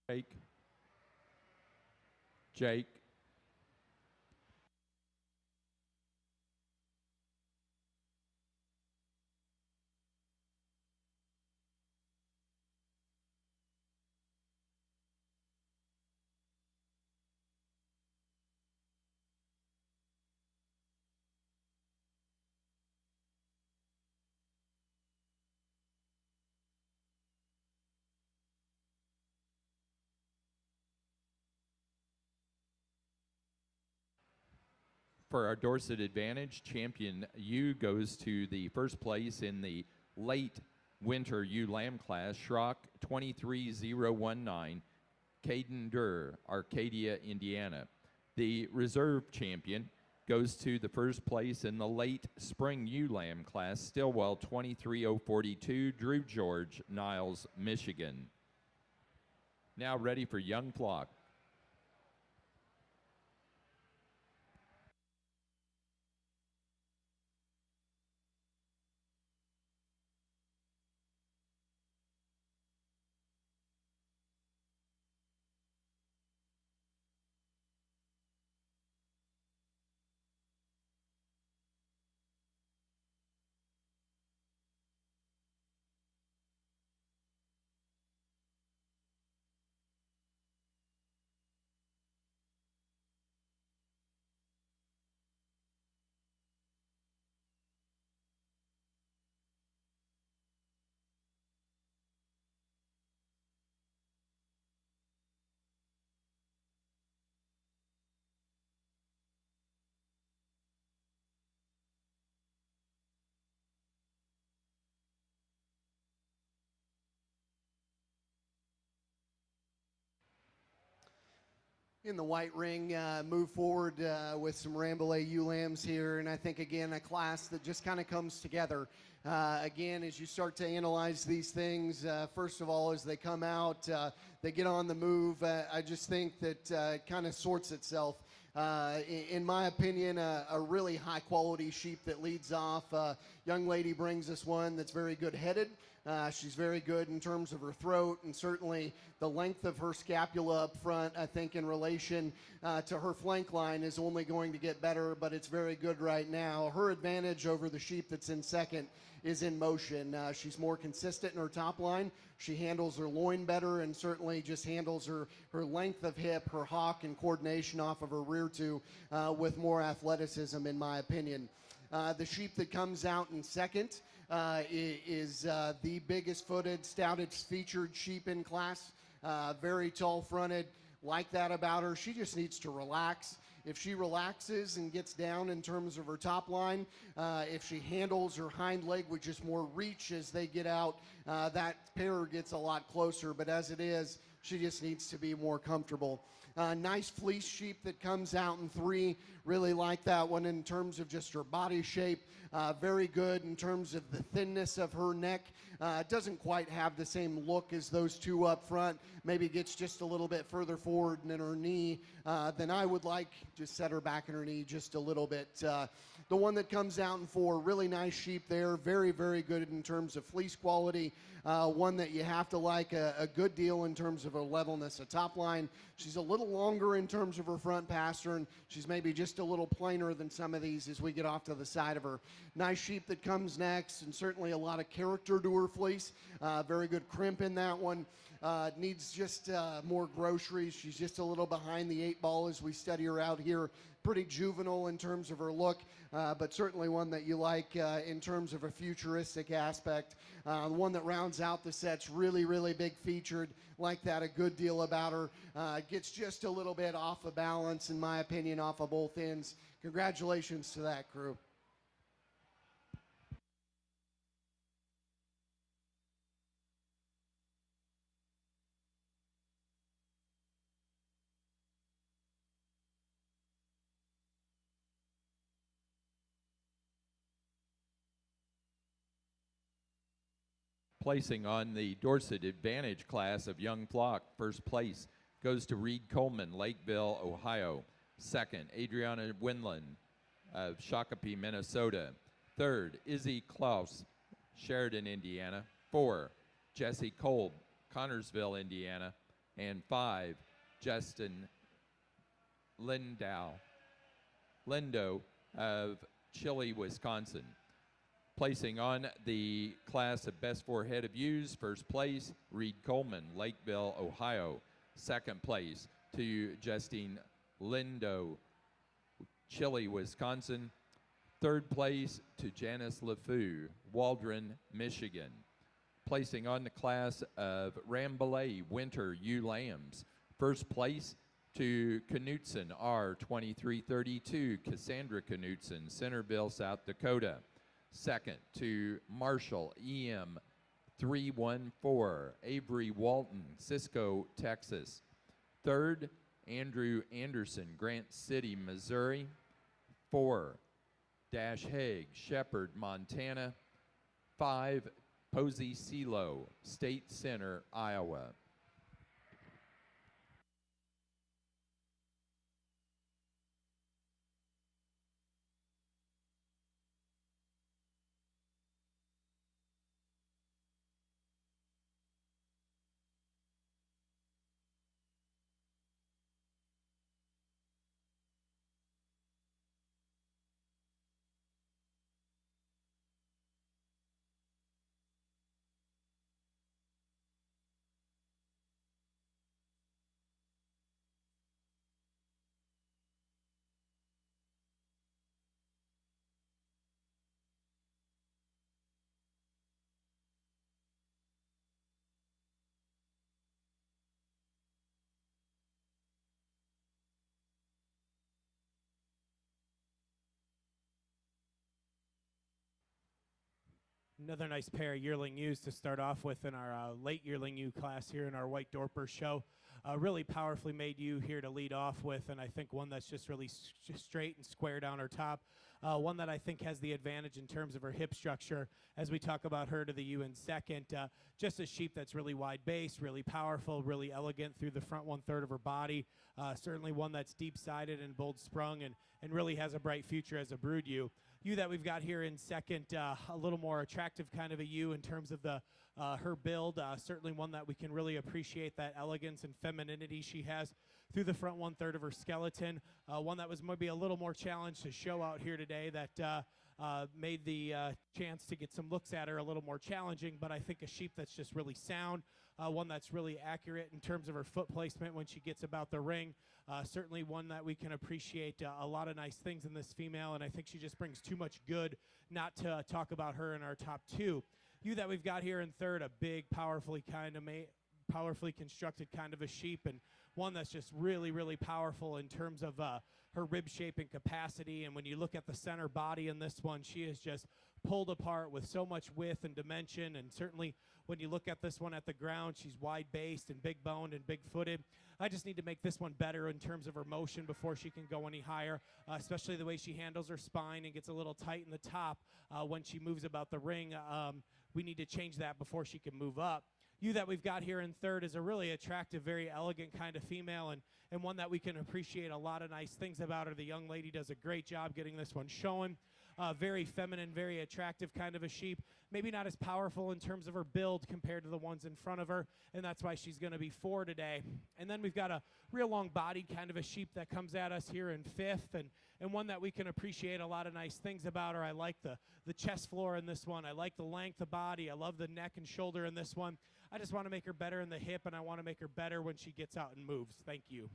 Jake. Jake. For our Dorset Advantage, champion U goes to the first place in the late winter ewe lamb class, Schrock 23019, Caden Durr, Arcadia, Indiana. The reserve champion goes to the first place in the late spring ewe lamb class, Stillwell 23042, Drew George, Niles, Michigan. Now ready for young flock. In the white ring, move forward with some Rambouillet ewe lambs here, and I think, again, a class that just kind of comes together. Again, as you start to analyze these things, first of all, as they come out, they get on the move, I just think that it kind of sorts itself. In my opinion, a really high-quality sheep that leads off. Young lady brings us one that's very good-headed. She's very good in terms of her throat, and certainly the length of her scapula up front, I think, in relation to her flank line is only going to get better, but it's very good right now. Her advantage over the sheep that's in second is in motion. She's more consistent in her top line. She handles her loin better and certainly just handles her length of hip, her hock, and coordination off of her rear two with more athleticism, in my opinion. The sheep that comes out in second is the biggest footed, stoutest featured sheep in class. Very tall fronted, like that about her. She just needs to relax. If she relaxes and gets down in terms of her top line, if she handles her hind leg with just more reach as they get out, that pair gets a lot closer. But as it is, she just needs to be more comfortable. Nice fleece sheep that comes out in three. Really like that one in terms of just her body shape. Very good in terms of the thinness of her neck. Doesn't quite have the same look as those two up front. Maybe gets just a little bit further forward in her knee than I would like. Just set her back in her knee just a little bit. The one that comes out in four, really nice sheep there. Very, very good in terms of fleece quality. One that you have to like a good deal in terms of her levelness of top line. She's a little longer in terms of her front pastern. She's maybe just a little plainer than some of these as we get off to the side of her. Nice sheep that comes next, and certainly a lot of character to her fleece. Very good crimp in that one. Needs just more groceries. She's just a little behind the 8 ball as we study her out here. Pretty juvenile in terms of her look, but certainly one that you like in terms of a futuristic aspect. One that rounds out the set's really, really big featured. Like that a good deal about her. Gets just a little bit off of balance, in my opinion, off of both ends. Congratulations to that crew. Placing on the Dorset Advantage class of young flock, first place goes to Reed Coleman, Lakeville, Ohio. Second, Adriana Winland of Shakopee, Minnesota. Third, Izzy Klaus, Sheridan, Indiana. 4, Jesse Kolb, Connorsville, Indiana. And 5, Justin Lindo of Chile, Wisconsin. Placing on the class of best 4 head of ewes, first place, Reed Coleman, Lakeville, Ohio. Second place to Justine Lindo, Chile, Wisconsin. Third place to Janice LeFou, Waldron, Michigan. Placing on the class of Rambouillet Winter Ewe Lambs. First place to Knutson R. 2332, Cassandra Knutson, Centerville, South Dakota. Second to Marshall EM 314, Avery Walton, Cisco, Texas. Third, Andrew Anderson, Grant City, Missouri. 4, Dash Haig, Shepherd, Montana. 5, Posey Silo, State Center, Iowa. Another nice pair of yearling ewes to start off with in our late yearling ewe class here in our White Dorper show. Really powerfully made ewe here to lead off with, and I think one that's just really straight and square down her top. One that I think has the advantage in terms of her hip structure as we talk about her to the ewe in second. Just a sheep that's really wide base, really powerful, really elegant through the front 1/3 of her body. Certainly one that's deep-sided and bold sprung and really has a bright future as a brood ewe. Ewe that we've got here in second, a little more attractive kind of a ewe in terms of the her build. Certainly one that we can really appreciate that elegance and femininity she has through the front 1/3 of her skeleton. One that was maybe a little more challenged to show out here today that made the chance to get some looks at her a little more challenging, but I think a sheep that's just really sound, one that's really accurate in terms of her foot placement when she gets about the ring. Certainly one that we can appreciate a lot of nice things in this female, and I think she just brings too much good not to talk about her in our top 2. Ewe that we've got here in third, a big, powerfully constructed kind of a sheep, and one that's just really, really powerful in terms of her rib shape and capacity. And when you look at the center body in this one, she is just pulled apart with so much width and dimension. And certainly when you look at this one at the ground, she's wide-based and big-boned and big-footed. I just need to make this one better in terms of her motion before she can go any higher, especially the way she handles her spine and gets a little tight in the top when she moves about the ring. We need to change that before she can move up. Ewe that we've got here in third is a really attractive, very elegant kind of female, and one that we can appreciate a lot of nice things about her. The young lady does a great job getting this one showing. Very feminine, very attractive kind of a sheep. Maybe not as powerful in terms of her build compared to the ones in front of her, and that's why she's going to be 4 today. And then we've got a real long-bodied kind of a sheep that comes at us here in fifth, and one that we can appreciate a lot of nice things about her. I like the chest floor in this one. I like the length of body. I love the neck and shoulder in this one. I just want to make her better in the hip, and I want to make her better when she gets out and moves. Thank you.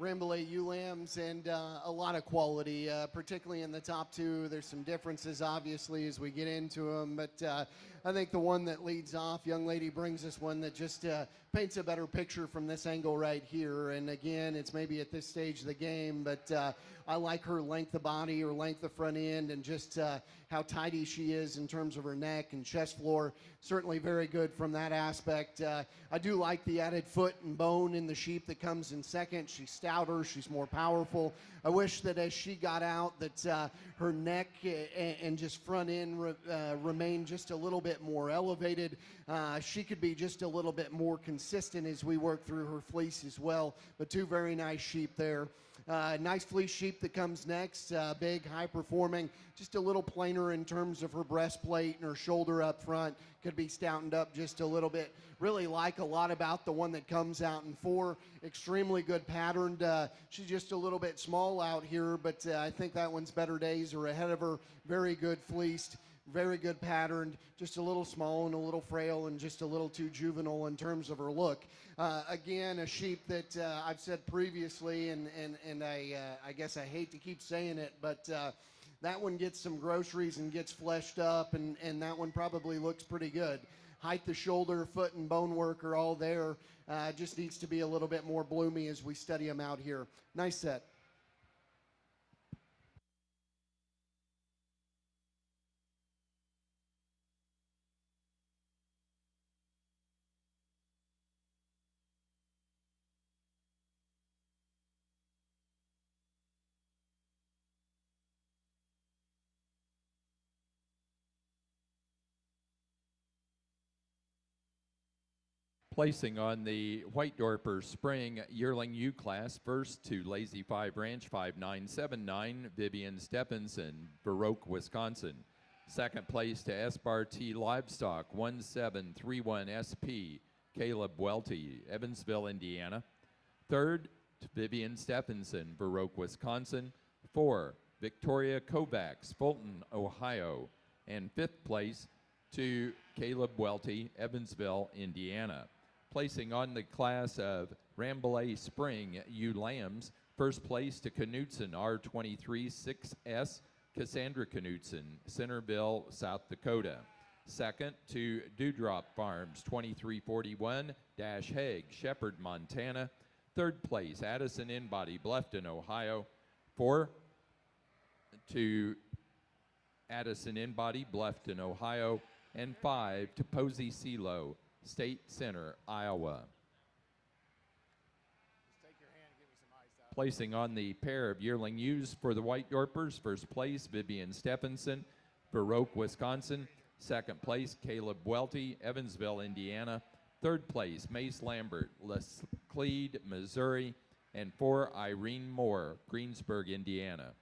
Rambouillet ewe lambs and a lot of quality, particularly in the top 2. There's some differences, obviously, as we get into them, but I think the one that leads off, young lady brings us one that just paints a better picture from this angle right here. And again, it's maybe at this stage of the game, but I like her length of body, her length of front end, and just how tidy she is in terms of her neck and chest floor. Certainly very good from that aspect. I do like the added foot and bone in the sheep that comes in second. She's stouter, she's more powerful. I wish that as she got out that her neck and just front end remained just a little bit more elevated. She could be just a little bit more consistent as we work through her fleece as well. But 2 very nice sheep there. Nice fleece sheep that comes next, big, high-performing, just a little plainer in terms of her breastplate and her shoulder up front. Could be stoutened up just a little bit. Really like a lot about the one that comes out in 4. Extremely good patterned. She's just a little bit small out here, but I think that one's better days are ahead of her. Very good fleeced. Very good patterned, just a little small and a little frail and just a little too juvenile in terms of her look. Again, a sheep that I've said previously, and I guess I hate to keep saying it, but that one gets some groceries and gets fleshed up, and that one probably looks pretty good. Height, the shoulder, foot, and bone work are all there. Just needs to be a little bit more bloomy as we study them out here. Nice set. Placing on the White Dorper Spring Yearling U class, first to Lazy 5 Ranch 5979, Vivian Stephenson, Baroque, Wisconsin. Second place to Esbar T Livestock 1731 SP, Caleb Welty, Evansville, Indiana. Third to Vivian Stephenson, Baroque, Wisconsin. 4, Victoria Kovacs, Fulton, Ohio. And fifth place to Caleb Welty, Evansville, Indiana. Placing on the class of Rambouillet Spring ewe lambs, first place to Knutson R23 6S, Cassandra Knutson, Centerville, South Dakota. Second to Dewdrop Farms 2341 Hague, Shepherd, Montana. Third place, Addison Inbody, Bluffton, Ohio. 4 to Addison Inbody, Bluffton, Ohio. And 5 to Posey Silo, State Center, Iowa. Placing on the pair of yearling ewes for the White Dorpers, first place, Vivian Stephenson, Baroque, Wisconsin. Second place, Caleb Welty, Evansville, Indiana. Third place, Mace Lambert, Laclede, Missouri. And 4, Irene Moore, Greensburg, Indiana.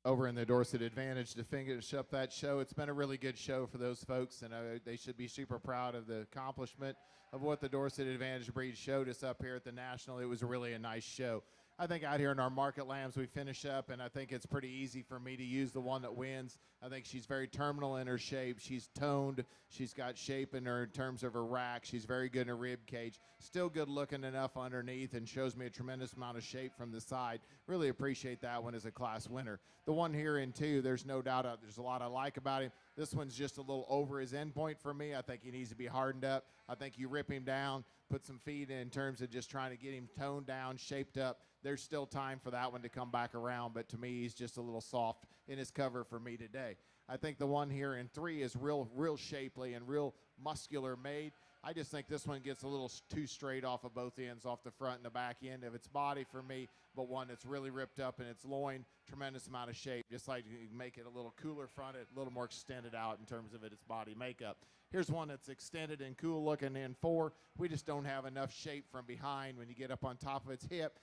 Over in the Dorset Advantage to finish up that show. It's been a really good show for those folks, and they should be super proud of the accomplishment of what the Dorset Advantage breed showed us up here at the National. It was really a nice show. I think out here in our market lambs we finish up, and I think it's pretty easy for me to use the one that wins. I think she's very terminal in her shape. She's toned. She's got shape in her in terms of her rack. She's very good in her rib cage. Still good looking enough underneath and shows me a tremendous amount of shape from the side. Really appreciate that one as a class winner. The one here in 2, there's no doubt there's a lot I like about him. This one's just a little over his end point for me. I think he needs to be hardened up. I think you rip him down, put some feed in terms of just trying to get him toned down, shaped up. There's still time for that one to come back around, but to me, he's just a little soft in his cover for me today. I think the one here in 3 is real shapely and real muscular made. I just think this one gets a little too straight off of both ends, off the front and the back end of its body for me, but one that's really ripped up in its loin, tremendous amount of shape, just like you make it a little cooler fronted, a little more extended out in terms of its body makeup. Here's one that's extended and cool looking in 4. We just don't have enough shape from behind. When you get up on top of its hip,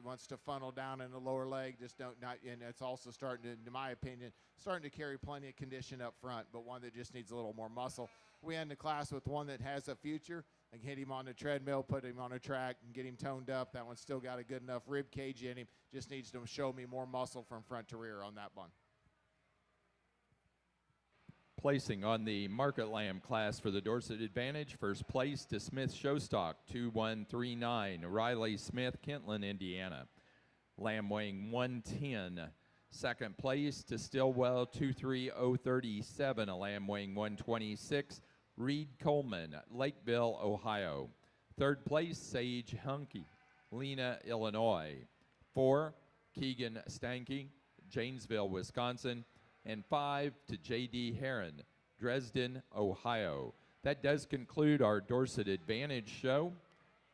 wants to funnel down in the lower leg, and it's also starting to, in my opinion, starting to carry plenty of condition up front, but one that just needs a little more muscle. We end the class with one that has a future. I can hit him on the treadmill, put him on a track, and get him toned up. That one's still got a good enough rib cage in him. Just needs to show me more muscle from front to rear on that one. Placing on the Market Lamb class for the Dorset Advantage, first place to Smith Showstock 2139, Riley Smith, Kentland, Indiana. Lamb weighing 110. Second place to Stillwell 23037, a lamb weighing 126, Reed Coleman, Lakeville, Ohio. Third place, Sage Hunky, Lena, Illinois. 4, Keegan Stanky, Janesville, Wisconsin. And 5 to J.D. Heron, Dresden, Ohio. That does conclude our Dorset Advantage show.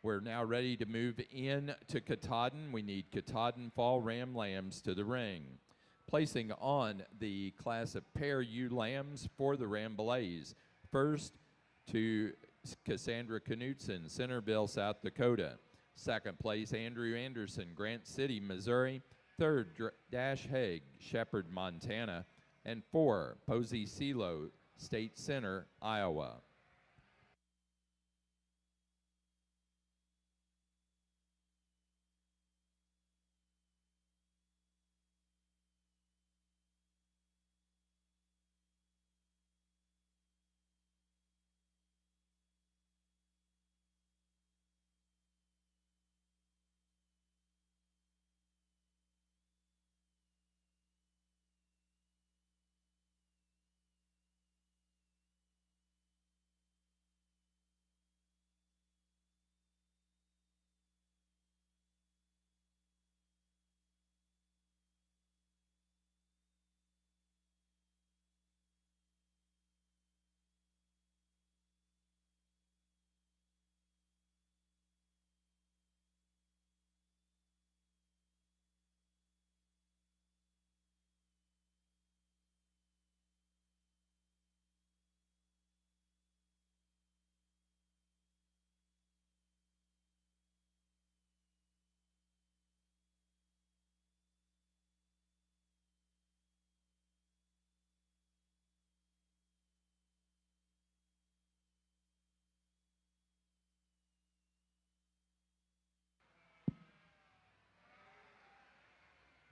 We're now ready to move in to Katahdin. We need Katahdin Fall Ram Lambs to the ring. Placing on the class of pair ewe lambs for the Rambouillets. First to Cassandra Knutson, Centerville, South Dakota. Second place, Andrew Anderson, Grant City, Missouri. Third, Dash Haig, Shepherd, Montana. And 4, Posey Silo, State Center, Iowa.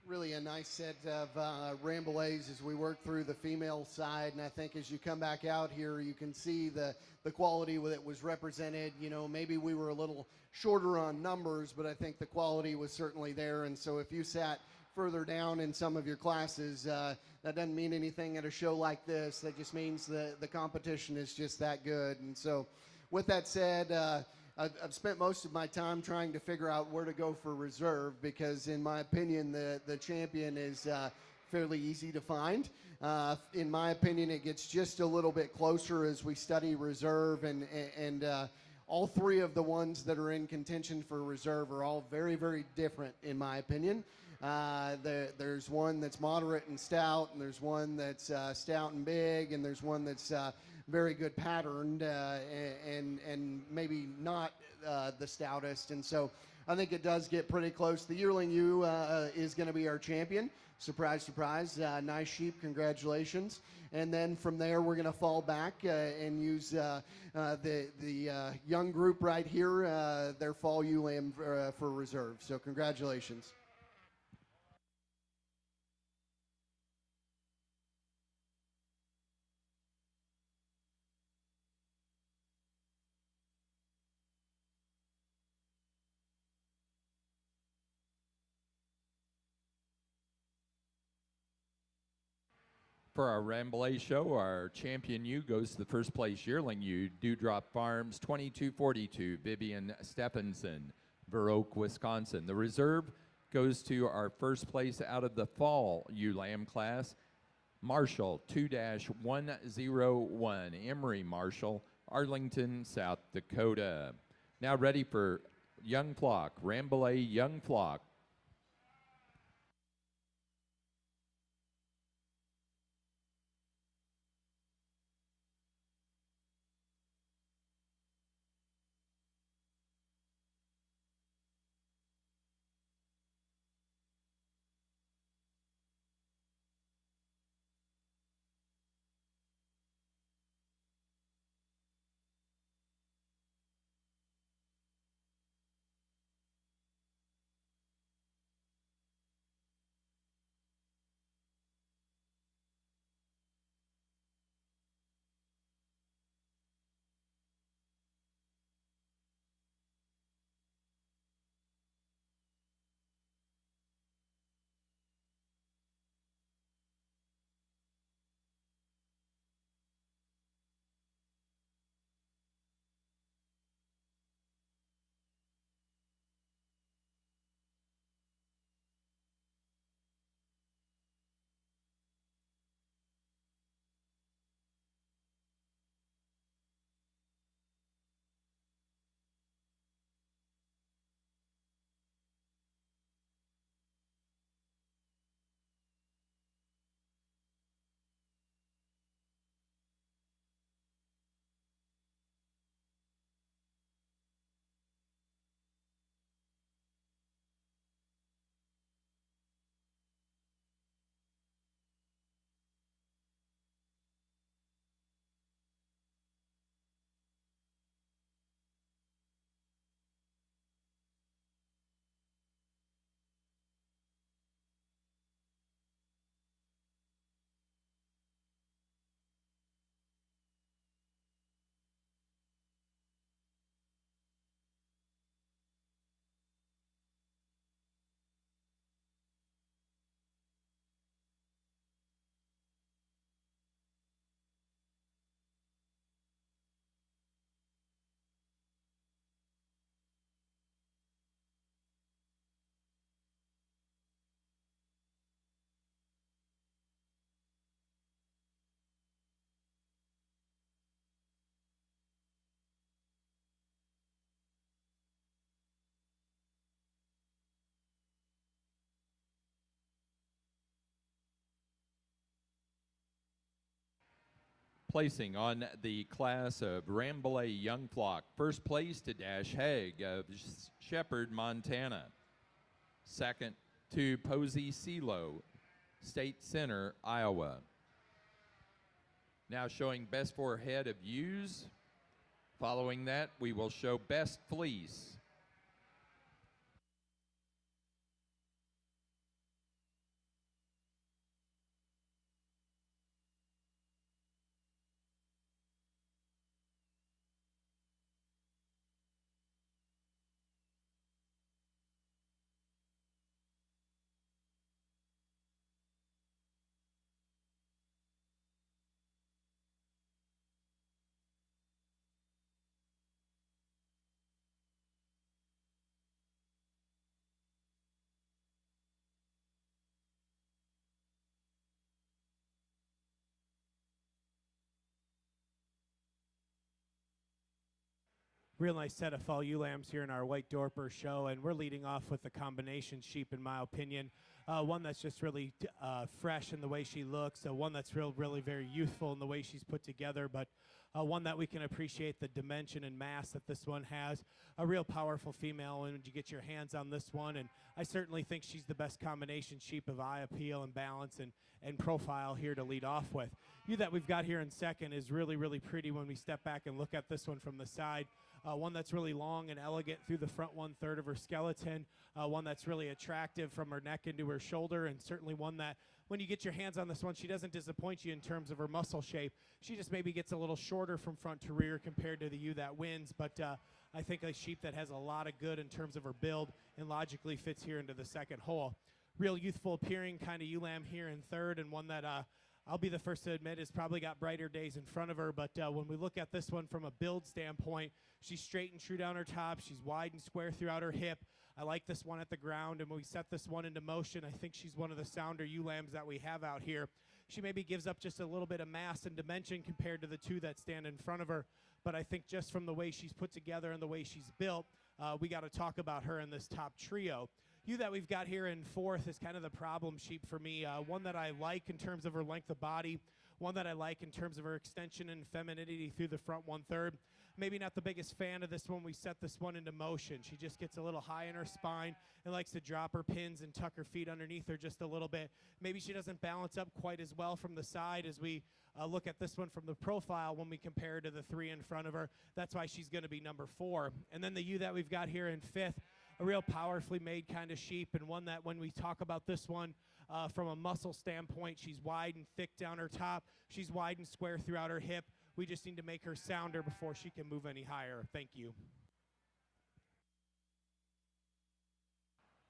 Really a nice set of Ramblés as we work through the female side. And I think as you come back out here, you can see the quality that was represented. You know, maybe we were a little shorter on numbers, but I think the quality was certainly there. And so if you sat further down in some of your classes, that doesn't mean anything at a show like this. That just means the competition is just that good. And so with that said, I've spent most of my time trying to figure out where to go for reserve because, in my opinion, the champion is fairly easy to find. In my opinion, it gets just a little bit closer as we study reserve, and all 3 of the ones that are in contention for reserve are all very, very different, in my opinion. There's one that's moderate and stout, and there's one that's stout and big, and there's one that's very good patterned and maybe not the stoutest. And so I think it does get pretty close. The yearling ewe is going to be our champion. Surprise, surprise. Nice sheep. Congratulations. And then from there, we're going to fall back and use the young group right here, their fall ewe lamb for reserve. So congratulations. For our Ramblay show, our champion ewe goes to the first place yearling ewe, Dewdrop Farms 2242, Vivian Stephenson, Veroque, Wisconsin. The reserve goes to our first place out of the fall ewe lamb class, Marshall 2-101, Emory Marshall, Arlington, South Dakota. Now ready for young flock, Ramblay young flock. Placing on the class of Rambouillet Young Flock, first place to Dash Haig of Shepherd, Montana. Second to Posey CeeLo, State Center, Iowa. Now showing best four head of ewes. Following that, we will show best fleece. Real nice set of fall ewe lambs here in our white Dorper show, and we're leading off with the combination sheep, in my opinion. One that's just really fresh in the way she looks, one that's really very youthful in the way she's put together, but one that we can appreciate the dimension and mass that this one has. A real powerful female when you get your hands on this one, and I certainly think she's the best combination sheep of eye appeal and balance and profile here to lead off with. Ewe that we've got here in second is really, really pretty when we step back and look at this one from the side. One that's really long and elegant through the front 1/3 of her skeleton, one that's really attractive from her neck into her shoulder, and certainly one that when you get your hands on this one, she doesn't disappoint you in terms of her muscle shape. She just maybe gets a little shorter from front to rear compared to the ewe that wins, but I think a sheep that has a lot of good in terms of her build and logically fits here into the second hole. Real youthful appearing kind of ewe lamb here in third, and one that I'll be the first to admit has probably got brighter days in front of her, but when we look at this one from a build standpoint, she's straight and true down her top. She's wide and square throughout her hip. I like this one at the ground, and when we set this one into motion, I think she's one of the sounder ewe lambs that we have out here. She maybe gives up just a little bit of mass and dimension compared to the two that stand in front of her, but I think just from the way she's put together and the way she's built, we got to talk about her in this top trio. Ewe that we've got here in fourth is kind of the problem sheep for me. One that I like in terms of her length of body, one that I like in terms of her extension and femininity through the front 1/3. Maybe not the biggest fan of this one. We set this one into motion. She just gets a little high in her spine and likes to drop her pins and tuck her feet underneath her just a little bit. Maybe she doesn't balance up quite as well from the side as we look at this one from the profile when we compare her to the three in front of her. That's why she's going to be number 4. And then the ewe that we've got here in fifth, a real powerfully made kind of sheep, and one that when we talk about this one from a muscle standpoint, she's wide and thick down her top. She's wide and square throughout her hip. We just need to make her sounder before she can move any higher. Thank you.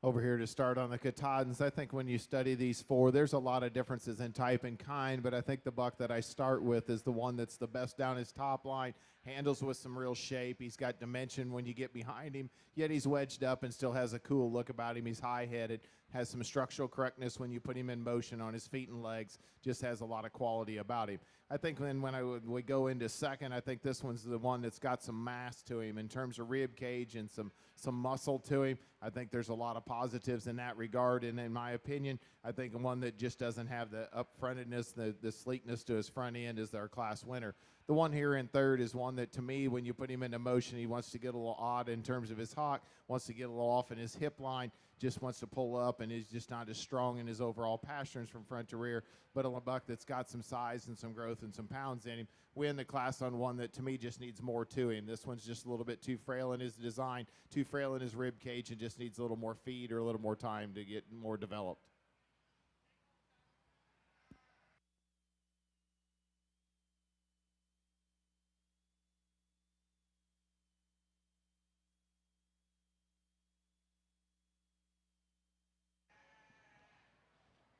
Over here to start on the Katahdins, I think when you study these four, there's a lot of differences in type and kind, but I think the buck that I start with is the one that's the best down his top line, handles with some real shape. He's got dimension when you get behind him, yet he's wedged up and still has a cool look about him. He's high-headed, has some structural correctness when you put him in motion on his feet and legs, just has a lot of quality about him. I think when we go into second, I think this one's the one that's got some mass to him in terms of rib cage and some muscle to him. I think there's a lot of positives in that regard, and in my opinion, I think one that just doesn't have the upfrontedness, the sleekness to his front end is our class winner. The one here in third is one that, to me, when you put him into motion, he wants to get a little odd in terms of his hock, wants to get a little off in his hip line, just wants to pull up, and is just not as strong in his overall pasterns from front to rear. But a buck that's got some size and some growth and some pounds in him. We in the class on one that, to me, just needs more to him. This one's just a little bit too frail in his design, too frail in his rib cage, and just needs a little more feed or a little more time to get more developed.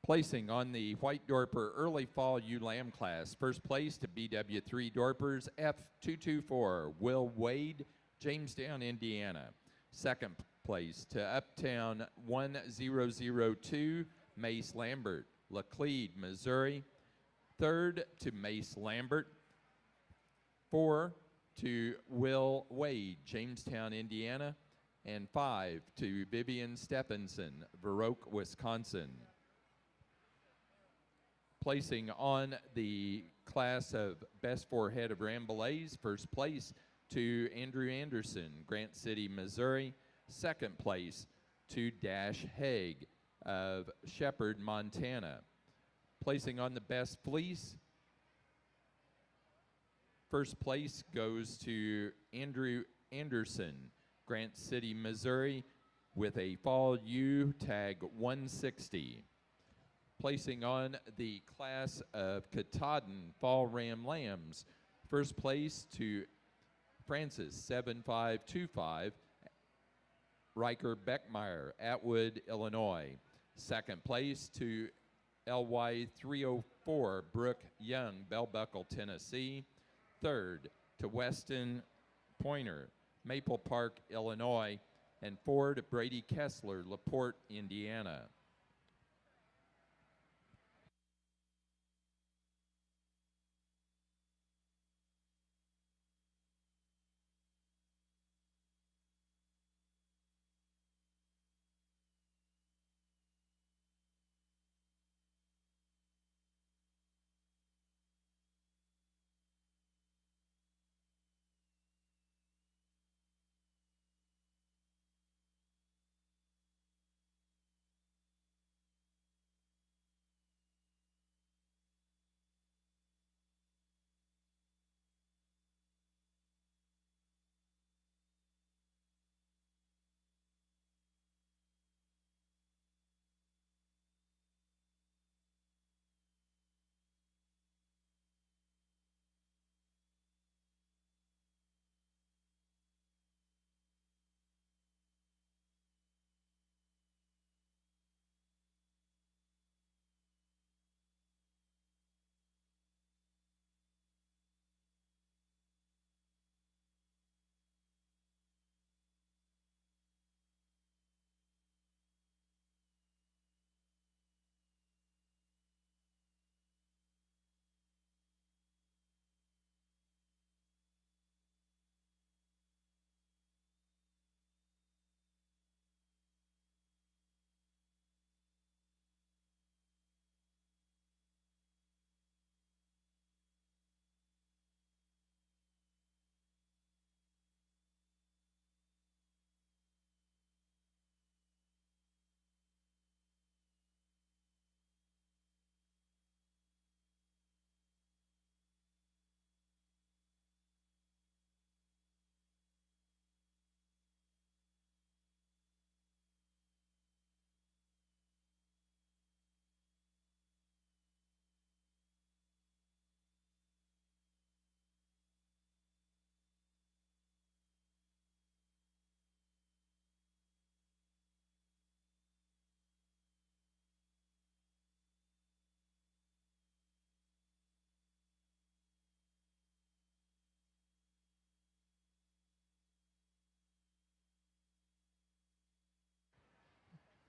Placing on the white Dorper early fall ewe lamb class, first place to BW3 Dorpers F224 Will Wade, Jamestown, Indiana. Second place to Uptown 1002 Mace Lambert, Laclede, Missouri. Third to Mace Lambert. 4 to Will Wade, Jamestown, Indiana. And 5 to Vivian Stephenson, Baroque, Wisconsin. Placing on the class of best four-head of Ramblets, first place to Andrew Anderson, Grant City, Missouri. Second place to Dash Haig of Shepherd, Montana. Placing on the best fleece, first place goes to Andrew Anderson, Grant City, Missouri, with a Fall U tag 160. Placing on the class of Katahdin Fall Ram Lambs, first place to Francis 7525, Riker Beckmeyer, Atwood, Illinois. Second place to LY 304, Brooke Young, Bell Buckle, Tennessee. Third to Weston Pointer, Maple Park, Illinois. And four to Brady Kessler, LaPorte, Indiana.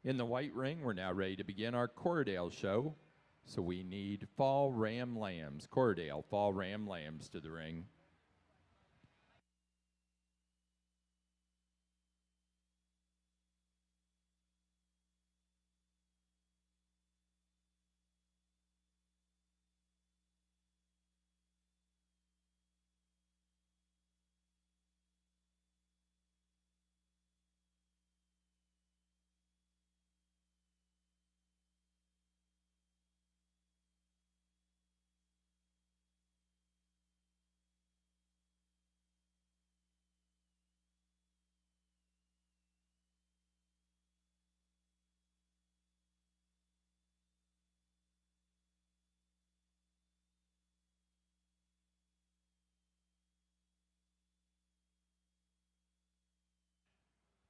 In the white ring, we're now ready to begin our Cordale show. So we need Fall Ram Lambs, Cordale Fall Ram Lambs to the ring.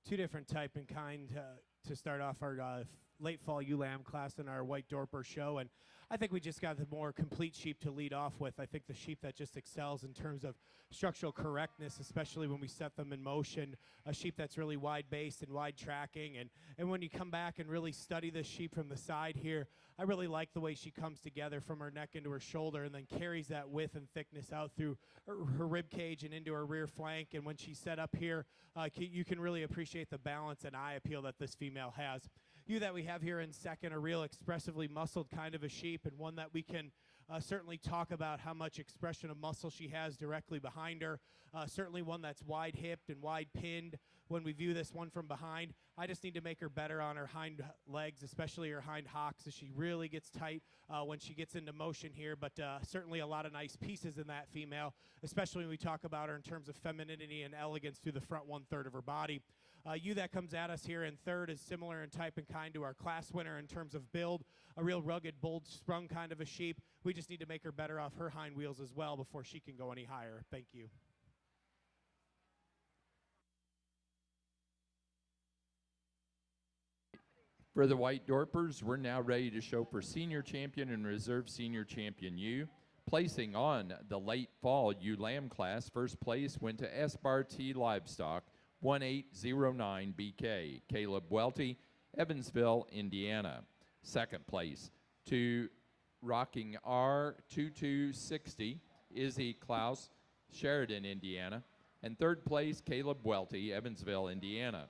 Two different type and kind to start off our late fall ewe lamb class in our white Dorper show. And I think we just got the more complete sheep to lead off with. I think the sheep that just excels in terms of structural correctness, especially when we set them in motion, a sheep that's really wide based and wide tracking. And when you come back and really study this sheep from the side here, I really like the way she comes together from her neck into her shoulder and then carries that width and thickness out through her rib cage and into her rear flank. And when she's set up here, you can really appreciate the balance and eye appeal that this female has. ewe that we have here in second, a real expressively muscled kind of a sheep, and one that we can certainly talk about how much expression of muscle she has directly behind her. Certainly one that's wide-hipped and wide-pinned when we view this one from behind. I just need to make her better on her hind legs, especially her hind hocks, as she really gets tight when she gets into motion here. But certainly a lot of nice pieces in that female, especially when we talk about her in terms of femininity and elegance through the front one-third of her body. Ewe that comes at us here in third is similar in type and kind to our class winner in terms of build, a real rugged, bold, sprung kind of a sheep. We just need to make her better off her hind wheels as well before she can go any higher. Thank you. For the White Dorpers, we're now ready to show for Senior Champion and Reserve Senior Champion ewe. Placing on the late fall ewe lamb class, first place went to SBRT Livestock, 1809 BK, Caleb Welty, Evansville, Indiana. Second place to Rocking R 2260, Izzy Klaus, Sheridan, Indiana. And third place, Caleb Welty, Evansville, Indiana.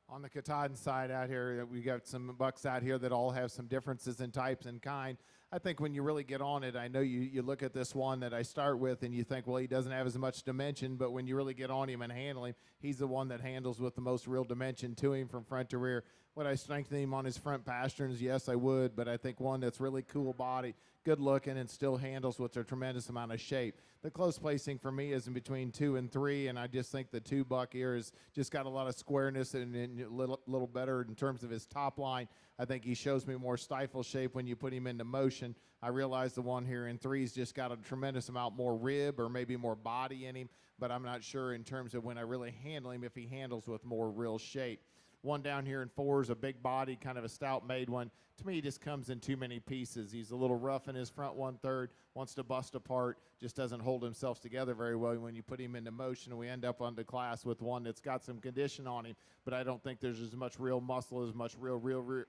On the Katahdin side out here, we got some bucks out here that all have some differences in types and kind. I think when you really get on it, I know you look at this one that I start with and you think, well, he doesn't have as much dimension, but when you really get on him and handle him, he's the one that handles with the most real dimension to him from front to rear. Would I strengthen him on his front pasterns? Yes, I would, but I think one that's really cool body, good looking, and still handles with a tremendous amount of shape. The close placing for me is in between 2 and 3, and I just think the 2 buck here has just got a lot of squareness and a little better in terms of his top line. I think he shows me more stifle shape when you put him into motion. I realize the one here in 3's just got a tremendous amount more rib or maybe more body in him, but I'm not sure in terms of when I really handle him if he handles with more real shape. One down here in 4 is a big body, kind of a stout made one. To me, he just comes in too many pieces. He's a little rough in his front one-third, wants to bust apart, just doesn't hold himself together very well when you put him into motion. We end up on the class with one that's got some condition on him, but I don't think there's as much real muscle, as much real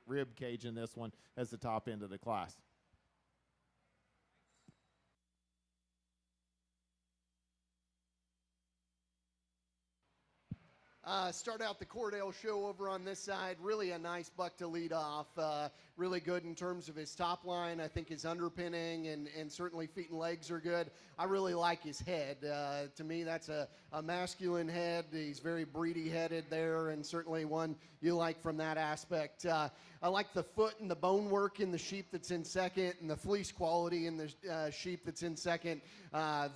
rib cage in this one as the top end of the class. Start out the Cordell show over on this side. Really a nice buck to lead off. Really good in terms of his top line. I think his underpinning and certainly feet and legs are good. I really like his head. To me, that's a masculine head. He's very breedy headed there, and certainly one you like from that aspect. I like the foot and the bone work in the sheep that's in second, and the fleece quality in the sheep that's in second.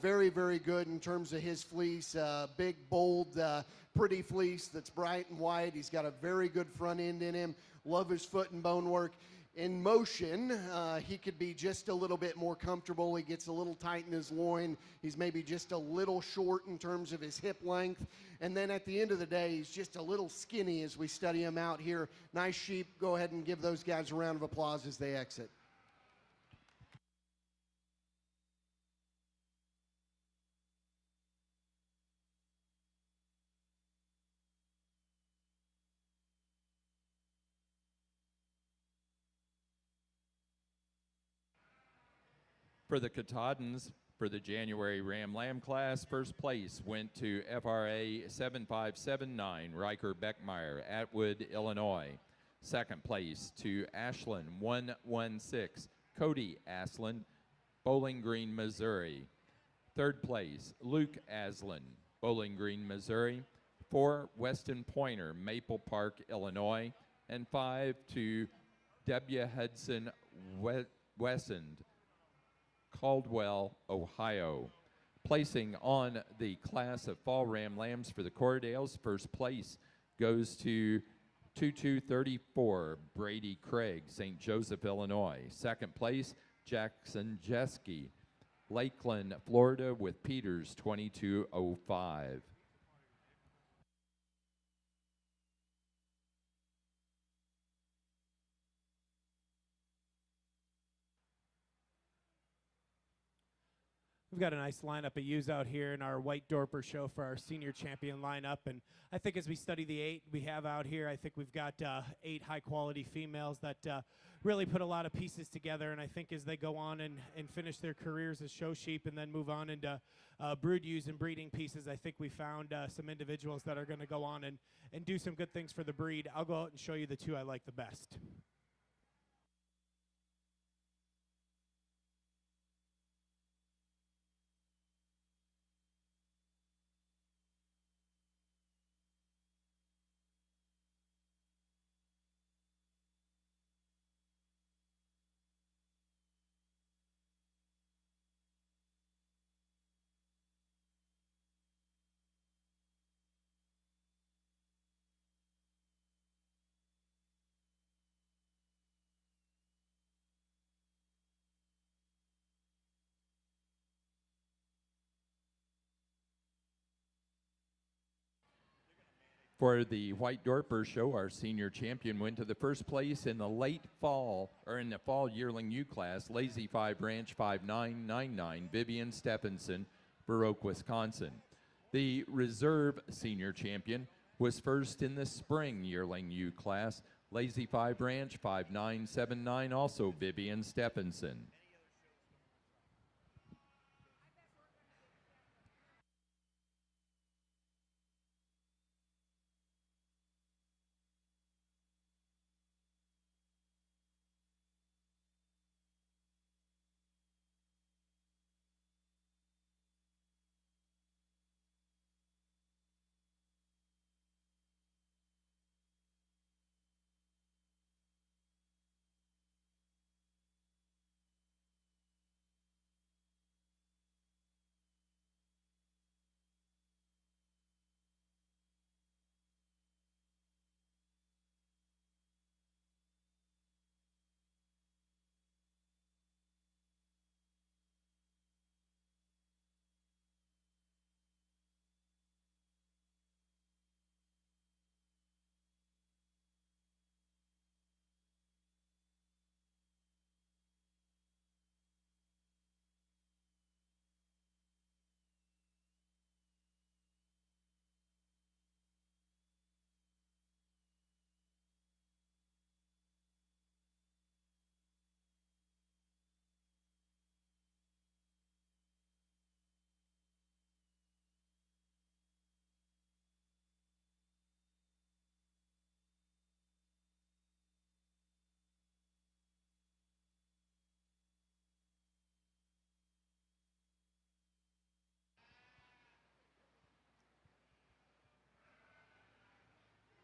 Very, very good in terms of his fleece. Big, bold, pretty fleece that's bright and white. He's got a very good front end in him. Love his foot and bone work. In motion, he could be just a little bit more comfortable. He gets a little tight in his loin. He's maybe just a little short in terms of his hip length. And then at the end of the day, he's just a little skinny as we study him out here. Nice sheep. Go ahead and give those guys a round of applause as they exit. For the Katahdins, for the January Ram Lamb class, first place went to FRA 7579, Riker Beckmeyer, Atwood, Illinois. Second place to Ashland 116, Cody Aslan, Bowling Green, Missouri. Third place, Luke Aslan, Bowling Green, Missouri. 4, Weston Pointer, Maple Park, Illinois. And 5 to W. Hudson Wessend, Caldwell, Ohio. Placing on the class of fall ram lambs for the Cordales, first place goes to 2234, Brady Craig, St. Joseph, Illinois. Second place, Jackson Jeske, Lakeland, Florida, with Peters, 2205. We've got a nice lineup of ewes out here in our white Dorper show for our senior champion lineup. And I think as we study the 8 we have out here, I think we've got 8 high-quality females that really put a lot of pieces together. And I think as they go on and finish their careers as show sheep and then move on into brood ewes and breeding pieces, I think we found some individuals that are going to go on and do some good things for the breed. I'll go out and show you the 2 I like the best. For the White Dorper show, our senior champion went to the first place in the fall yearling ewe class, Lazy 5 Ranch 5999, Vivian Stephenson, Burr Oak, Wisconsin. The reserve senior champion was first in the spring yearling ewe class, Lazy 5 Ranch 5979, also Vivian Stephenson.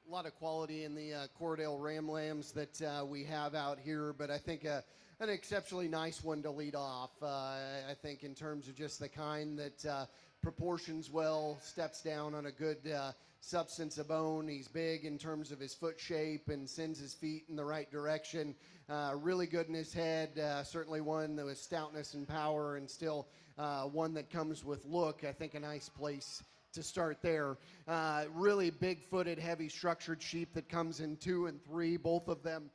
A lot of quality in the Cordell Ram Lambs that we have out here, but I think an exceptionally nice one to lead off. I think in terms of just the kind that proportions well, steps down on a good substance of bone. He's big in terms of his foot shape and sends his feet in the right direction. Really good in his head, certainly one that was stoutness and power, and still one that comes with look. I think a nice place to start there. Really big-footed, heavy-structured sheep that comes in 2 and 3, both of them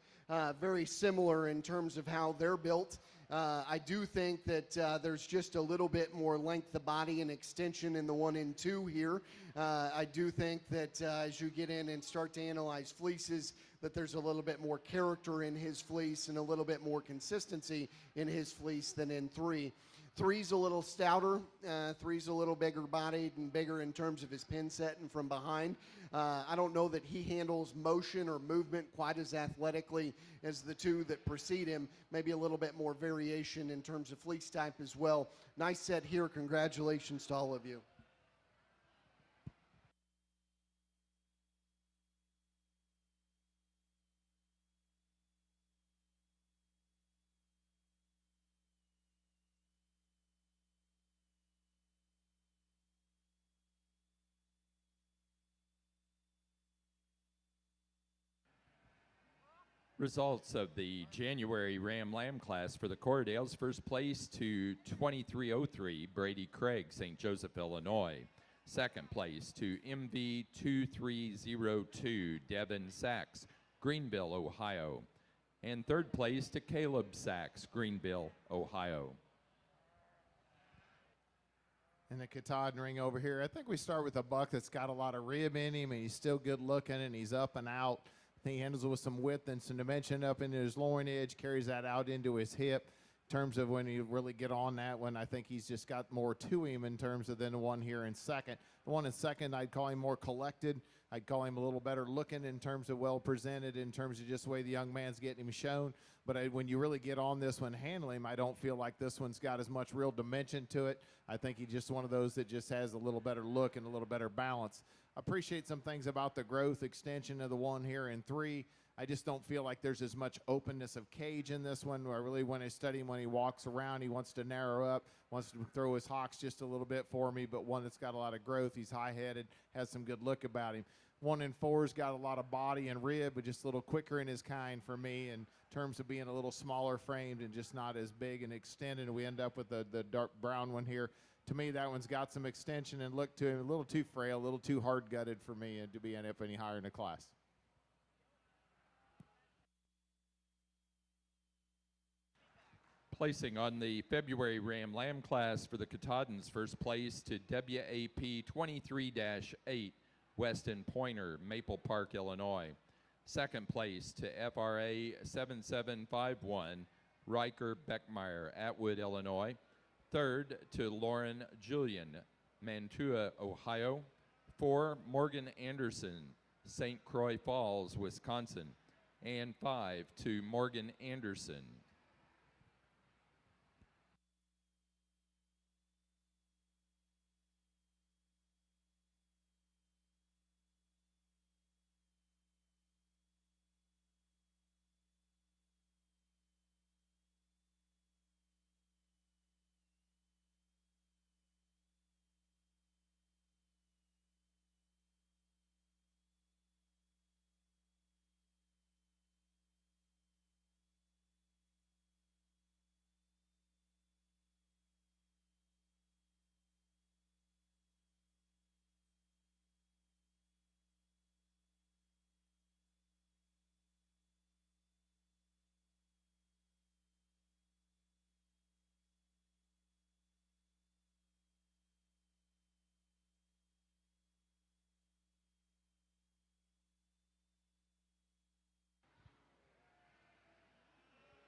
very similar in terms of how they're built. I do think that there's just a little bit more length of body and extension in the 1 and 2 here. I do think that as you get in and start to analyze fleeces, that there's a little bit more character in his fleece and a little bit more consistency in his fleece than in 3. 3's a little stouter. 3's a little bigger bodied and bigger in terms of his pin set and from behind. I don't know that he handles motion or movement quite as athletically as the 2 that precede him. Maybe a little bit more variation in terms of fleece type as well. Nice set here. Congratulations to all of you. Results of the January Ram Lamb class for the Cordales. First place to 2303, Brady Craig, St. Joseph, Illinois. Second place to MV 2302, Devin Sachs, Greenville, Ohio. And third place to Caleb Sachs, Greenville, Ohio. in the Katahdin ring over here. I think we start with a buck that's got a lot of rib in him, and he's still good looking, and he's up and out. I think he handles it with some width and some dimension up into his loin edge, carries that out into his hip. In terms of when you really get on that one, I think he's just got more to him in terms of than the one here in second. The one in second, I'd call him more collected. I'd call him a little better looking in terms of well presented, in terms of just the way the young man's getting him shown. But when you really get on this one, handle him, I don't feel like this one's got as much real dimension to it. I think he's just one of those that just has a little better look and a little better balance. I appreciate some things about the growth extension of the one here in 3. I just don't feel like there's as much openness of cage in this one. Where I really, when I study him, when he walks around, he wants to narrow up, wants to throw his hocks just a little bit for me, but one that's got a lot of growth. He's high-headed, has some good look about him. 1 in 4's got a lot of body and rib, but just a little quicker in his kind for me in terms of being a little smaller framed and just not as big and extended. We end up with the dark brown one here. To me, that one's got some extension and look to him, a little too frail, a little too hard-gutted for me and to be up any higher in the class. Placing on the February Ram Lamb class for the Katahdins, first place to WAP 23-8, Weston Pointer, Maple Park, Illinois. Second place to FRA 7751, Riker Beckmeyer, Atwood, Illinois. Third to Lauren Julian, Mantua, Ohio. 4, Morgan Anderson, St. Croix Falls, Wisconsin. And 5 to Morgan Anderson.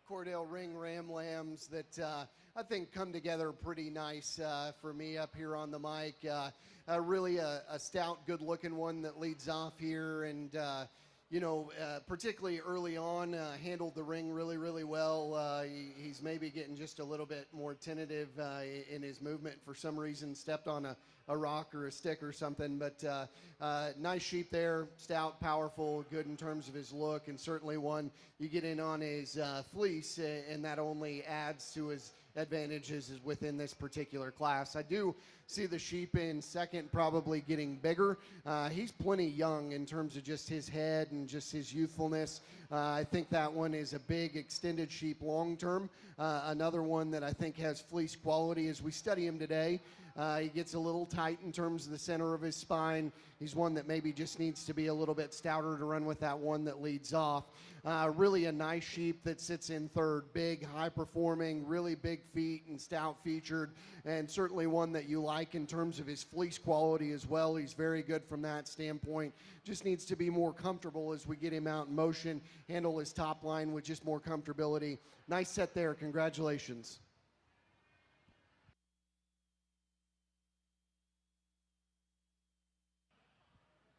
Cordell Ring Ram Lambs that I think come together pretty nice for me up here on the mic. Really a stout, good-looking one that leads off here, and particularly early on, handled the ring really, really well. He's maybe getting just a little bit more tentative in his movement. For some reason, stepped on a rock or a stick or something, but nice sheep there, stout, powerful, good in terms of his look, and certainly one you get in on his fleece, and that only adds to his advantages within this particular class. I do see the sheep in second probably getting bigger. He's plenty young in terms of just his head and just his youthfulness. I think that one is a big extended sheep long term. Another one that I think has fleece quality as we study him today. He gets a little tight in terms of the center of his spine. He's one that maybe just needs to be a little bit stouter to run with that one that leads off. Really a nice sheep that sits in third. Big, high-performing, really big feet and stout-featured, and certainly one that you like in terms of his fleece quality as well. He's very good from that standpoint. Just needs to be more comfortable as we get him out in motion, handle his top line with just more comfortability. Nice set there. Congratulations.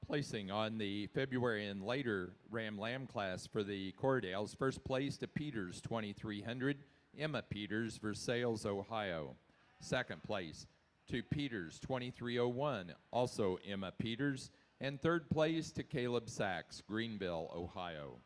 Placing on the February and later Ram Lamb class for the Cordales, first place to Peters 2300, Emma Peters, Versailles, Ohio. Second place to Peters 2301, also Emma Peters. And third place to Caleb Sachs, Greenville, Ohio.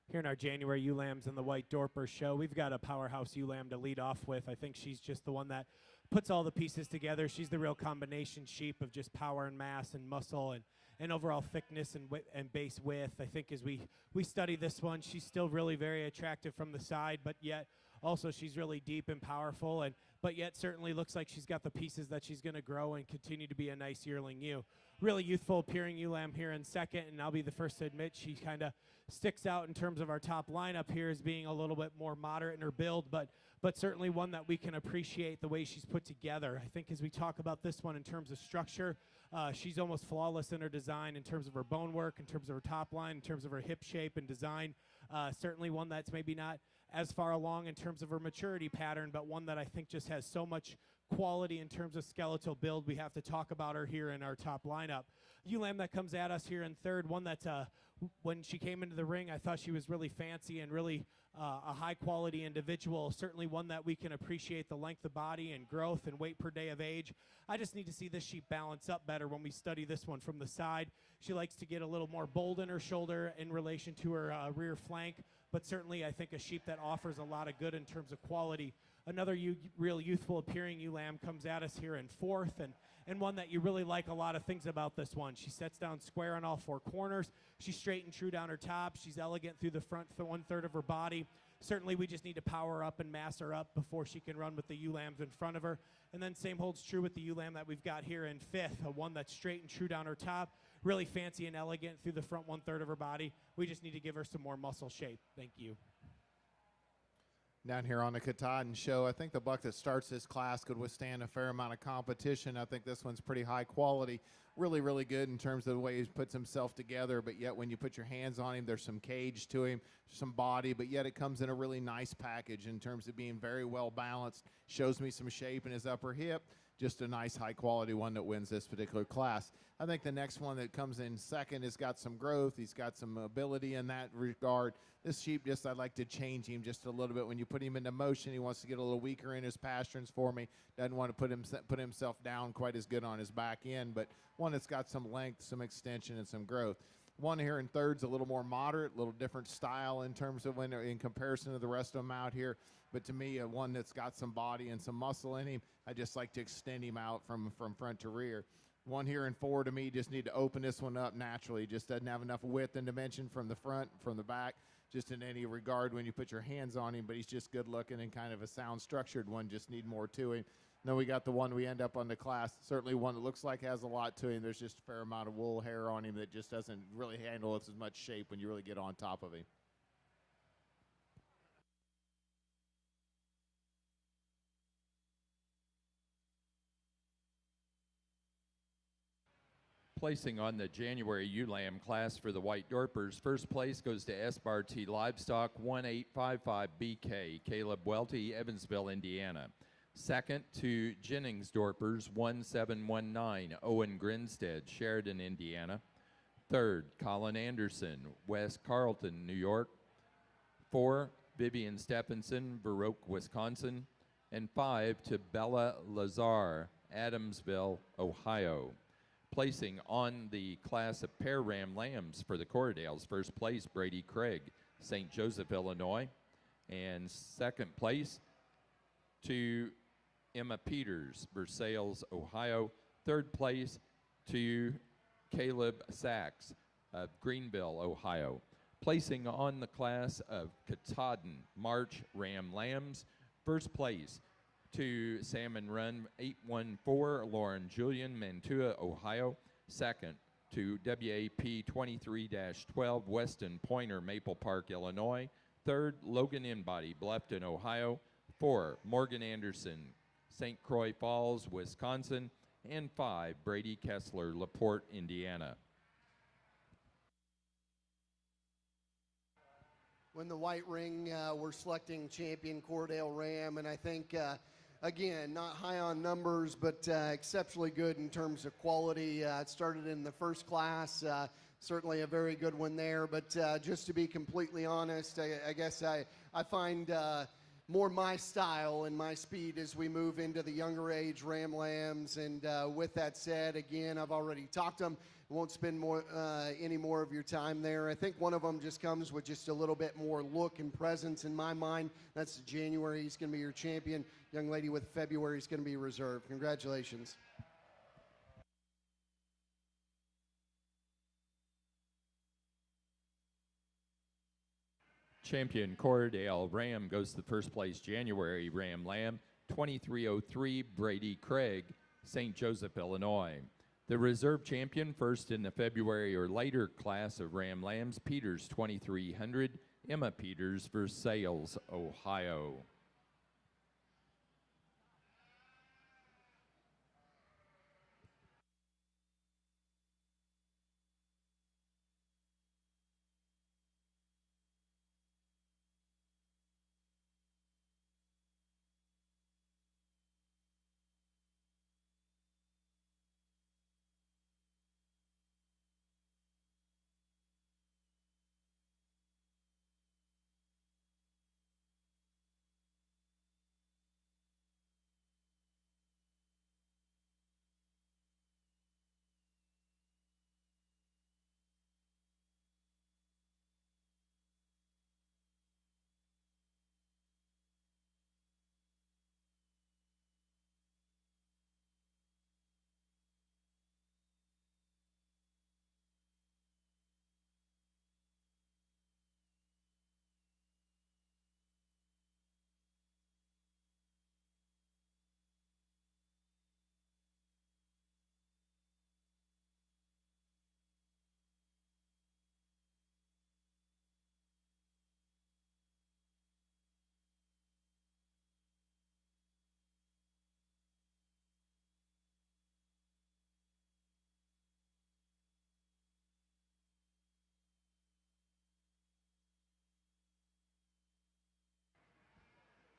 Here in our January ewe lambs and the White Dorper show, we've got a powerhouse ewe lamb to lead off with. I think she's just the one that puts all the pieces together. She's the real combination sheep of just power and mass and muscle and overall thickness and base width. I think as we study this one, she's still really very attractive from the side, but yet also she's really deep and powerful, but yet certainly looks like she's got the pieces that she's going to grow and continue to be a nice yearling ewe. really youthful appearing ewe lamb here in second, and I'll be the first to admit she kind of sticks out in terms of our top lineup here as being a little bit more moderate in her build, but certainly one that we can appreciate the way she's put together. I think as we talk about this one in terms of structure, she's almost flawless in her design in terms of her bone work, in terms of her top line, in terms of her hip shape and design. Certainly one that's maybe not as far along in terms of her maturity pattern, but one that I think just has so much quality in terms of skeletal build. We have to talk about her here in our top lineup. Ewe lamb that comes at us here in third, one that when she came into the ring, I thought she was really fancy and really a high-quality individual, certainly one that we can appreciate the length of body and growth and weight per day of age. I just need to see this sheep balance up better when we study this one from the side. She likes to get a little more bold in her shoulder in relation to her rear flank, but certainly I think a sheep that offers a lot of good in terms of quality. Another real youthful appearing ewe lamb comes at us here in fourth, and one that you really like a lot of things about this one. She sets down square on all four corners. She's straight and true down her top. She's elegant through the front one-third of her body. Certainly we just need to power her up and mass her up before she can run with the ewe lambs in front of her. And then same holds true with the ewe lamb that we've got here in fifth, one that's straight and true down her top, really fancy and elegant through the front one-third of her body. We just need to give her some more muscle shape. Thank you. Down here on the Katahdin show, I think the buck that starts this class could withstand a fair amount of competition. I think this one's pretty high quality, really, really good in terms of the way he puts himself together, but yet when you put your hands on him, there's some cage to him, some body, but yet it comes in a really nice package in terms of being very well balanced, shows me some shape in his upper hip, just a nice high quality one that wins this particular class. I think the next one that comes in second has got some growth. He's got some ability in that regard. This sheep, just I'd like to change him just a little bit. When you put him into motion, he wants to get a little weaker in his pasterns for me. Doesn't want to put himself down quite as good on his back end, but one that's got some length, some extension, and some growth. One here in third's a little more moderate, a little different style in terms of when in comparison to the rest of them out here. But to me, one that's got some body and some muscle in him, I just like to extend him out from front to rear. One here in four, to me, just need to open this one up naturally. Just doesn't have enough width and dimension from the front, from the back, just in any regard when you put your hands on him. But he's just good looking and kind of a sound structured one, just need more to him. Then we got the one we end up on the class, certainly one that looks like has a lot to him. There's just a fair amount of wool hair on him that just doesn't really handle as much shape when you really get on top of him. Placing on the January ewe lamb class for the White Dorpers, first place goes to SBRT Livestock 1855 BK, Caleb Welty, Evansville, Indiana. Second to Jennings Dorpers 1719, Owen Grinstead, Sheridan, Indiana. Third, Colin Anderson, West Carlton, New York. 4, Vivian Stephenson, Baroque, Wisconsin. And 5 to Bella Lazar, Adamsville, Ohio. Placing on the class of pair ram lambs for the Corriedales, first place Brady Craig, St. Joseph, Illinois. And second place to Emma Peters, Versailles, Ohio. Third place to Caleb Sachs of Greenville, Ohio. Placing on the class of Katahdin March Ram Lambs, first place to Salmon Run 814, Lauren Julian, Mantua, Ohio. Second to WAP 23-12, Weston Pointer, Maple Park, Illinois. Third, Logan Inbody, Bluffton, Ohio. 4, Morgan Anderson, St. Croix Falls, Wisconsin. And 5, Brady Kessler, LaPorte, Indiana. When the white ring, we're selecting champion Corriedale Ram, and I think, again, not high on numbers, but exceptionally good in terms of quality. It started in the first class, certainly a very good one there, but just to be completely honest, I guess I find more my style and my speed as we move into the younger age Ram Lambs. And with that said, again, I've already talked to them. Won't spend any more of your time there. I think one of them just comes with just a little bit more look and presence in my mind. That's January. He's going to be your champion. Young lady with February is going to be reserved. Congratulations. Champion Corriedale Ram goes to the first place January Ram Lamb 2303 Brady Craig, St. Joseph, Illinois. The reserve champion, first in the February or later class of Ram Lambs, Peters 2300, Emma Peters, Versailles, Ohio.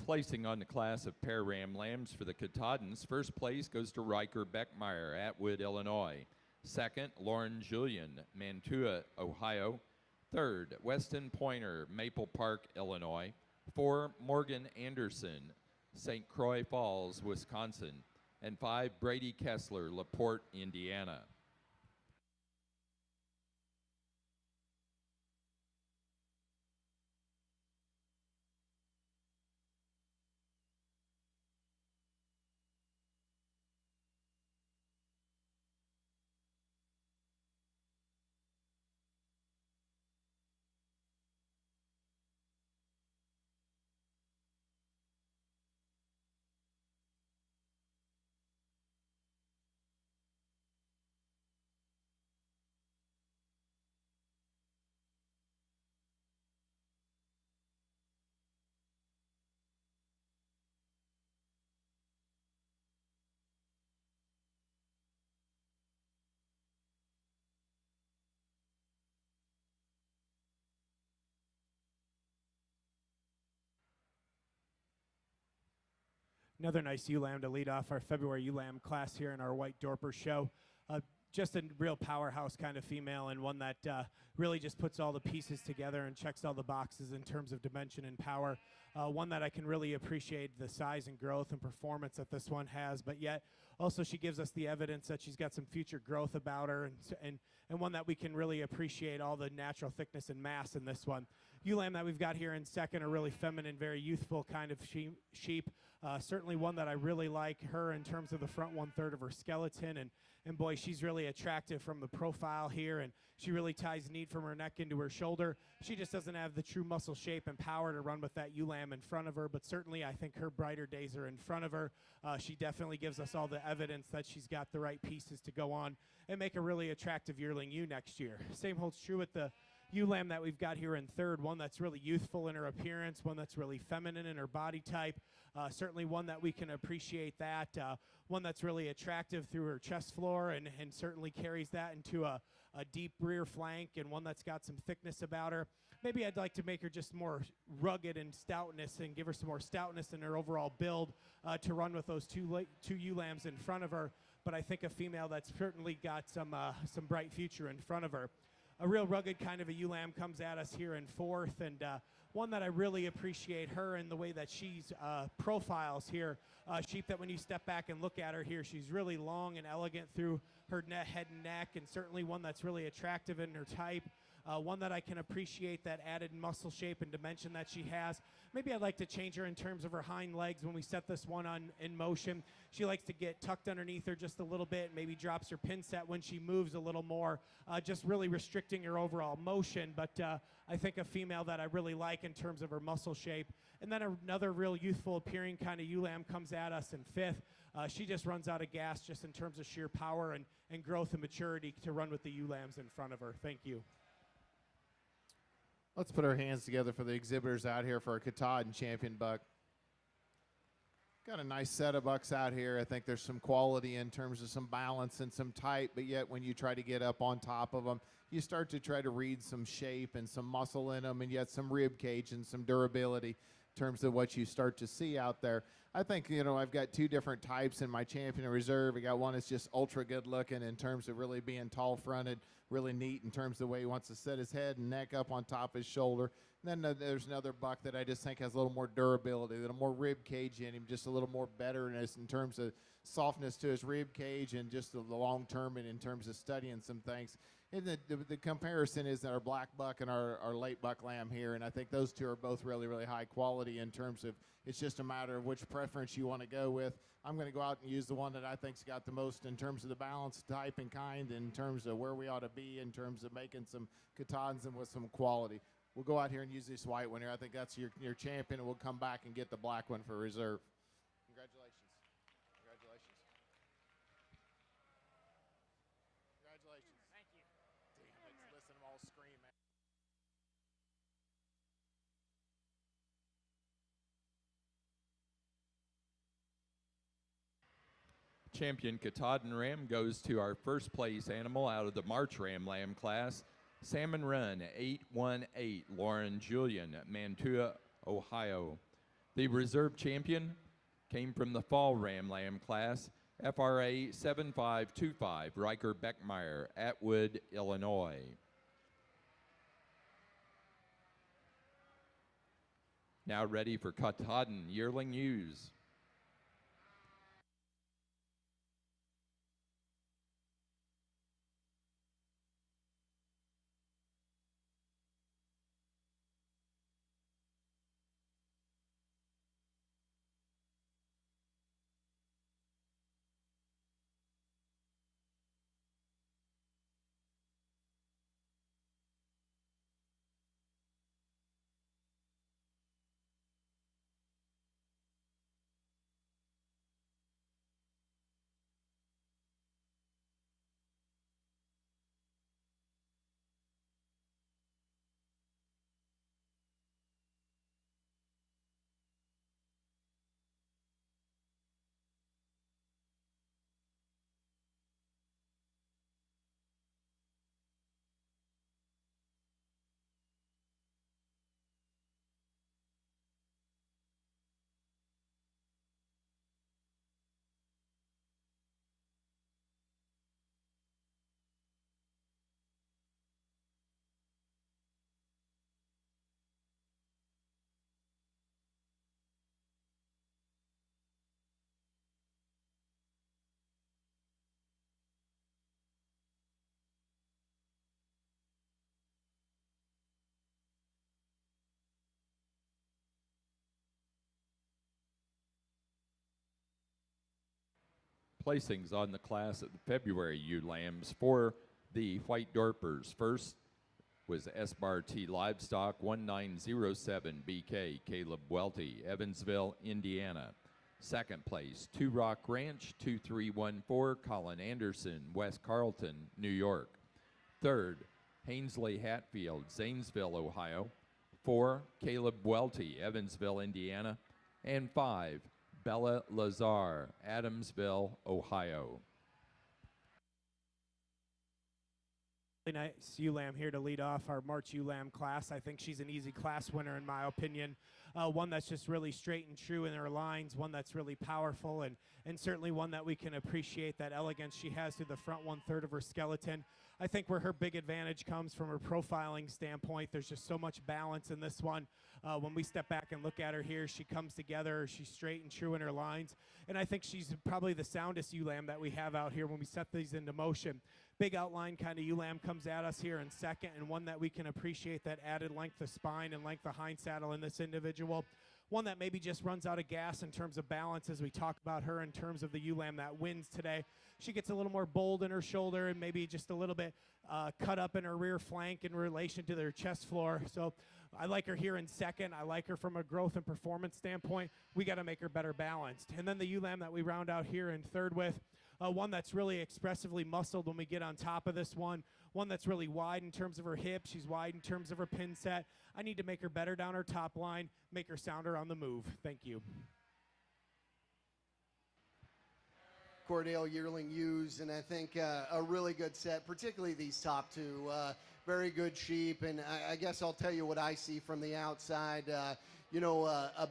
Placing on the class of pair Ram Lambs for the Katahdins, first place goes to Riker Beckmeyer, Atwood, Illinois. Second, Lauren Julian, Mantua, Ohio. Third, Weston Pointer, Maple Park, Illinois. 4, Morgan Anderson, St. Croix Falls, Wisconsin. And 5, Brady Kessler, LaPorte, Indiana. Another nice ewe lamb to lead off our February ewe lamb class here in our white Dorper show. Just a real powerhouse kind of female, and one that really just puts all the pieces together and checks all the boxes in terms of dimension and power. One that I can really appreciate the size and growth and performance that this one has, but yet also she gives us the evidence that she's got some future growth about her, and one that we can really appreciate all the natural thickness and mass in this one. Ewe lamb that we've got here in second, a really feminine, very youthful kind of sheep. Certainly one that I really like her in terms of the front 1/3 of her skeleton, and boy, she's really attractive from the profile here, and she really ties neat from her neck into her shoulder. She just doesn't have the true muscle shape and power to run with that ewe lamb in front of her, but certainly I think her brighter days are in front of her. She definitely gives us all the evidence that she's got the right pieces to go on and make a really attractive yearling ewe next year. Same holds true with the ewe lamb that we've got here in third, one that's really youthful in her appearance, one that's really feminine in her body type, certainly one that we can appreciate that, one that's really attractive through her chest floor and certainly carries that into a deep rear flank, and one that's got some thickness about her. Maybe I'd like to make her just more rugged in stoutness and give her some more stoutness in her overall build to run with those two ewe lambs in front of her, but I think a female that's certainly got some bright future in front of her. A real rugged kind of a ewe lamb comes at us here in fourth, and one that I really appreciate her in the way that she's profiles here. Sheep that when you step back and look at her here, she's really long and elegant through her head and neck, and certainly one that's really attractive in her type. One that I can appreciate that added muscle shape and dimension that she has. Maybe I'd like to change her in terms of her hind legs when we set this one in motion. She likes to get tucked underneath her just a little bit, maybe drops her pin set when she moves a little more, just really restricting her overall motion. But I think a female that I really like in terms of her muscle shape. And then another real youthful appearing kind of ewe lamb comes at us in fifth. She just runs out of gas just in terms of sheer power and growth and maturity to run with the ewe lambs in front of her. Thank you. Let's put our hands together for the exhibitors out here for our Katahdin champion buck. Got a nice set of bucks out here. I think there's some quality in terms of some balance and some type, but yet when you try to get up on top of them, you start to try to read some shape and some muscle in them, and yet some rib cage and some durability in terms of what you start to see out there. I think, you know, I've got two different types in my champion reserve. I got one that's just ultra good looking in terms of really being tall fronted, really neat in terms of the way he wants to set his head and neck up on top of his shoulder. And then there's another buck that I just think has a little more durability, a little more rib cage in him, just a little more betterness in terms of softness to his rib cage and just the long term and in terms of studying some things. And the comparison is our black buck and our late buck lamb here, and I think those two are both really, really high quality in terms of it's just a matter of which preference you want to go with. I'm going to go out and use the one that I think's got the most in terms of the balance, type, and kind, in terms of where we ought to be in terms of making some Katahdins and with some quality. We'll go out here and use this white one here. I think that's your champion, and we'll come back and get the black one for reserve. Congratulations. Congratulations. Congratulations. Thank you. Damn it, listen to them all scream, man. Champion Katahdin Ram goes to our first place animal out of the March Ram Lamb class, Salmon Run 818, Lauren Julian, Mantua, Ohio. The reserve champion came from the Fall Ram Lamb class, FRA 7525, Riker Beckmeyer, Atwood, Illinois. Now ready for Katahdin yearling ewes. Placings on the class of the February ewe lambs for the white Dorpers. First was S-Bar T Livestock 1907 BK, Caleb Welty, Evansville, Indiana. Second place, Two Rock Ranch 2314, Colin Anderson, West Carlton, New York. Third, Hainsley Hatfield, Zanesville, Ohio. 4, Caleb Welty, Evansville, Indiana. And 5, Bella Lazar, Adamsville, Ohio. Really nice ewe lamb here to lead off our March ewe lamb class. I think she's an easy class winner in my opinion. One that's just really straight and true in her lines, one that's really powerful, and certainly one that we can appreciate that elegance she has through the front 1/3 of her skeleton. I think where her big advantage comes from her profiling standpoint, there's just so much balance in this one. When we step back and look at her here, she comes together, she's straight and true in her lines, and I think she's probably the soundest ewe lamb that we have out here when we set these into motion. Big outline kind of ewe lamb comes at us here in second, and one that we can appreciate that added length of spine and length of hind saddle in this individual. one that maybe just runs out of gas in terms of balance as we talk about her in terms of the ewe lamb that wins today. She gets a little more bold in her shoulder and maybe just a little bit cut up in her rear flank in relation to their chest floor. So I like her here in second. I like her from a growth and performance standpoint. We got to make her better balanced. And then the ewe lamb that we round out here in third with, one that's really expressively muscled when we get on top of this one that's really wide in terms of her hips. She's wide in terms of her pin set. I need to make her better down her top line, make her sounder on the move. Thank you. Cordell yearling ewes, and I think a really good set, particularly these top two. Very good sheep, and I guess I'll tell you what I see from the outside. A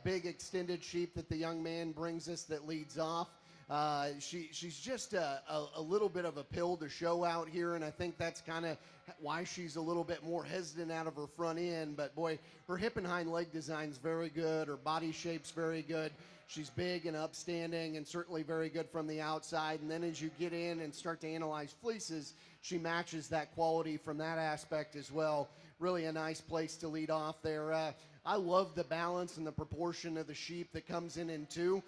big extended sheep that the young man brings us that leads off. She's just a little bit of a pill to show out here, and I think that's kind of why she's a little bit more hesitant out of her front end. But boy, her hip and hind leg design's very good. Her body shape's very good. She's big and upstanding and certainly very good from the outside. And then as you get in and start to analyze fleeces, she matches that quality from that aspect as well. Really a nice place to lead off there. I love the balance and the proportion of the sheep that comes in two.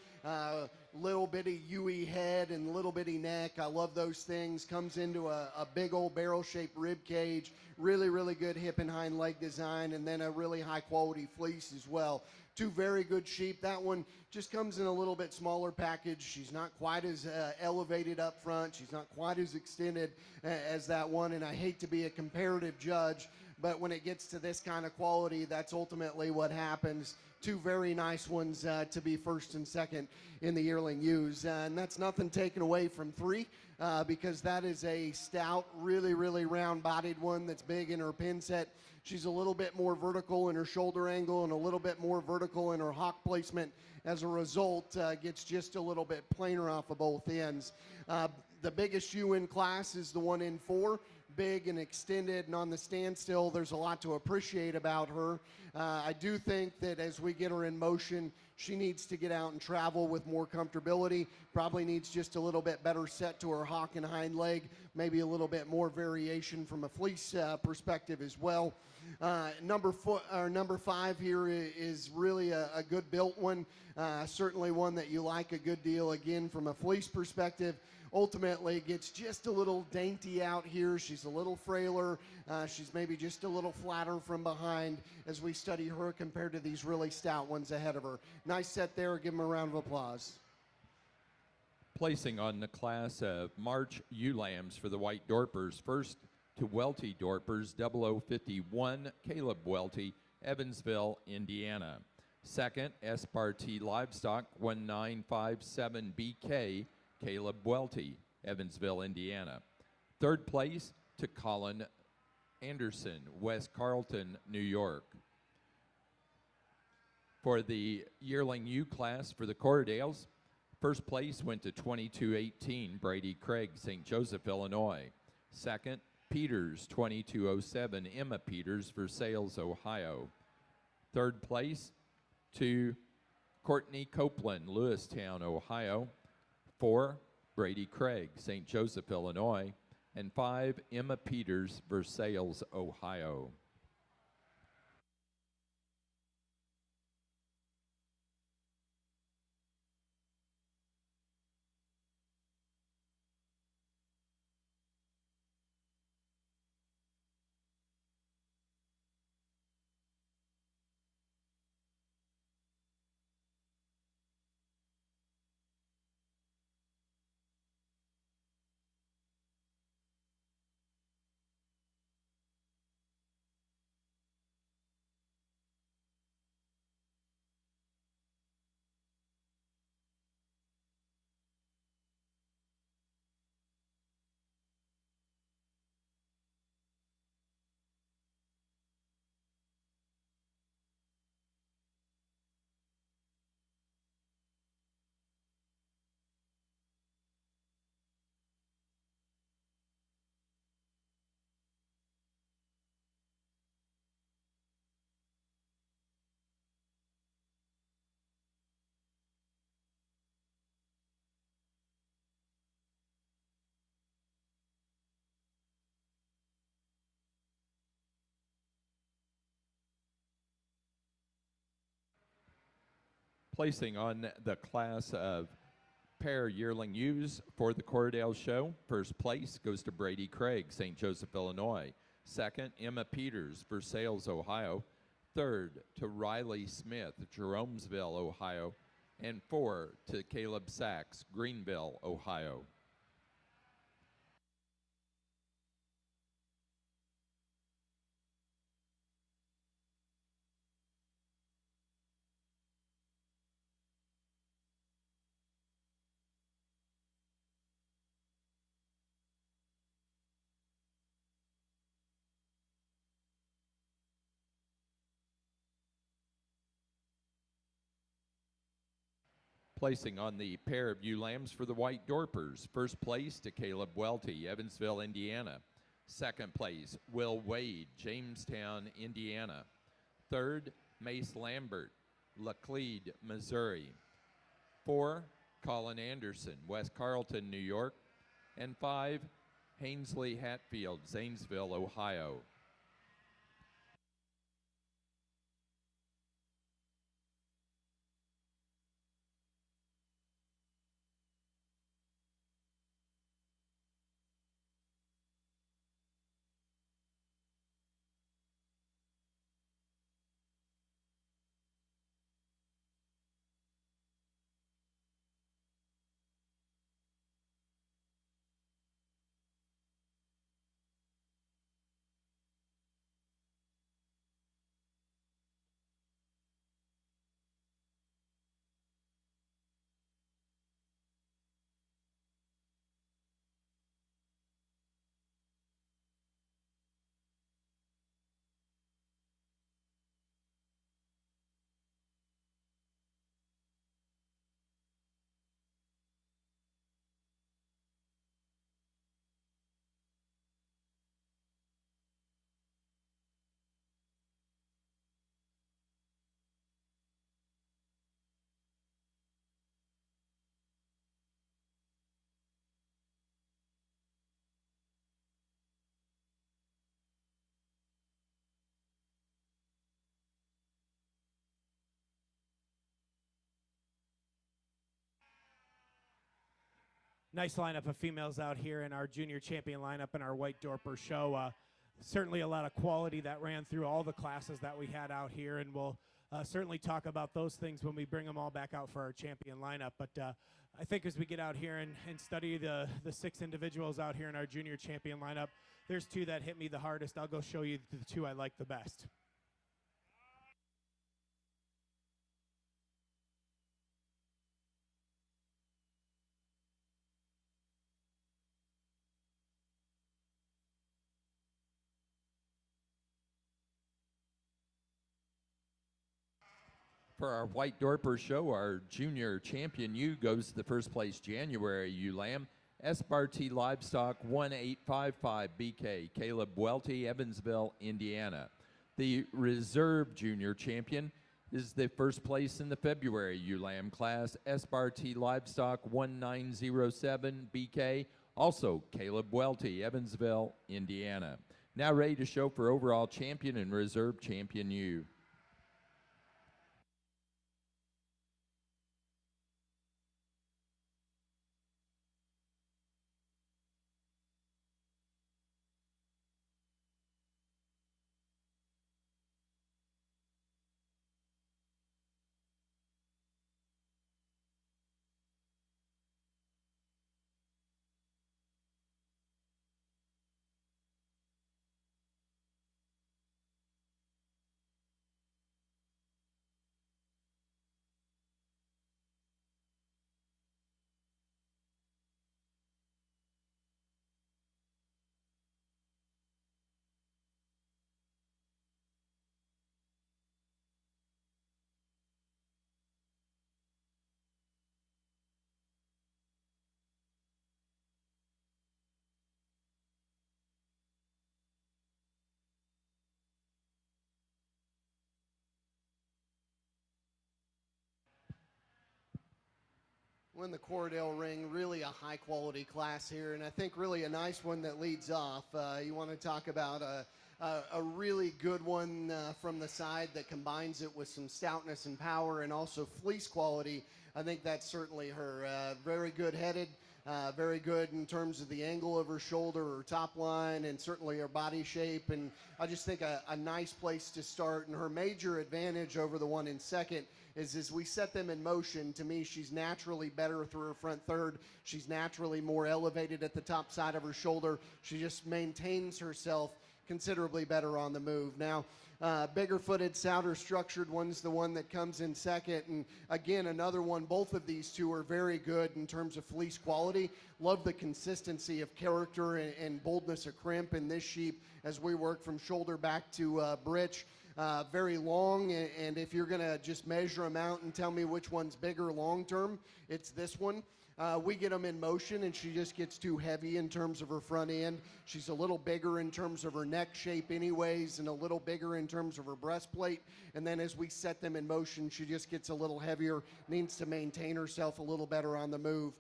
Little bitty ewe head and little bitty neck. I love those things. Comes into a big old barrel-shaped rib cage. Really, really good hip and hind leg design, and then a really high-quality fleece as well. Two very good sheep. That one just comes in a little bit smaller package. She's not quite as elevated up front. She's not quite as extended as that one, and I hate to be a comparative judge, but when it gets to this kind of quality, that's ultimately what happens. Two very nice ones to be first and second in the yearling ewes. And that's nothing taken away from three, because that is a stout, really, really round-bodied one that's big in her pin set. She's a little bit more vertical in her shoulder angle and a little bit more vertical in her hock placement. As a result, gets just a little bit plainer off of both ends. The biggest ewe in class is the one in four. Big and extended and on the standstill. There's a lot to appreciate about her. I do think that as we get her in motion, she needs to get out and travel with more comfortability. Probably needs just a little bit better set to her hock and hind leg. Maybe a little bit more variation from a fleece perspective as well. Number 5 here is really a good built one. Certainly one that you like a good deal, again, from a fleece perspective. Ultimately gets just a little dainty out here. She's a little frailer. She's maybe just a little flatter from behind as we study her compared to these really stout ones ahead of her. Nice set there. Give them a round of applause. Placing on the class of March ewe lambs for the White Dorpers, first to Welty Dorpers, 0051, Caleb Welty, Evansville, Indiana. Second, Espartee Livestock, 1957 BK, Caleb Welty, Evansville, Indiana. Third place to Colin Anderson, West Carlton, New York. For the yearling ewe class for the Cordales, first place went to 2218 Brady Craig, St. Joseph, Illinois. Second, Peters, 2207 Emma Peters, Versailles, Ohio. Third place to Courtney Copeland, Lewistown, Ohio. 4, Brady Craig, St. Joseph, Illinois. And 5, Emma Peters, Versailles, Ohio. Placing on the class of pair yearling ewes for the Cordell Show, first place goes to Brady Craig, St. Joseph, Illinois. Second, Emma Peters, Versailles, Ohio. Third, to Riley Smith, Jeromesville, Ohio. And 4, to Caleb Sachs, Greenville, Ohio. Placing on the pair of ewe lambs for the White Dorpers. First place to Caleb Welty, Evansville, Indiana. Second place, Will Wade, Jamestown, Indiana. Third, Mace Lambert, Laclede, Missouri. 4, Colin Anderson, West Carlton, New York. And 5, Hainsley Hatfield, Zanesville, Ohio. Nice lineup of females out here in our junior champion lineup in our White Dorper show. Certainly a lot of quality that ran through all the classes that we had out here, and we'll certainly talk about those things when we bring them all back out for our champion lineup. But I think as we get out here and study the 6 individuals out here in our junior champion lineup, there's 2 that hit me the hardest. I'll go show you the 2 I like the best. For our White Dorper show, our junior champion ewe goes to the first place January ewe lamb, Espartee Livestock 1855 BK, Caleb Welty, Evansville, Indiana. The reserve junior champion is the first place in the February ewe lamb class, Espartee Livestock 1907 BK, also Caleb Welty, Evansville, Indiana. Now ready to show for overall champion and reserve champion ewe. When the Cordell ring, really a high quality class here, and I think really a nice one that leads off. You want to talk about a really good one from the side that combines it with some stoutness and power and also fleece quality. I think that's certainly her. Very good headed, very good in terms of the angle of her shoulder, her top line, and certainly her body shape. And I just think a nice place to start. And her major advantage over the one in second is as we set them in motion, to me, she's naturally better through her front third. She's naturally more elevated at the top side of her shoulder. She just maintains herself considerably better on the move. Now, bigger footed, stouter structured one's the one that comes in second. And again, another one, both of these two are very good in terms of fleece quality. Love the consistency of character and boldness of crimp in this sheep as we work from shoulder back to britch. Very long, and if you're going to just measure them out and tell me which one's bigger long term, it's this one. We get them in motion, and she just gets too heavy in terms of her front end. She's a little bigger in terms of her neck shape anyways, and a little bigger in terms of her breastplate. And then as we set them in motion, she just gets a little heavier, needs to maintain herself a little better on the move.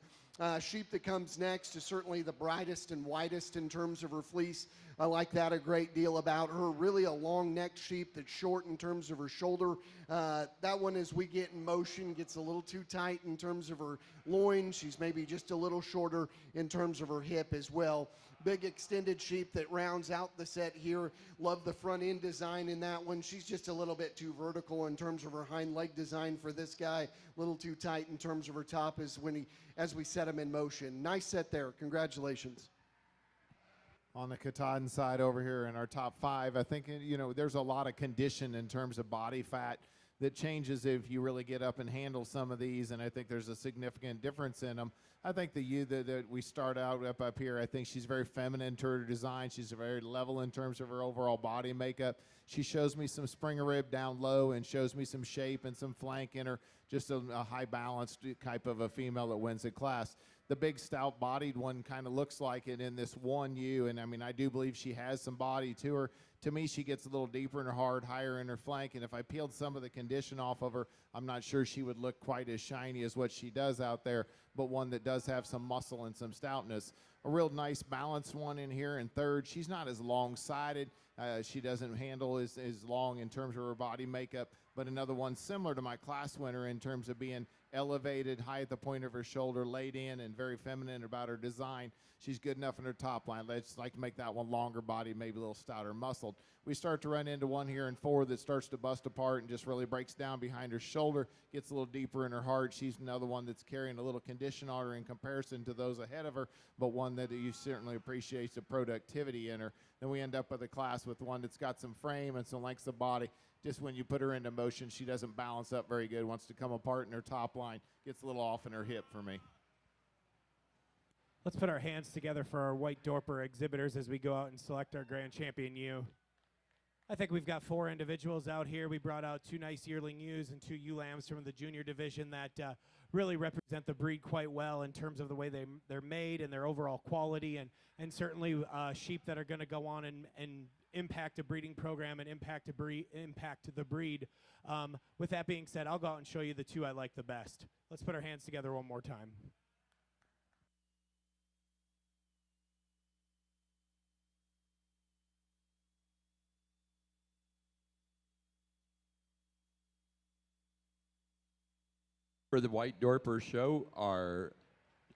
Sheep that comes next is certainly the brightest and whitest in terms of her fleece. I like that a great deal about her. Really a long-necked sheep that's short in terms of her shoulder. That one, as we get in motion, gets a little too tight in terms of her loin. She's maybe just a little shorter in terms of her hip as well. Big extended sheep that rounds out the set here. Love the front end design in that one. She's just a little bit too vertical in terms of her hind leg design for this guy. A little too tight in terms of her top as we set him in motion. Nice set there. Congratulations. On the Katahdin side over here in our top five, I think, there's a lot of condition in terms of body fat that changes if you really get up and handle some of these, and I think there's a significant difference in them. I think the ewe that we start out up here, I think she's very feminine to her design. She's very level in terms of her overall body makeup. She shows me some springer rib down low and shows me some shape and some flank in her, just a high-balanced type of a female that wins the class. The big stout-bodied one kind of looks like it in this one ewe, and I mean, I do believe she has some body to her. To me, she gets a little deeper in her heart, higher in her flank, and if I peeled some of the condition off of her, I'm not sure she would look quite as shiny as what she does out there, but one that does have some muscle and some stoutness. A real nice balanced one in here in third. She's not as long-sided. She doesn't handle as long in terms of her body makeup, but another one similar to my class winner in terms of being elevated, high at the point of her shoulder, laid in, and very feminine about her design. She's good enough in her top line. Let's like to make that one longer body, maybe a little stouter muscled. We start to run into one here in four that starts to bust apart and just really breaks down behind her shoulder, gets a little deeper in her heart. She's another one that's carrying a little condition on her in comparison to those ahead of her, but one that you certainly appreciates the productivity in her. Then we end up with a class with one that's got some frame and some lengths of body. Just when you put her into motion, she doesn't balance up very good, wants to come apart in her top line, gets a little off in her hip for me. Let's put our hands together for our white Dorper exhibitors as we go out and select our grand champion ewe. I think we've got 4 individuals out here. We brought out 2 nice yearling ewes and 2 ewe lambs from the junior division that really represent the breed quite well in terms of the way they're made and their overall quality, and certainly sheep that are going to go on and impact a breeding program and impact the breed. With that being said, I'll go out and show you the 2 I like the best. Let's put our hands together one more time. For the White Dorper show, our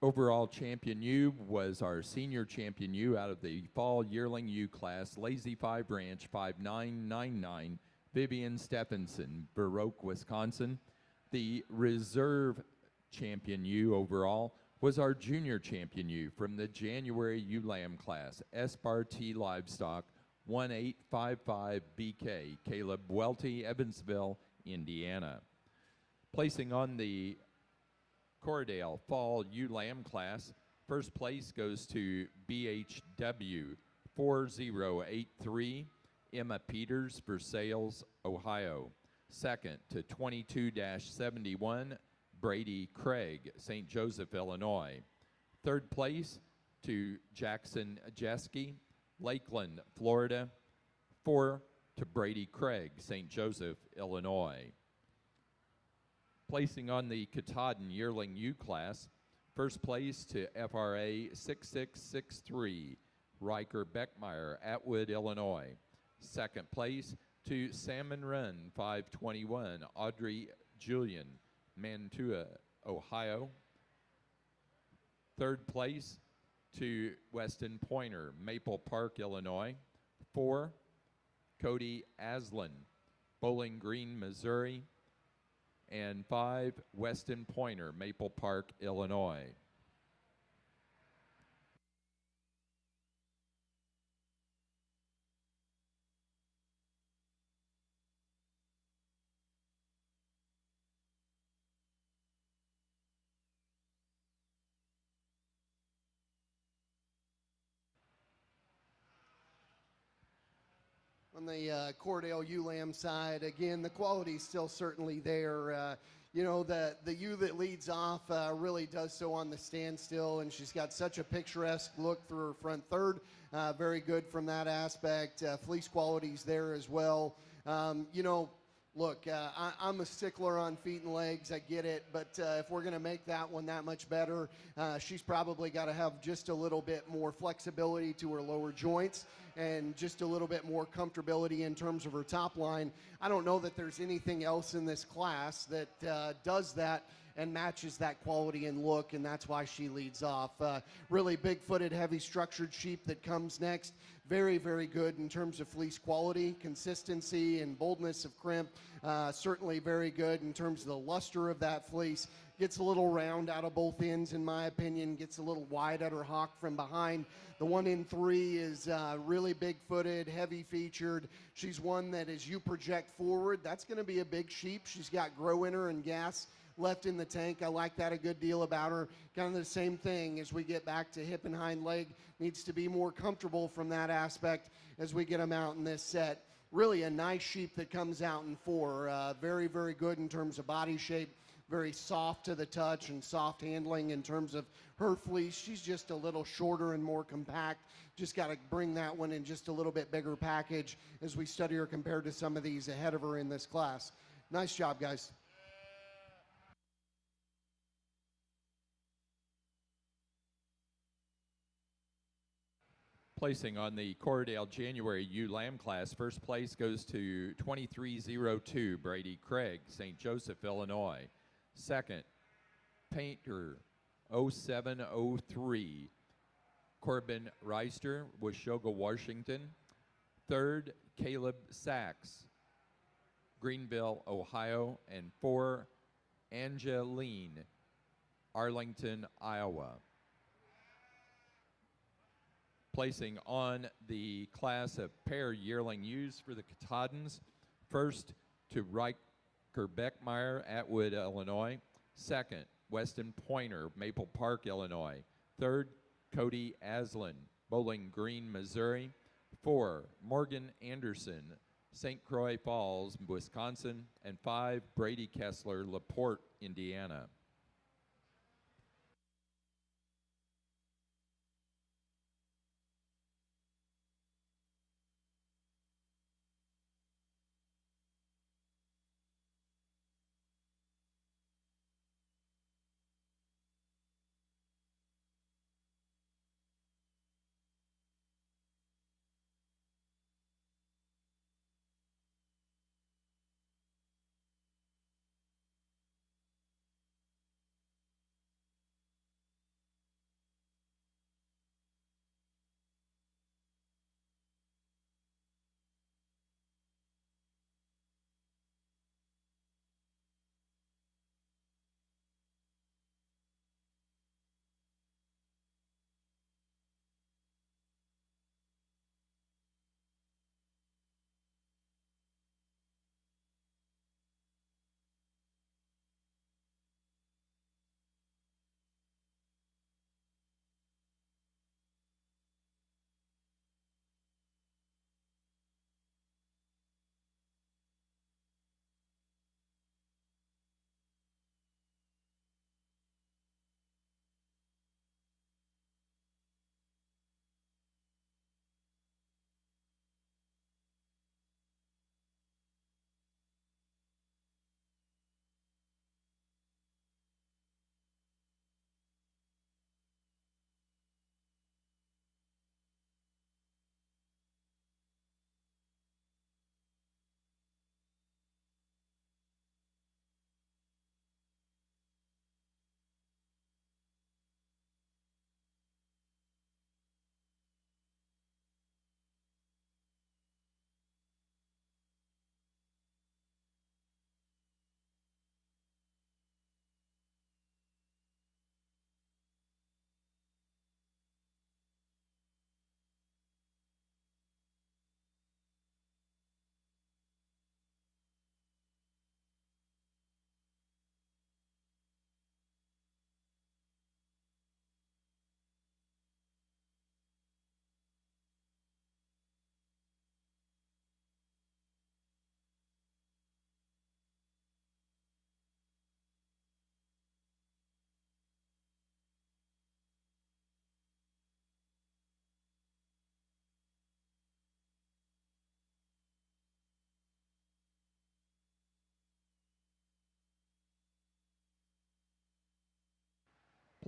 overall champion ewe was our senior champion ewe out of the fall yearling ewe class, Lazy 5 Ranch 5999, Vivian Stephenson, Baroque, Wisconsin. The reserve champion ewe overall was our junior champion ewe from the January ewe lamb class, Espartee Livestock 1855 BK, Caleb Welty, Evansville, Indiana. Placing on the Cordale Fall ewe lamb class, first place goes to BHW 4083, Emma Peters, Versailles, Ohio. Second to 22-71, Brady Craig, St. Joseph, Illinois. Third place to Jackson Jeske, Lakeland, Florida. 4 to Brady Craig, St. Joseph, Illinois. Placing on the Katahdin yearling ewe class, first place to FRA 6663, Riker Beckmeyer, Atwood, Illinois. Second place to Salmon Run 521, Audrey Julian, Mantua, Ohio. Third place to Weston Pointer, Maple Park, Illinois. 4, Cody Aslan, Bowling Green, Missouri. And 5, Weston Pointer, Maple Park, Illinois. On the Cordell ewe lamb side, again, the quality's still certainly there. You know, the ewe that leads off really does so on the standstill, and she's got such a picturesque look through her front third. Very good from that aspect. Fleece quality's there as well. You know, look, I'm a stickler on feet and legs. I get it. But if we're going to make that one that much better, she's probably got to have just a little bit more flexibility to her lower joints and just a little bit more comfortability in terms of her top line. I don't know that there's anything else in this class that does that and matches that quality and look, and that's why she leads off. Really big-footed, heavy-structured sheep that comes next. Very, very good in terms of fleece quality, consistency, and boldness of crimp. Certainly very good in terms of the luster of that fleece. Gets a little round out of both ends, in my opinion. Gets a little wide at her hock from behind. The 1 in 3 is really big-footed, heavy-featured. She's one that as you project forward, that's going to be a big sheep. She's got grow in her and gas left in the tank. I like that a good deal about her. Kind of the same thing as we get back to hip and hind leg. Needs to be more comfortable from that aspect as we get them out in this set. Really a nice sheep that comes out in 4. Very, very good in terms of body shape. Very soft to the touch and soft handling in terms of her fleece. She's just a little shorter and more compact. Just got to bring that one in just a little bit bigger package as we study her compared to some of these ahead of her in this class. Nice job, guys. Placing on the Cordell January ewe lamb class, first place goes to 2302, Brady Craig, St. Joseph, Illinois. Second, Painter 0703, Corbin Reister, Washougal, Washington. Third, Caleb Sachs, Greenville, Ohio. And 4, Angeline, Arlington, Iowa. Placing on the class of pair yearling ewes for the Katahdins. First to Riker Beckmeyer, Atwood, Illinois. Second, Weston Pointer, Maple Park, Illinois. Third, Cody Aslan, Bowling Green, Missouri. 4, Morgan Anderson, St. Croix Falls, Wisconsin. And 5, Brady Kessler, LaPorte, Indiana.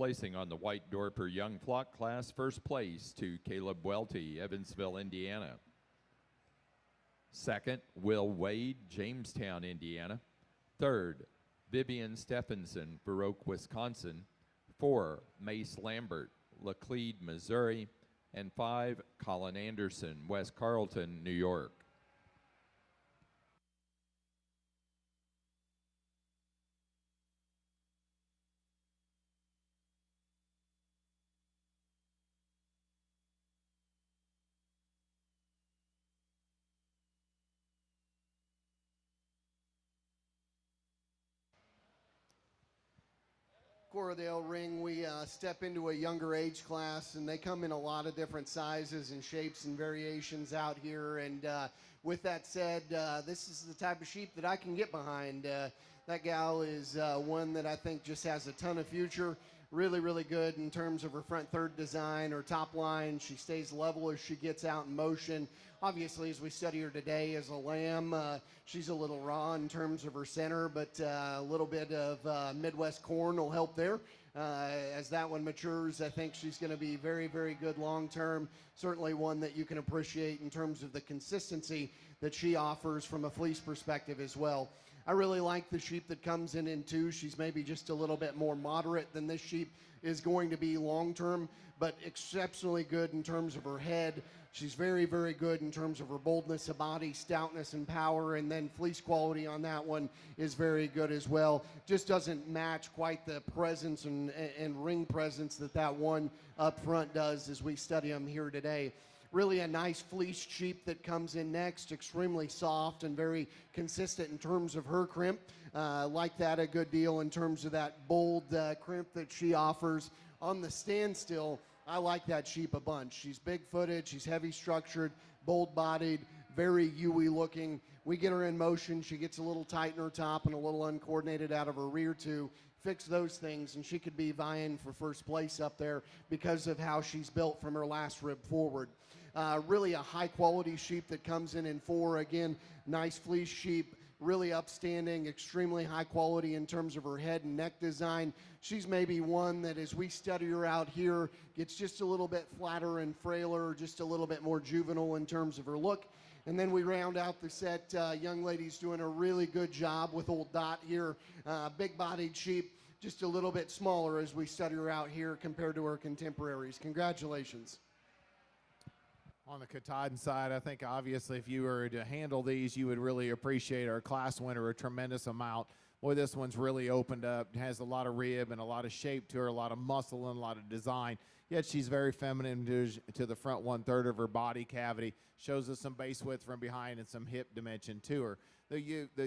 Placing on the white Dorper Young Flock class, first place to Caleb Welty, Evansville, Indiana. Second, Will Wade, Jamestown, Indiana. Third, Vivian Stephenson, Baroque, Wisconsin. 4, Mace Lambert, Laclede, Missouri. And 5, Colin Anderson, West Carrollton, New York. Corridale Ring, we step into a younger age class, and they come in a lot of different sizes and shapes and variations out here. And with that said, this is the type of sheep that I can get behind. That gal is one that I think just has a ton of future. Really, really good in terms of her front third design, her top line. She stays level as she gets out in motion. Obviously, as we study her today as a lamb, she's a little raw in terms of her center, but a little bit of Midwest corn will help there. As that one matures, I think she's going to be very, very good long term. Certainly one that you can appreciate in terms of the consistency that she offers from a fleece perspective as well. I really like the sheep that comes in 2. She's maybe just a little bit more moderate than this sheep is going to be long term, but exceptionally good in terms of her head. She's very, very good in terms of her boldness of body, stoutness, and power, and then fleece quality on that one is very good as well. Just doesn't match quite the presence and ring presence that one up front does as we study them here today. Really a nice fleece sheep that comes in next, extremely soft and very consistent in terms of her crimp. Like that a good deal in terms of that bold crimp that she offers on the standstill. I like that sheep a bunch. She's big-footed, she's heavy-structured, bold-bodied, very Yui looking. We get her in motion, she gets a little tight in her top and a little uncoordinated out of her rear too. Fix those things, and she could be vying for first place up there because of how she's built from her last rib forward. Really a high-quality sheep that comes in 4. Again, nice fleece sheep, really upstanding, extremely high quality in terms of her head and neck design. She's maybe one that as we study her out here gets just a little bit flatter and frailer, just a little bit more juvenile in terms of her look. And then we round out the set. Young lady's doing a really good job with old Dot here. Big-bodied sheep, just a little bit smaller as we study her out here compared to her contemporaries. Congratulations. On the Katahdin side, I think obviously if you were to handle these, you would really appreciate our class winner a tremendous amount. Boy, this one's really opened up, has a lot of rib and a lot of shape to her, a lot of muscle and a lot of design. Yet she's very feminine to the front 1/3 of her body cavity. Shows us some base width from behind and some hip dimension to her. The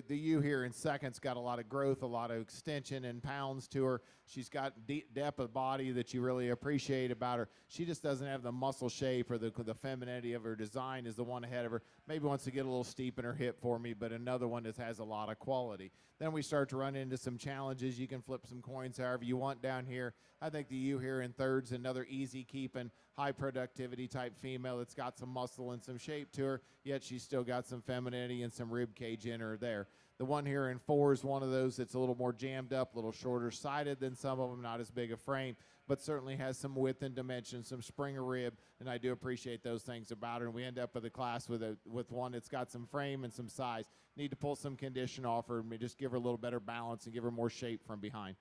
U here in second's got a lot of growth, a lot of extension and pounds to her. She's got depth of body that you really appreciate about her. She just doesn't have the muscle shape or the femininity of her design is the one ahead of her. Maybe wants to get a little steep in her hip for me, but another one that has a lot of quality. Then we start to run into some challenges. You can flip some coins however you want down here. I think the U here in third's another easy keeping, high productivity type female that's got some muscle and some shape to her, yet she's still got some femininity and some rib cage in her there. The one here in 4 is one of those that's a little more jammed up, a little shorter sided than some of them, not as big a frame, but certainly has some width and dimension, some spring of rib, and I do appreciate those things about her. And we end up with a class with one that's got some frame and some size. Need to pull some condition off her and just give her a little better balance and give her more shape from behind.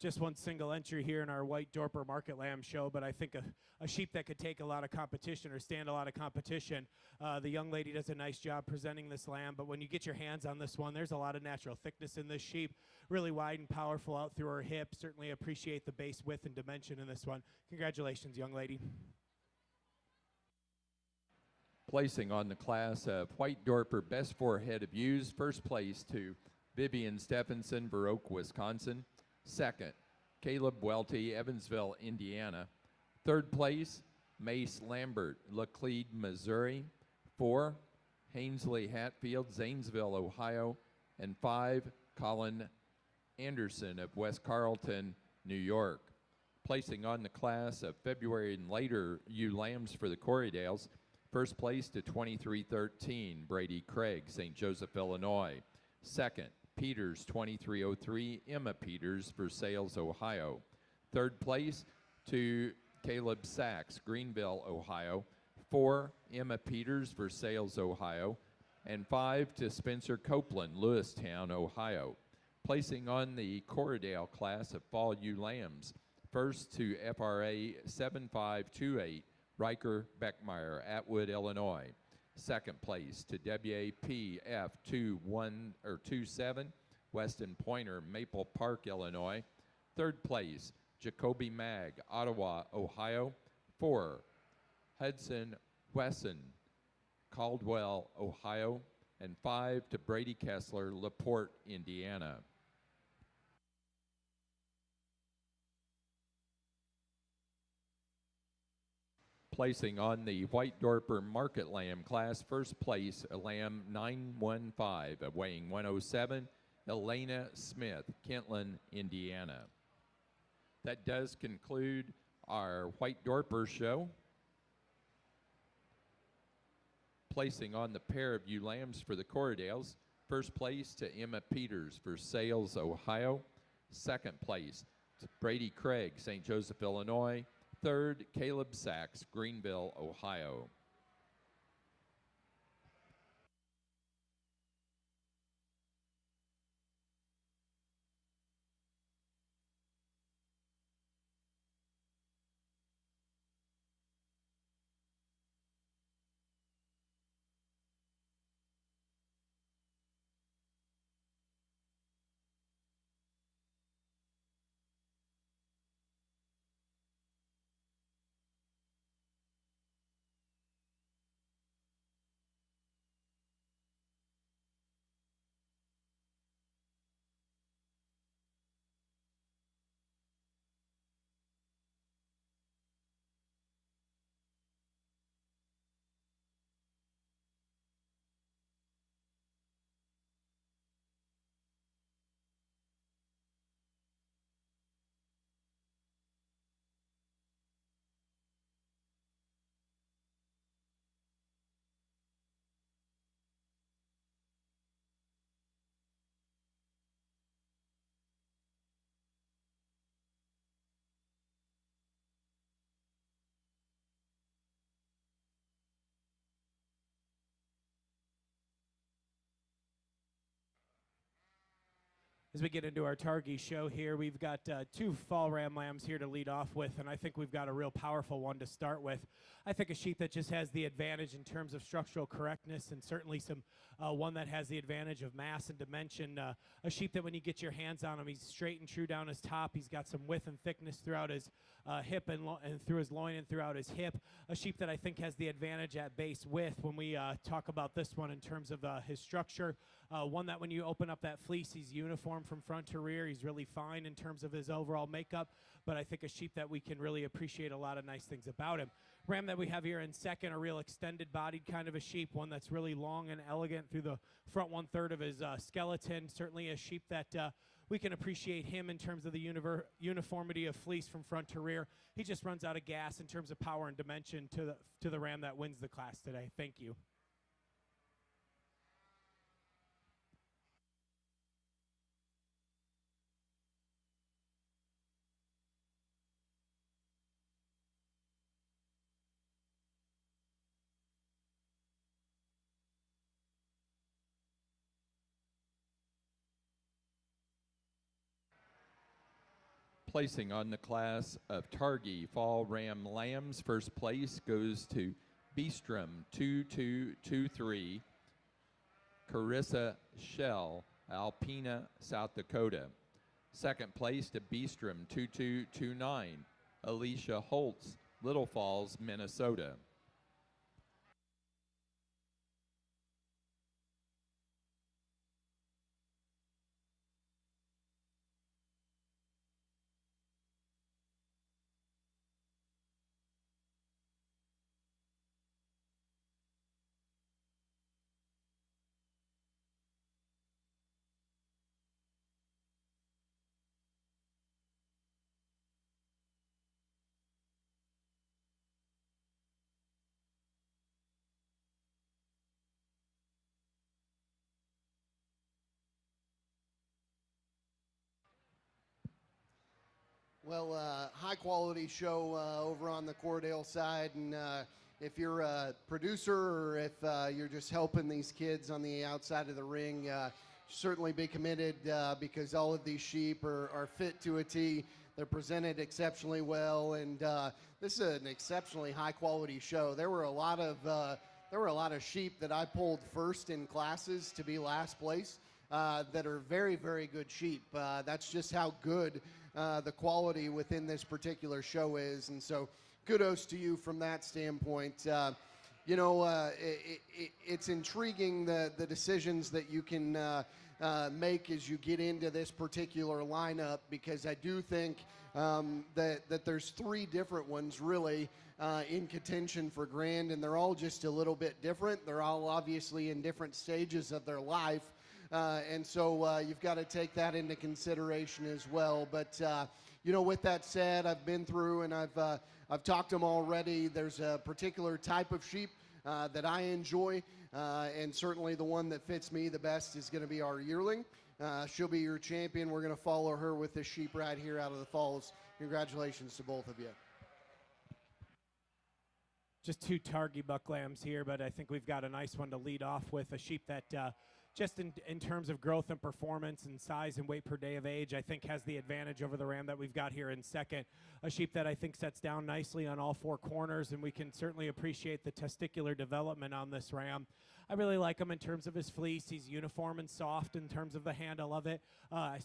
Just one single entry here in our white Dorper Market Lamb show, but I think a sheep that could take a lot of competition or stand a lot of competition. The young lady does a nice job presenting this lamb, but when you get your hands on this one, there's a lot of natural thickness in this sheep. Really wide and powerful out through her hip. Certainly appreciate the base width and dimension in this one. Congratulations, young lady. Placing on the class of white Dorper best 4 head of ewes, first place to Vivian Stephenson, Baroque, Wisconsin. Second, Caleb Welty, Evansville, Indiana. Third place, Mace Lambert, Laclede, Missouri. 4, Hainsley Hatfield, Zanesville, Ohio. And 5, Colin Anderson of West Carrollton, New York. Placing on the class of February and later ewe lambs for the Corriedales, first place to 2313, Brady Craig, St. Joseph, Illinois. Second, Peters, 2303, Emma Peters, Versailles, Ohio. Third place to Caleb Sachs, Greenville, Ohio. 4, Emma Peters, Versailles, Ohio. And 5 to Spencer Copeland, Lewistown, Ohio. Placing on the Corriedale class of fall ewe lambs, first to FRA 7528, Riker Beckmeyer, Atwood, Illinois. Second place to WAP F27, Weston Pointer, Maple Park, Illinois. Third place, Jacoby Mag, Ottawa, Ohio. 4, Hudson Wesson, Caldwell, Ohio. And 5 to Brady Kessler, LaPorte, Indiana. Placing on the White Dorper Market Lamb class, first place, a lamb 915, weighing 107, Elena Smith, Kentland, Indiana. That does conclude our White Dorper show. Placing on the pair of ewe lambs for the Corriedales, first place to Emma Peters, Versailles, Ohio. Second place to Brady Craig, St. Joseph, Illinois. Third, Caleb Sachs, Greenville, Ohio. As we get into our Targhee show here, we've got 2 fall ram lambs here to lead off with, and I think we've got a real powerful one to start with. I think a sheep that just has the advantage in terms of structural correctness, and certainly some one that has the advantage of mass and dimension. A sheep that when you get your hands on him, he's straight and true down his top. He's got some width and thickness throughout his hip and through his loin and throughout his hip. A sheep that I think has the advantage at base width when we talk about this one in terms of his structure. One that when you open up that fleece, he's uniform from front to rear. He's really fine in terms of his overall makeup, but I think a sheep that we can really appreciate a lot of nice things about him. Ram that we have here in second, a real extended bodied kind of a sheep, one that's really long and elegant through the front 1/3 of his skeleton. Certainly a sheep that we can appreciate him in terms of the uniformity of fleece from front to rear. He just runs out of gas in terms of power and dimension to the ram that wins the class today. Thank you. Placing on the class of Targhee Fall Ram Lambs, first place goes to Beestrom 2223, Carissa Shell, Alpena, South Dakota. Second place to Beestrom 2229, Alicia Holtz, Little Falls, Minnesota. Well, high quality show over on the Cordale side, and if you're a producer or if you're just helping these kids on the outside of the ring, certainly be committed because all of these sheep are fit to a T. They're presented exceptionally well, and this is an exceptionally high quality show. There were a lot of sheep that I pulled first in classes to be last place that are very, very good sheep. That's just how good the quality within this particular show is, and so kudos to you from that standpoint. It's intriguing the decisions that you can make as you get into this particular lineup, because I do think that there's three different ones really in contention for Grand, and they're all just a little bit different. They're all obviously in different stages of their life. And so you've got to take that into consideration as well. But, with that said, I've been through and I've talked to them already. There's a particular type of sheep that I enjoy, and certainly the one that fits me the best is going to be our yearling. She'll be your champion. We're going to follow her with this sheep right here out of the falls. Congratulations to both of you. Just two Targhee buck lambs here, but I think we've got a nice one to lead off with, a sheep that just in terms of growth and performance and size and weight per day of age, I think has the advantage over the ram that we've got here in second. A sheep that I think sets down nicely on all four corners, and we can certainly appreciate the testicular development on this ram. I really like him in terms of his fleece. He's uniform and soft in terms of the handle of it. I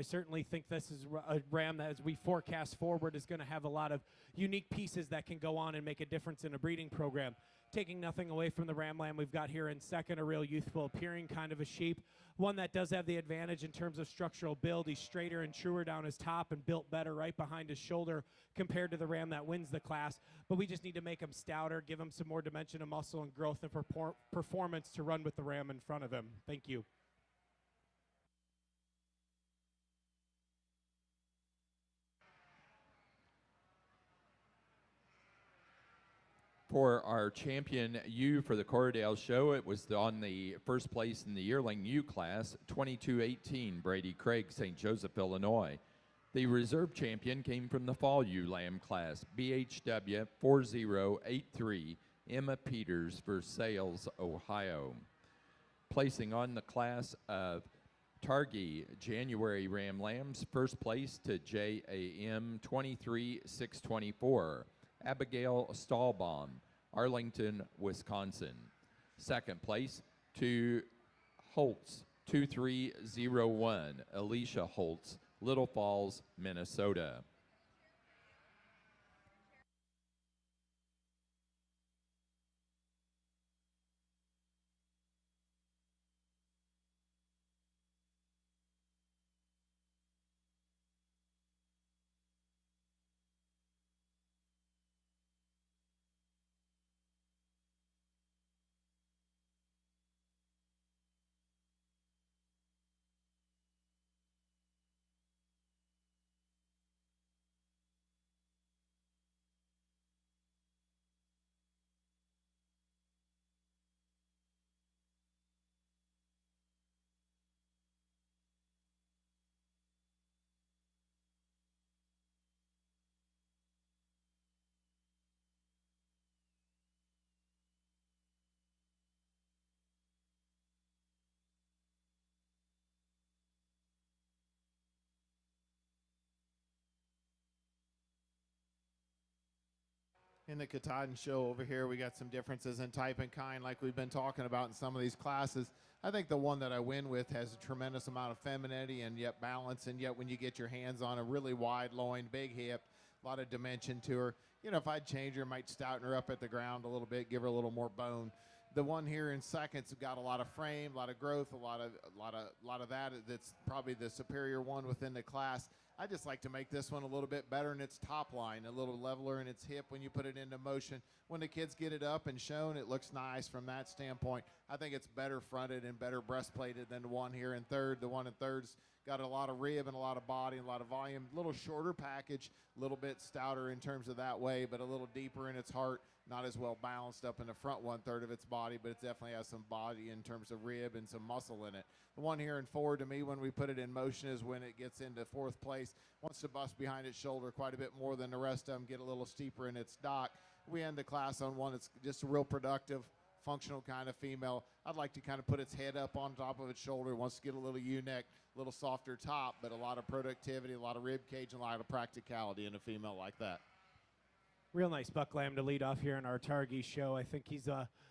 certainly think this is a ram that, as we forecast forward, is going to have a lot of unique pieces that can go on and make a difference in a breeding program. Taking nothing away from the ram lamb we've got here in second, a real youthful appearing kind of a sheep. One that does have the advantage in terms of structural build. He's straighter and truer down his top and built better right behind his shoulder compared to the ram that wins the class. But we just need to make him stouter, give him some more dimension of muscle and growth and performance to run with the ram in front of him. Thank you. For our champion ewe for the Cordale show, it was on the first place in the yearling ewe class, 22-18, Brady Craig, St. Joseph, Illinois. The reserve champion came from the fall ewe lamb class, BHW 4083, Emma Peters, Versailles, Ohio. Placing on the class of Targhee January ram lambs, first place to JAM 23624. Abigail Stahlbaum, Arlington, Wisconsin. Second place to Holtz, 2301, Alicia Holtz, Little Falls, Minnesota. In the Katahdin show over here, we got some differences in type and kind like we've been talking about in some of these classes. I think the one that I win with has a tremendous amount of femininity and yet balance, and yet when you get your hands on a really wide loin, big hip, a lot of dimension to her. If I'd change her, might stouten her up at the ground a little bit, give her a little more bone. The one here in second's got a lot of frame, a lot of growth, a lot of that. That's probably the superior one within the class. I just like to make this one a little bit better in its top line, a little leveler in its hip when you put it into motion. When the kids get it up and shown, it looks nice from that standpoint. I think it's better fronted and better breastplated than the one here in third. The one in third's got a lot of rib and a lot of body and a lot of volume. A little shorter package, a little bit stouter in terms of that way, but a little deeper in its heart. not as well balanced up in the front 1/3 of its body, but it definitely has some body in terms of rib and some muscle in it. The one here in 4, to me, when we put it in motion, is when it gets into 4th place, wants to bust behind its shoulder quite a bit more than the rest of them, get a little steeper in its dock. We end the class on one that's just a real productive, functional kind of female. I'd like to kind of put its head up on top of its shoulder, wants to get a little U-neck, a little softer top, but a lot of productivity, a lot of rib cage, and a lot of practicality in a female like that. Real nice buck lamb to lead off here in our Targhee show. I think he's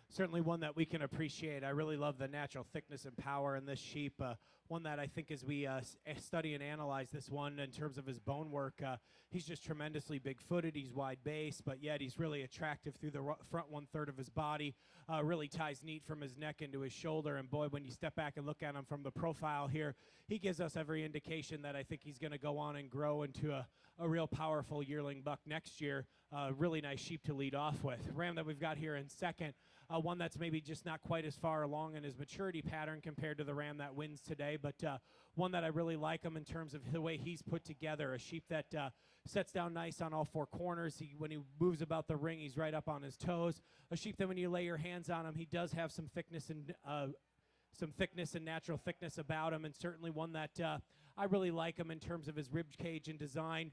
certainly one that we can appreciate. I really love the natural thickness and power in this sheep. One that I think as we study and analyze this one in terms of his bone work, he's just tremendously big-footed. He's wide base, but yet he's really attractive through the front 1/3 of his body. Really ties neat from his neck into his shoulder. And boy, when you step back and look at him from the profile here, he gives us every indication that I think he's going to go on and grow into a real powerful yearling buck next year. Really nice sheep to lead off with. Ram that we've got here in second, one that's maybe just not quite as far along in his maturity pattern compared to the ram that wins today, but one that I really like him in terms of the way he's put together. A sheep that sets down nice on all 4 corners. When he moves about the ring, he's right up on his toes. A sheep that when you lay your hands on him, he does have some thickness and natural thickness about him, and certainly one that I really like him in terms of his rib cage and design.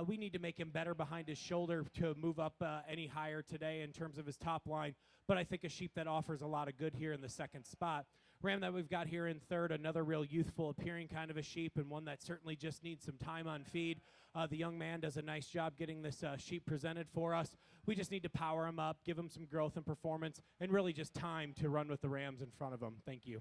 We need to make him better behind his shoulder to move up any higher today in terms of his top line, but I think a sheep that offers a lot of good here in the second spot. Ram that we've got here in third, another real youthful appearing kind of a sheep, and one that certainly just needs some time on feed. The young man does a nice job getting this sheep presented for us. We just need to power him up, give him some growth and performance, and really just time to run with the rams in front of him. Thank you.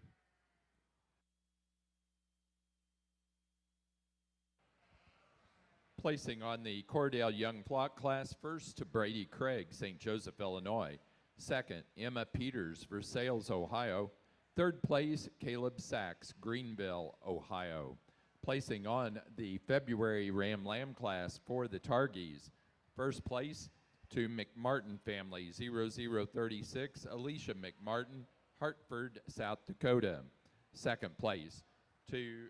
Placing on the Cordell Young Flock class, first to Brady Craig, St. Joseph, Illinois. Second, Emma Peters, Versailles, Ohio. Third place, Caleb Sachs, Greenville, Ohio. Placing on the February Ram Lamb class for the Targhees. First place to McMartin family, 0036, Alicia McMartin, Hartford, South Dakota. Second place to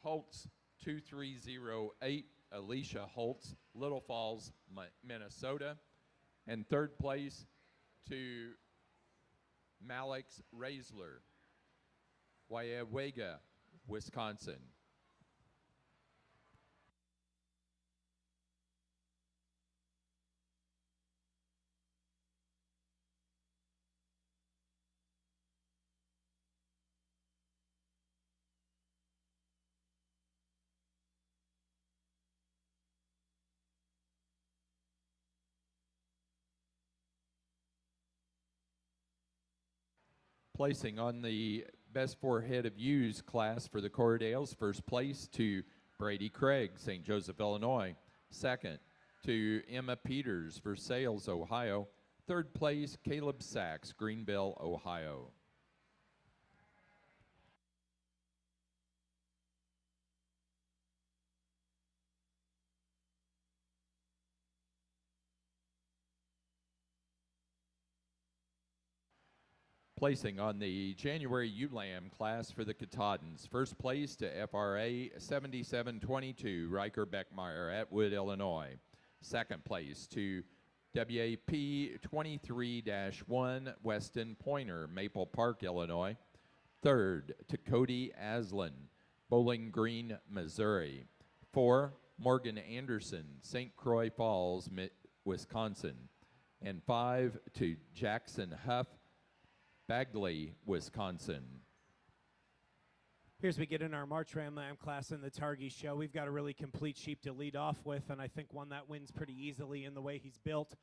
Holtz, 2308, Alicia Holtz, Little Falls, Minnesota. And third place to Malix Raisler, Weyauwega, Wisconsin. Placing on the best 4 head of ewes class for the Cordales, first place to Brady Craig, St. Joseph, Illinois. Second to Emma Peters, Versailles, Ohio. Third place, Caleb Sachs, Greenville, Ohio. Placing on the January ewe-lamb class for the Katahdins. First place to FRA 7722, Riker Beckmeyer, Atwood, Illinois. Second place to WAP 23-1, Weston Pointer, Maple Park, Illinois. Third to Cody Aslan, Bowling Green, Missouri. 4, Morgan Anderson, St. Croix Falls, Wisconsin. And 5 to Jackson Huff, Bagley, Wisconsin. Here's we get in our March Ram Lamb class in the Targhee show. We've got a really complete sheep to lead off with, and I think one that wins pretty easily in the way he's built.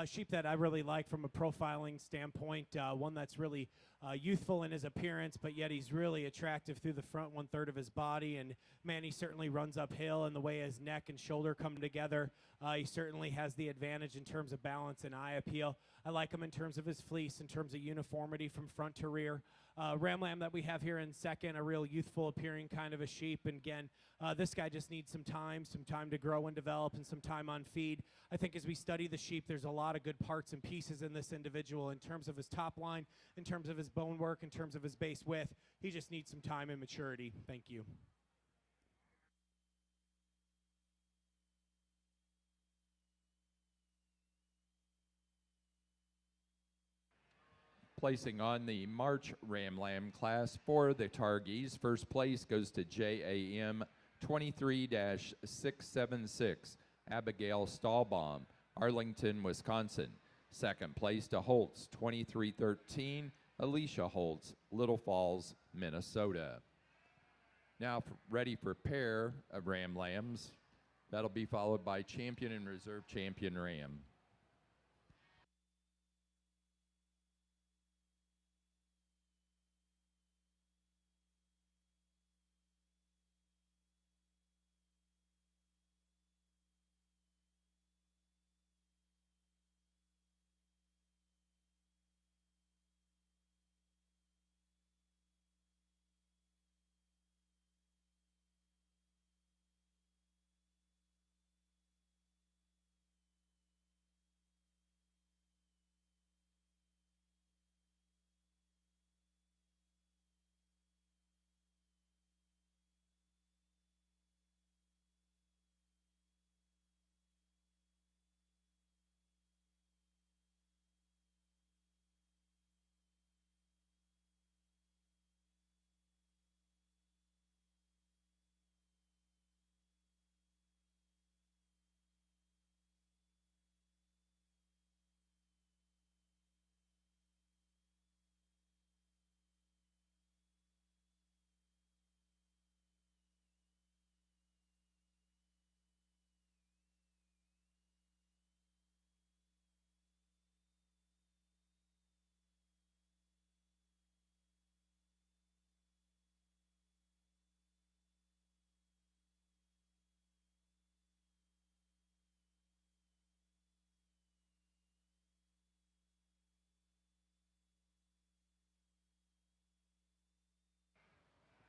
Sheep that I really like from a profiling standpoint, one that's really youthful in his appearance, but yet he's really attractive through the front 1/3 of his body, and man, he certainly runs uphill in the way his neck and shoulder come together. He certainly has the advantage in terms of balance and eye appeal. I like him in terms of his fleece, in terms of uniformity from front to rear. Ram Lamb that we have here in second, a real youthful appearing kind of a sheep. And again, this guy just needs some time to grow and develop, and some time on feed. I think as we study the sheep, there's a lot of good parts and pieces in this individual in terms of his top line, in terms of his bone work, in terms of his base width. He just needs some time and maturity. Thank you. Placing on the March Ram Lamb class for the Targhees, first place goes to JAM 23-676, Abigail Stahlbaum, Arlington, Wisconsin. Second place to Holtz, 2313, Alicia Holtz, Little Falls, Minnesota. Now ready for pair of Ram Lambs. That'll be followed by champion and reserve champion Ram.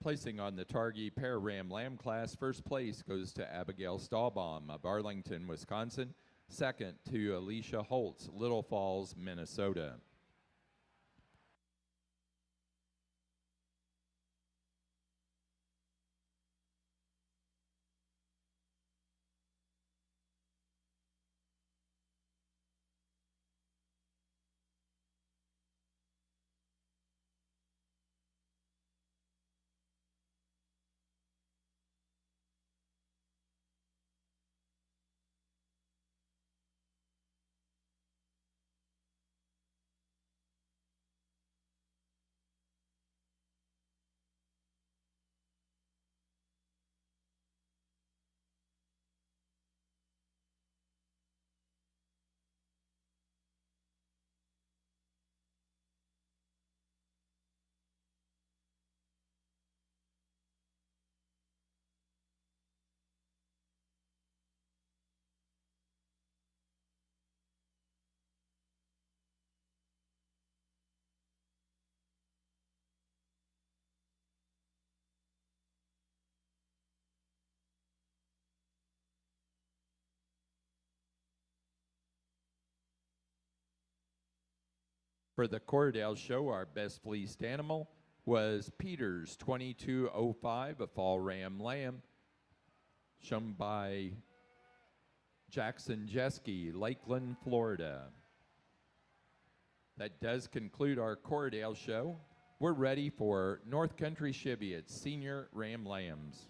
Placing on the Targhee pair Ram Lamb class, first place goes to Abigail Stahlbaum of Arlington, Wisconsin. Second to Alicia Holtz, Little Falls, Minnesota. For the Cordell show, our best fleeced animal was Peters 2205, a fall ram lamb, shown by Jackson Jeske, Lakeland, Florida. That does conclude our Cordell show. We're ready for North Country Cheviot's senior ram lambs.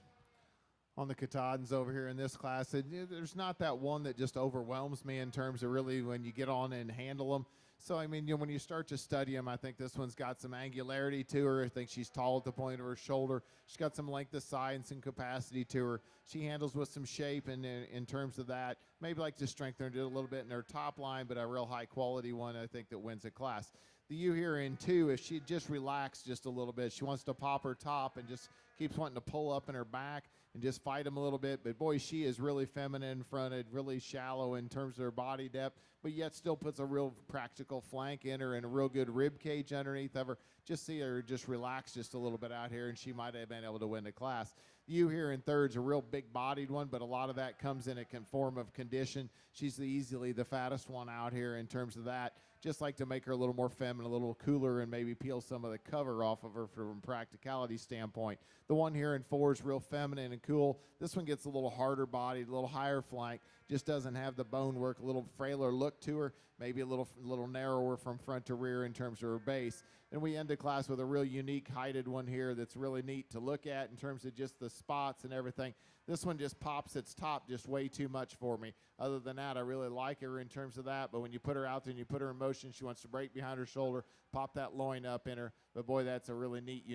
On the Katahdins over here in this class, there's not that one that just overwhelms me in terms of really when you get on and handle them. So, I mean, when you start to study them, I think this one's got some angularity to her. I think she's tall at the point of her shoulder. She's got some length of side and some capacity to her. She handles with some shape and in terms of that. Maybe like to strengthen her a little bit in her top line, but a real high-quality one, I think, that wins a class. The ewe here in 2, if she just relaxed just a little bit, she wants to pop her top and just keeps wanting to pull up in her back and just fight him a little bit. But, boy, she is really feminine fronted, really shallow in terms of her body depth, but yet still puts a real practical flank in her and a real good rib cage underneath of her. Just see her just relax just a little bit out here, and she might have been able to win the class. The ewe here in 3rd is a real big-bodied one, but a lot of that comes in a form of condition. She's easily the fattest one out here in terms of that. Just like to make her a little more feminine, a little cooler, and maybe peel some of the cover off of her from a practicality standpoint. The one here in 4 is real feminine and cool. This one gets a little harder bodied, a little higher flank, just doesn't have the bone work, a little frailer look to her. maybe a little narrower from front to rear in terms of her base. And we end the class with a real unique heighted one here that's really neat to look at in terms of just the spots and everything. This one just pops its top just way too much for me. Other than that, I really like her in terms of that. But when you put her out there and you put her in motion, she wants to break behind her shoulder, pop that loin up in her. But boy, that's a really neat,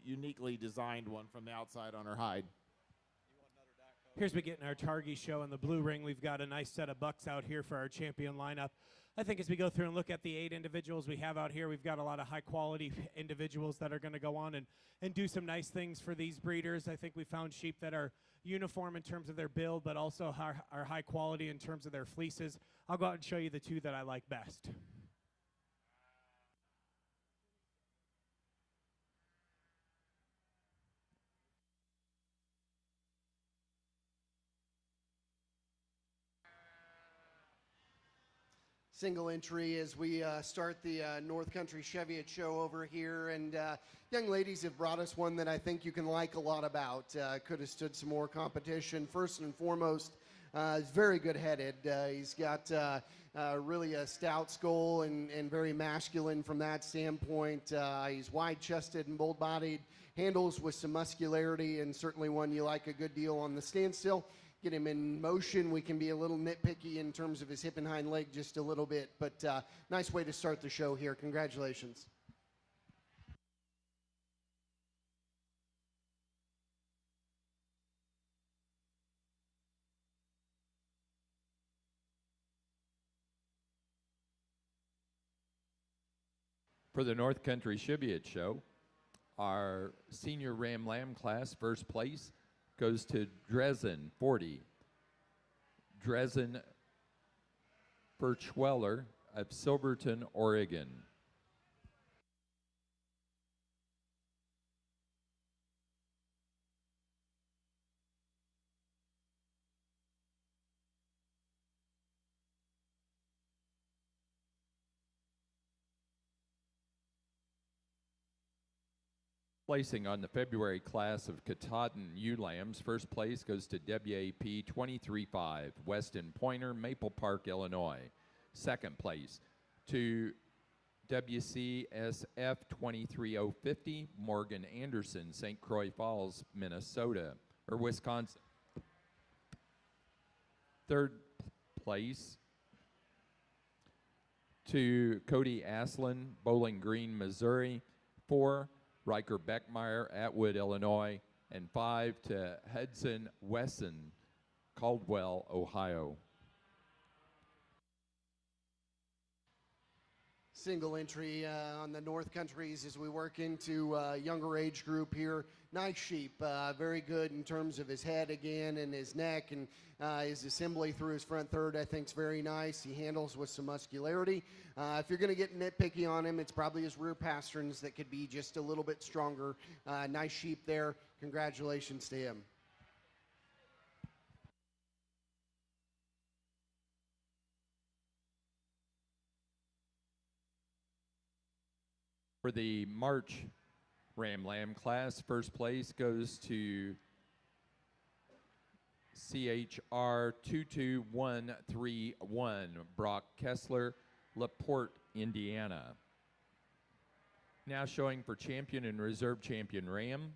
uniquely designed one from the outside on her hide. Here's we get in our Targhee show in the blue ring. We've got a nice set of bucks out here for our champion lineup. I think as we go through and look at the 8 individuals we have out here, we've got a lot of high-quality individuals that are going to go on and do some nice things for these breeders. I think we found sheep that are uniform in terms of their build, but also are high quality in terms of their fleeces. I'll go out and show you the 2 that I like best. Single entry as we start the North Country Cheviot show over here. And young ladies have brought us one that I think you can like a lot about. Could have stood some more competition. First and foremost, he's very good headed. He's got really a stout skull and very masculine from that standpoint. He's wide chested and bold bodied, handles with some muscularity, and certainly one you like a good deal on the standstill. Get him in motion. We can be a little nitpicky in terms of his hip and hind leg just a little bit, but nice way to start the show here. Congratulations. For the North Country Cheviot show, our senior Ram Lamb class first place goes to Dresden 40. Dresden Birchweller of Silverton, Oregon. Placing on the February class of Katahdin ewe lambs, first place goes to WAP 23-5, Weston Pointer, Maple Park, Illinois. Second place to WCSF 23050, Morgan Anderson, St. Croix Falls, Minnesota, or Wisconsin. Third place to Cody Aslin, Bowling Green, Missouri. 4, Riker Beckmeyer, Atwood, Illinois, and 5 to Hudson Wesson, Caldwell, Ohio. Single entry on the North Countries as we work into younger age group here. Nice sheep, very good in terms of his head again and his neck, and his assembly through his front third I think is very nice. He handles with some muscularity. If you're going to get nitpicky on him, it's probably his rear pasterns that could be just a little bit stronger. Nice sheep there. Congratulations to him. For the March Ram Lamb class, first place goes to CHR 22131, Brock Kessler, LaPorte, Indiana. Now showing for champion and reserve champion Ram.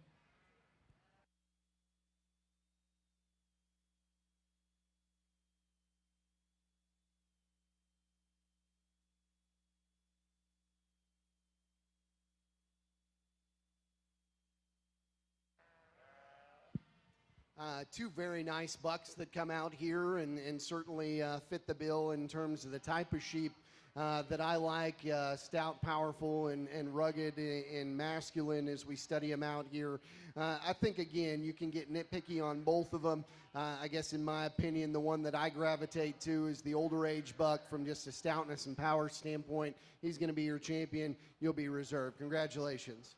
Two very nice bucks that come out here and certainly fit the bill in terms of the type of sheep that I like, stout, powerful, and rugged and masculine as we study them out here. I think, again, you can get nitpicky on both of them. I guess, in my opinion, the one that I gravitate to is the older age buck from just a stoutness and power standpoint. He's going to be your champion. You'll be reserved. Congratulations.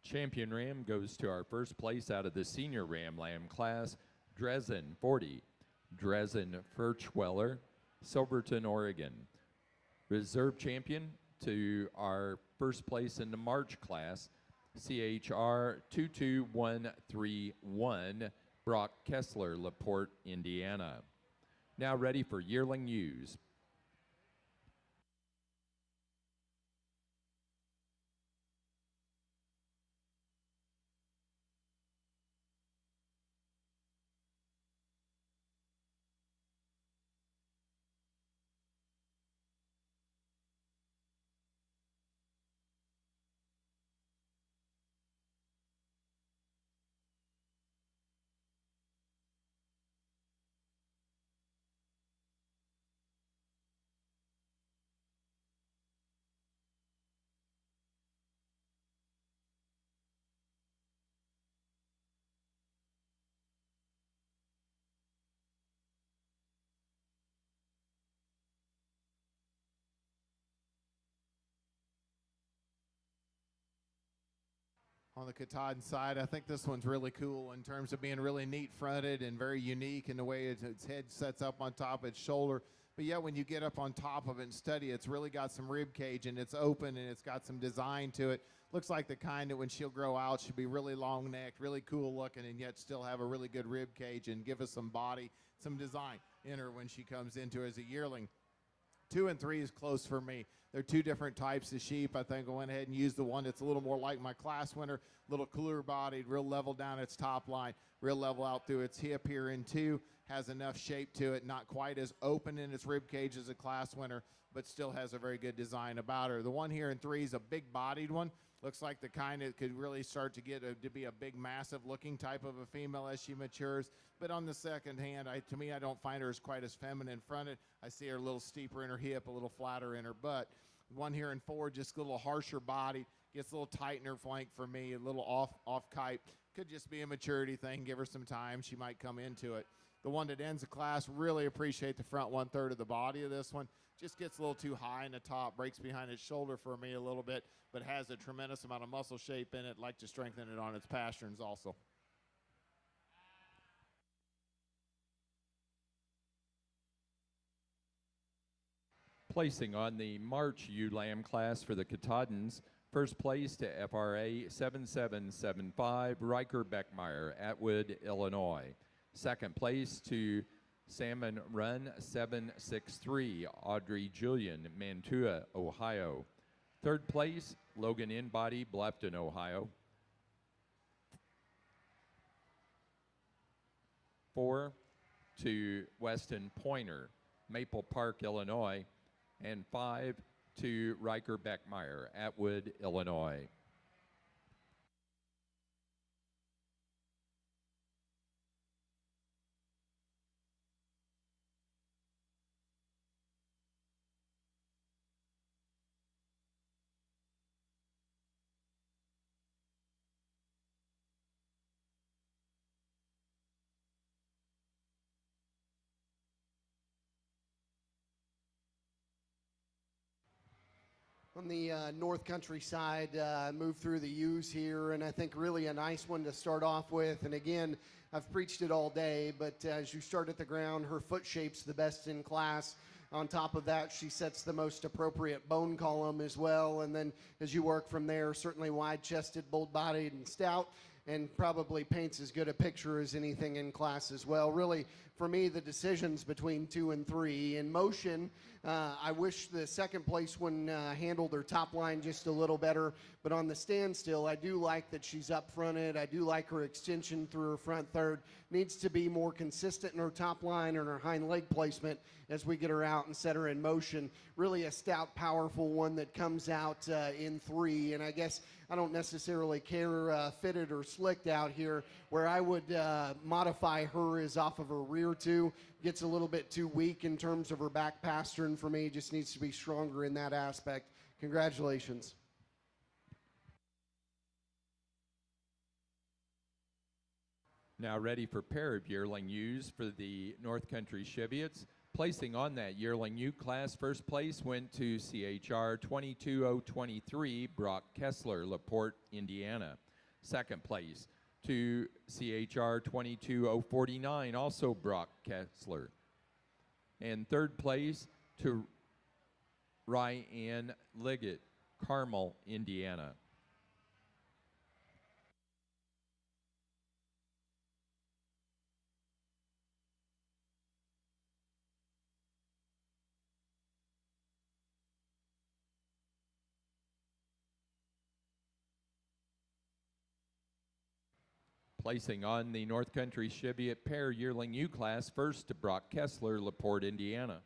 Champion Ram goes to our first place out of the senior Ram Lamb class, Dresden 40, Dresden Furchweller, Silverton, Oregon. Reserve champion to our first place in the March class, CHR 22131, Brock Kessler, LaPorte, Indiana. Now ready for yearling ewes. On the Katahdin side, I think this one's really cool in terms of being really neat fronted and very unique in the way its head sets up on top of its shoulder. But yet when you get up on top of it and study, it's really got some rib cage and it's open and it's got some design to it. Looks like the kind that when she'll grow out should be really long necked, really cool looking, and yet still have a really good rib cage and give us some body, some design in her when she comes into as a yearling. 2 and 3 is close for me. They're two different types of sheep. I think I went ahead and used the one that's a little more like my class winner, a little cooler bodied, real level down its top line, real level out through its hip here in 2, has enough shape to it, not quite as open in its rib cage as a class winner, but still has a very good design about her. The one here in 3 is a big bodied one. Looks like the kind that could really start to get to be a big, massive looking type of a female as she matures. But on the second hand, to me, I don't find her as quite as feminine fronted. I see her a little steeper in her hip, a little flatter in her butt. One here in 4, just a little harsher body, gets a little tight in her flank for me, a little off kite. Could just be a maturity thing. Give her some time. She might come into it. The one that ends the class, really appreciate the front 1/3 of the body of this one. Just gets a little too high in the top, breaks behind its shoulder for me a little bit, but has a tremendous amount of muscle shape in it. Like to strengthen it on its pasterns also. Placing on the March ewe lamb class for the Katahdins, first place to FRA 7775, Riker Beckmeyer, Atwood, Illinois. Second place to Salmon Run 763, Audrey Julian, Mantua, Ohio. Third place, Logan Inbody, Bluffton, Ohio. 4 to Weston Pointer, Maple Park, Illinois. And 5 to Riker Beckmeyer, Atwood, Illinois. On the North Country side, move through the ewes here, and I think really a nice one to start off with. And again, I've preached it all day, but as you start at the ground, her foot shape's the best in class. On top of that, she sets the most appropriate bone column as well. And then as you work from there, certainly wide-chested, bold-bodied, and stout, and probably paints as good a picture as anything in class as well. Really, for me, the decisions between 2 and 3. In motion, I wish the second place one handled her top line just a little better, but on the standstill, I do like that she's up fronted. I do like her extension through her front third. Needs to be more consistent in her top line and her hind leg placement as we get her out and set her in motion. Really a stout, powerful one that comes out in 3, and I guess I don't necessarily care fitted or slicked out here. Where I would modify her is off of her rear 2. Gets a little bit too weak in terms of her back pastern for me. Just needs to be stronger in that aspect. Congratulations. Now ready for pair of yearling ewes for the North Country Cheviots. Placing on that yearling ewe class, first place went to CHR 22023, Brock Kessler, LaPorte, Indiana. Second place to CHR 22049, also Brock Kessler. And third place to Ryan Liggett, Carmel, Indiana. Placing on the North Country Cheviot Pair Yearling U class, first to Brock Kessler, LaPorte, Indiana.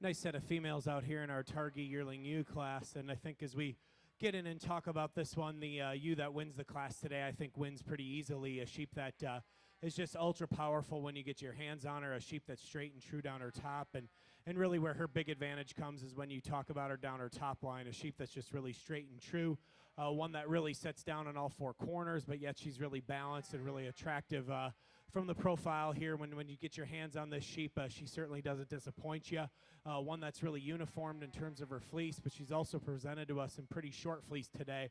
Nice set of females out here in our Targhee Yearling U class, and I think as we get in and talk about this one, the ewe that wins the class today, I think wins pretty easily. A sheep that is just ultra powerful when you get your hands on her, a sheep that's straight and true down her top, and really where her big advantage comes is when you talk about her down her top line, a sheep that's just really straight and true, one that really sets down on all four corners, but yet she's really balanced and really attractive. From the profile here, when you get your hands on this sheep, she certainly doesn't disappoint you. One that's really uniformed in terms of her fleece, but she's also presented to us in pretty short fleece today,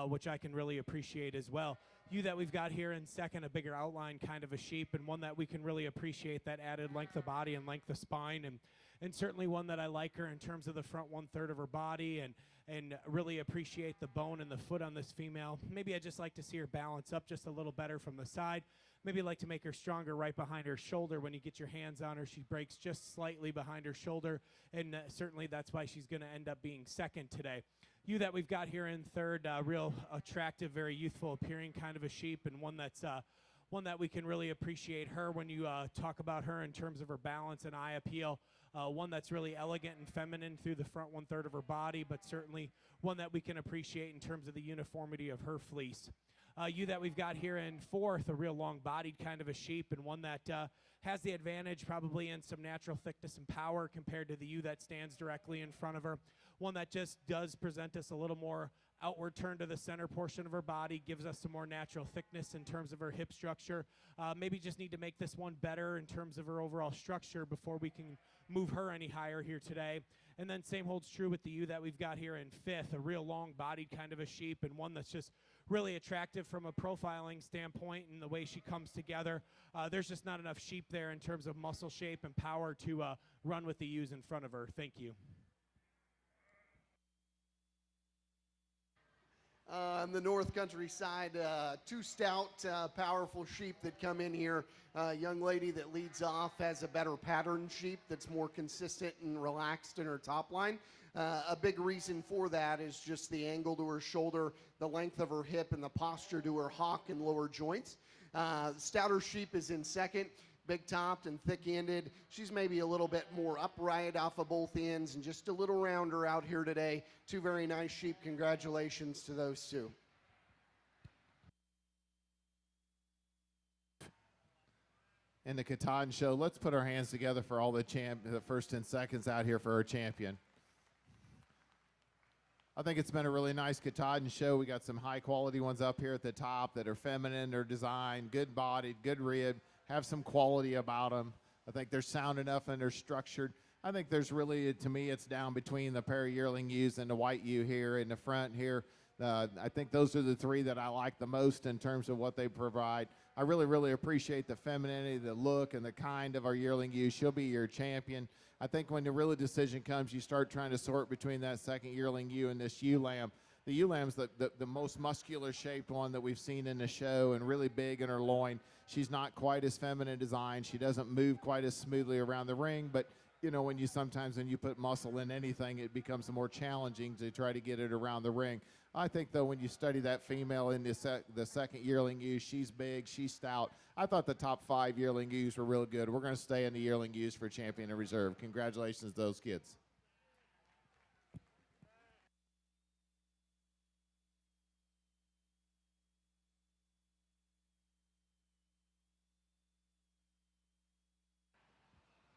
which I can really appreciate as well. Ewe that we've got here in second, a bigger outline kind of a sheep, and one that we can really appreciate that added length of body and length of spine, and certainly one that I like her in terms of the front 1/3 of her body, and really appreciate the bone and the foot on this female. Maybe I just like to see her balance up just a little better from the side. Maybe like to make her stronger right behind her shoulder. When you get your hands on her, she breaks just slightly behind her shoulder, and certainly that's why she's going to end up being second today. Ewe that we've got here in third, real attractive, very youthful appearing kind of a sheep, and one that's one that we can really appreciate her when you talk about her in terms of her balance and eye appeal. One that's really elegant and feminine through the front 1/3 of her body, but certainly one that we can appreciate in terms of the uniformity of her fleece. Ewe that we've got here in fourth, a real long-bodied kind of a sheep, and one that has the advantage probably in some natural thickness and power compared to the ewe that stands directly in front of her. One that just does present us a little more outward turn to the center portion of her body, gives us some more natural thickness in terms of her hip structure. Maybe just need to make this one better in terms of her overall structure before we can move her any higher here today. And then same holds true with the ewe that we've got here in fifth, a real long-bodied kind of a sheep, and one that's just really attractive from a profiling standpoint and the way she comes together. There's just not enough sheep there in terms of muscle shape and power to run with the ewes in front of her. Thank you. On the North Country side, two stout, powerful sheep that come in here. Young lady that leads off has a better pattern sheep that's more consistent and relaxed in her top line. A big reason for that is just the angle to her shoulder, the length of her hip, and the posture to her hock and lower joints. Stouter sheep is in second, big-topped and thick-ended. She's maybe a little bit more upright off of both ends and just a little rounder out here today. Two very nice sheep. Congratulations to those two. In the Katahdin show, let's put our hands together for all the first and seconds out here for our champion. I think it's been a really nice Katahdin show. We got some high-quality ones up here at the top that are feminine, they're designed, good-bodied, good rib, have some quality about them. I think they're sound enough and they're structured. I think there's really, to me, it's down between the pair of yearling ewes and the white ewe here in the front here. I think those are the three that I like the most in terms of what they provide. I really, really appreciate the femininity, the look, and the kind of our yearling ewe. She'll be your champion. I think when the real decision comes, you start trying to sort between that second yearling ewe and this ewe lamb. The ewe lamb's the most muscular shaped one that we've seen in the show, and really big in her loin. She's not quite as feminine designed. She doesn't move quite as smoothly around the ring, but you know, when you put muscle in anything, it becomes more challenging to try to get it around the ring. I think, though, when you study that female in the second yearling ewe, she's big, she's stout. I thought the top 5 yearling ewes were real good. We're going to stay in the yearling ewes for champion and reserve. Congratulations to those kids.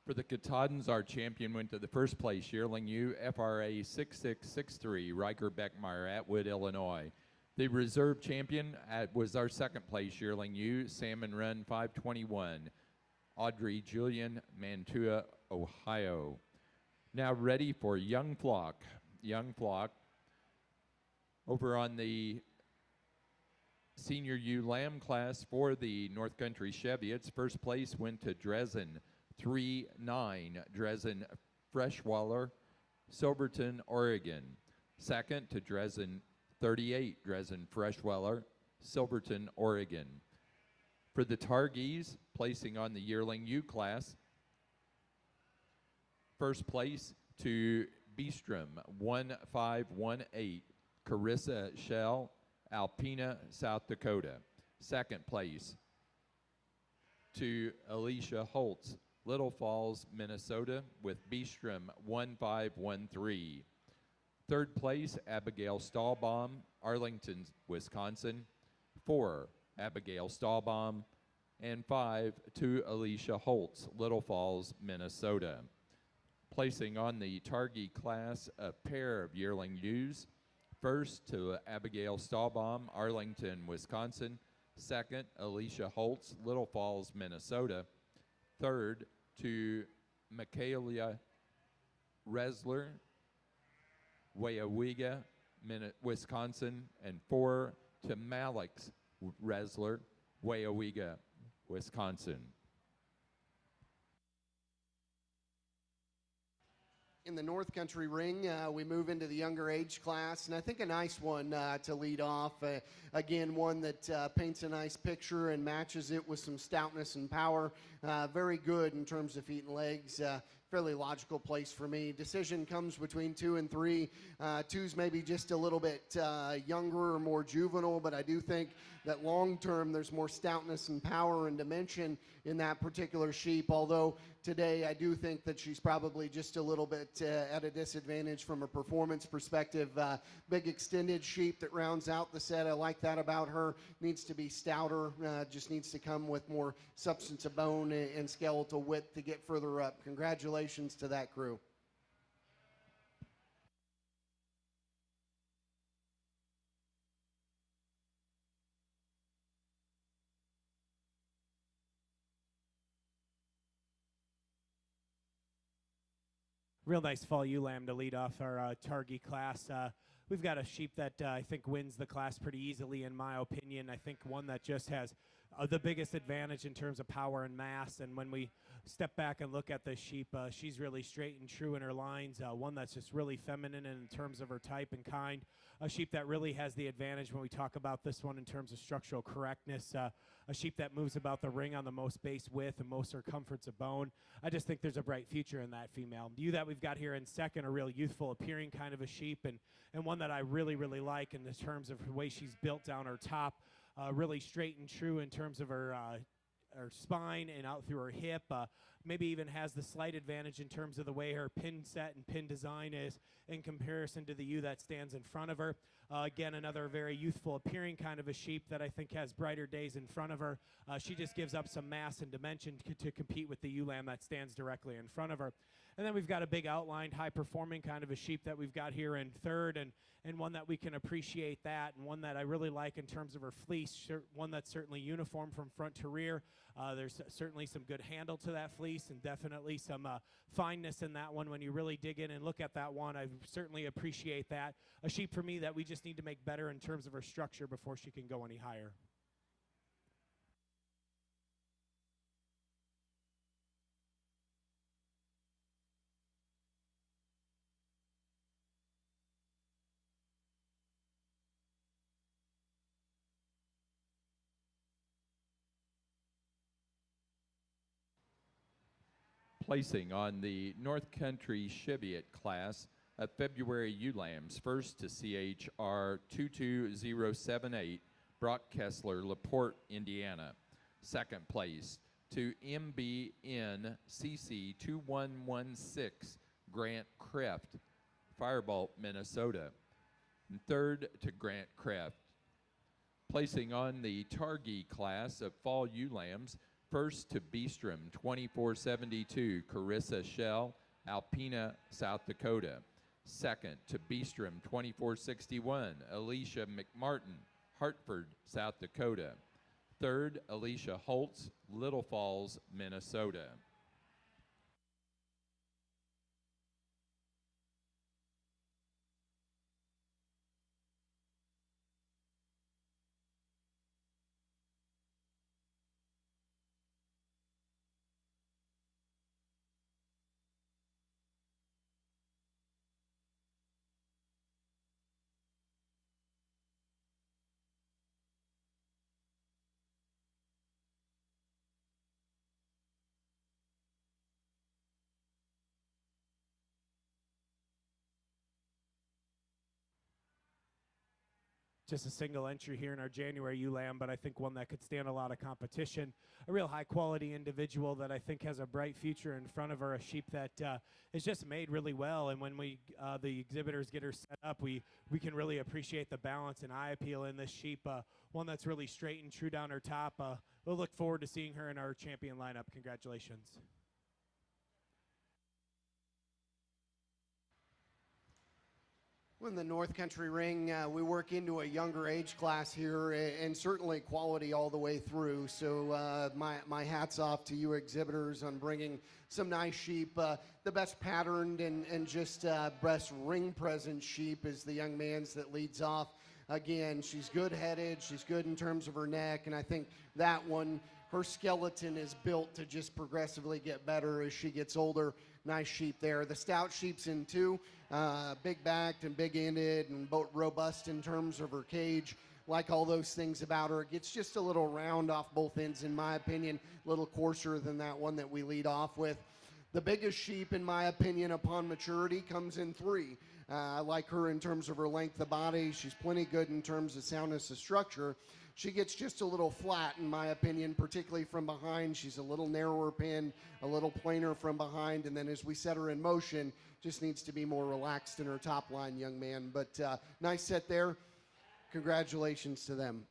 For For the Katahdins, our champion went to the first place yearling ewe, FRA 6663, Riker Beckmeyer, Atwood, Illinois. The reserve champion was our second place yearling ewe, Salmon Run 521, Audrey Julian, Mantua, Ohio. Now ready for Young Flock. Young Flock over on the Senior ewe lamb class for the North Country Chevy. Its first place went to Dresden 3-9, Dresden Freshwaller, Silverton, Oregon. Second to Dresden 38, Dresden Freshwaller, Silverton, Oregon. For the Targhees, placing on the yearling ewe class, first place to Beestrom 1518, Carissa Shell, Alpena, South Dakota. Second place to Alicia Holtz, Little Falls, Minnesota, with Beestrom 1513. Third place, Abigail Stahlbaum, Arlington, Wisconsin. 4, Abigail Stahlbaum. And 5, to Alicia Holtz, Little Falls, Minnesota. Placing on the Targhee class, a pair of yearling ewes. First to Abigail Stahlbaum, Arlington, Wisconsin. Second, Alicia Holtz, Little Falls, Minnesota. Third, to Michaela Resler, Weyawega, Wisconsin. And 4, to Malix Resler, Weyawega, Wisconsin. In the North Country ring, we move into the younger age class, and I think a nice one to lead off. Again, one that paints a nice picture and matches it with some stoutness and power. Very good in terms of feet and legs. Fairly logical place for me. Decision comes between 2 and 3. 2's maybe just a little bit younger or more juvenile, but I do think that long term there's more stoutness and power and dimension in that particular sheep, although today I do think that she's probably just a little bit at a disadvantage from a performance perspective. Big extended sheep that rounds out the set. I like that about her. Needs to be stouter, just needs to come with more substance of bone and skeletal width to get further up. Congratulations to that crew. Real nice fall ewe lamb to lead off our Targhee class. We've got a sheep that I think wins the class pretty easily, in my opinion. I think one that just has the biggest advantage in terms of power and mass. And when we step back and look at this sheep, she's really straight and true in her lines. One that's just really feminine in terms of her type and kind. A sheep that really has the advantage when we talk about this one in terms of structural correctness. A sheep that moves about the ring on the most base width and most circumference of bone. I just think there's a bright future in that female. The ewe that we've got here in second, a real youthful appearing kind of a sheep, and one that I really, really like in the terms of the way she's built down her top. Really straight and true in terms of her spine and out through her hip. Maybe even has the slight advantage in terms of the way her pin set and pin design is in comparison to the ewe that stands in front of her. Again, another very youthful appearing kind of a sheep that I think has brighter days in front of her. She just gives up some mass and dimension to compete with the ewe lamb that stands directly in front of her. And then we've got a big outlined, high-performing kind of a sheep that we've got here in third, and one that we can appreciate that, and one that I really like in terms of her fleece, one that's certainly uniform from front to rear. There's certainly some good handle to that fleece and definitely some fineness in that one. When you really dig in and look at that one, I certainly appreciate that. A sheep for me that we just need to make better in terms of her structure before she can go any higher. Placing on the North Country Cheviot class of February ewe lambs, first to CHR 22078, Brock Kessler, LaPorte, Indiana. Second place to MBN CC 2116, Grant Kreft, Firebolt, Minnesota. And third to Grant Kreft. Placing on the Targhee class of fall ewe lambs, First to Beestrom, 2472, Carissa Shell, Alpena, South Dakota. Second to Beestrom, 2461, Alicia McMartin, Hartford, South Dakota. Third, Alicia Holtz, Little Falls, Minnesota. Just a single entry here in our January ULAM, but I think one that could stand a lot of competition. A real high-quality individual that I think has a bright future in front of her, a sheep that is just made really well. And when we the exhibitors get her set up, we can really appreciate the balance and eye appeal in this sheep, one that's really straight and true down her top. We'll look forward to seeing her in our champion lineup. Congratulations. In the North Country Ring, we work into a younger age class here, and certainly quality all the way through. So my hat's off to you exhibitors on bringing some nice sheep. The best patterned and just best ring present sheep is the young man's that leads off. Again, she's good-headed, she's good in terms of her neck, and I think that one, her skeleton is built to just progressively get better as she gets older. Nice sheep there. The stout sheep's in too. Big-backed and big-ended and robust in terms of her cage. Like all those things about her. It gets just a little round off both ends, in my opinion. A little coarser than that one that we lead off with. The biggest sheep, in my opinion, upon maturity comes in 3. I like her in terms of her length of body. She's plenty good in terms of soundness of structure. She gets just a little flat, in my opinion, particularly from behind. She's a little narrower pinned, a little plainer from behind, and then as we set her in motion, just needs to be more relaxed in her top line, young man. But nice set there. Congratulations to them.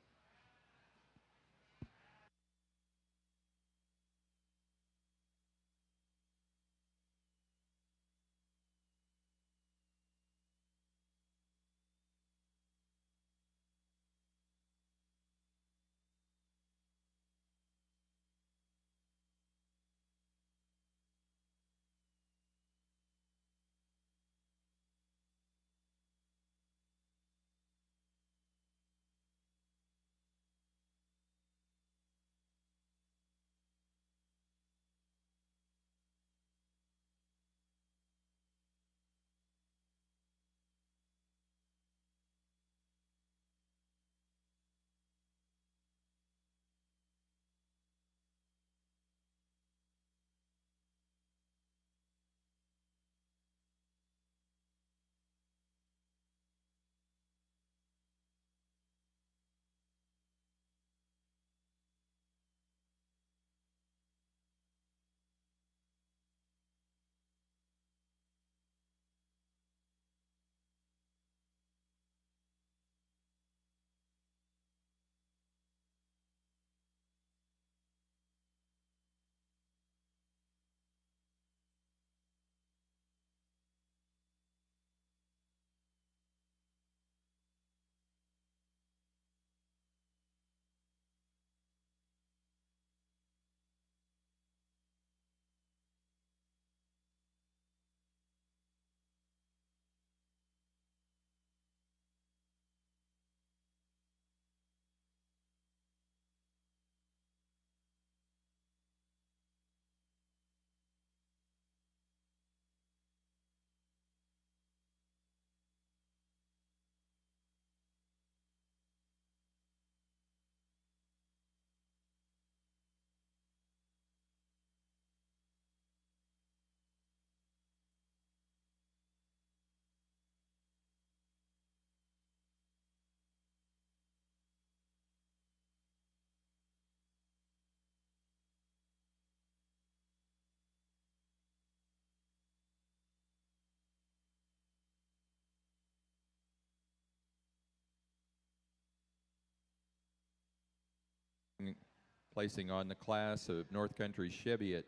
Placing on the class of North Country Cheviot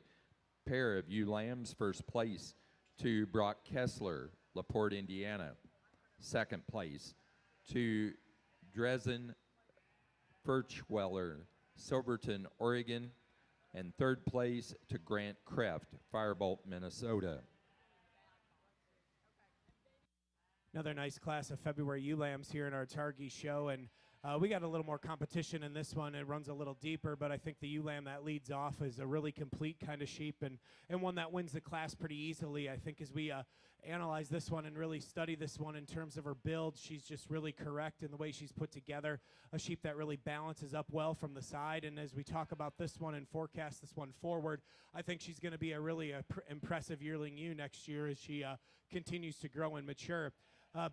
pair of ewe lambs, first place to Brock Kessler, LaPorte, Indiana. Second place to Dresden Furchweller, Silverton, Oregon. And third place to Grant Kreft, Firebolt, Minnesota. Another nice class of February ewe lambs here in our Targhee show, and we got a little more competition in this one. It runs a little deeper, but I think the ewe lamb that leads off is a really complete kind of sheep, and one that wins the class pretty easily. I think as we analyze this one and really study this one in terms of her build, she's just really correct in the way she's put together. A sheep that really balances up well from the side, and as we talk about this one and forecast this one forward, I think she's going to be a really impressive yearling ewe next year as she continues to grow and mature.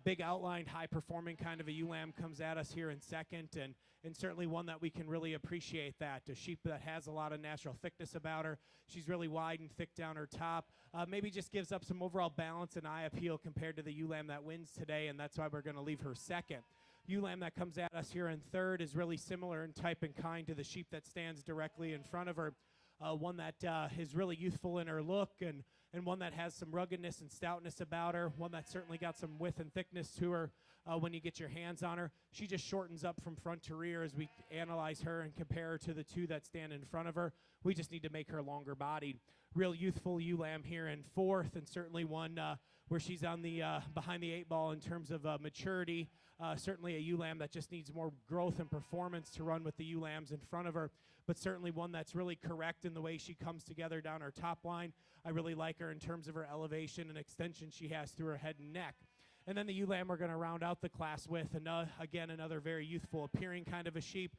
Big outlined, high-performing kind of a ewe lamb comes at us here in second, and certainly one that we can really appreciate that. A sheep that has a lot of natural thickness about her. She's really wide and thick down her top. Maybe just gives up some overall balance and eye appeal compared to the ewe lamb that wins today, and that's why we're going to leave her second. Ewe lamb that comes at us here in third is really similar in type and kind to the sheep that stands directly in front of her. One that is really youthful in her look, and one that has some ruggedness and stoutness about her, one that's certainly got some width and thickness to her when you get your hands on her. She just shortens up from front to rear as we analyze her and compare her to the two that stand in front of her. We just need to make her longer bodied. Real youthful ewe lamb here in fourth, and certainly one where she's on the behind the eight ball in terms of maturity. Certainly a ewe lamb that just needs more growth and performance to run with the ewe lambs in front of her, but certainly one that's really correct in the way she comes together down her top line. I really like her in terms of her elevation and extension she has through her head and neck. And then the ewe lamb we're going to round out the class with, and again, another very youthful appearing kind of a sheep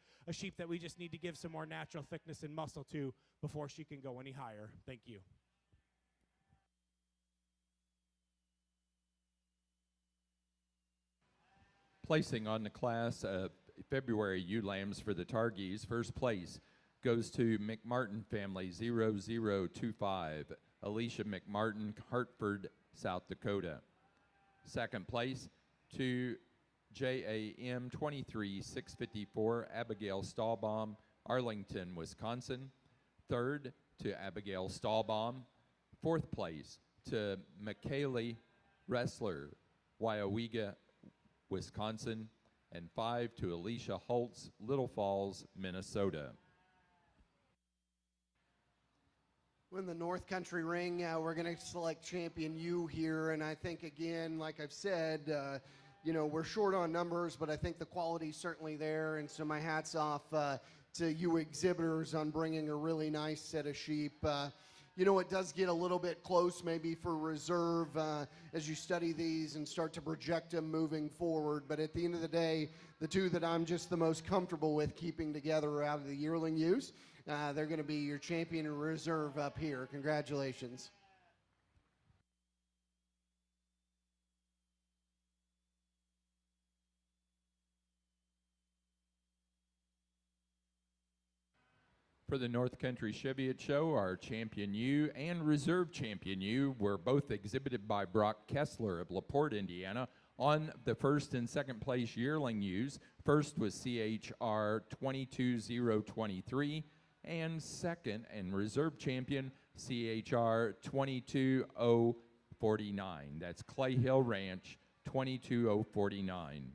that we just need to give some more natural thickness and muscle to before she can go any higher. Thank you. Placing on the class of February ewe lambs for the Targhees, first place goes to McMartin family 0025, Alicia McMartin, Hartford, South Dakota. Second place to JAM 23654, Abigail Stahlbaum, Arlington, Wisconsin. Third to Abigail Stahlbaum. Fourth place to McKaylee Wrestler, Wyowega, Wisconsin. And 5 to Alicia Holtz, Little Falls, Minnesota. In the North Country Ring, we're going to select champion ewe here, and I think, again, like I've said, we're short on numbers, but I think the quality's certainly there, and so my hat's off to you exhibitors on bringing a really nice set of sheep. It does get a little bit close maybe for reserve as you study these and start to project them moving forward. But at the end of the day, the two that I'm just the most comfortable with keeping together out of the yearling ewes, they're going to be your champion and reserve up here. Congratulations. For the North Country Cheviot Show, our champion ewe and reserve champion ewe were both exhibited by Brock Kessler of LaPorte, Indiana, on the first and second place yearling ewes. First was CHR 22023, and second and reserve champion CHR 22049. That's Clay Hill Ranch 22049.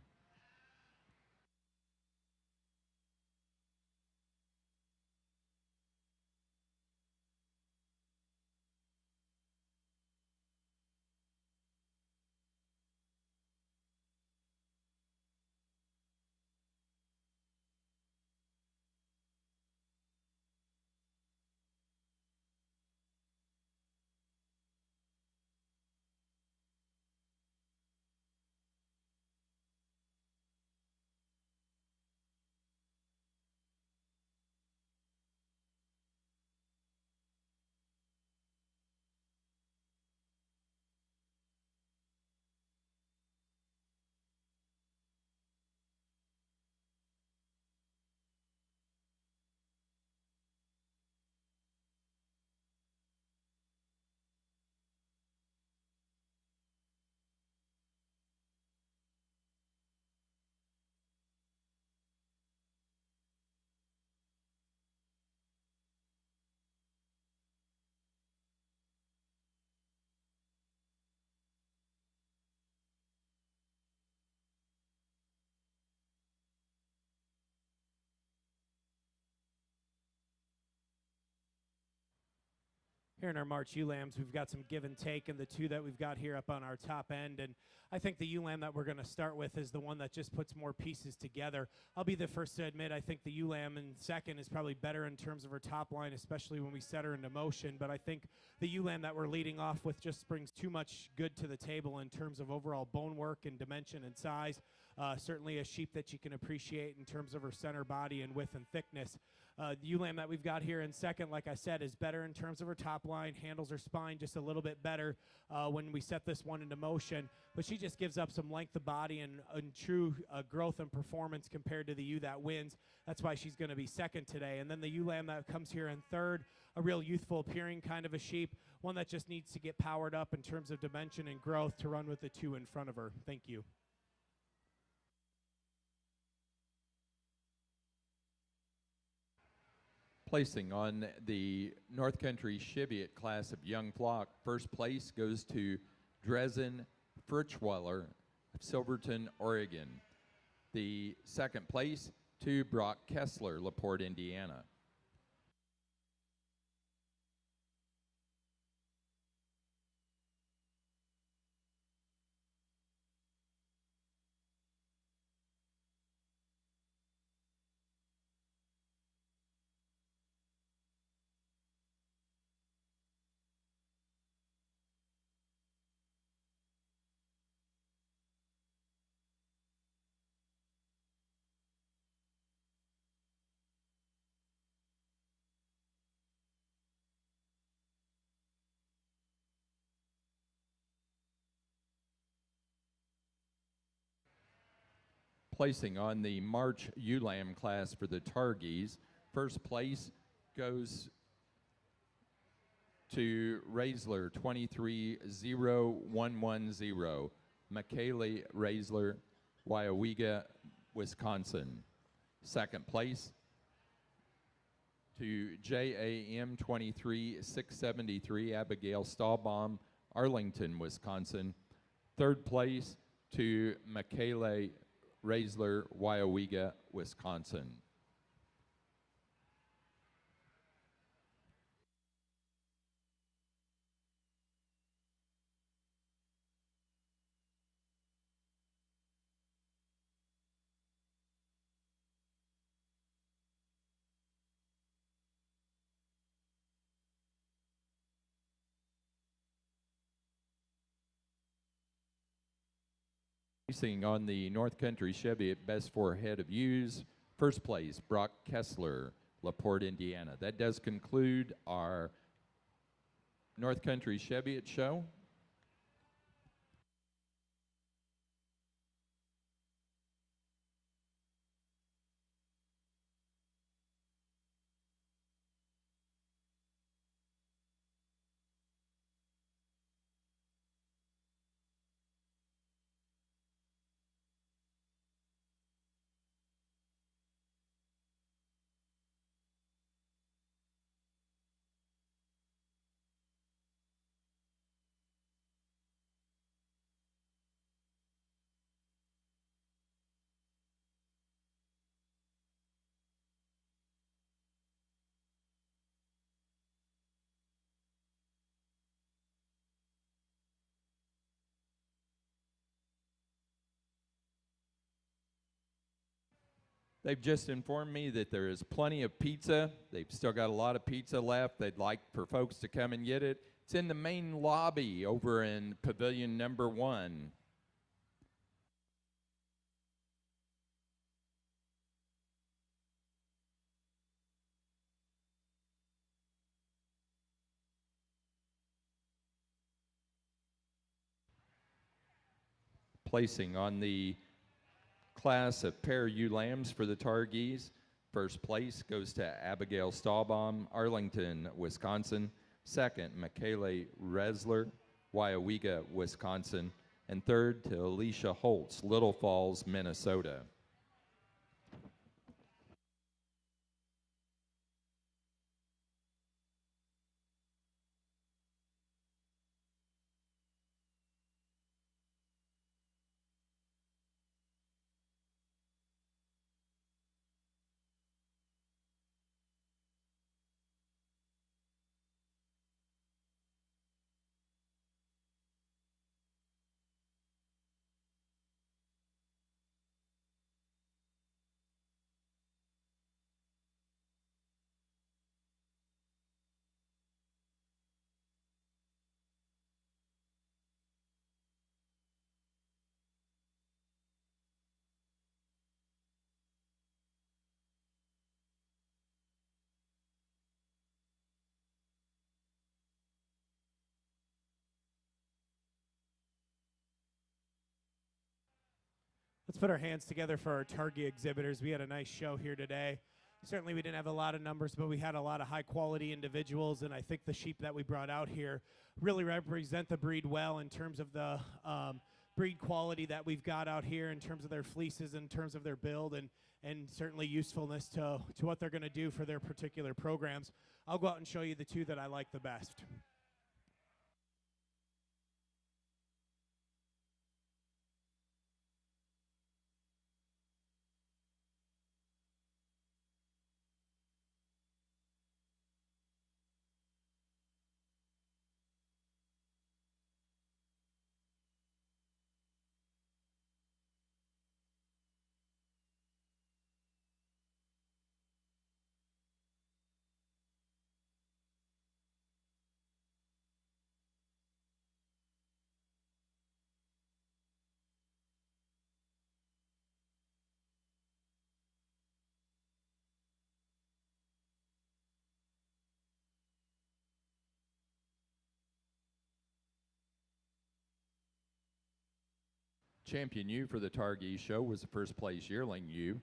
Here in our March ewe lambs, we've got some give and take in the two that we've got here up on our top end. And I think the ewe lamb that we're going to start with is the one that just puts more pieces together. I'll be the first to admit I think the ewe lamb in second is probably better in terms of her top line, especially when we set her into motion. But I think the ewe lamb that we're leading off with just brings too much good to the table in terms of overall bone work and dimension and size. Certainly a sheep that you can appreciate in terms of her center body and width and thickness. The ewe lamb that we've got here in second, like I said, is better in terms of her top line, handles her spine just a little bit better when we set this one into motion. But she just gives up some length of body and true growth and performance compared to the ewe that wins. That's why she's going to be second today. And then the ewe lamb that comes here in third, a real youthful appearing kind of a sheep, one that just needs to get powered up in terms of dimension and growth to run with the two in front of her. Thank you. Placing on the North Country Cheviot class of young flock, first place goes to Dresden Furchweiler of Silverton, Oregon. The second place to Brock Kessler, LaPorte, Indiana. Placing on the March ewe lamb class for the Targhees, first place goes to Raisler 230-110, McKaylee Raisler, Wyowega, Wisconsin. Second place to JAM 23-673, Abigail Stahlbaum, Arlington, Wisconsin. Third place to Michaela Raisler, Wyowega, Wisconsin. Racing on the North Country Cheviot Best 4 Head of Ewes, first place, Brock Kessler, LaPorte, Indiana. That does conclude our North Country Cheviot show. They've just informed me that there is plenty of pizza. They've still got a lot of pizza left. They'd like for folks to come and get it. It's in the main lobby over in Pavilion number 1. Placing on the class of pair ewe lambs for the Targhees. First place goes to Abigail Stahlbaum, Arlington, Wisconsin. Second, Michaela Resler, Wyowega, Wisconsin. And third to Alicia Holtz, Little Falls, Minnesota. Let's put our hands together for our Targhee exhibitors. We had a nice show here today. Certainly we didn't have a lot of numbers, but we had a lot of high-quality individuals, and I think the sheep that we brought out here really represent the breed well in terms of the breed quality that we've got out here, in terms of their fleeces, in terms of their build, and certainly usefulness to what they're going to do for their particular programs. I'll go out and show you the two that I like the best. Champion ewe for the Targhee show was the first place yearling ewe,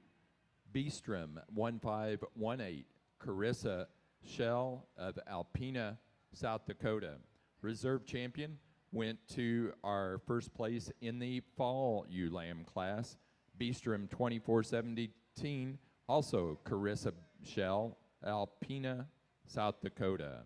Beestrom 1518, Carissa Shell of Alpena, South Dakota. Reserve champion went to our first place in the fall ewe lamb class, Beestrom 2417, also Carissa Shell, Alpena, South Dakota.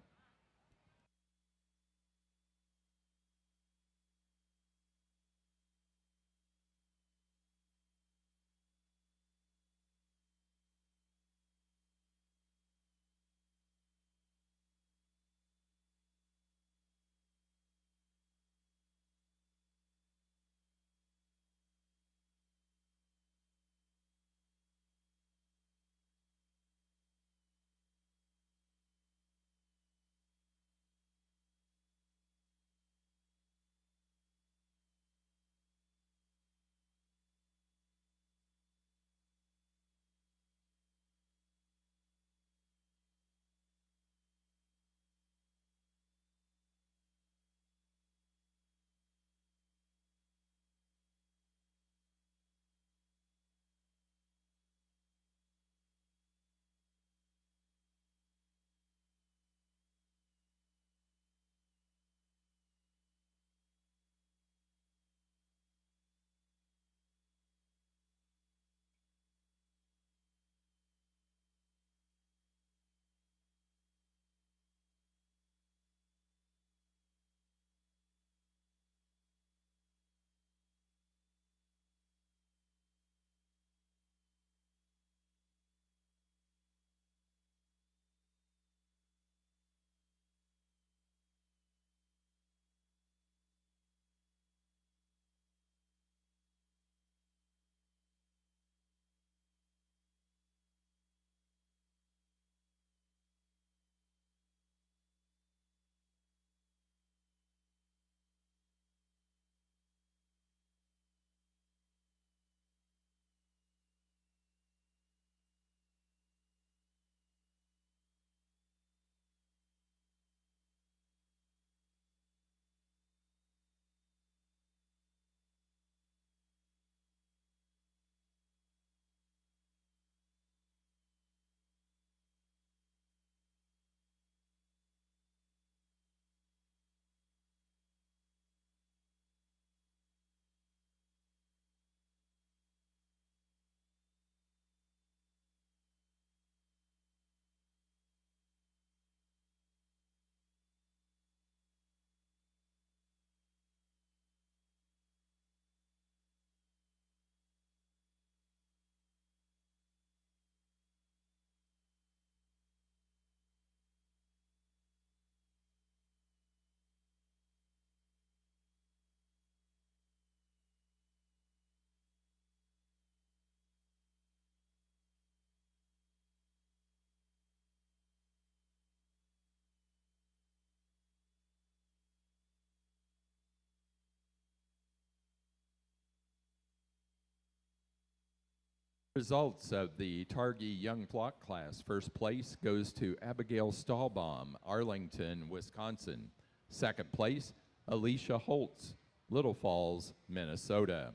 Results of the Targhee Young Flock class. First place goes to Abigail Stahlbaum, Arlington, Wisconsin. Second place, Alicia Holtz, Little Falls, Minnesota.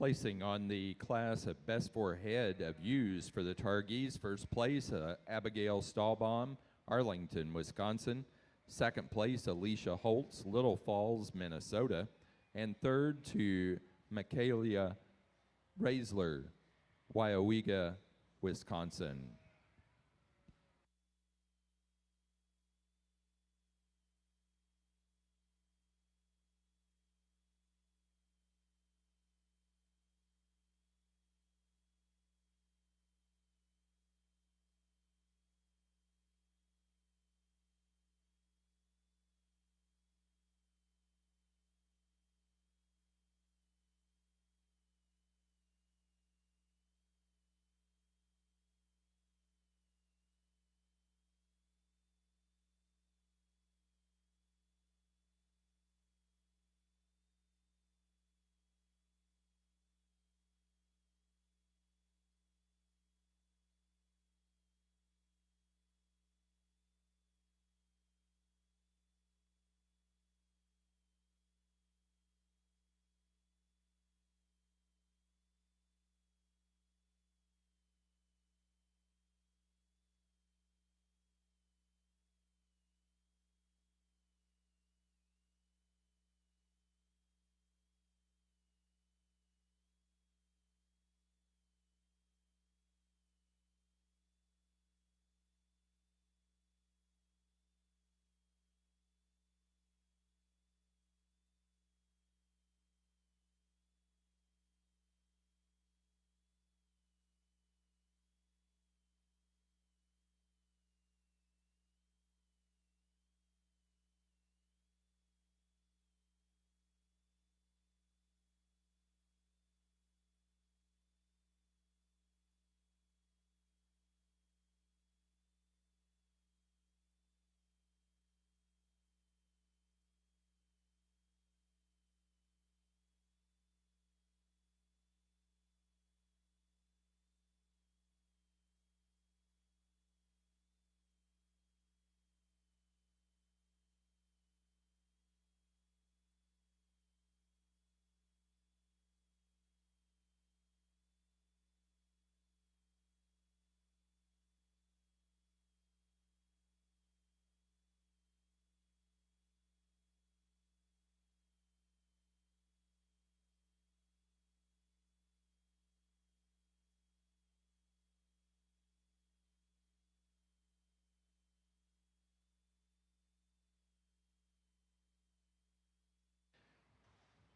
Placing on the class of best four head of ewes for the Targhees, first place, Abigail Stahlbaum, Arlington, Wisconsin. Second place, Alicia Holtz, Little Falls, Minnesota. And third to Michaela Raisler, Wyowega, Wisconsin.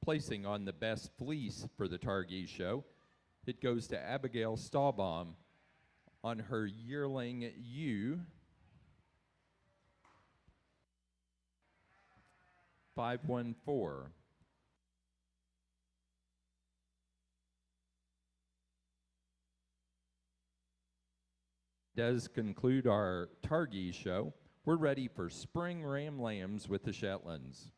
Placing on the best fleece for the Targhee show, it goes to Abigail Stahlbaum on her yearling ewe, 514. Does conclude our Targhee show. We're ready for spring ram lambs with the Shetlands.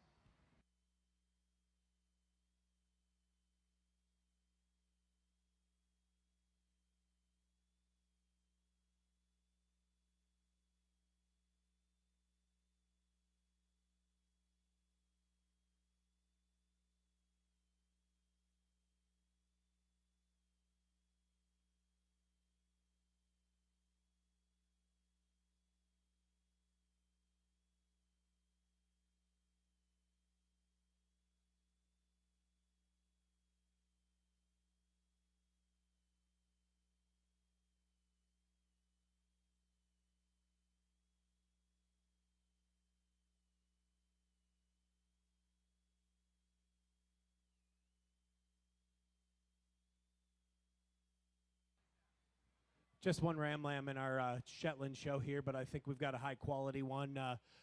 Just one ram lamb in our Shetland show here, but I think we've got a high quality one.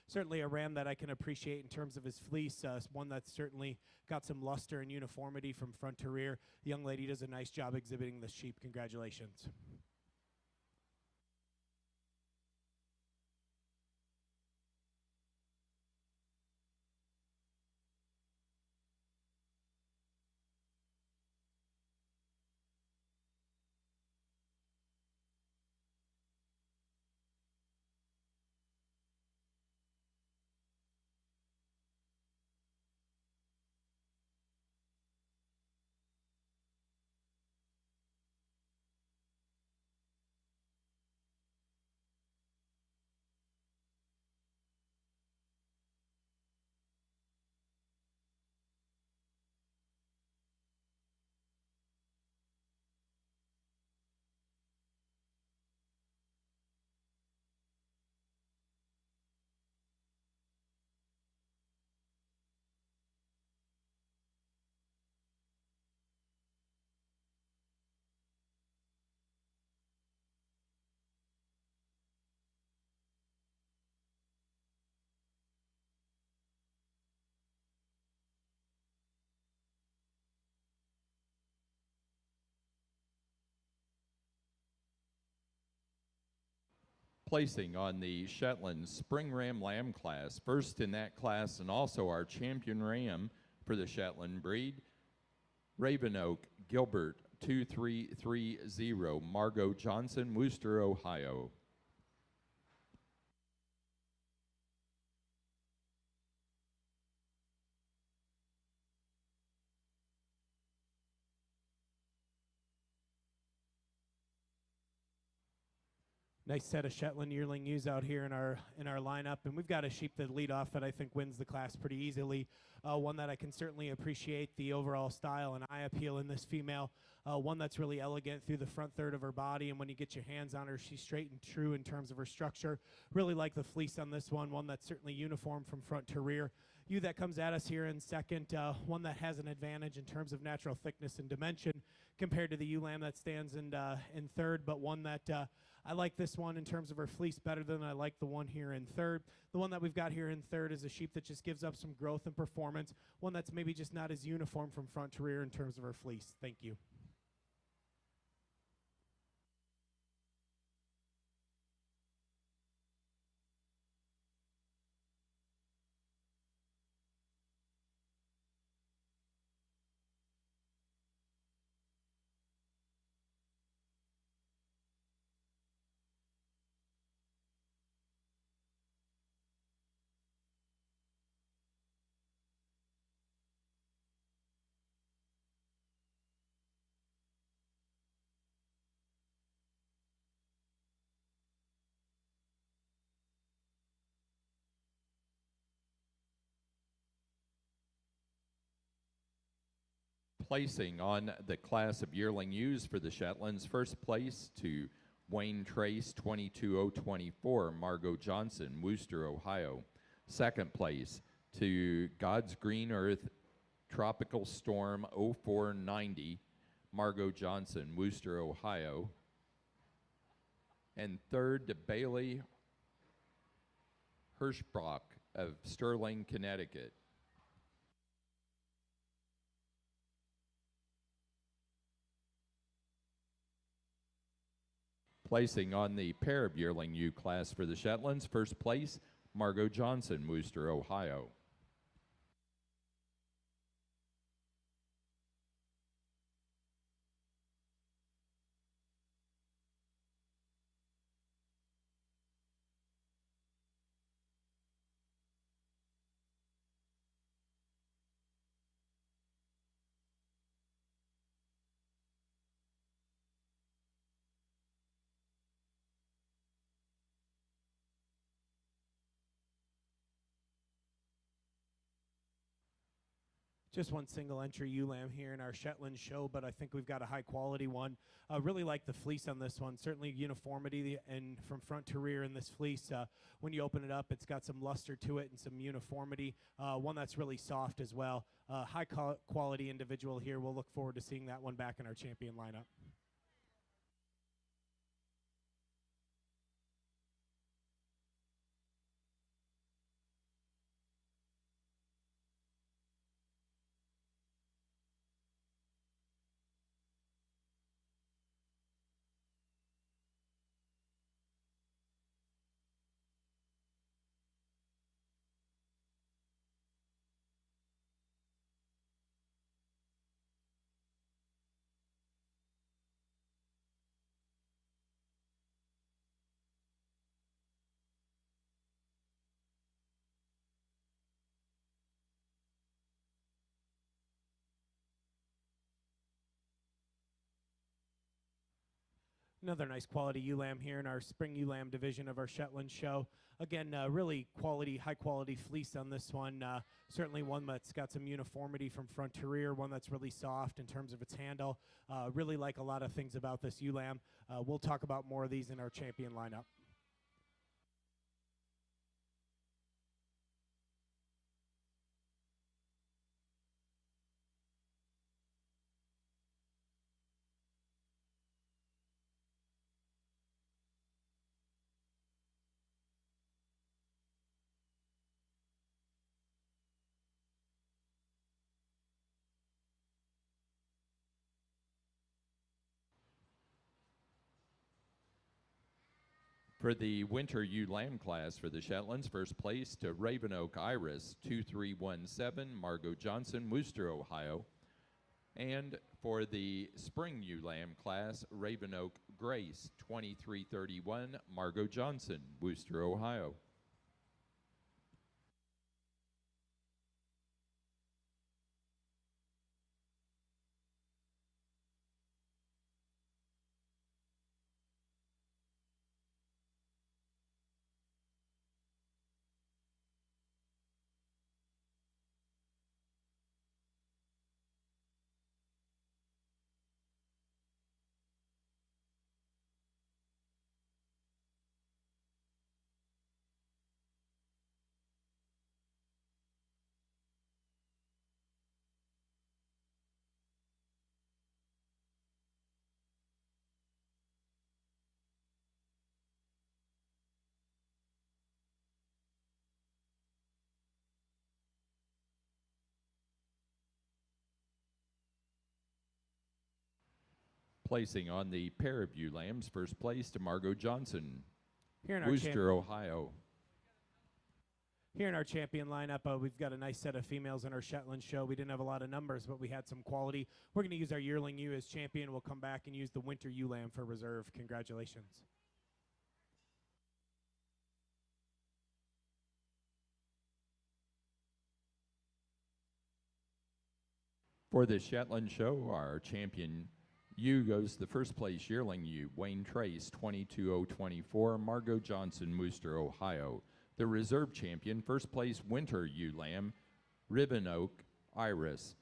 Certainly a ram that I can appreciate in terms of his fleece, one that's certainly got some luster and uniformity from front to rear. The young lady does a nice job exhibiting the sheep. Congratulations. Placing on the Shetland Spring Ram Lamb class, first in that class and also our champion ram for the Shetland breed, Raven Oak Gilbert 2330, Margot Johnson, Wooster, Ohio. Nice set of Shetland yearling ewes out here in our lineup, and we've got a sheep that lead off that I think wins the class pretty easily. One that I can certainly appreciate the overall style and eye appeal in this female. One that's really elegant through the front third of her body, and when you get your hands on her, she's straight and true in terms of her structure. Really like the fleece on this one. One that's certainly uniform from front to rear. Ewe that comes at us here in second, one that has an advantage in terms of natural thickness and dimension compared to the ewe lamb that stands in third, but one that I like this one in terms of her fleece better than I like the one here in third. The one that we've got here in third is a sheep that just gives up some growth and performance, one that's maybe just not as uniform from front to rear in terms of her fleece. Thank you. Placing on the class of yearling ewes for the Shetlands, first place to Wayne Trace 22024, Margot Johnson, Wooster, Ohio. Second place to God's Green Earth Tropical Storm 0490, Margot Johnson, Wooster, Ohio. And third to Bailey Hirschbrock of Sterling, Connecticut. Placing on the pair of yearling ewe class for the Shetlands, first place, Margot Johnson, Wooster, Ohio. Just one single entry ewe lamb here in our Shetland show, but I think we've got a high quality one. Really like the fleece on this one. Certainly uniformity and from front to rear in this fleece. When you open it up, it's got some luster to it and some uniformity. One that's really soft as well. High quality individual here. We'll look forward to seeing that one back in our champion lineup. Another nice quality ewe lamb here in our spring ewe lamb division of our Shetland show. Again, really quality, high quality fleece on this one. Certainly one that's got some uniformity from front to rear, one that's really soft in terms of its handle. Really like a lot of things about this ewe lamb. We'll talk about more of these in our champion lineup. For the Winter Ewe Lamb class for the Shetlands, first place to Raven Oak Iris, 2317, Margot Johnson, Wooster, Ohio. And for the Spring Ewe Lamb class, Raven Oak Grace, 2331, Margot Johnson, Wooster, Ohio. Placing on the pair of ewe lambs, first place to Margot Johnson, Here in our Wooster, Ohio. Here in our champion lineup, we've got a nice set of females in our Shetland show. We didn't have a lot of numbers, but we had some quality. We're going to use our yearling ewe as champion. We'll come back and use the winter ewe lamb for reserve. Congratulations. For the Shetland show, our champion ewe goes the first place yearling ewe, Wayne Trace, 22024, Margot Johnson, Wooster, Ohio. The reserve champion, first place winter ewe lamb, Ribbon Oak Iris,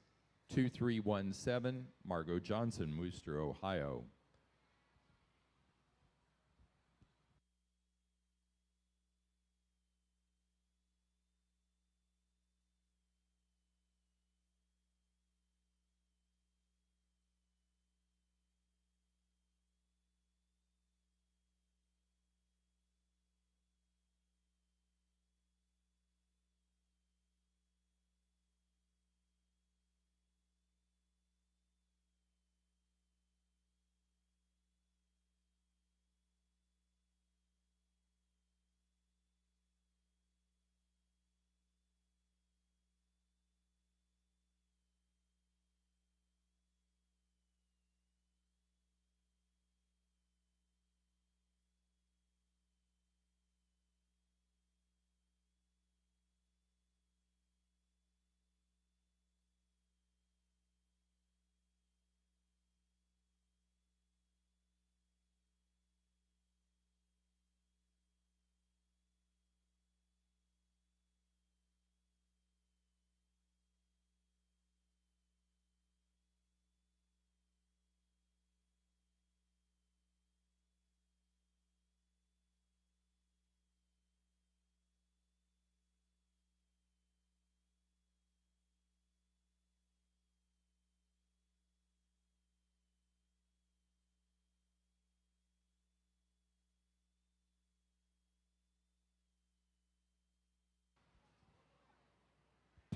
2317, Margot Johnson, Wooster, Ohio.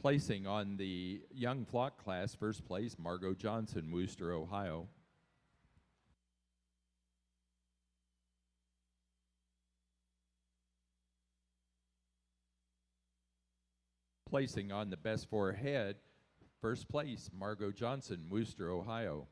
Placing on the young flock class, first place, Margot Johnson, Wooster, Ohio. Placing on the best four head, first place, Margot Johnson, Wooster, Ohio.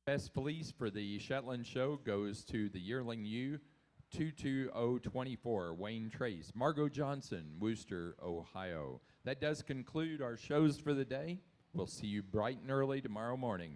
Best fleece for the Shetland show goes to the yearling ewe 22024, Wayne Trace, Margot Johnson, Wooster, Ohio. That does conclude our shows for the day. We'll see you bright and early tomorrow morning.